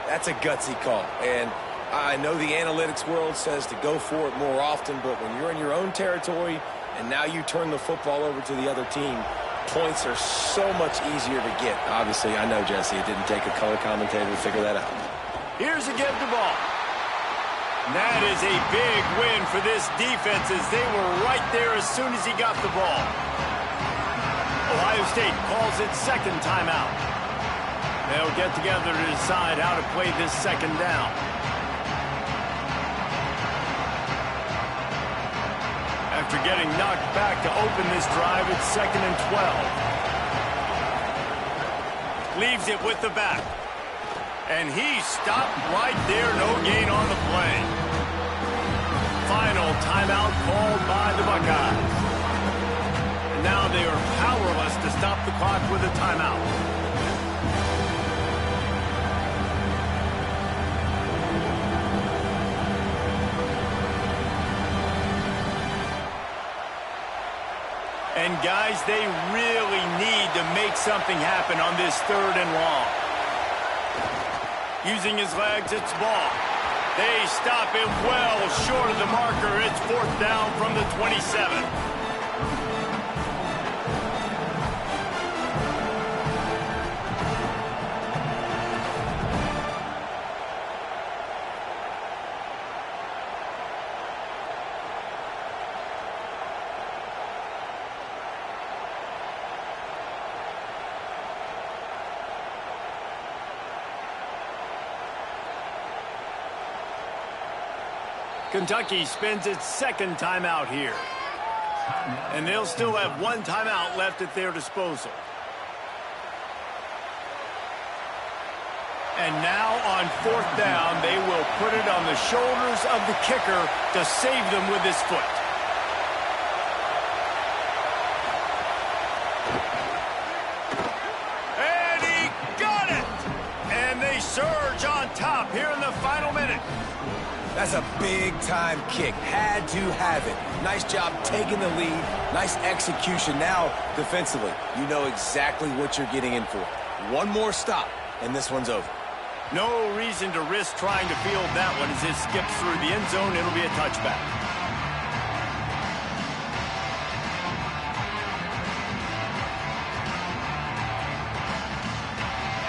That's a gutsy call. And I know the analytics world says to go for it more often, but when you're in your own territory and now you turn the football over to the other team, points are so much easier to get. Obviously, I know, Jesse, it didn't take a color commentator to figure that out. Here's a give the ball. That is a big win for this defense as they were right there as soon as he got the ball. Ohio State calls its 2nd timeout. They'll get together to decide how to play this 2nd down. After getting knocked back to open this drive, it's 2nd and 12. Leaves it with the back. And he stopped right there, no gain on the play. Final timeout called by the Buckeyes. And now they are powerless to stop the clock with a timeout. And guys, they really need to make something happen on this 3rd and long. Using his legs, it's ball. They stop it well short of the marker. It's 4th down from the 27. Kentucky spends its 2nd timeout here. And they'll still have 1 timeout left at their disposal. And now on 4th down, they will put it on the shoulders of the kicker to save them with his foot. And he got it! And they surge on top here in the final minute. That's a big-time kick. Had to have it. Nice job taking the lead. Nice execution. Now, defensively, you know exactly what you're getting in for. One more stop, and this one's over. No reason to risk trying to field that one as it skips through the end zone. It'll be a touchback.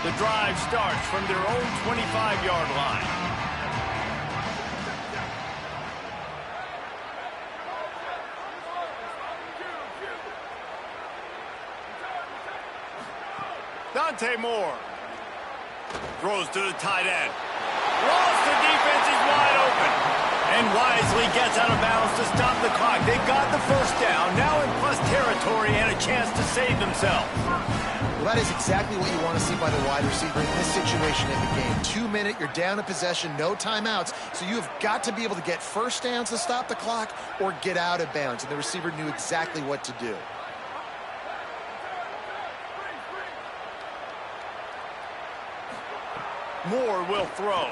The drive starts from their own 25-yard line. Dante Moore throws to the tight end. Lost, the defense is wide open. And wisely gets out of bounds to territory and a chance to save themselves. Well, that is exactly what you want to see by the wide receiver in this situation in the game. 2 minute, you're down in possession, no timeouts, so you have got to be able to get first downs to stop the clock or get out of bounds, and the receiver knew exactly what to do. Moore will throw.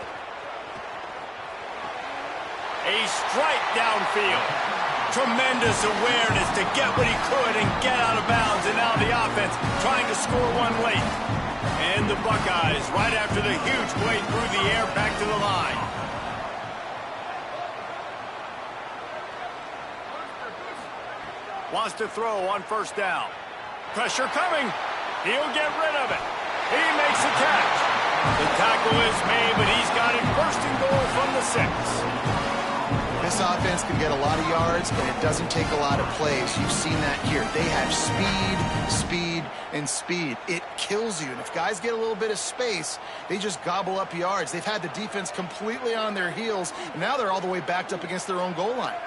A strike downfield. Tremendous awareness to get what he could and get out of bounds, and now the offense trying to score one late. And the Buckeyes, right after the huge play through the air, back to the line. Wants to throw on first down. Pressure coming. He'll get rid of it. He makes the catch. The tackle is made, but he's got it first and goal from the 6. This offense can get a lot of yards, and it doesn't take a lot of plays. You've seen that here. They have speed, speed, and speed. It kills you. And if guys get a little bit of space, they just gobble up yards. They've had the defense completely on their heels, and now they're all the way backed up against their own goal line.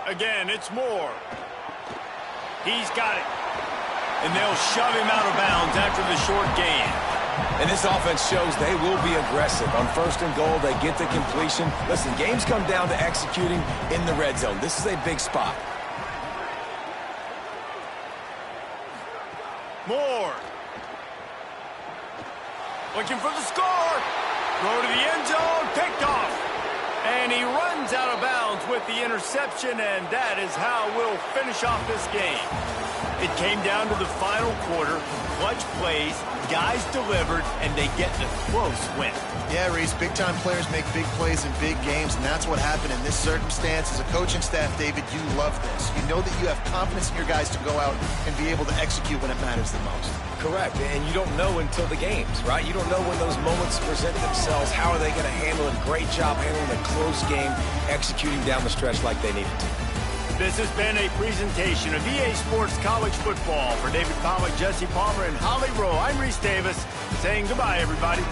Again, it's Moore. He's got it. And they'll shove him out of bounds after the short gain. And this offense shows they will be aggressive. On first and goal, they get the completion. Listen, games come down to executing in the red zone. This is a big spot. Moore. Looking for the score. Throw to the end zone. Picked off. And he runs out of bounds with the interception, and that is how we'll finish off this game. It came down to the final quarter. Clutch plays, guys delivered, and they get the close win. Yeah, Reese, big-time players make big plays in big games, and that's what happened in this circumstance. As a coaching staff, David, you love this. You know that you have confidence in your guys to go out and be able to execute when it matters the most. Correct, and you don't know until the games, right? You don't know when those moments present themselves. How are they going to handle it? Great job handling a close game, executing down the stretch like they needed to. This has been a presentation of EA Sports College Football. For David Pollack, Jesse Palmer, and Holly Rowe, I'm Reese Davis, saying goodbye, everybody.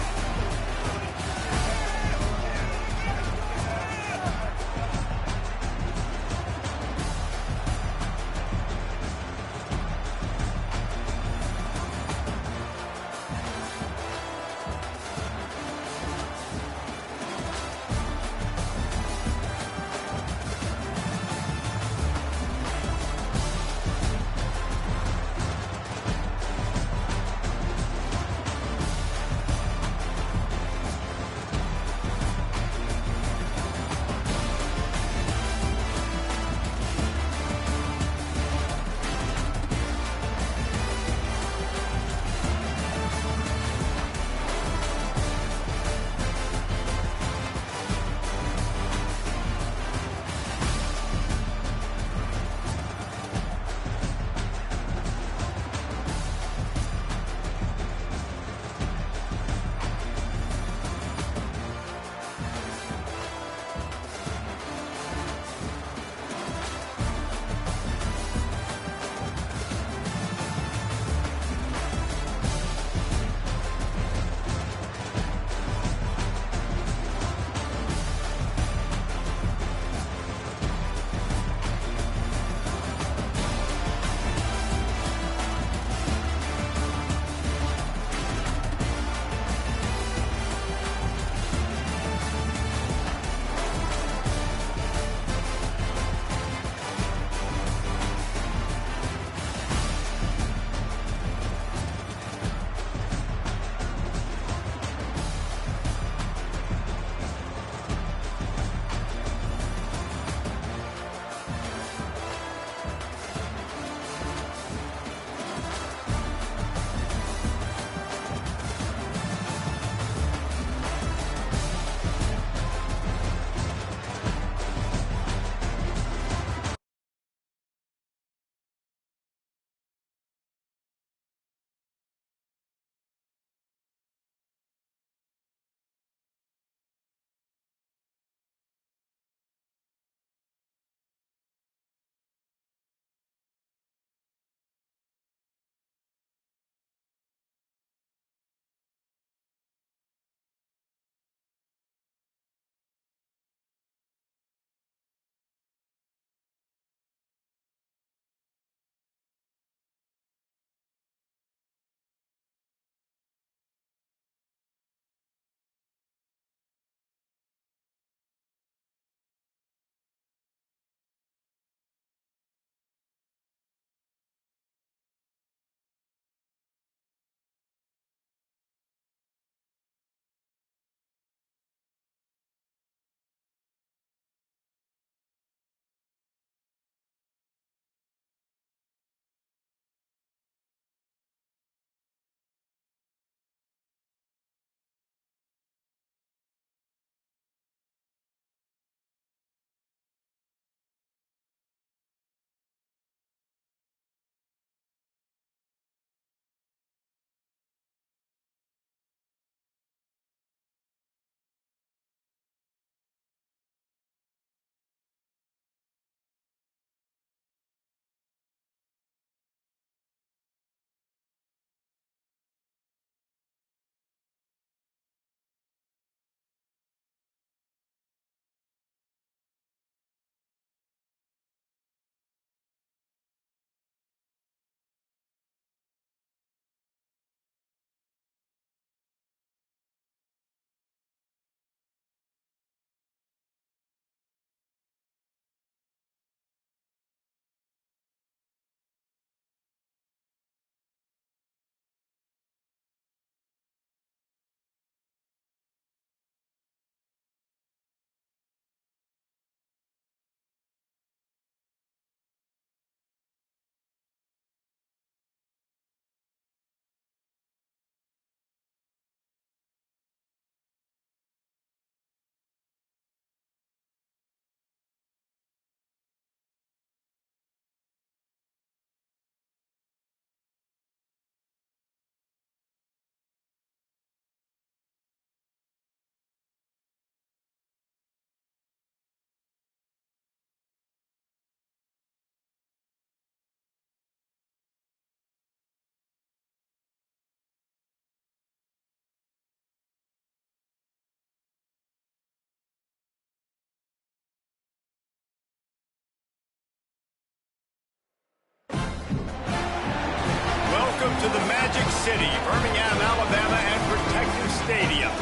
Magic City, Birmingham, Alabama, and Protective Stadium.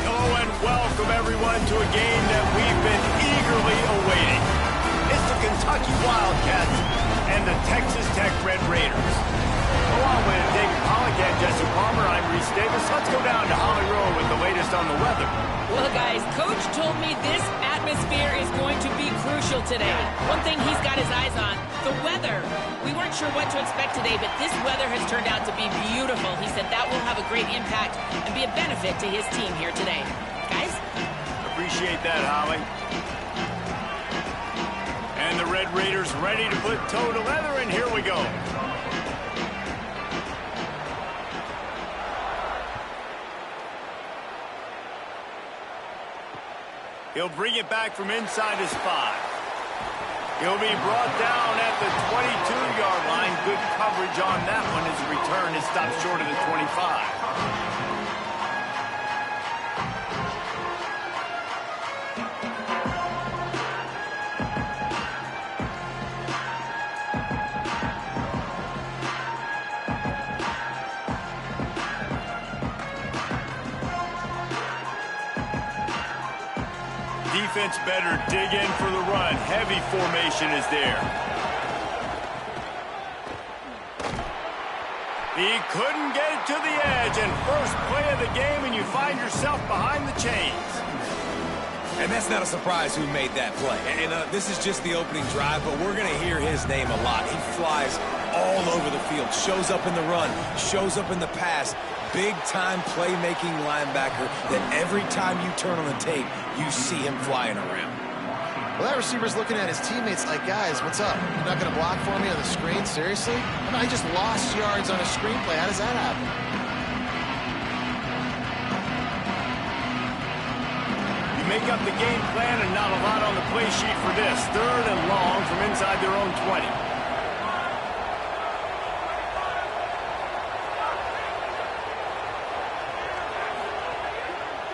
Hello and welcome, everyone, to a game that we've been eagerly awaiting. It's the Kentucky Wildcats and the Texas Tech Red Raiders. Along with David Pollack and Jesse Palmer, I'm Reese Davis. Let's go down to Holly Rowe with the latest on the weather. Well, guys, Coach told me this atmosphere is going to be crucial today. One thing he's got his eyes on, the weather. We weren't sure what to expect today, but this weather has turned out to be beautiful. He said that will have a great impact and be a benefit to his team here today. Guys? Appreciate that, Holly. And the Red Raiders ready to put toe to leather, and here we go. He'll bring it back from inside his 5. He'll be brought down at the 22-yard line. Good coverage on that one. His return is stopped short of the 25. Defense better dig in for the run. Heavy formation is there. He couldn't get it to the edge, and first play of the game, and you find yourself behind the chains. And that's not a surprise who made that play. And this is just the opening drive, but we're going to hear his name a lot. He flies all over the field, shows up in the run, shows up in the pass. Big-time playmaking linebacker that every time you turn on the tape, you see him flying around. Well, that receiver's looking at his teammates like, guys, what's up? You're not going to block for me on the screen? Seriously? I mean, I just lost yards on a screenplay. How does that happen? You make up the game plan and not a lot on the play sheet for this. 3rd and long from inside their own 20.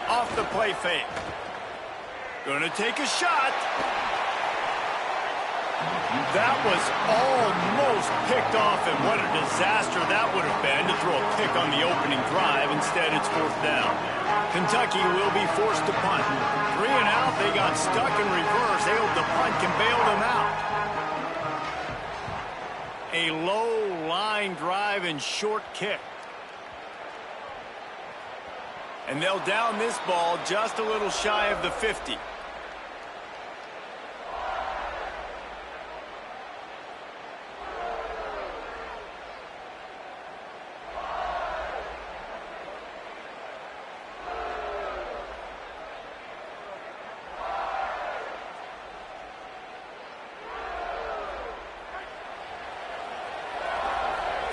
Off the play fake. Gonna take a shot. That was almost picked off, and what a disaster that would have been to throw a pick on the opening drive. Instead, it's 4th down. Kentucky will be forced to punt. 3 and out, they got stuck in reverse. They hope the punt can bail them out. A low line drive and short kick. And they'll down this ball just a little shy of the 50.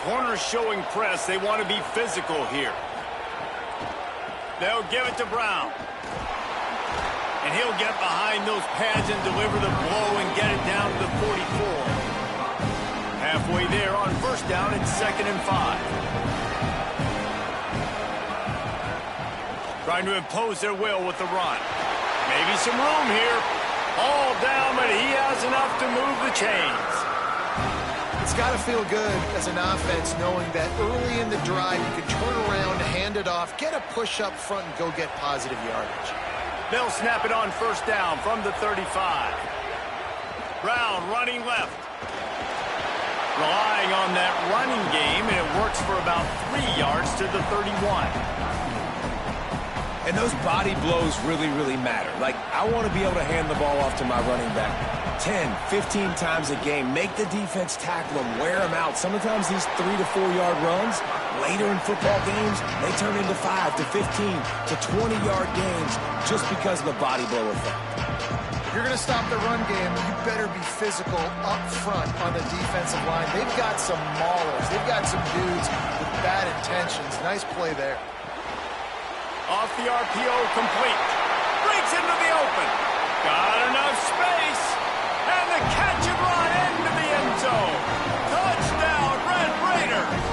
Corners showing press. They want to be physical here. They'll give it to Brown. And he'll get behind those pads and deliver the blow and get it down to the 44. Halfway there on 1st down, it's 2nd and 5. Trying to impose their will with the run. Maybe some room here. All down, but he has enough to move the chains. It's got to feel good as an offense knowing that early in the drive you can turn around, hand it off, get a push up front, and go get positive yardage. They'll snap it on 1st down from the 35. Brown running left. Relying on that running game, and it works for about 3 yards to the 31. And those body blows really, really matter. Like, I want to be able to hand the ball off to my running back 10, 15 times a game. Make the defense tackle them, wear them out. Sometimes these 3 to 4 yard runs, later in football games, they turn into 5 to 15 to 20 yard games just because of the body blow effect. If you're going to stop the run game, you better be physical up front on the defensive line. They've got some maulers. They've got some dudes with bad intentions. Nice play there. Off the RPO, complete. Breaks into the open. Got enough space. And the catch and run into the end zone. Touchdown, Red Raiders.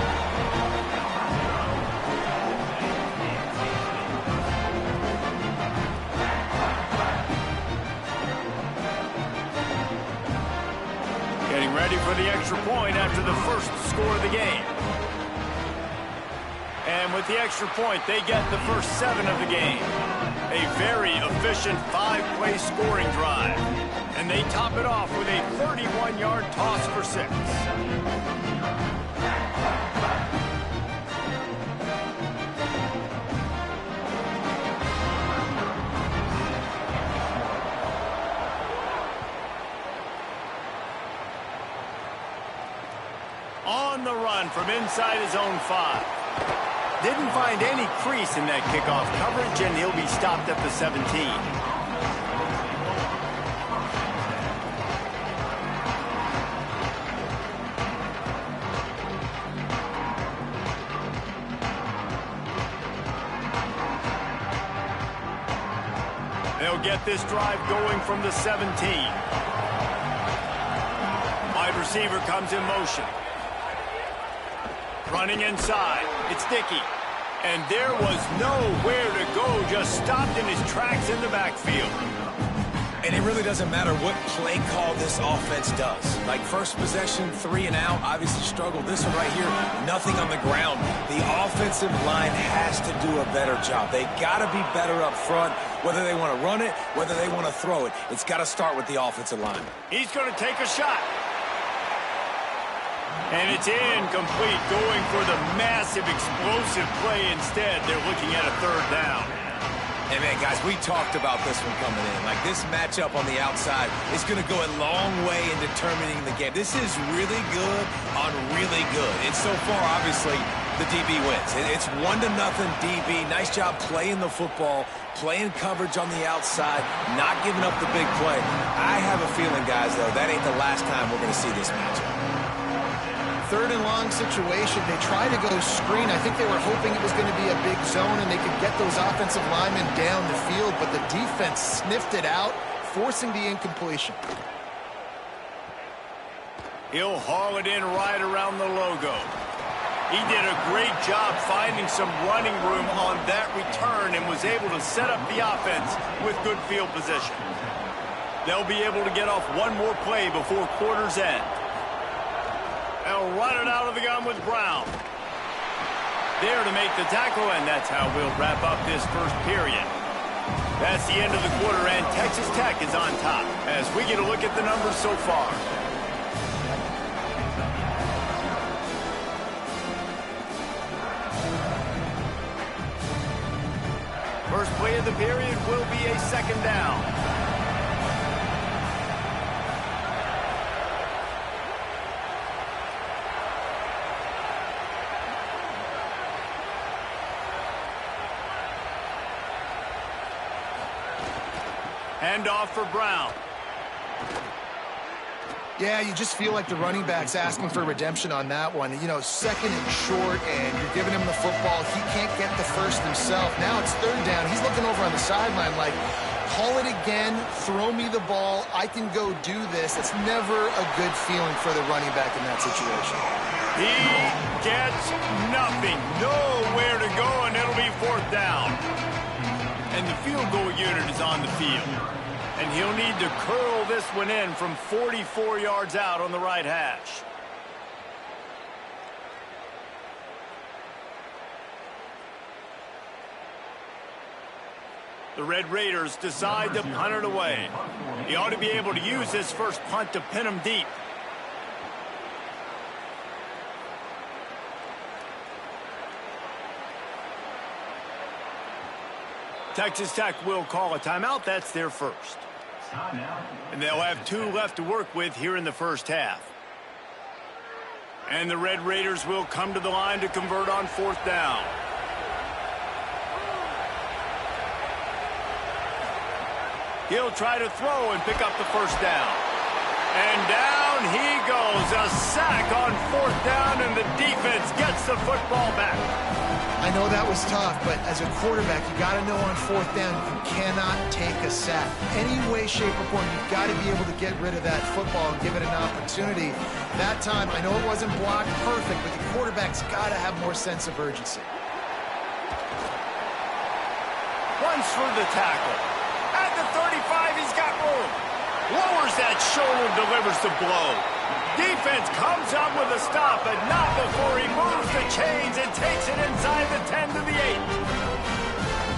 Getting ready for the extra point after the first score of the game. And with the extra point, they get the first 7 of the game. A very efficient 5-play scoring drive. And they top it off with a 31-yard toss for 6. On the run from inside his own 5. Didn't find any crease in that kickoff coverage, and he'll be stopped at the 17. They'll get this drive going from the 17. Wide receiver comes in motion. Running inside, it's Dickey. And there was nowhere to go, just stopped in his tracks in the backfield. And it really doesn't matter what play call this offense does. Like first possession, 3 and out, obviously struggled. This one right here, nothing on the ground. The offensive line has to do a better job. They got to be better up front, whether they want to run it, whether they want to throw it. It's got to start with the offensive line. He's going to take a shot. And it's incomplete, going for the massive, explosive play instead. They're looking at a 3rd down. And, man, guys, we talked about this one coming in. Like, this matchup on the outside is going to go a long way in determining the game. This is really good on really good. And so far, obviously, the DB wins. It's 1-0 DB. Nice job playing the football, playing coverage on the outside, not giving up the big play. I have a feeling, guys, though, that ain't the last time we're going to see this matchup. 3rd and long situation. They tried to go screen. I think they were hoping it was going to be a big zone and they could get those offensive linemen down the field, but the defense sniffed it out, forcing the incompletion. He'll haul it in right around the logo. He did a great job finding some running room on that return and was able to set up the offense with good field position. They'll be able to get off one more play before quarter's end. They'll run it out of the gun with Brown. There to make the tackle, and that's how we'll wrap up this first period. That's the end of the quarter, and Texas Tech is on top as we get a look at the numbers so far. First play of the period will be a 2nd down. Handoff for Brown. Yeah, you just feel like the running back's asking for redemption on that one. You know, 2nd and short, and you're giving him the football. He can't get the first himself. Now it's 3rd down. He's looking over on the sideline like, call it again, throw me the ball, I can go do this. It's never a good feeling for the running back in that situation. He gets nothing, nowhere to go, and it'll be 4th down. And the field goal unit is on the field. And he'll need to curl this one in from 44 yards out on the right hash. The Red Raiders decide to punt it away. He ought to be able to use this first punt to pin him deep. Texas Tech will call a timeout. That's their first. And they'll have 2 left to work with here in the first half. And the Red Raiders will come to the line to convert on 4th down. He'll try to throw and pick up the first down. And down he goes. A sack on 4th down, and the defense gets the football back. I know that was tough, but as a quarterback, you got to know on 4th down you cannot take a sack. Any way, shape, or form, you've got to be able to get rid of that football and give it an opportunity. That time, I know it wasn't blocked perfect, but the quarterback's got to have more sense of urgency. Runs through the tackle. At the 35, he's got room. Lowers that shoulder, delivers the blow. Defense comes up with a stop, but not before he moves the chains and takes it inside the 10 to the 8.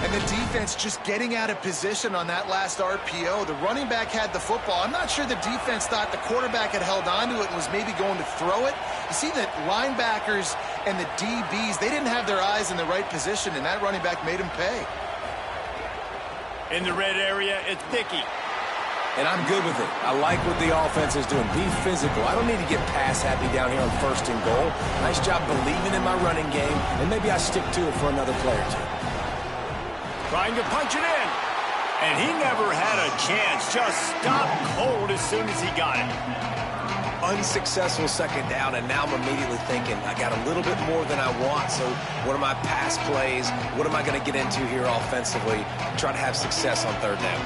And the defense just getting out of position on that last RPO. The running back had the football. I'm not sure the defense thought the quarterback had held onto it and was maybe going to throw it. You see the linebackers and the DBs, they didn't have their eyes in the right position, and that running back made him pay. In the red area, it's Dickey. And I'm good with it. I like what the offense is doing. Be physical. I don't need to get pass happy down here on 1st and goal. Nice job believing in my running game, and maybe I stick to it for another play or two. Trying to punch it in. And he never had a chance. Just stopped cold as soon as he got it. Unsuccessful 2nd down, and now I'm immediately thinking, I got a little bit more than I want, so what are my pass plays? What am I going to get into here offensively? Try to have success on 3rd down.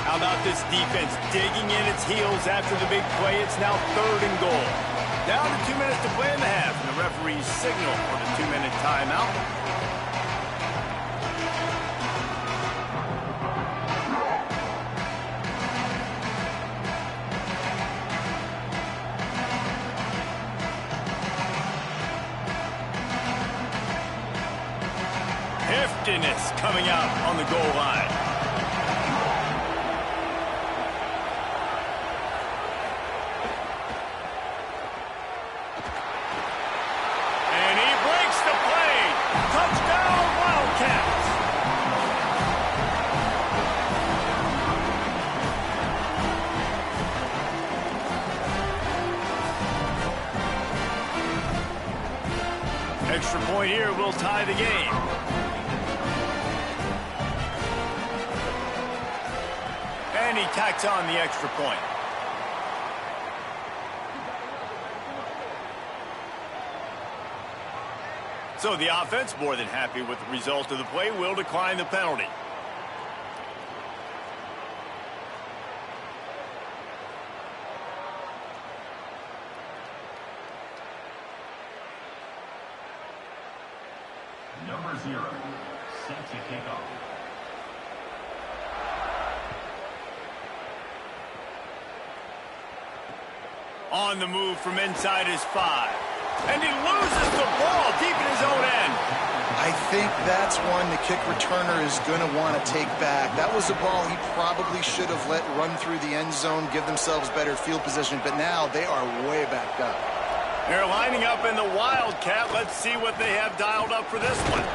How about this defense digging in its heels after the big play? It's now 3rd and goal. Down to 2 minutes to play in the half, and the referee's signal for the 2-minute timeout. Heftiness coming out on the goal line. And he breaks the play. Touchdown, Wildcats. Extra point here will tie the game. And he tacks on the extra point. So the offense, more than happy with the result of the play, will decline the penalty. Number 0, set to kick off. On the move from inside his 5. And he loses the ball deep in his own end. I think that's one the kick returner is going to want to take back. That was a ball he probably should have let run through the end zone, give themselves better field position, but now they are way backed up. They're lining up in the Wildcat. Let's see what they have dialed up for this one.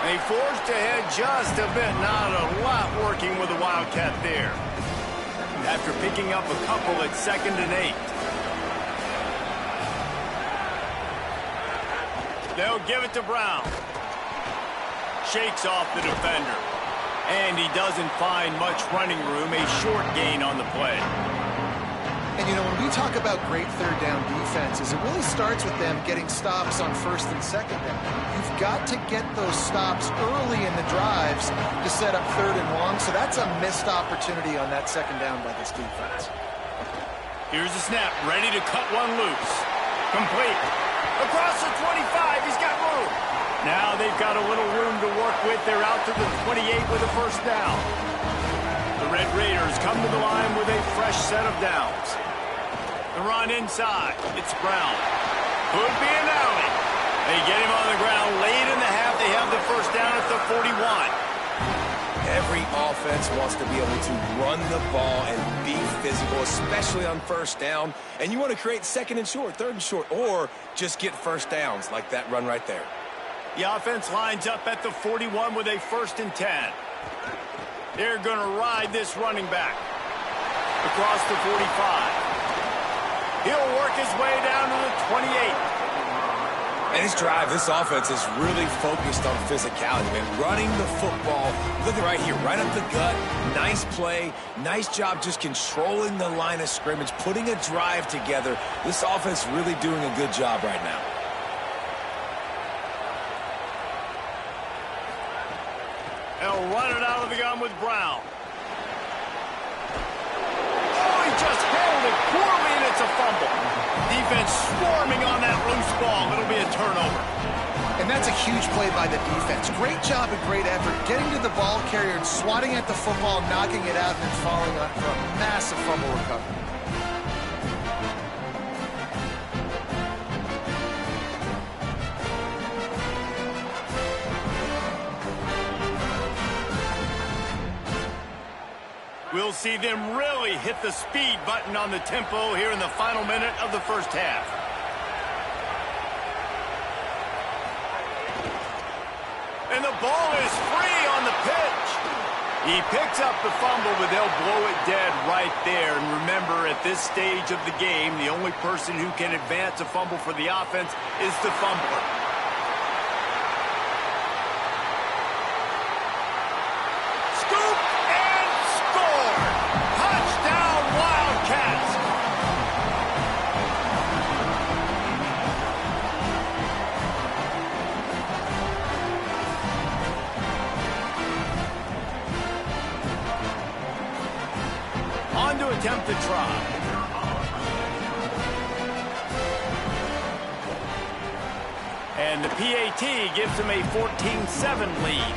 They forced ahead just a bit. Not a lot working with the Wildcat there. After picking up a couple at 2nd and 8. They'll give it to Brown. Shakes off the defender. And he doesn't find much running room. A short gain on the play. And, you know, when we talk about great 3rd down defenses, it really starts with them getting stops on 1st and 2nd down. You've got to get those stops early in the drives to set up 3rd and long, so that's a missed opportunity on that 2nd down by this defense. Here's the snap, ready to cut one loose. Complete. Across the 25, he's got room. Now they've got a little room to work with. They're out to the 28 with a 1st down. The Red Raiders come to the line with a fresh set of downs. The run inside. It's Brown. Could be an alley. They get him on the ground late in the half. They have the 1st down at the 41. Every offense wants to be able to run the ball and be physical, especially on 1st down. And you want to create 2nd and short, 3rd and short, or just get 1st downs like that run right there. The offense lines up at the 41 with a 1st and 10. They're going to ride this running back across the 45. He'll work his way down to the 28. And this drive, this offense is really focused on physicality, man. Running the football. Look at right here, right up the gut. Nice play. Nice job just controlling the line of scrimmage, putting a drive together. This offense really doing a good job right now. They'll run it out of the gun with Brown. Oh, he just handled it poorly, and it's a fumble. Defense swarming on that loose ball. It'll be a turnover. And that's a huge play by the defense. Great job and great effort getting to the ball carrier and swatting at the football, knocking it out, and then falling on for a massive fumble recovery. We'll see them really hit the speed button on the tempo here in the final minute of the first half. And the ball is free on the pitch. He picks up the fumble, but they'll blow it dead right there. And remember, at this stage of the game, the only person who can advance a fumble for the offense is the fumbler. Scoop and score! Touchdown, Wildcats! On to attempt the try. And the PAT gives them a 14-7 lead.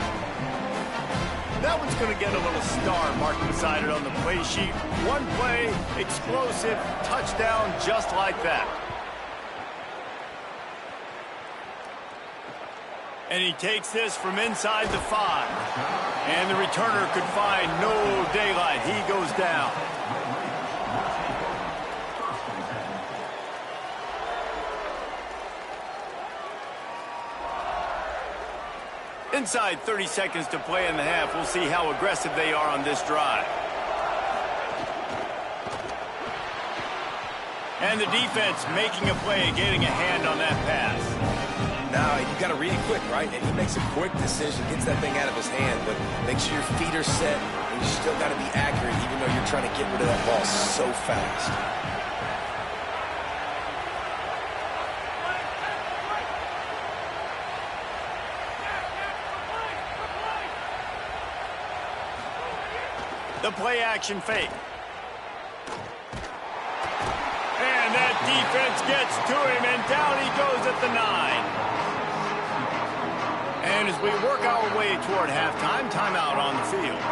That one's going to get a little star marked beside it on the play sheet. One play, explosive, touchdown, just like that. And he takes this from inside the 5. And the returner could find no daylight. He goes down. Inside 30 seconds to play in the half. We'll see how aggressive they are on this drive. And the defense making a play, getting a hand on that pass. Now, you got to read it quick, right? And he makes a quick decision, gets that thing out of his hand, but make sure your feet are set, and you still got to be accurate, even though you're trying to get rid of that ball so fast. The play-action fake. And that defense gets to him, and down he goes at the 9. And as we work our way toward halftime, timeout on the field.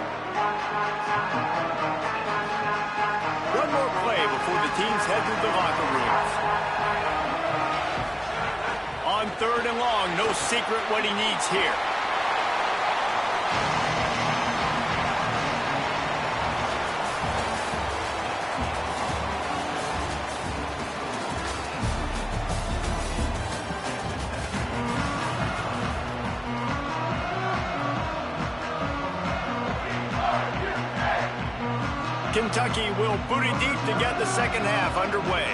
One more play before the teams head to the locker rooms. On 3rd and long, no secret what he needs here. Kentucky will boot it deep to get the second half underway.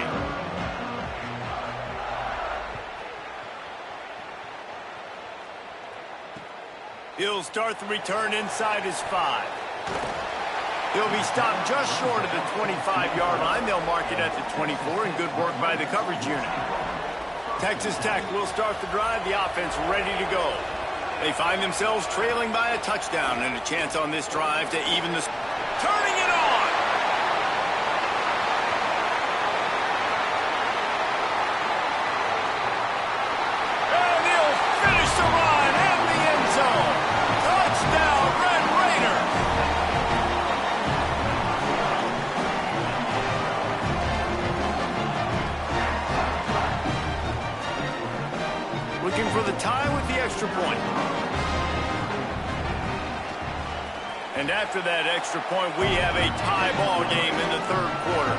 He'll start the return inside his 5. He'll be stopped just short of the 25-yard line. They'll mark it at the 24, and good work by the coverage unit. Texas Tech will start the drive, the offense ready to go. They find themselves trailing by a touchdown and a chance on this drive to even the... Turning it on! And he'll finish the run in the end zone. Touchdown, Red Raider! Looking for the tie with the extra point. And after that extra point, we have a tie ball game in the 3rd quarter.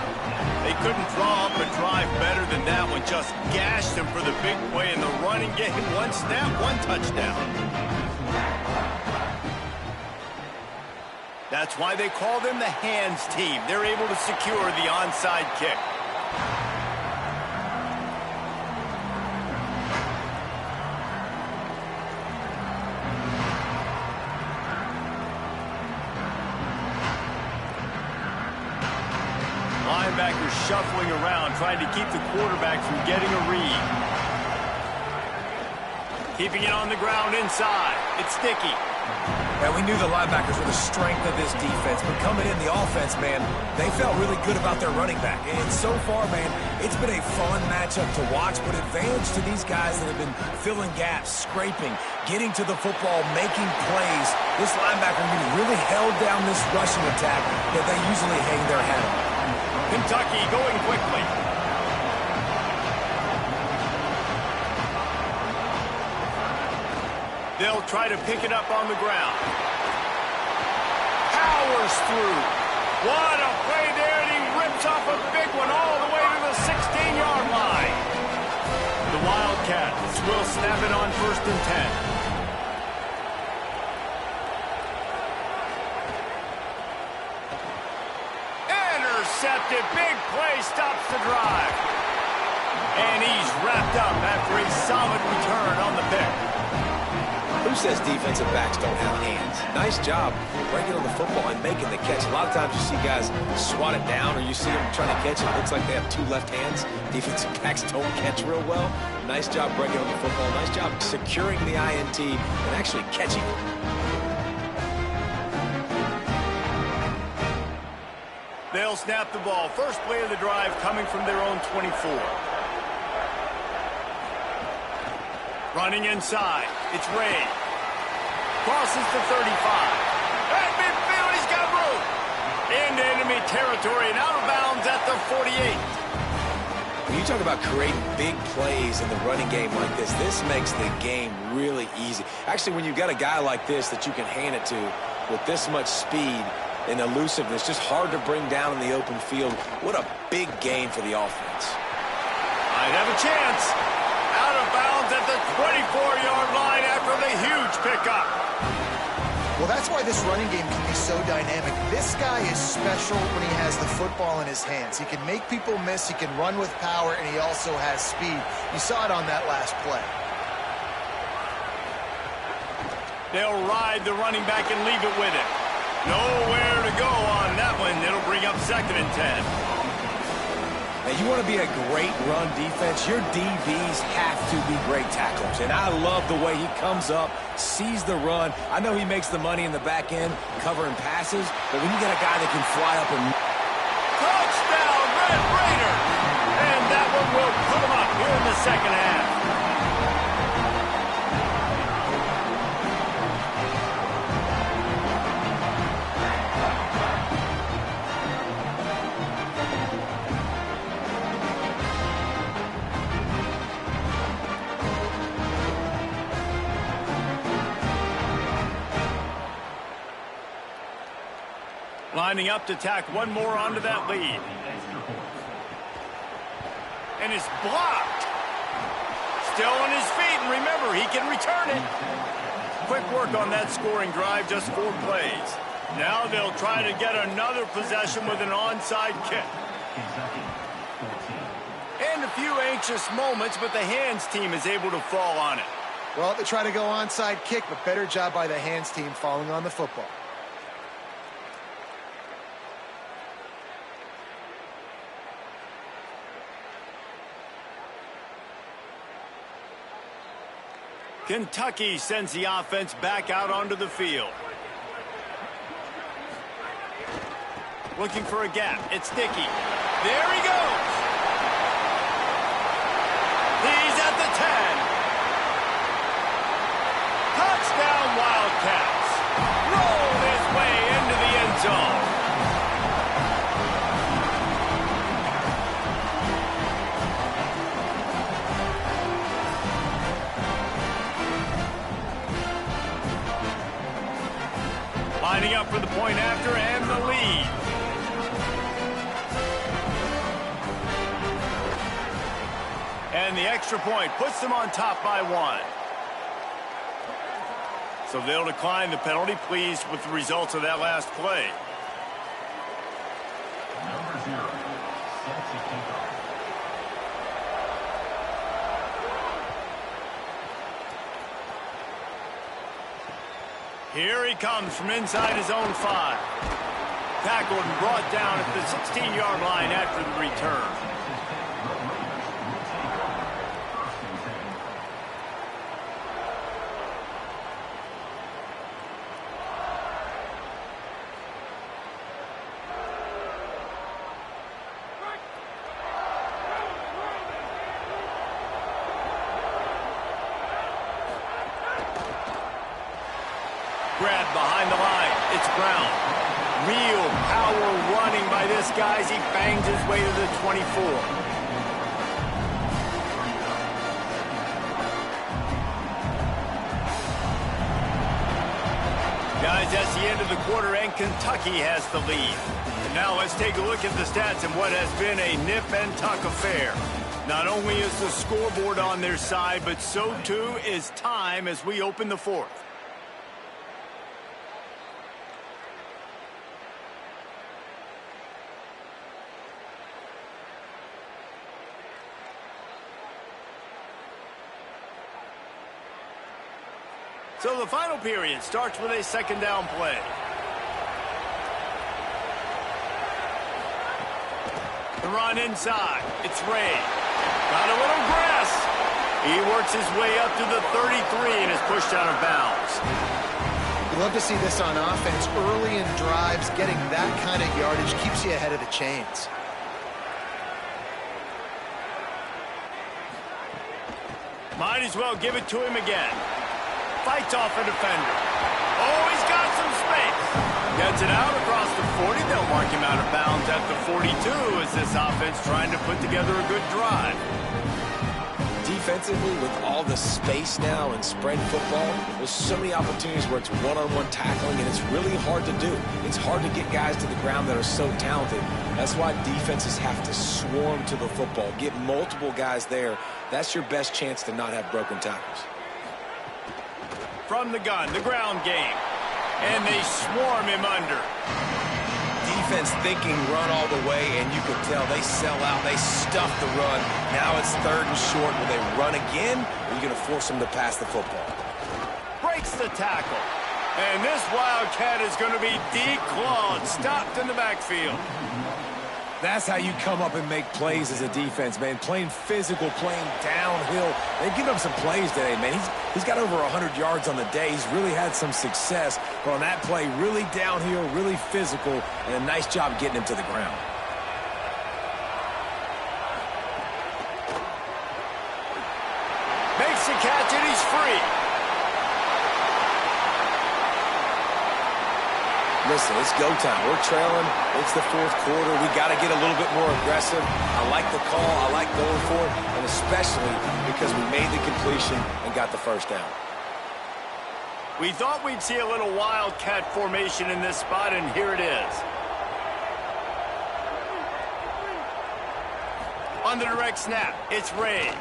They couldn't draw up a drive better than that one. Just gashed them for the big play in the running game. One snap, one touchdown. That's why they call them the hands team. They're able to secure the onside kick. Linebackers shuffling around, trying to keep the quarterback from getting a read. Keeping it on the ground inside. It's sticky. And we knew the linebackers were the strength of this defense, but coming in the offense, man, they felt really good about their running back. And so far, man, it's been a fun matchup to watch, but advantage to these guys that have been filling gaps, scraping, getting to the football, making plays. This linebacker really held down this rushing attack that they usually hang their hat on. Kentucky going quickly. They'll try to pick it up on the ground. Powers through. What a play there, and he rips off a big one all the way to the 16-yard line. The Wildcats will snap it on 1st and 10. Intercepted. Big play stops the drive. And he's wrapped up after a solid return on the pick. Who says defensive backs don't have hands? Nice job breaking on the football and making the catch. A lot of times you see guys swat it down, or you see them trying to catch it. It looks like they have two left hands. Defensive backs don't catch real well. Nice job breaking on the football. Nice job securing the INT and actually catching it. They'll snap the ball. First play of the drive coming from their own 24. Running inside. It's Ray. Crosses the 35. At midfield, he's got room. Into enemy territory and out of bounds at the 48. When you talk about creating big plays in the running game like this makes the game really easy. Actually, when you've got a guy like this that you can hand it to with this much speed and elusiveness, just hard to bring down in the open field, what a big game for the offense. Might have a chance. Out of bounds at the 24-yard line after the huge pickup. Well, that's why this running game can be so dynamic. This guy is special when he has the football in his hands. He can make people miss, he can run with power, and he also has speed. You saw it on that last play. They'll ride the running back and leave it with him. Nowhere to go on that one. It'll bring up 2nd and 10. Now, you want to be a great run defense, your DBs have to be great tacklers. And I love the way he comes up, sees the run. I know he makes the money in the back end covering passes, but when you get a guy that can fly up and... Touchdown, Red Raiders! And that one will put him up here in the second half. Lining up to tack one more onto that lead. And it's blocked. Still on his feet, and remember, he can return it. Quick work on that scoring drive, just 4 plays. Now they'll try to get another possession with an onside kick. And a few anxious moments, but the hands team is able to fall on it. Well, they try to go onside kick, but better job by the hands team falling on the football. Kentucky sends the offense back out onto the field. Looking for a gap. It's Dickey. There he goes. He's at the 10. Touchdown, Wildcats. Rolled his way into the end zone. Lining up for the point after and the lead. And the extra point puts them on top by 1. So they'll decline the penalty, pleased with the results of that last play. Number 0, set to kick off. Here he comes from inside his own 5. Tackled and brought down at the 16-yard line after the return. ground. Real power running by this guy as he bangs his way to the 24. Guys, that's the end of the quarter, and Kentucky has the lead. And now let's take a look at the stats in what has been a nip-and-tuck affair. Not only is the scoreboard on their side, but so too is time as we open the fourth. So the final period starts with a second down play. The run inside. It's Ray. Got a little grass. He works his way up to the 33 and is pushed out of bounds. You love to see this on offense. Early in drives, getting that kind of yardage keeps you ahead of the chains. Might as well give it to him again. Fights off a defender. Oh, he's got some space. Gets it out across the 40. They'll mark him out of bounds at the 42 as this offense trying to put together a good drive. Defensively, with all the space now and spread football, there's so many opportunities where it's one-on-one tackling, and it's really hard to do. It's hard to get guys to the ground that are so talented. That's why defenses have to swarm to the football. Get multiple guys there. That's your best chance to not have broken tackles. From the gun, the ground game. And they swarm him under. Defense thinking run all the way, and you can tell they sell out. They stuff the run. Now it's third and short. Will they run again, or are you going to force them to pass the football? Breaks the tackle. And this Wildcat is going to be declawed, stopped in the backfield. That's how you come up and make plays as a defense, man. Playing physical, playing downhill. They've given up some plays today, man. He's got over 100 yards on the day. He's really had some success. But on that play, really downhill, really physical, and a nice job getting him to the ground. Makes the catch, and he's free. Listen, it's go time. We're trailing. It's the fourth quarter. We got to get a little bit more aggressive. I like the call. I like going for it, and especially because we made the completion and got the first down. We thought we'd see a little Wildcat formation in this spot, and here it is. On the direct snap, it's Ray.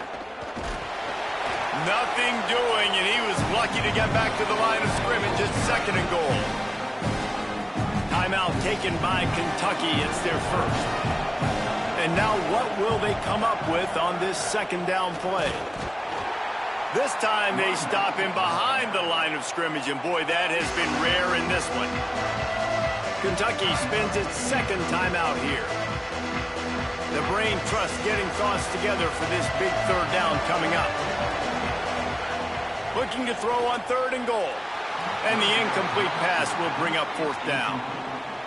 Nothing doing, and he was lucky to get back to the line of scrimmage. It's second and goal. Timeout taken by Kentucky. It's their first. And now what will they come up with on this second down play? This time they stop him behind the line of scrimmage, and boy, that has been rare in this one. Kentucky spends its second timeout here. The brain trust getting thoughts together for this big third down coming up. Looking to throw on third and goal. And the incomplete pass will bring up fourth down.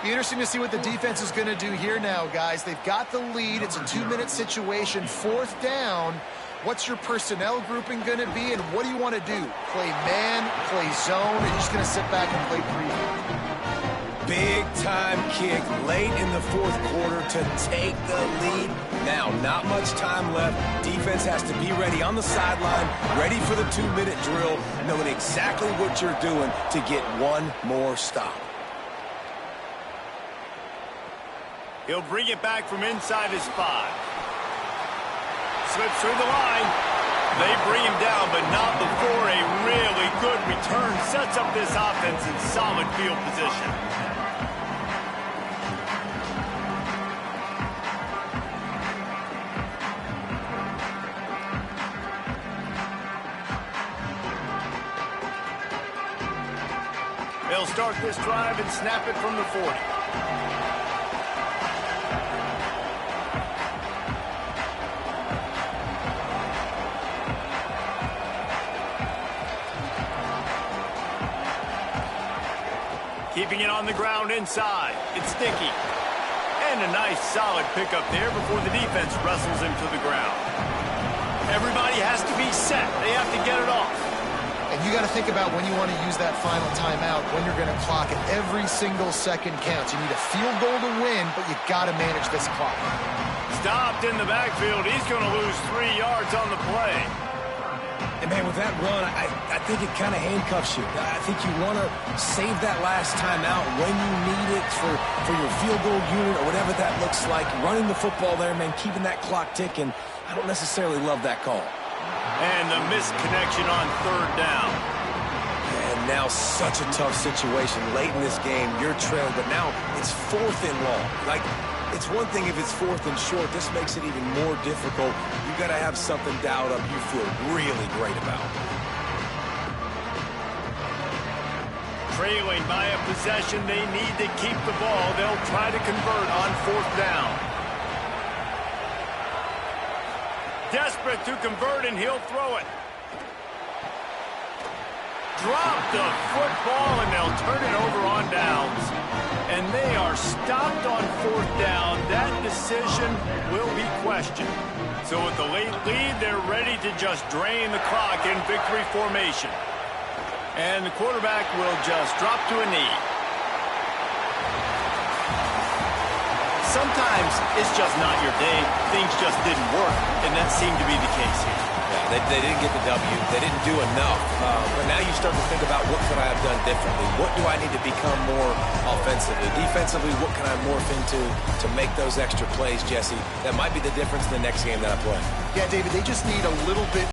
Be interesting to see what the defense is going to do here now, guys. They've got the lead. It's a 2-minute situation. Fourth down. What's your personnel grouping going to be, and what do you want to do? Play man, play zone, or are you just going to sit back and play preview? Big-time kick late in the fourth quarter to take the lead. Now, not much time left. Defense has to be ready on the sideline, ready for the 2-minute drill, knowing exactly what you're doing to get one more stop. He'll bring it back from inside his 5. Slips through the line. They bring him down, but not before a really good return sets up this offense in solid field position. They'll start this drive and snap it from the 40. Keeping it on the ground inside. It's Stinky. And a nice solid pickup there before the defense wrestles him to the ground. Everybody has to be set. They have to get it off. And you got to think about when you want to use that final timeout, when you're going to clock it. Every single second counts. You need a field goal to win, but you got to manage this clock. Stopped in the backfield. He's going to lose 3 yards on the play. And, man, with that run, I think it kind of handcuffs you. I think you want to save that last time out when you need it for your field goal unit or whatever that looks like. Running the football there, man, keeping that clock ticking. I don't necessarily love that call. And the missed connection on 3rd down. And now such a tough situation. Late in this game, you're trailing, but now it's 4th and long. Like, it's one thing if it's 4th and short. This makes it even more difficult. You got to have something dialed up you feel really great about. Trailing by a possession, they need to keep the ball. They'll try to convert on 4th down. Desperate to convert, and he'll throw it. Drop the football, and they'll turn it over on downs. And they are stopped on 4th down. That decision will be questioned. So with the late lead, they're ready to just drain the clock in victory formation. And the quarterback will just drop to a knee. Sometimes it's just not your day. Things just didn't work, and that seemed to be the case here. Yeah, they didn't get the W. They didn't do enough. But now you start to think about what could I have done differently? What do I need to become more offensively? Defensively, what can I morph into to make those extra plays, Jesse? That might be the difference in the next game that I play. Yeah, David, they just need a little bit